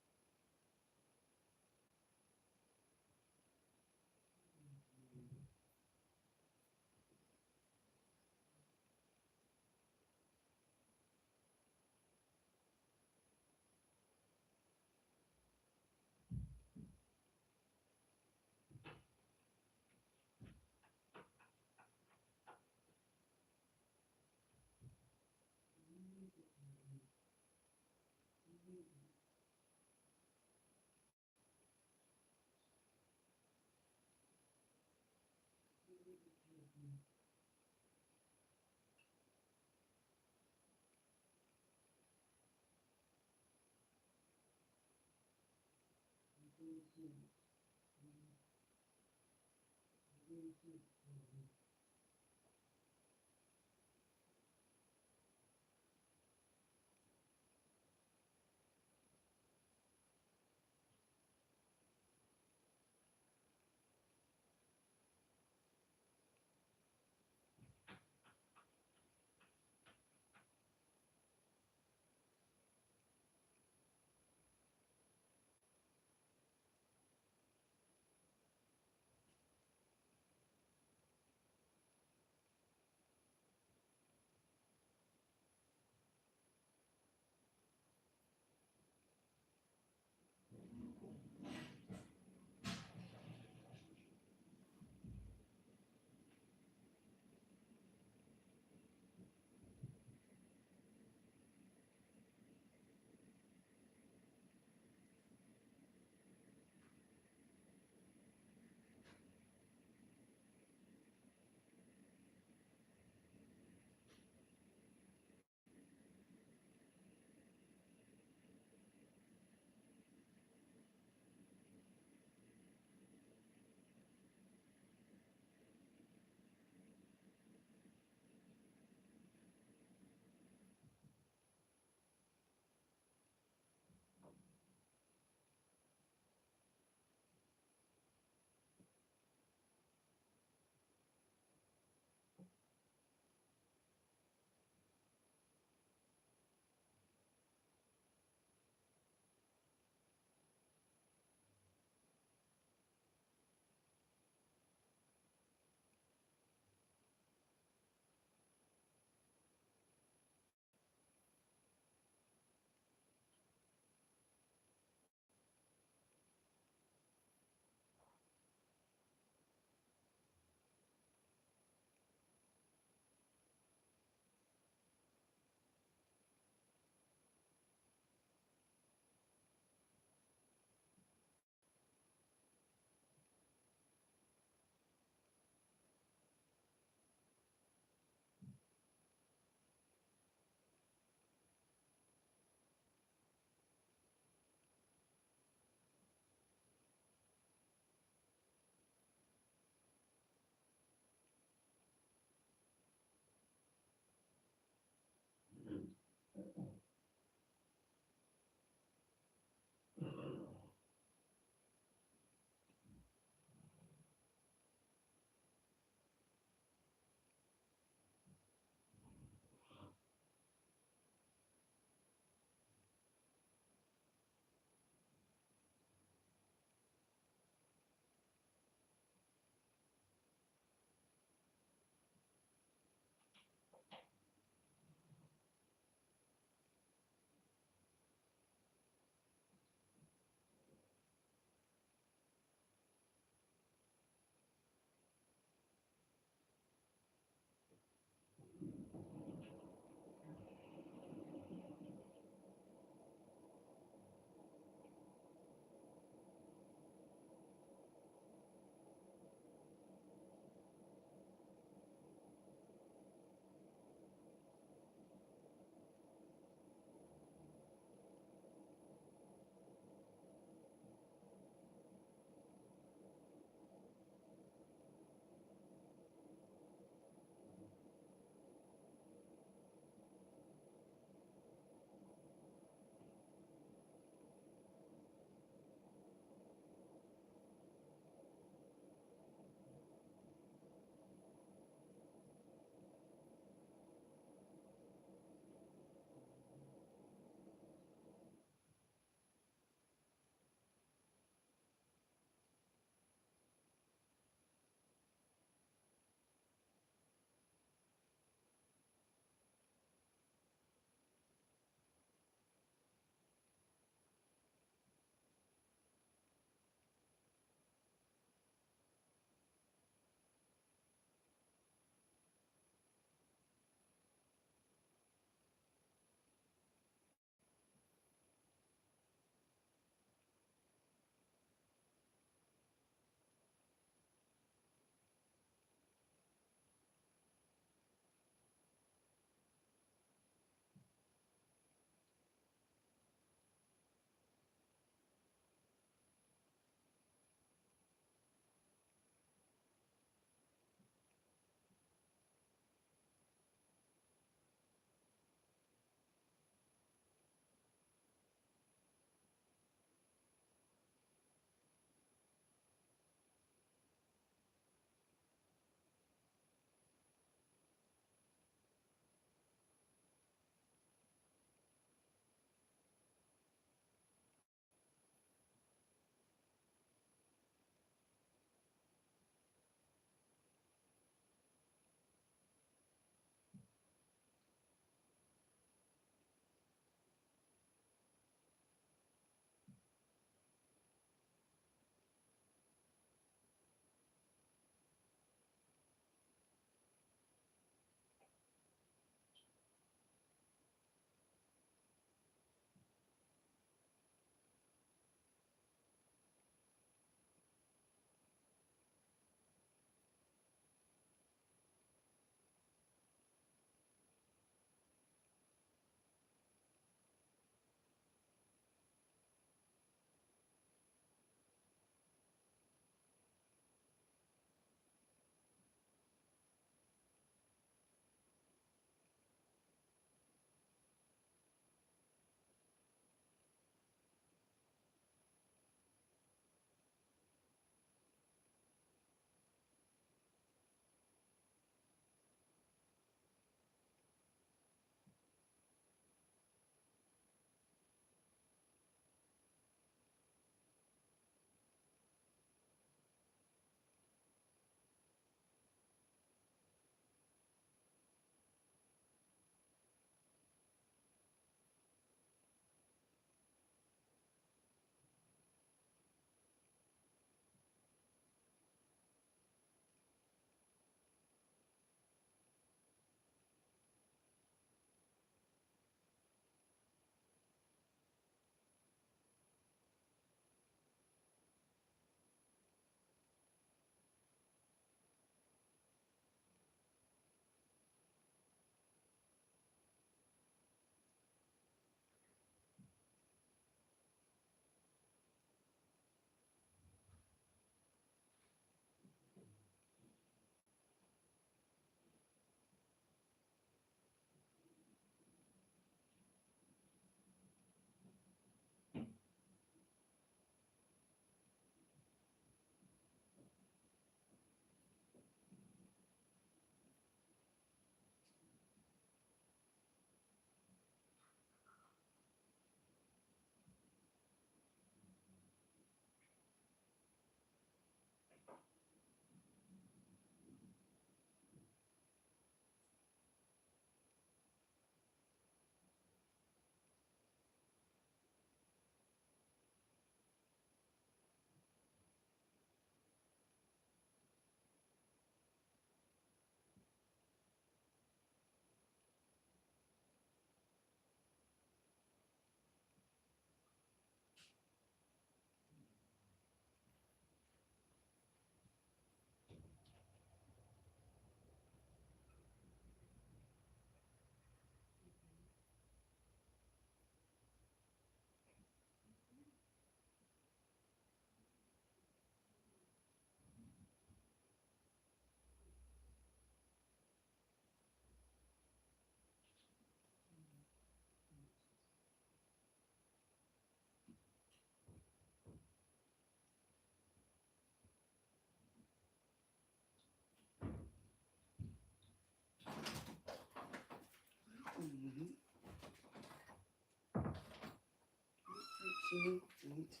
It's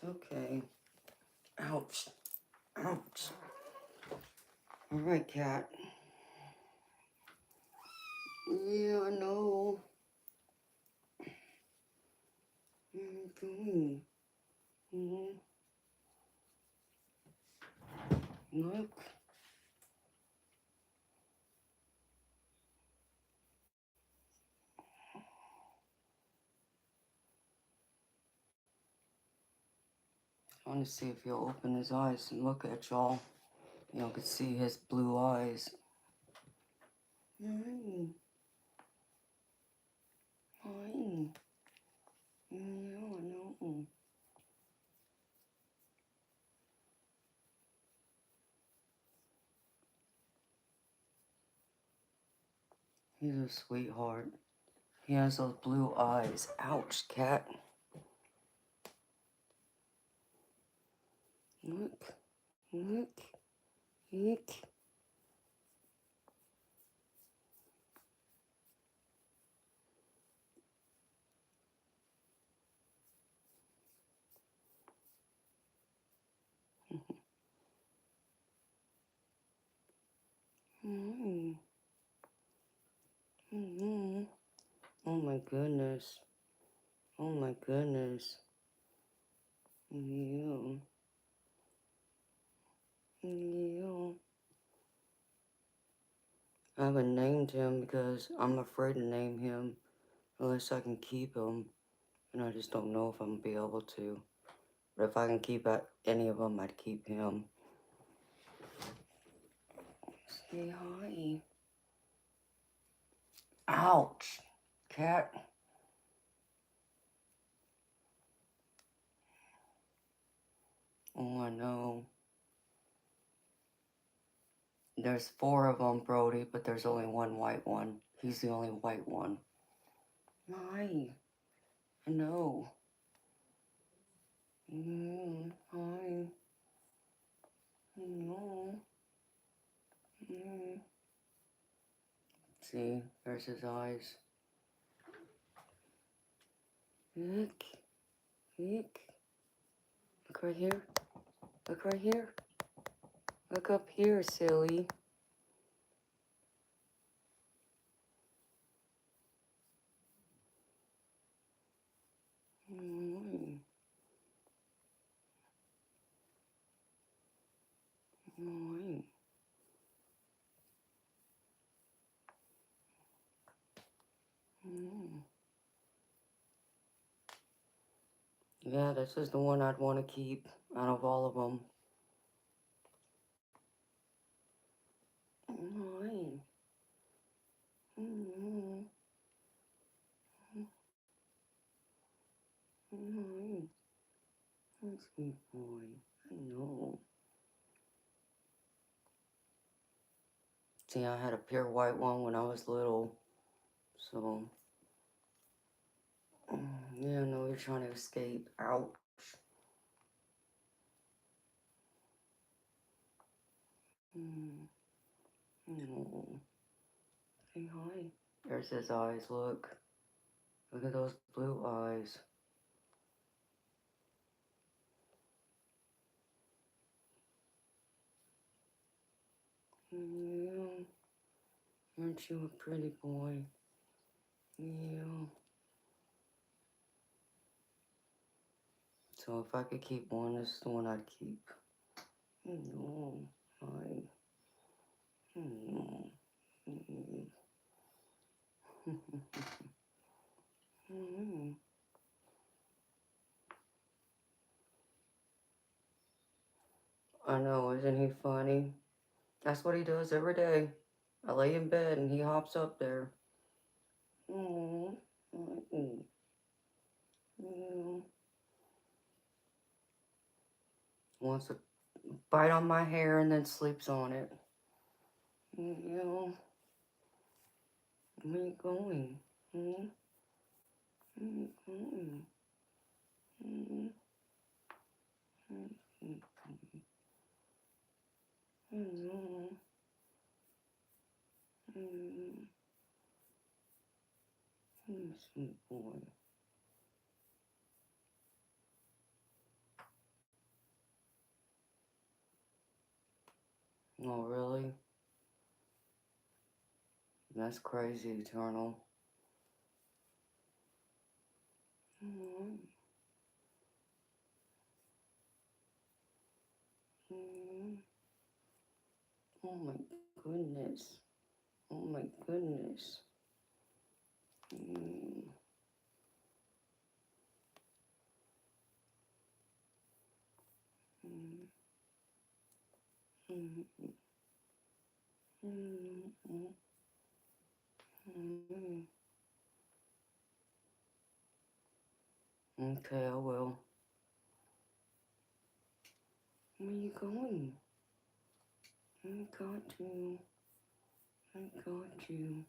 okay. Ouch. Ouch. All right, cat. Yeah, I know. Mm-hmm. Look. I want to see if he'll open his eyes and look at y'all. Y'all can see his blue eyes. Hi. Hi. Yeah, I know. He's a sweetheart. He has those blue eyes. Ouch, cat. Look. Look. Look. Mm-hmm. Mm-hmm. Oh my goodness. Oh my goodness. Yeah. Yeah. I haven't named him because I'm afraid to name him unless I can keep him. And I just don't know if I'm gonna be able to. But if I can keep any of them, I'd keep him. Say hi. Ouch. Cat. Oh, I know. There's 4 of them, Brody, but there's only one white one. He's the only white one. Hi. I know. Hi. No. See, there's his eyes. Look. Look. Look right here. Look right here. Look up here, silly. Mm. Mm. Mm. Yeah, this is the one I'd want to keep out of all of them. Mm. Mm. Mm. Sweet boy. I know. See, I had a pure white one when I was little. So, yeah, no, you're trying to escape. Ouch. No. Say hi. There's his eyes, look. Look at those blue eyes. Yeah. Aren't you a pretty boy? Yeah. So if I could keep one, this is the one I'd keep. No. Hi. No. I know, isn't he funny? That's what he does every day. I lay in bed and he hops up there. Oh, wants to bite on my hair and then sleeps on it. Yeah. Where you going? Where you going? Sweet boy. Oh, really? That's crazy, Eternal. Mm. Mm. Oh my goodness. Oh my goodness. Mm. Mm. Mm. Mm. Mm. Mm. Okay, I will. Where you going? I got you. I got you.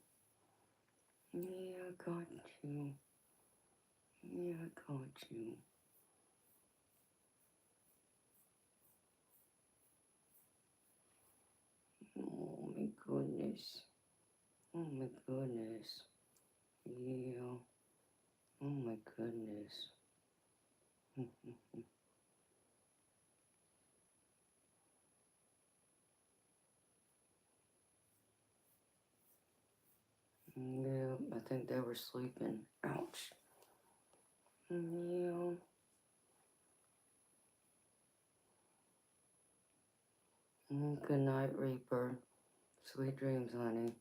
Yeah, I got you. Yeah, I got you. Oh my goodness. Oh my goodness. Yeah. Oh my goodness. Yeah, I think they were sleeping. Ouch. Yeah. Good night, Reaper. Sweet dreams, honey.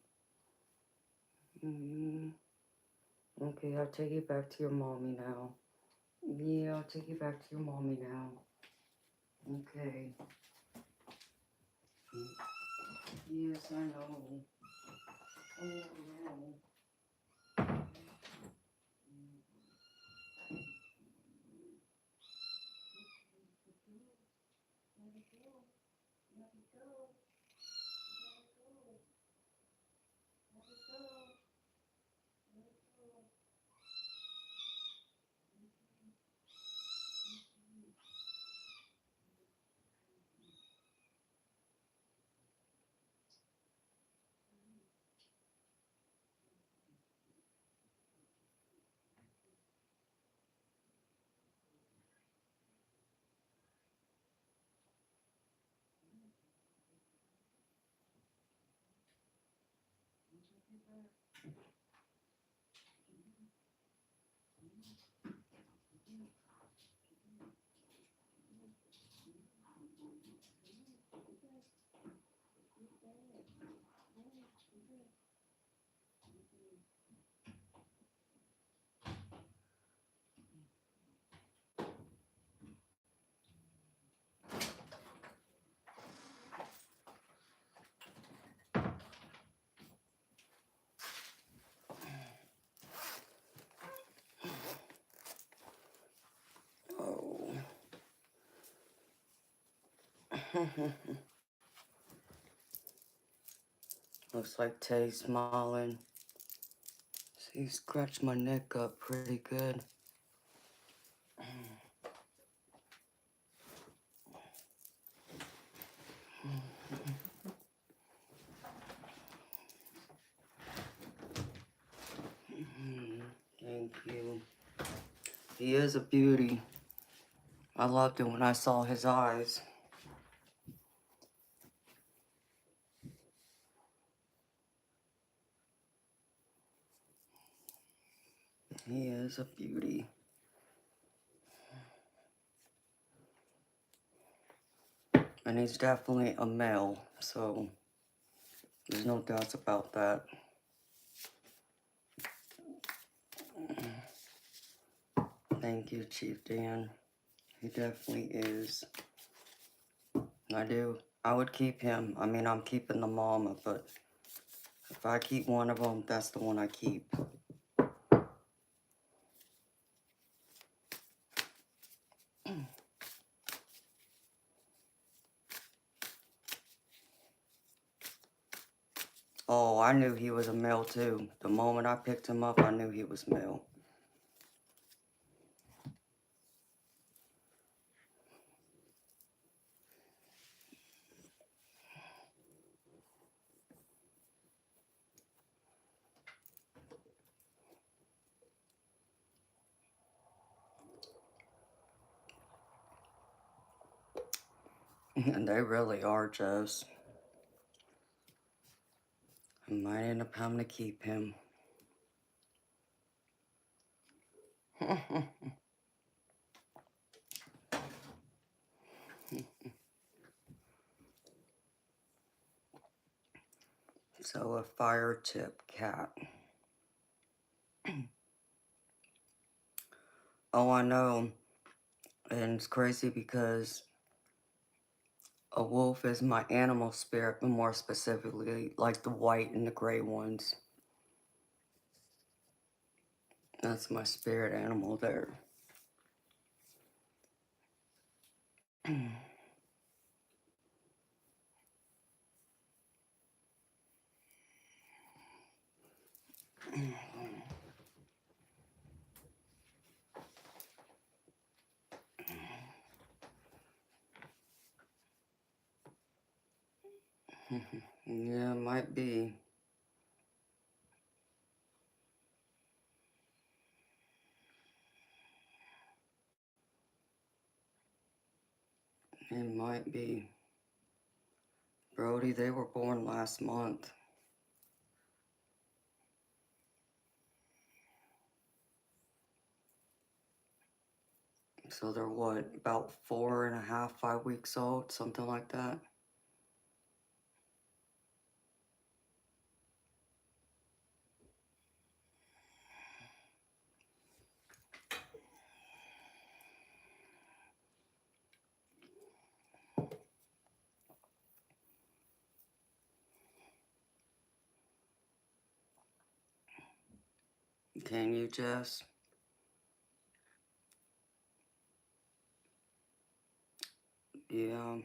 Okay, I'll take you back to your mommy now. Yeah, I'll take you back to your mommy now. Okay. Yes, I know. I know. Oh. Looks like Tay's smiling. See, he scratched my neck up pretty good. Thank you. He is a beauty. I loved it when I saw his eyes. He is a beauty. And he's definitely a male, so there's no doubts about that. Thank you, Chief Dan. He definitely is. I do. I would keep him. I mean, I'm keeping the mama, but if I keep one of them, that's the one I keep. Oh, I knew he was a male too. The moment I picked him up, I knew he was male. And they really are, Jess. might end up having to keep him. So a fire tip cat. Oh, I know. And it's crazy because a wolf is my animal spirit, but more specifically, like the white and the gray ones. That's my spirit animal there. Yeah, it might be. It might be. Brody, they were born last month. So they're what, about 4.5, 5 weeks old, something like that. Can you, Jess? Yeah.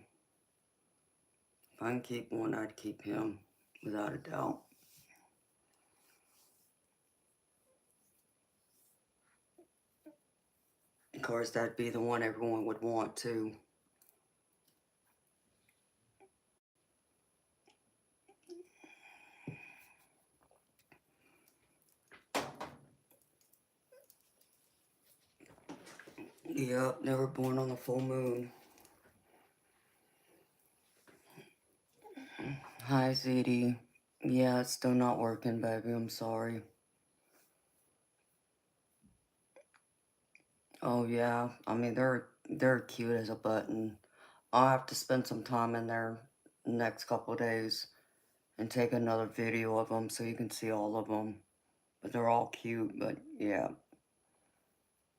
If I can keep one, I'd keep him, without a doubt. Of course, that'd be the one everyone would want, too. Yep, they were born on the full moon. Hi, ZD. Yeah, it's still not working, baby. I'm sorry. Oh, yeah. I mean, they're cute as a button. I'll have to spend some time in there next couple days and take another video of them so you can see all of them. But they're all cute, but yeah.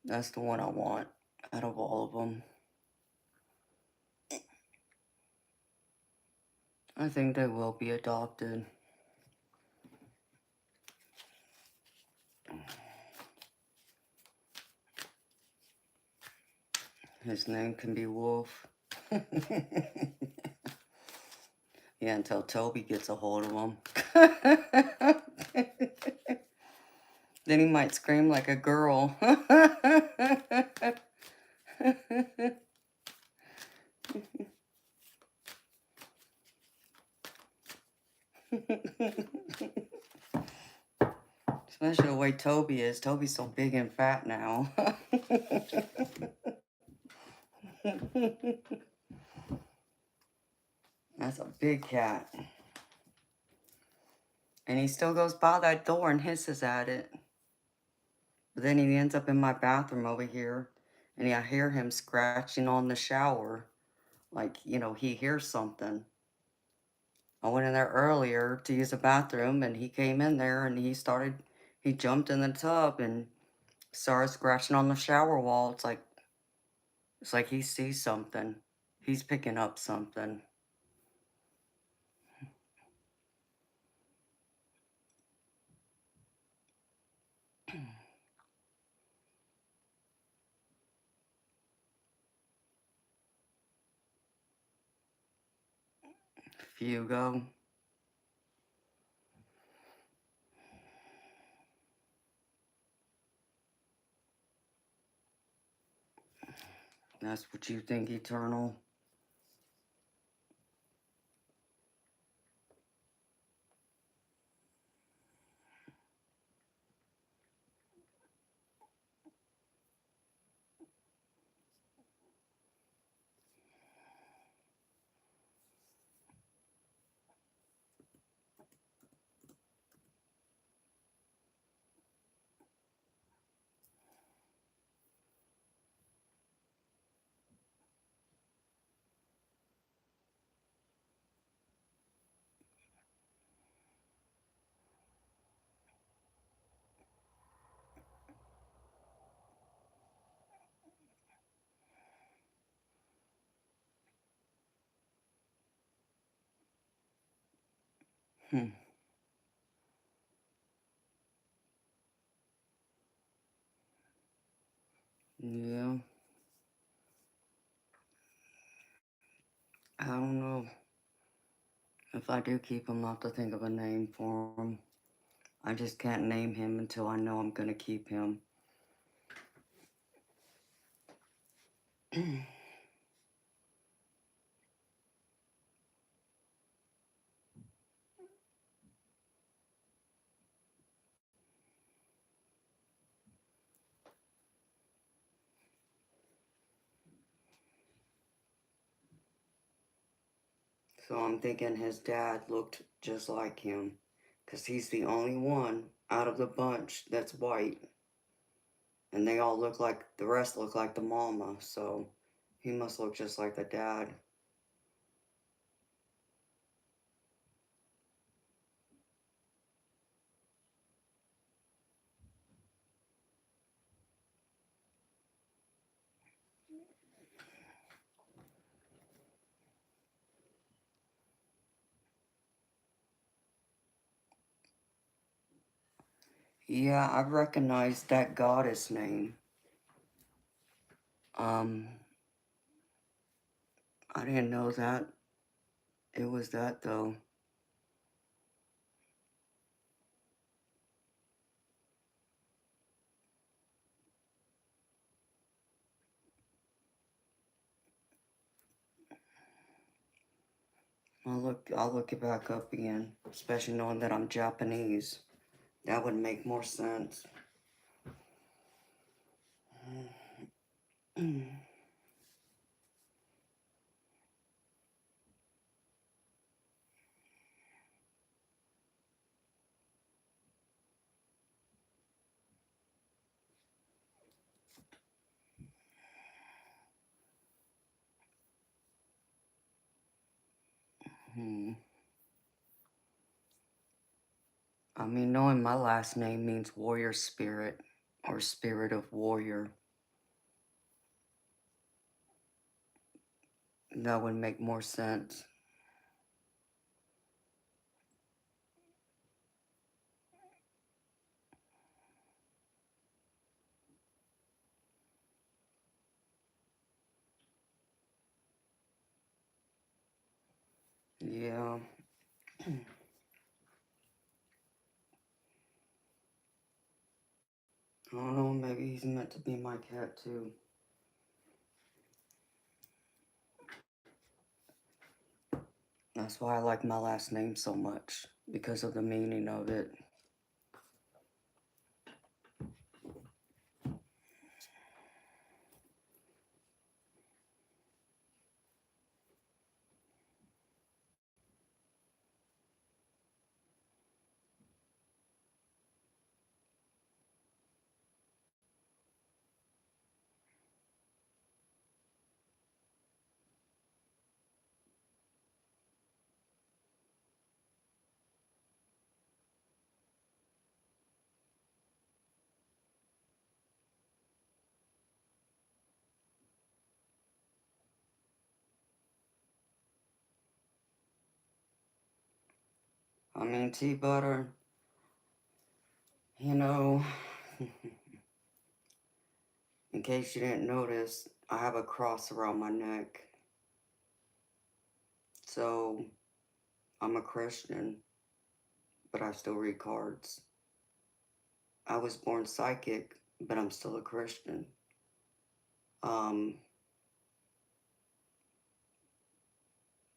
That's the one I want out of all of them. I think they will be adopted. His name can be Wolf. Yeah, until Toby gets a hold of him. Then he might scream like a girl. Especially the way Toby is. Toby's so big and fat now. That's a big cat. And he still goes by that door and hisses at it. But then he ends up in my bathroom over here. And I hear him scratching on the shower. Like, you know, he hears something. I went in there earlier to use the bathroom. And he came in there and he jumped in the tub and started scratching on the shower wall. It's like he sees something. He's picking up something. Fugo. That's what you think, Eternal? Hmm. Yeah. I don't know. If I do keep him, I'll have to think of a name for him. I just can't name him until I know I'm going to keep him. So I'm thinking his dad looked just like him. Because he's the only one out of the bunch that's white. And they all look like, the rest look like the mama. So he must look just like the dad. Yeah, I recognized that goddess name. Um, I didn't know that. It was that though. I'll look it back up again, especially knowing that I'm Japanese. That would make more sense. Hmm. I mean, knowing my last name means warrior spirit or spirit of warrior. That would make more sense. Yeah. I don't know, maybe he's meant to be my cat too. That's why I like my last name so much, because of the meaning of it. I mean, tea butter, you know, in case you didn't notice, I have a cross around my neck. So I'm a Christian, but I still read cards. I was born psychic, but I'm still a Christian. Um,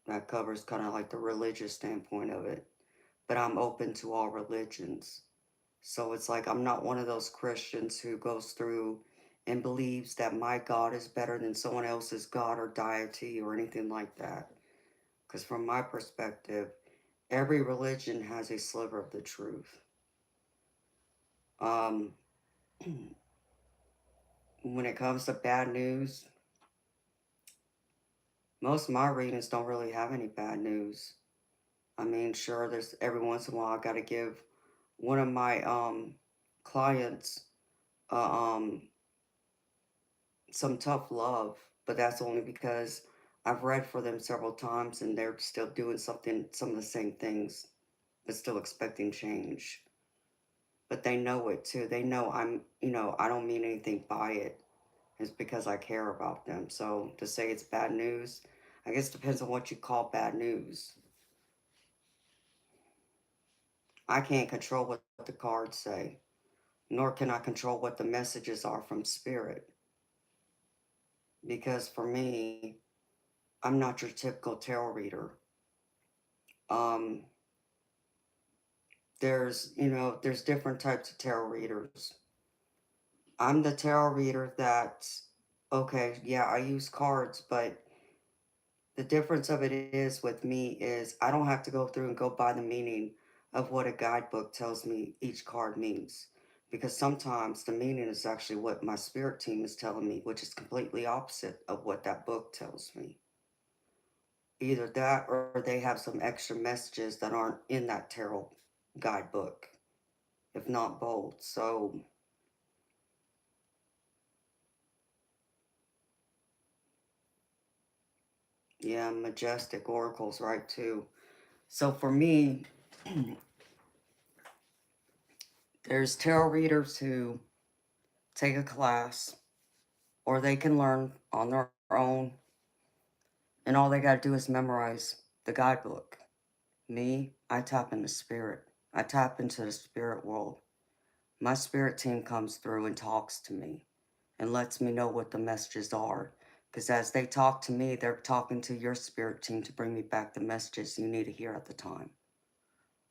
that covers kind of like the religious standpoint of it. But I'm open to all religions. So it's like I'm not one of those Christians who goes through and believes that my God is better than someone else's God or deity or anything like that. Because from my perspective, every religion has a sliver of the truth. Um, when it comes to bad news, most of my readings don't really have any bad news. I mean, sure, there's every once in a while I got to give one of my clients um some tough love, but that's only because I've read for them several times and they're still doing some of the same things. but still expecting change. But they know it too. They know I don't mean anything by it. It's because I care about them. So to say it's bad news, I guess depends on what you call bad news. I can't control what the cards say, nor can I control what the messages are from spirit. Because for me, I'm not your typical tarot reader. Um, there's different types of tarot readers. I'm the tarot reader that, okay, yeah, I use cards, but the difference of it is with me is I don't have to go through and go by the meaning of what a guidebook tells me each card means. Because sometimes the meaning is actually what my spirit team is telling me, which is completely opposite of what that book tells me. Either that or they have some extra messages that aren't in that tarot guidebook, if not both. So, yeah, majestic oracles, right, too. So for me, there's tarot readers who take a class or they can learn on their own, and all they got to do is memorize the guidebook. Me, I tap into spirit. I tap into the spirit world. My spirit team comes through and talks to me and lets me know what the messages are. Because as they talk to me, they're talking to your spirit team to bring me back the messages you need to hear at the time.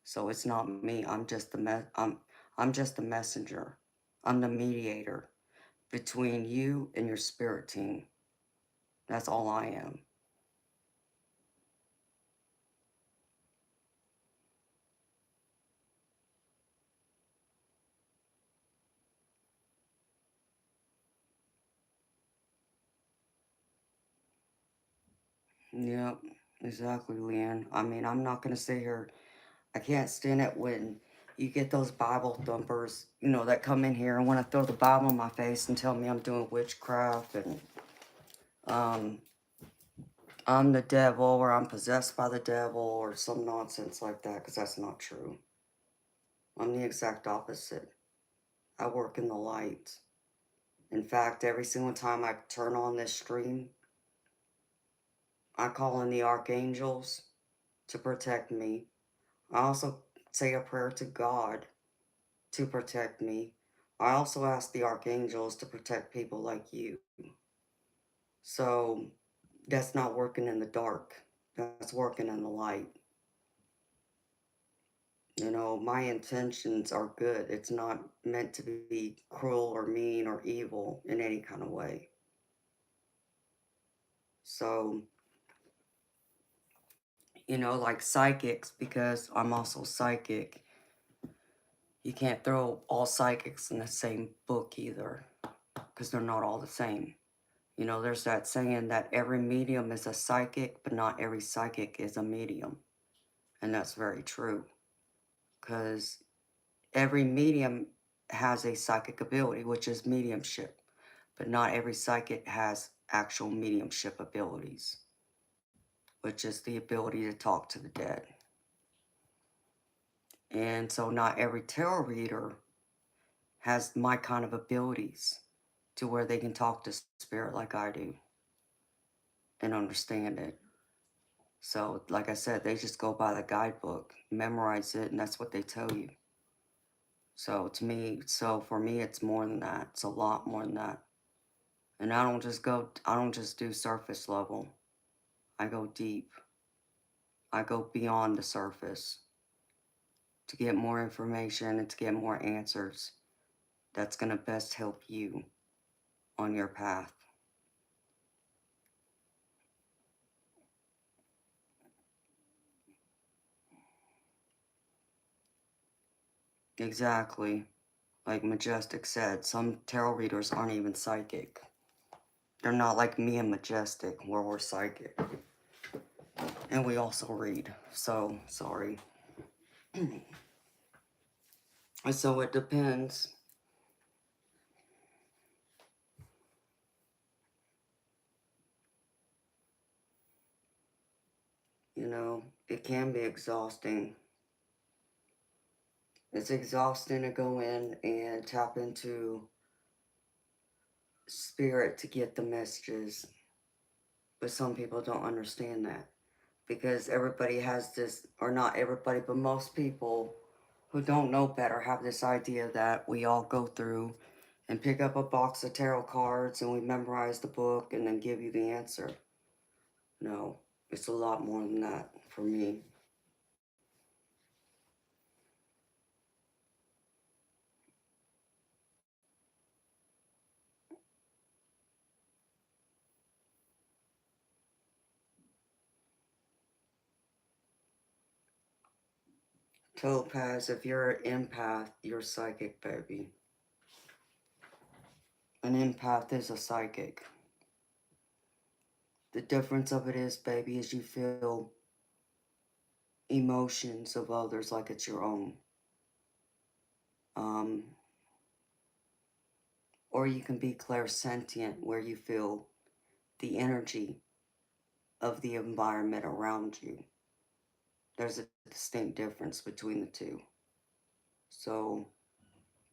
So it's not me. I'm just the messenger. I'm the mediator between you and your spirit team. That's all I am. Yep, exactly, Leanne. I mean, I'm not gonna sit here. I can't stand it when you get those Bible thumpers, that come in here and want to throw the Bible in my face and tell me I'm doing witchcraft and um, I'm the devil or I'm possessed by the devil or some nonsense like that, because that's not true. I'm the exact opposite. I work in the light. In fact, every single time I turn on this stream, I call in the archangels to protect me. I also say a prayer to God to protect me. I also ask the archangels to protect people like you. So that's not working in the dark. That's working in the light. My intentions are good. It's not meant to be cruel or mean or evil in any kind of way. So, like psychics, because I'm also psychic, you can't throw all psychics in the same book either, because they're not all the same. There's that saying that every medium is a psychic, but not every psychic is a medium. And that's very true, because every medium has a psychic ability, which is mediumship, but not every psychic has actual mediumship abilities, which is the ability to talk to the dead. And so not every tarot reader has my kind of abilities to where they can talk to spirit like I do and understand it. So, like I said, they just go by the guidebook, memorize it, and that's what they tell you. So for me, it's more than that. It's a lot more than that. And I don't just do surface level. I go deep. I go beyond the surface to get more information and to get more answers that's going to best help you on your path. Exactly. Like Majestic said, some tarot readers aren't even psychic. They're not like me and Majestic, where we're psychic. And we also read. So, sorry. So it depends. It can be exhausting. It's exhausting to go in and tap into spirit to get the messages, but some people don't understand that because everybody has this, or not everybody, but most people who don't know better have this idea that we all go through and pick up a box of tarot cards and we memorize the book and then give you the answer. No, it's a lot more than that for me. Topaz, if you're an empath, you're psychic, baby. An empath is a psychic. The difference of it is, baby, is you feel emotions of others like it's your own. Or you can be clairsentient, where you feel the energy of the environment around you. There's a distinct difference between the two. So,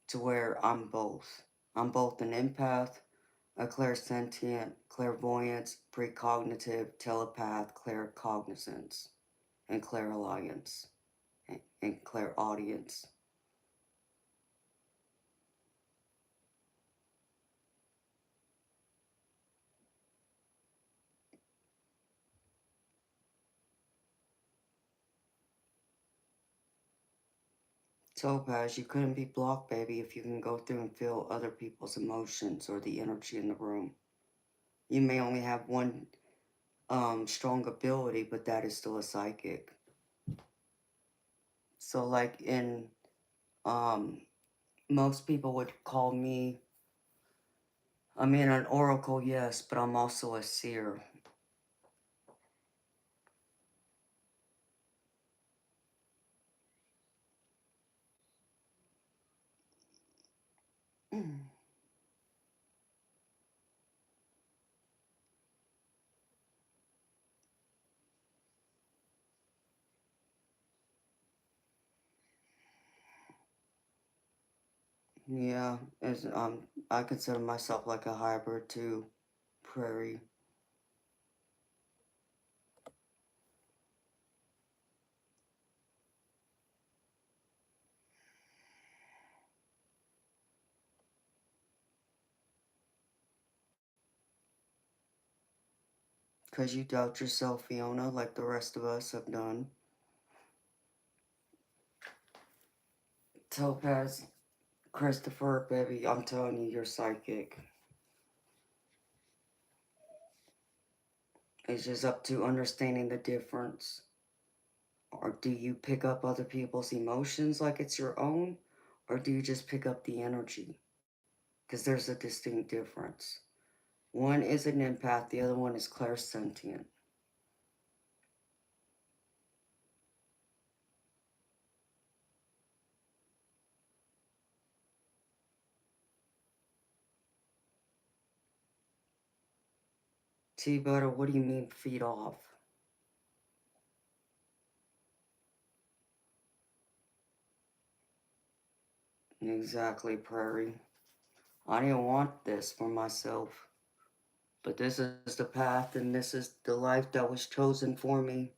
to where I'm both. I'm both an empath, a clairsentient, clairvoyance, precognitive, telepath, claircognizance, and clairalliance, and clairaudience. Topaz, you couldn't be blocked, baby, if you can go through and feel other people's emotions or the energy in the room. You may only have one strong ability, but that is still a psychic. So, like in most people would call me, I mean, an oracle, yes, but I'm also a seer. Yeah, I consider myself like a hybrid too, prairie. Because you doubt yourself, Fiona, like the rest of us have done. Topaz, Christopher, baby, I'm telling you, you're psychic. It's just up to understanding the difference. Or do you pick up other people's emotions like it's your own? Or do you just pick up the energy? Because there's a distinct difference. One is an empath, the other one is clairsentient. T-Butter, what do you mean feed off? Exactly, Prairie. I didn't want this for myself. But this is the path and this is the life that was chosen for me.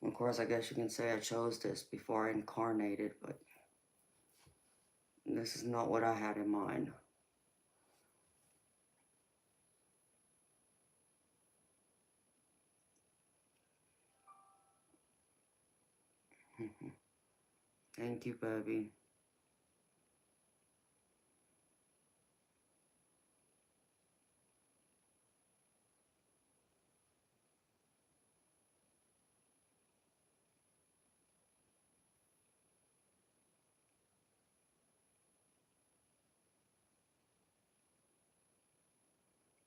Of course, I guess you can say I chose this before I incarnated, but this is not what I had in mind. Thank you, baby.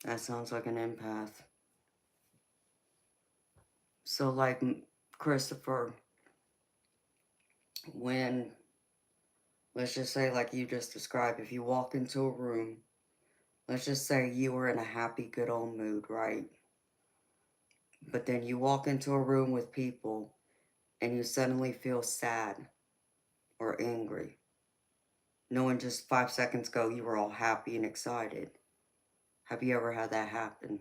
That sounds like an empath. So, like Christopher, when, let's just say, like you just described, if you walk into a room, let's just say you were in a happy, good old mood, right? But then you walk into a room with people and you suddenly feel sad or angry. Knowing just 5 seconds ago you were all happy and excited. Have you ever had that happen?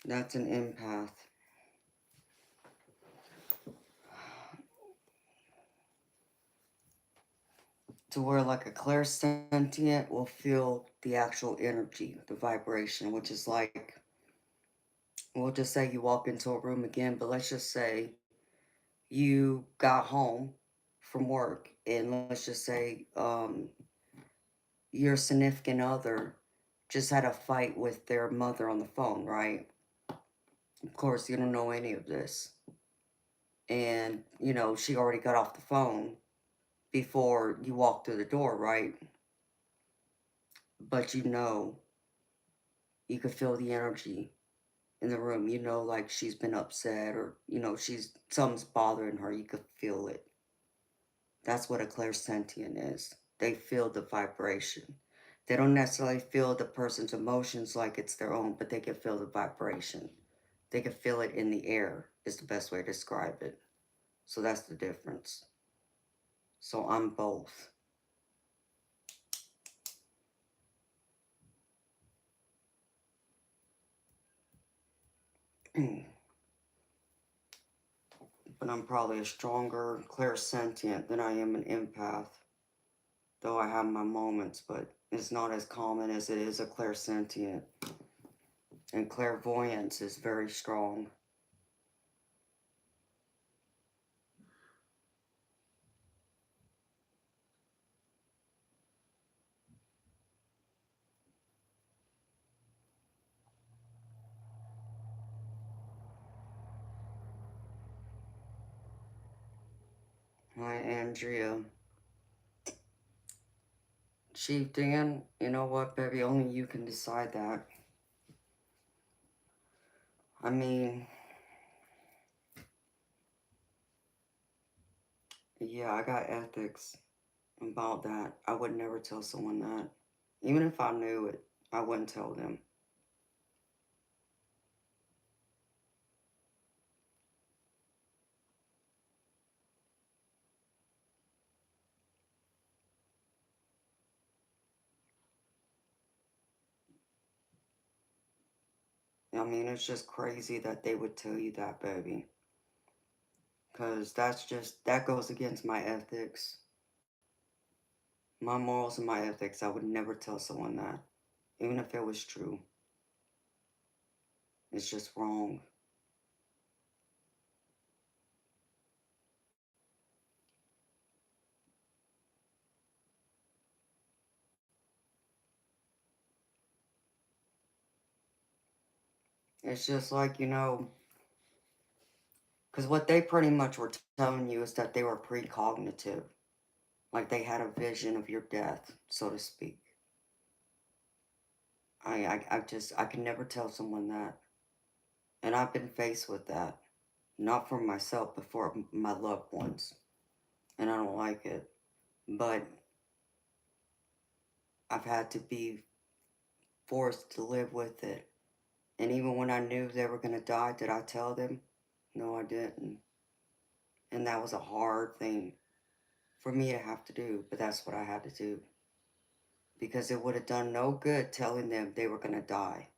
That's an empath. To where like a clairsentient will feel the actual energy, the vibration, which is like, we'll just say you walk into a room again, but let's just say you got home from work and let's just say your significant other just had a fight with their mother on the phone, right? Of course, you don't know any of this. And, she already got off the phone before you walked through the door, right? But you could feel the energy in the room. Like she's been upset or, something's bothering her. You could feel it. That's what a clairsentient is. They feel the vibration. They don't necessarily feel the person's emotions like it's their own, but they can feel the vibration. They can feel it in the air, is the best way to describe it. So that's the difference. So I'm both. But I'm probably a stronger clairsentient than I am an empath. Though I have my moments, but it's not as common as it is a clairsentient. And clairvoyance is very strong. Hi, Andrea. Chief Dan, you know what, baby? Only you can decide that. I mean, yeah, I got ethics about that. I would never tell someone that. Even if I knew it, I wouldn't tell them. I mean, it's just crazy that they would tell you that, baby. Because that goes against my ethics. My morals and my ethics, I would never tell someone that. Even if it was true. It's just wrong. It's just like, because what they pretty much were telling you is that they were precognitive. Like they had a vision of your death, so to speak. I can never tell someone that. And I've been faced with that. Not for myself, but for my loved ones. And I don't like it. But I've had to be forced to live with it. And even when I knew they were going to die, did I tell them? No, I didn't. And that was a hard thing for me to have to do, but that's what I had to do. Because it would have done no good telling them they were going to die.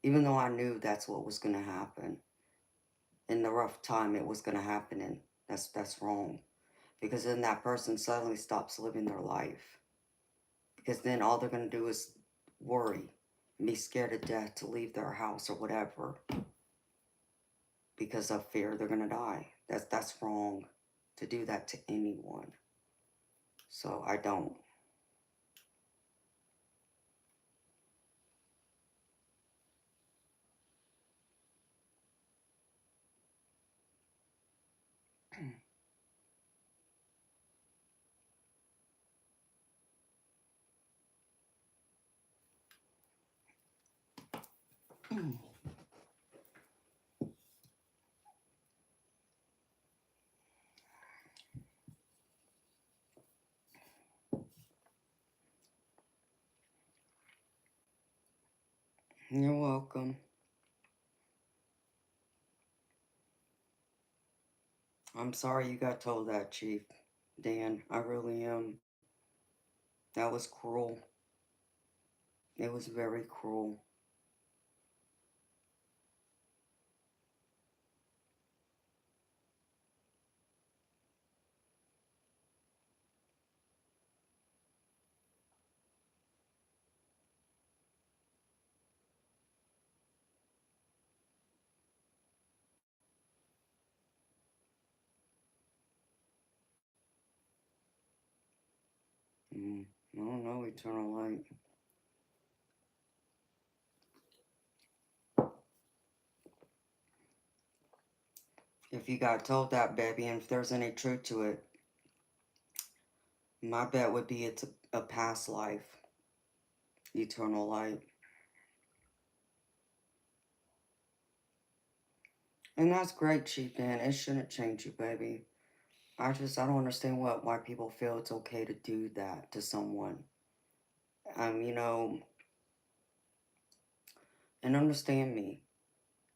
Even though I knew that's what was going to happen. In the rough time it was going to happen, and that's wrong. Because then that person suddenly stops living their life. Because then all they're going to do is worry and be scared to death to leave their house or whatever. Because of fear they're going to die. That's wrong to do that to anyone. So I don't. You're welcome. I'm sorry you got told that, Chief Dan. I really am. That was cruel. It was very cruel. I don't know, eternal light. If you got told that, baby, and if there's any truth to it, my bet would be it's a past life. Eternal light. And that's great, Chief Dan. It shouldn't change you, baby. I don't understand why people feel it's okay to do that to someone. You know, and understand me.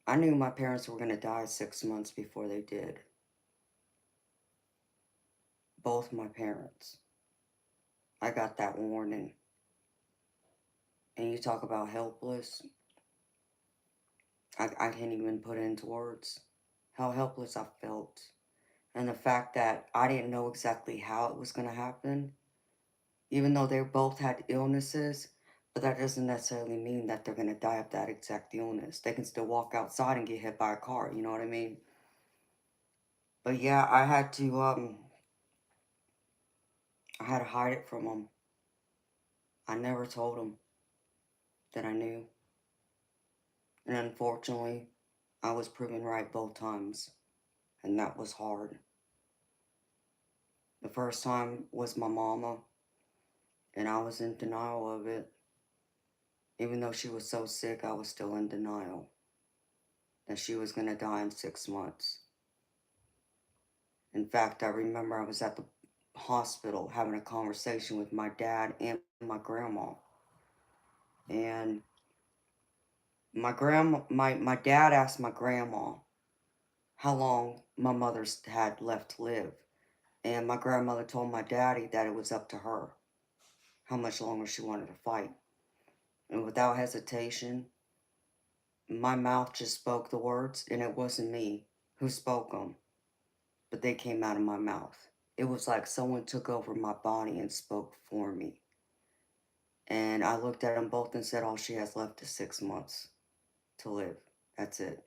I knew my parents were gonna die 6 months before they did. Both my parents. I got that warning. And you talk about helpless. I can't even put it into words how helpless I felt. And the fact that I didn't know exactly how it was gonna happen, even though they both had illnesses, but that doesn't necessarily mean that they're gonna die of that exact illness. They can still walk outside and get hit by a car, you know what I mean? But yeah, I had to hide it from them. I never told them that I knew. And unfortunately, I was proven right both times. And that was hard. The first time was my mama, and I was in denial of it. Even though she was so sick, I was still in denial that she was going to die in 6 months. In fact, I remember I was at the hospital having a conversation with my dad and my grandma. And my dad asked my grandma how long my mother's had left to live. And my grandmother told my daddy that it was up to her how much longer she wanted to fight. And without hesitation, my mouth just spoke the words, and it wasn't me who spoke them, but they came out of my mouth. It was like someone took over my body and spoke for me. And I looked at them both and said, all she has left is 6 months to live. That's it.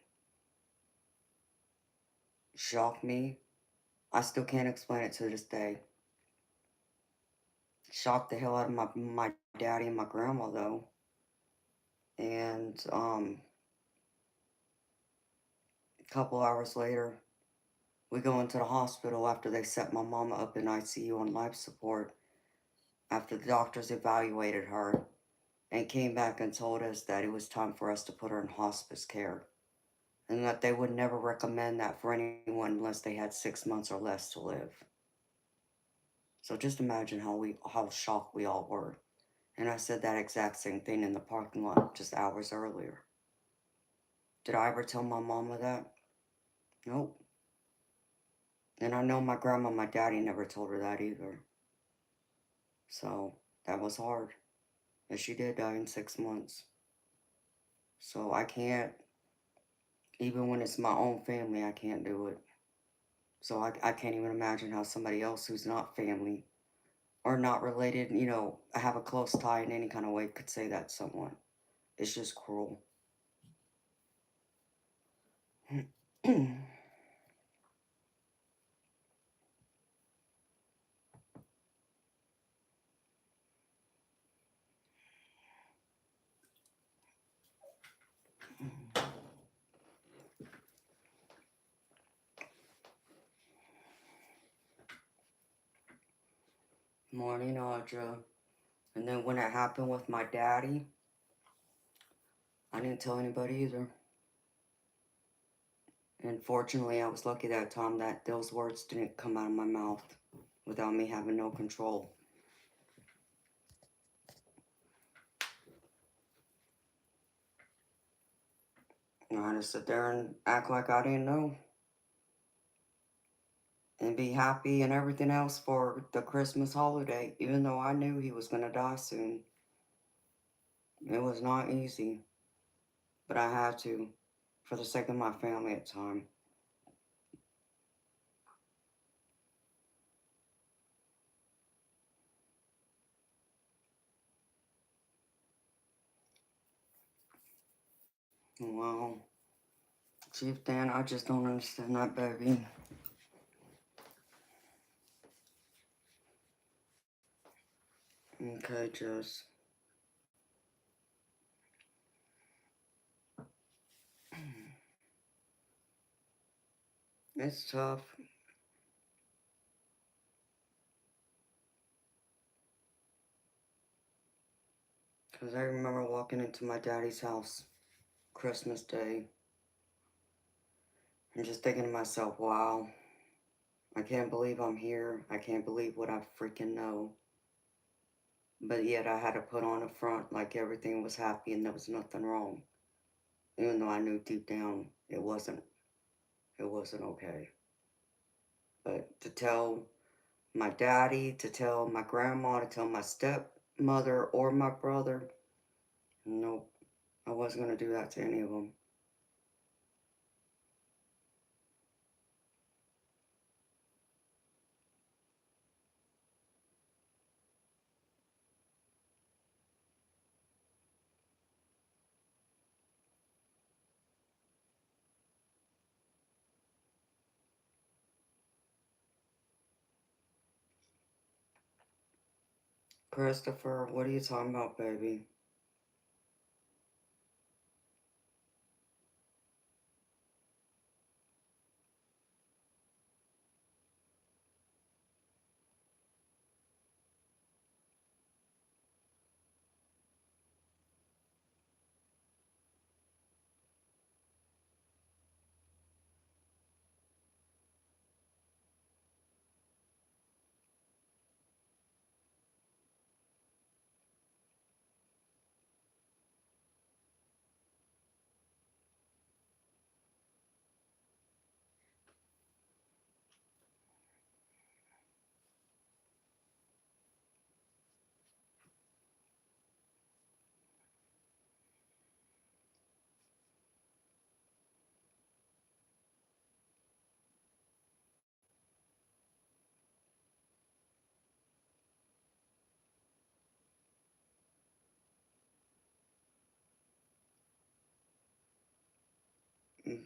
Shocked me. I still can't explain it to this day. Shocked the hell out of my daddy and my grandma, though. And a couple hours later, we go into the hospital after they set my mama up in ICU on life support, after the doctors evaluated her and came back and told us that it was time for us to put her in hospice care, and that they would never recommend that for anyone unless they had 6 months or less to live. So just imagine how shocked we all were. And I said that exact same thing in the parking lot just hours earlier. Did I ever tell my mama that? Nope. And I know my grandma, my daddy never told her that either. So that was hard. And she did die in 6 months. So I can't, even when it's my own family, I can't do it. So I can't even imagine how somebody else who's not family or not related, have a close tie in any kind of way could say that to someone. It's just cruel. Morning, Audra. And then when it happened with my daddy, I didn't tell anybody either. And fortunately, I was lucky that time that those words didn't come out of my mouth without me having no control. And I had to sit there and act like I didn't know. And be happy and everything else for the Christmas holiday, even though I knew he was going to die soon. It was not easy, but I had to, for the sake of my family at the time. Well, Chief Dan, I just don't understand that, baby. Okay, just... It's tough. Because I remember walking into my daddy's house Christmas Day and just thinking to myself, wow, I can't believe I'm here. I can't believe what I freaking know. But yet I had to put on a front like everything was happy and there was nothing wrong. Even though I knew deep down it wasn't okay. But to tell my daddy, to tell my grandma, to tell my stepmother or my brother, nope, I wasn't going to do that to any of them. Christopher, what are you talking about, baby?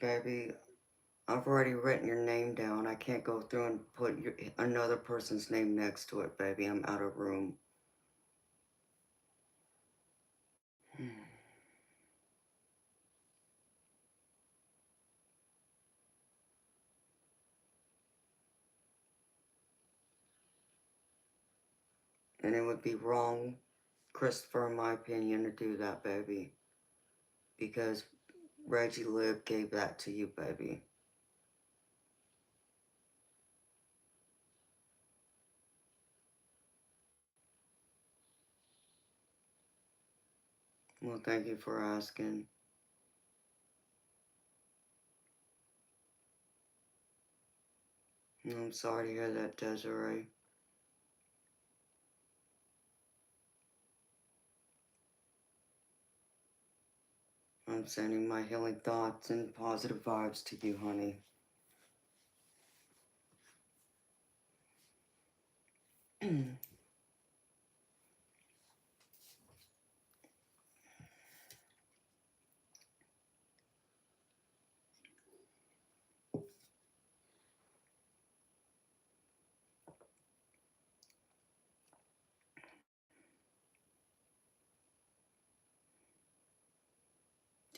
Baby, I've already written your name down. I can't go through and put another person's name next to it, baby. I'm out of room. And it would be wrong, Christopher, in my opinion, to do that, baby. Because Reggie Lib gave that to you, baby. Well, thank you for asking. I'm sorry to hear that, Desiree. I'm sending my healing thoughts and positive vibes to you, honey.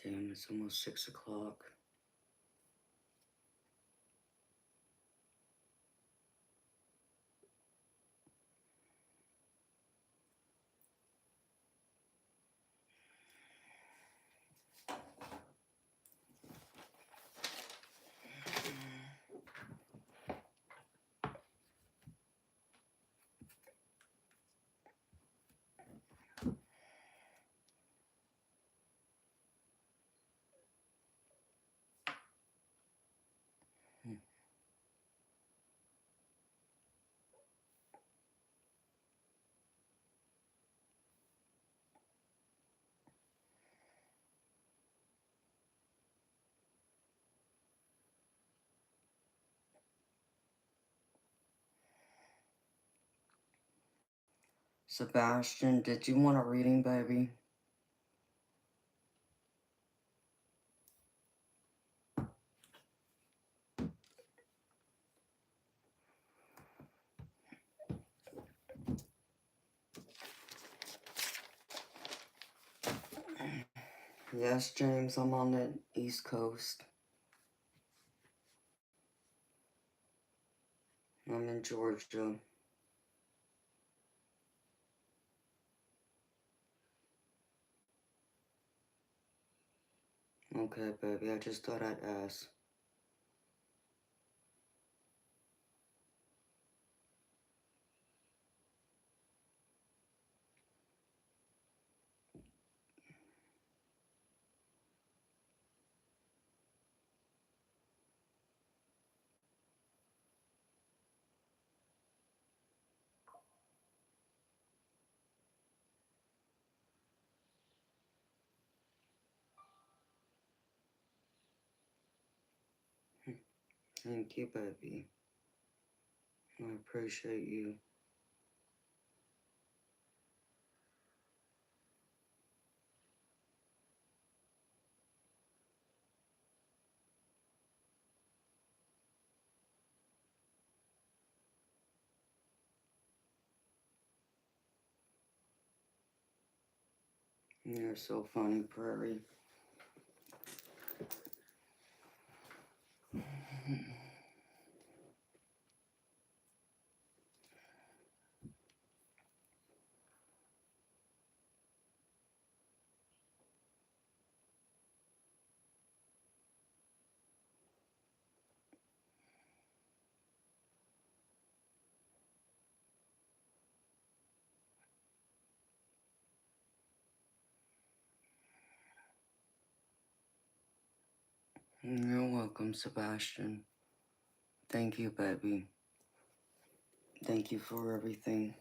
Damn, it's almost 6 o'clock. Sebastian, did you want a reading, baby? Yes, James, I'm on the East Coast. I'm in Georgia. Okay, baby, I just thought I'd ask. Thank you, baby. I appreciate you. You're so funny, Prairie. You're welcome, Sebastian. Thank you, baby. Thank you for everything.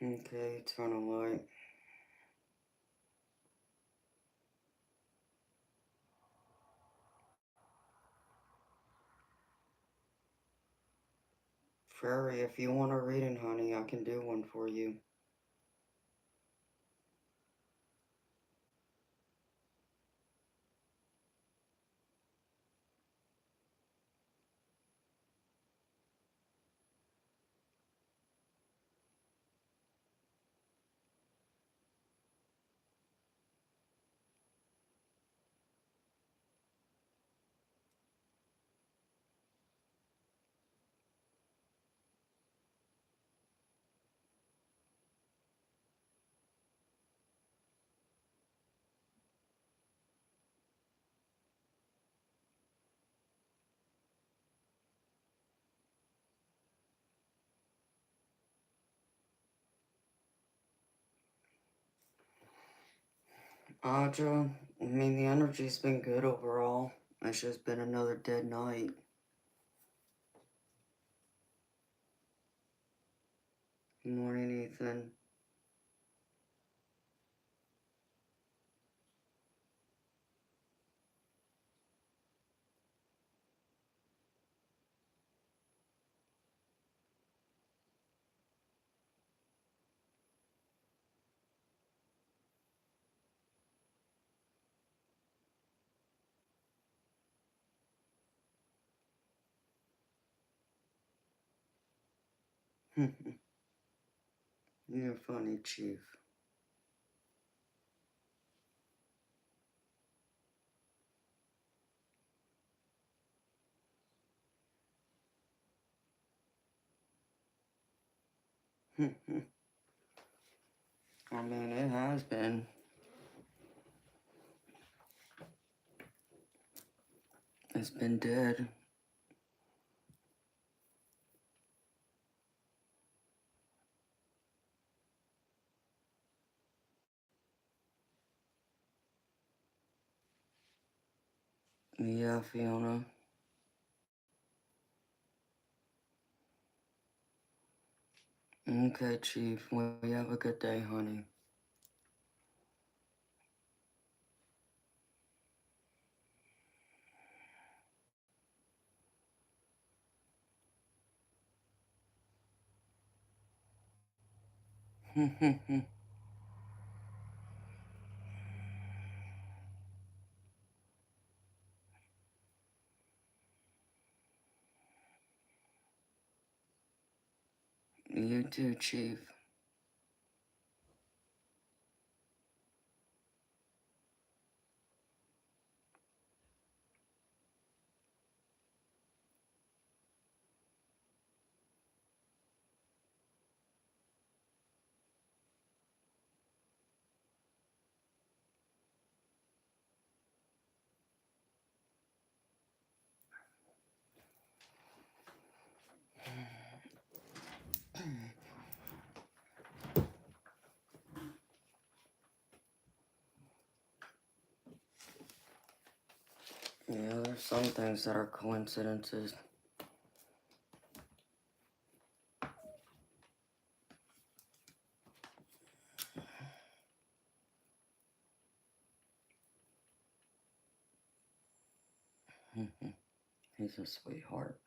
Okay, eternal light. Prairie, if you want a reading, honey, I can do one for you. Audra, I mean, the energy's been good overall. It's just been another dead night. Good morning, Ethan. You're funny, Chief. I mean, it has been. It's been dead. Yeah, Fiona. Okay, Chief. Well, you have a good day, honey. You too, Chief. Yeah, there's some things that are coincidences. He's a sweetheart.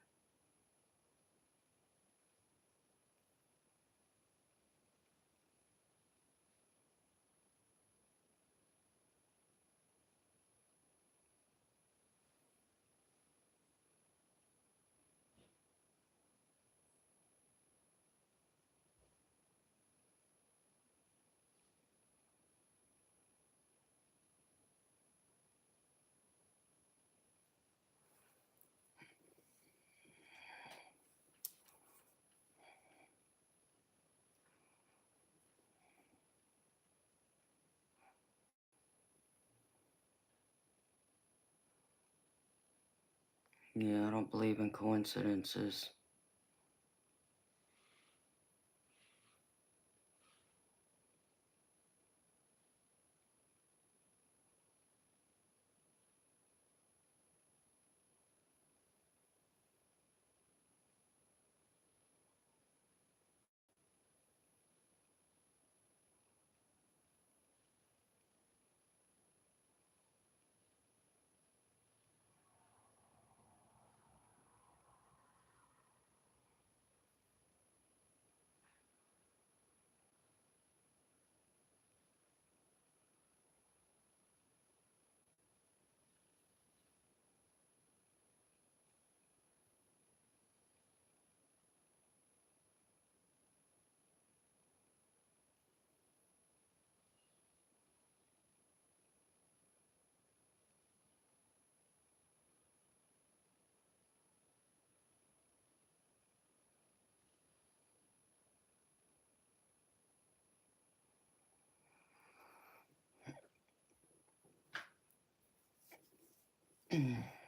Yeah, I don't believe in coincidences.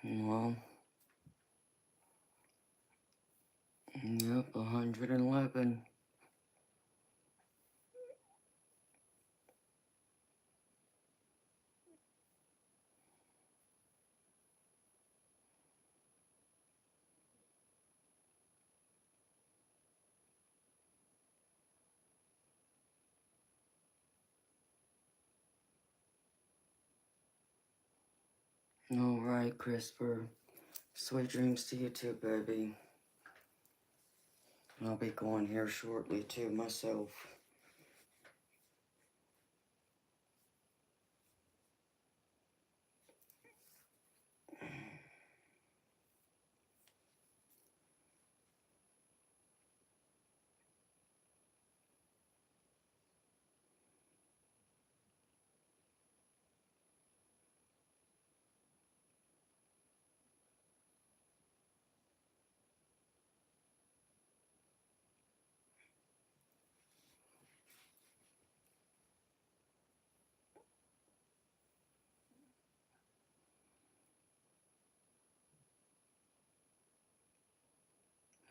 Well, yep, 111. Alright, CRISPR. Sweet dreams to you too, baby. I'll be going here shortly too, myself.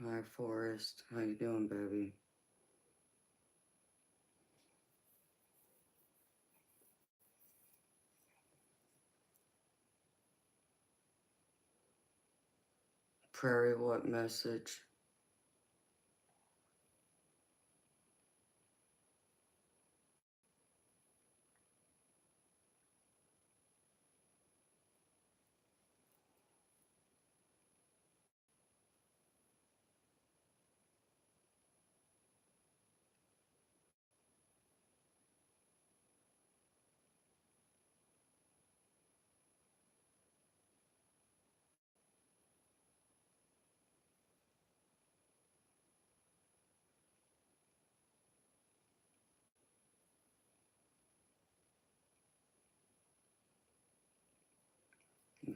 Hi, Forrest. How you doing, baby? Prairie, what message?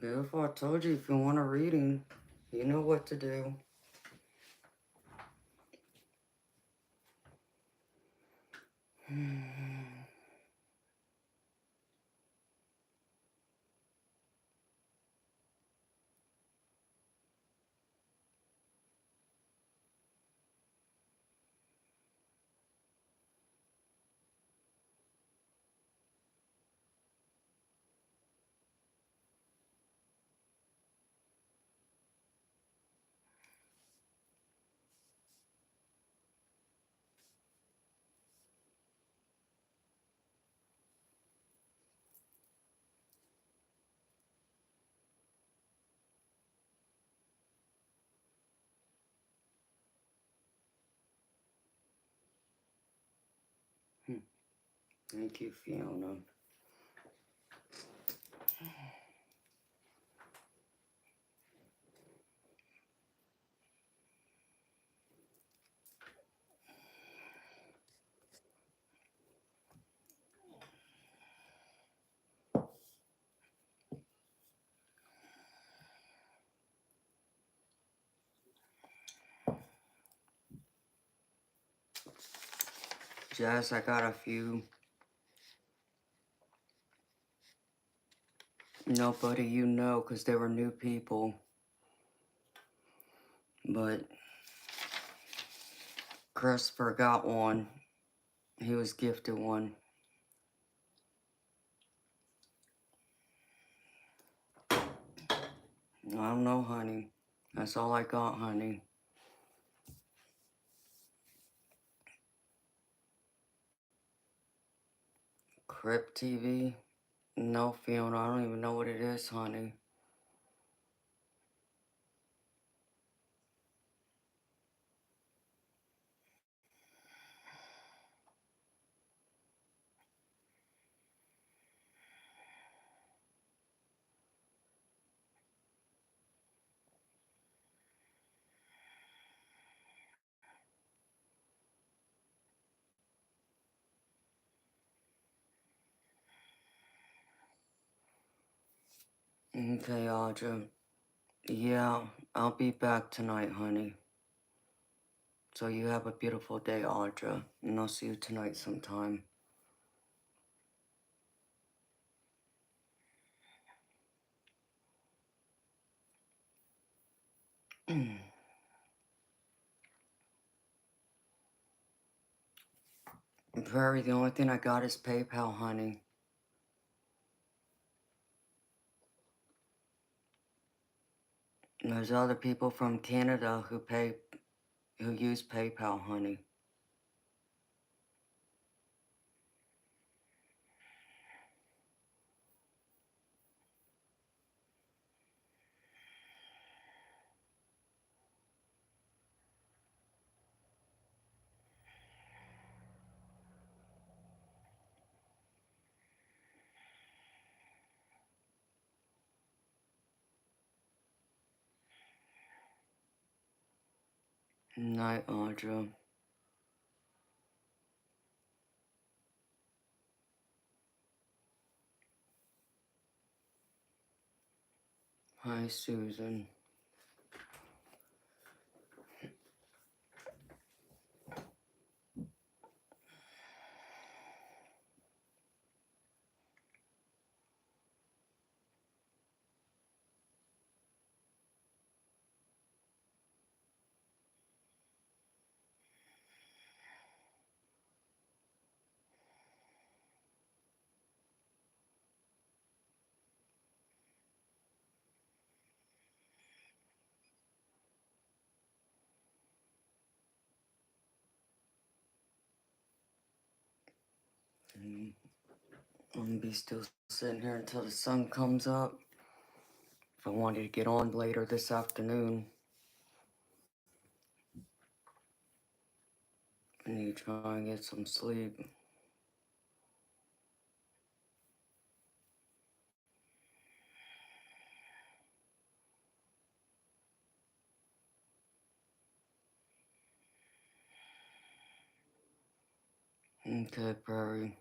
Beautiful, I told you if you want a reading, you know what to do. Thank you, Fiona. Jazz, I got a few. Nobody you know, because they were new people. But Christopher got one. He was gifted one. I don't know, honey. That's all I got, honey. Crypt TV? No, Fiona, I don't even know what it is, honey. Okay, Audra. Yeah, I'll be back tonight, honey. So you have a beautiful day, Audra. And I'll see you tonight sometime. Prairie, the only thing I got is PayPal, honey. And there's other people from Canada who use PayPal, honey. Night, Audra. Hi, Susan. I'm gonna be still sitting here until the sun comes up. If I wanted to get on later this afternoon, I need to try and get some sleep. Okay, Prairie.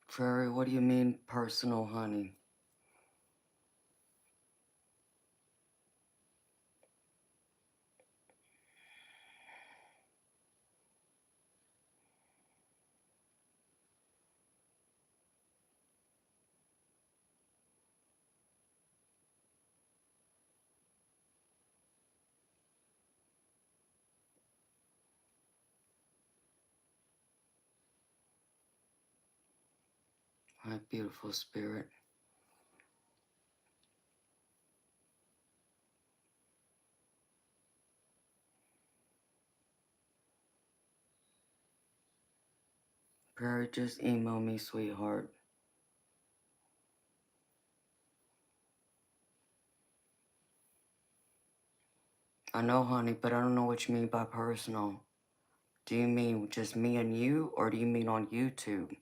Prairie, what do you mean personal, honey? My beautiful spirit. Prairie, just email me, sweetheart. I know, honey, but I don't know what you mean by personal. Do you mean just me and you, or do you mean on YouTube?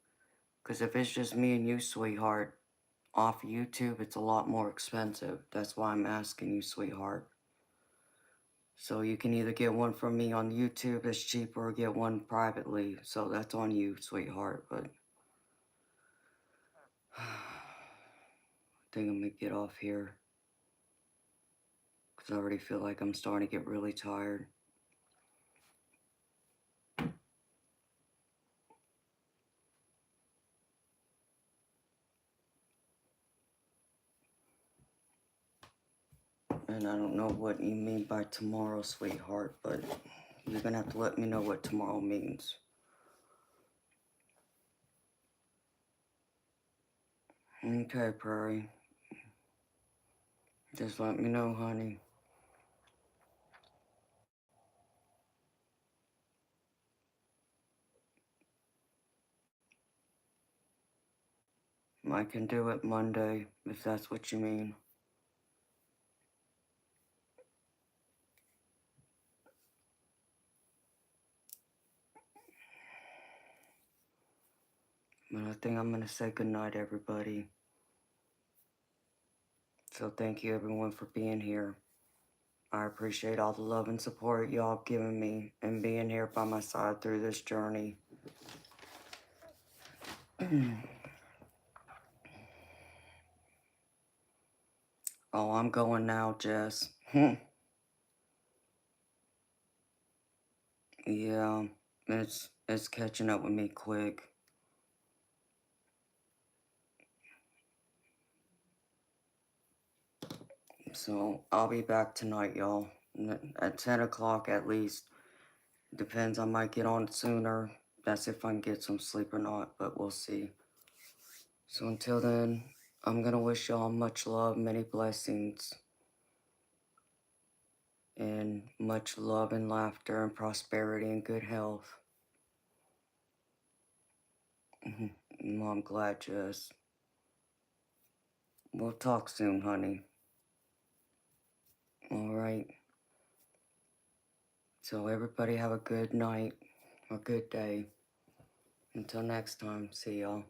Because if it's just me and you, sweetheart, off YouTube, it's a lot more expensive. That's why I'm asking you, sweetheart. So you can either get one from me on YouTube that's cheaper or get one privately. So that's on you, sweetheart. But I think I'm going to get off here. Because I already feel like I'm starting to get really tired. And I don't know what you mean by tomorrow, sweetheart, but you're going to have to let me know what tomorrow means. Okay, Prairie. Just let me know, honey. I can do it Monday, if that's what you mean. But I think I'm going to say goodnight, everybody. So thank you, everyone, for being here. I appreciate all the love and support y'all given me and being here by my side through this journey. Oh, I'm going now, Jess. Yeah, it's catching up with me quick. So I'll be back tonight, y'all. At 10 o'clock at least. Depends, I might get on sooner. That's if I can get some sleep or not, but we'll see. So until then, I'm gonna wish y'all much love, many blessings, and much love and laughter and prosperity and good health. Well, I'm glad, Jess. We'll talk soon, honey. Alright. So everybody have a good night, a good day. Until next time, see y'all.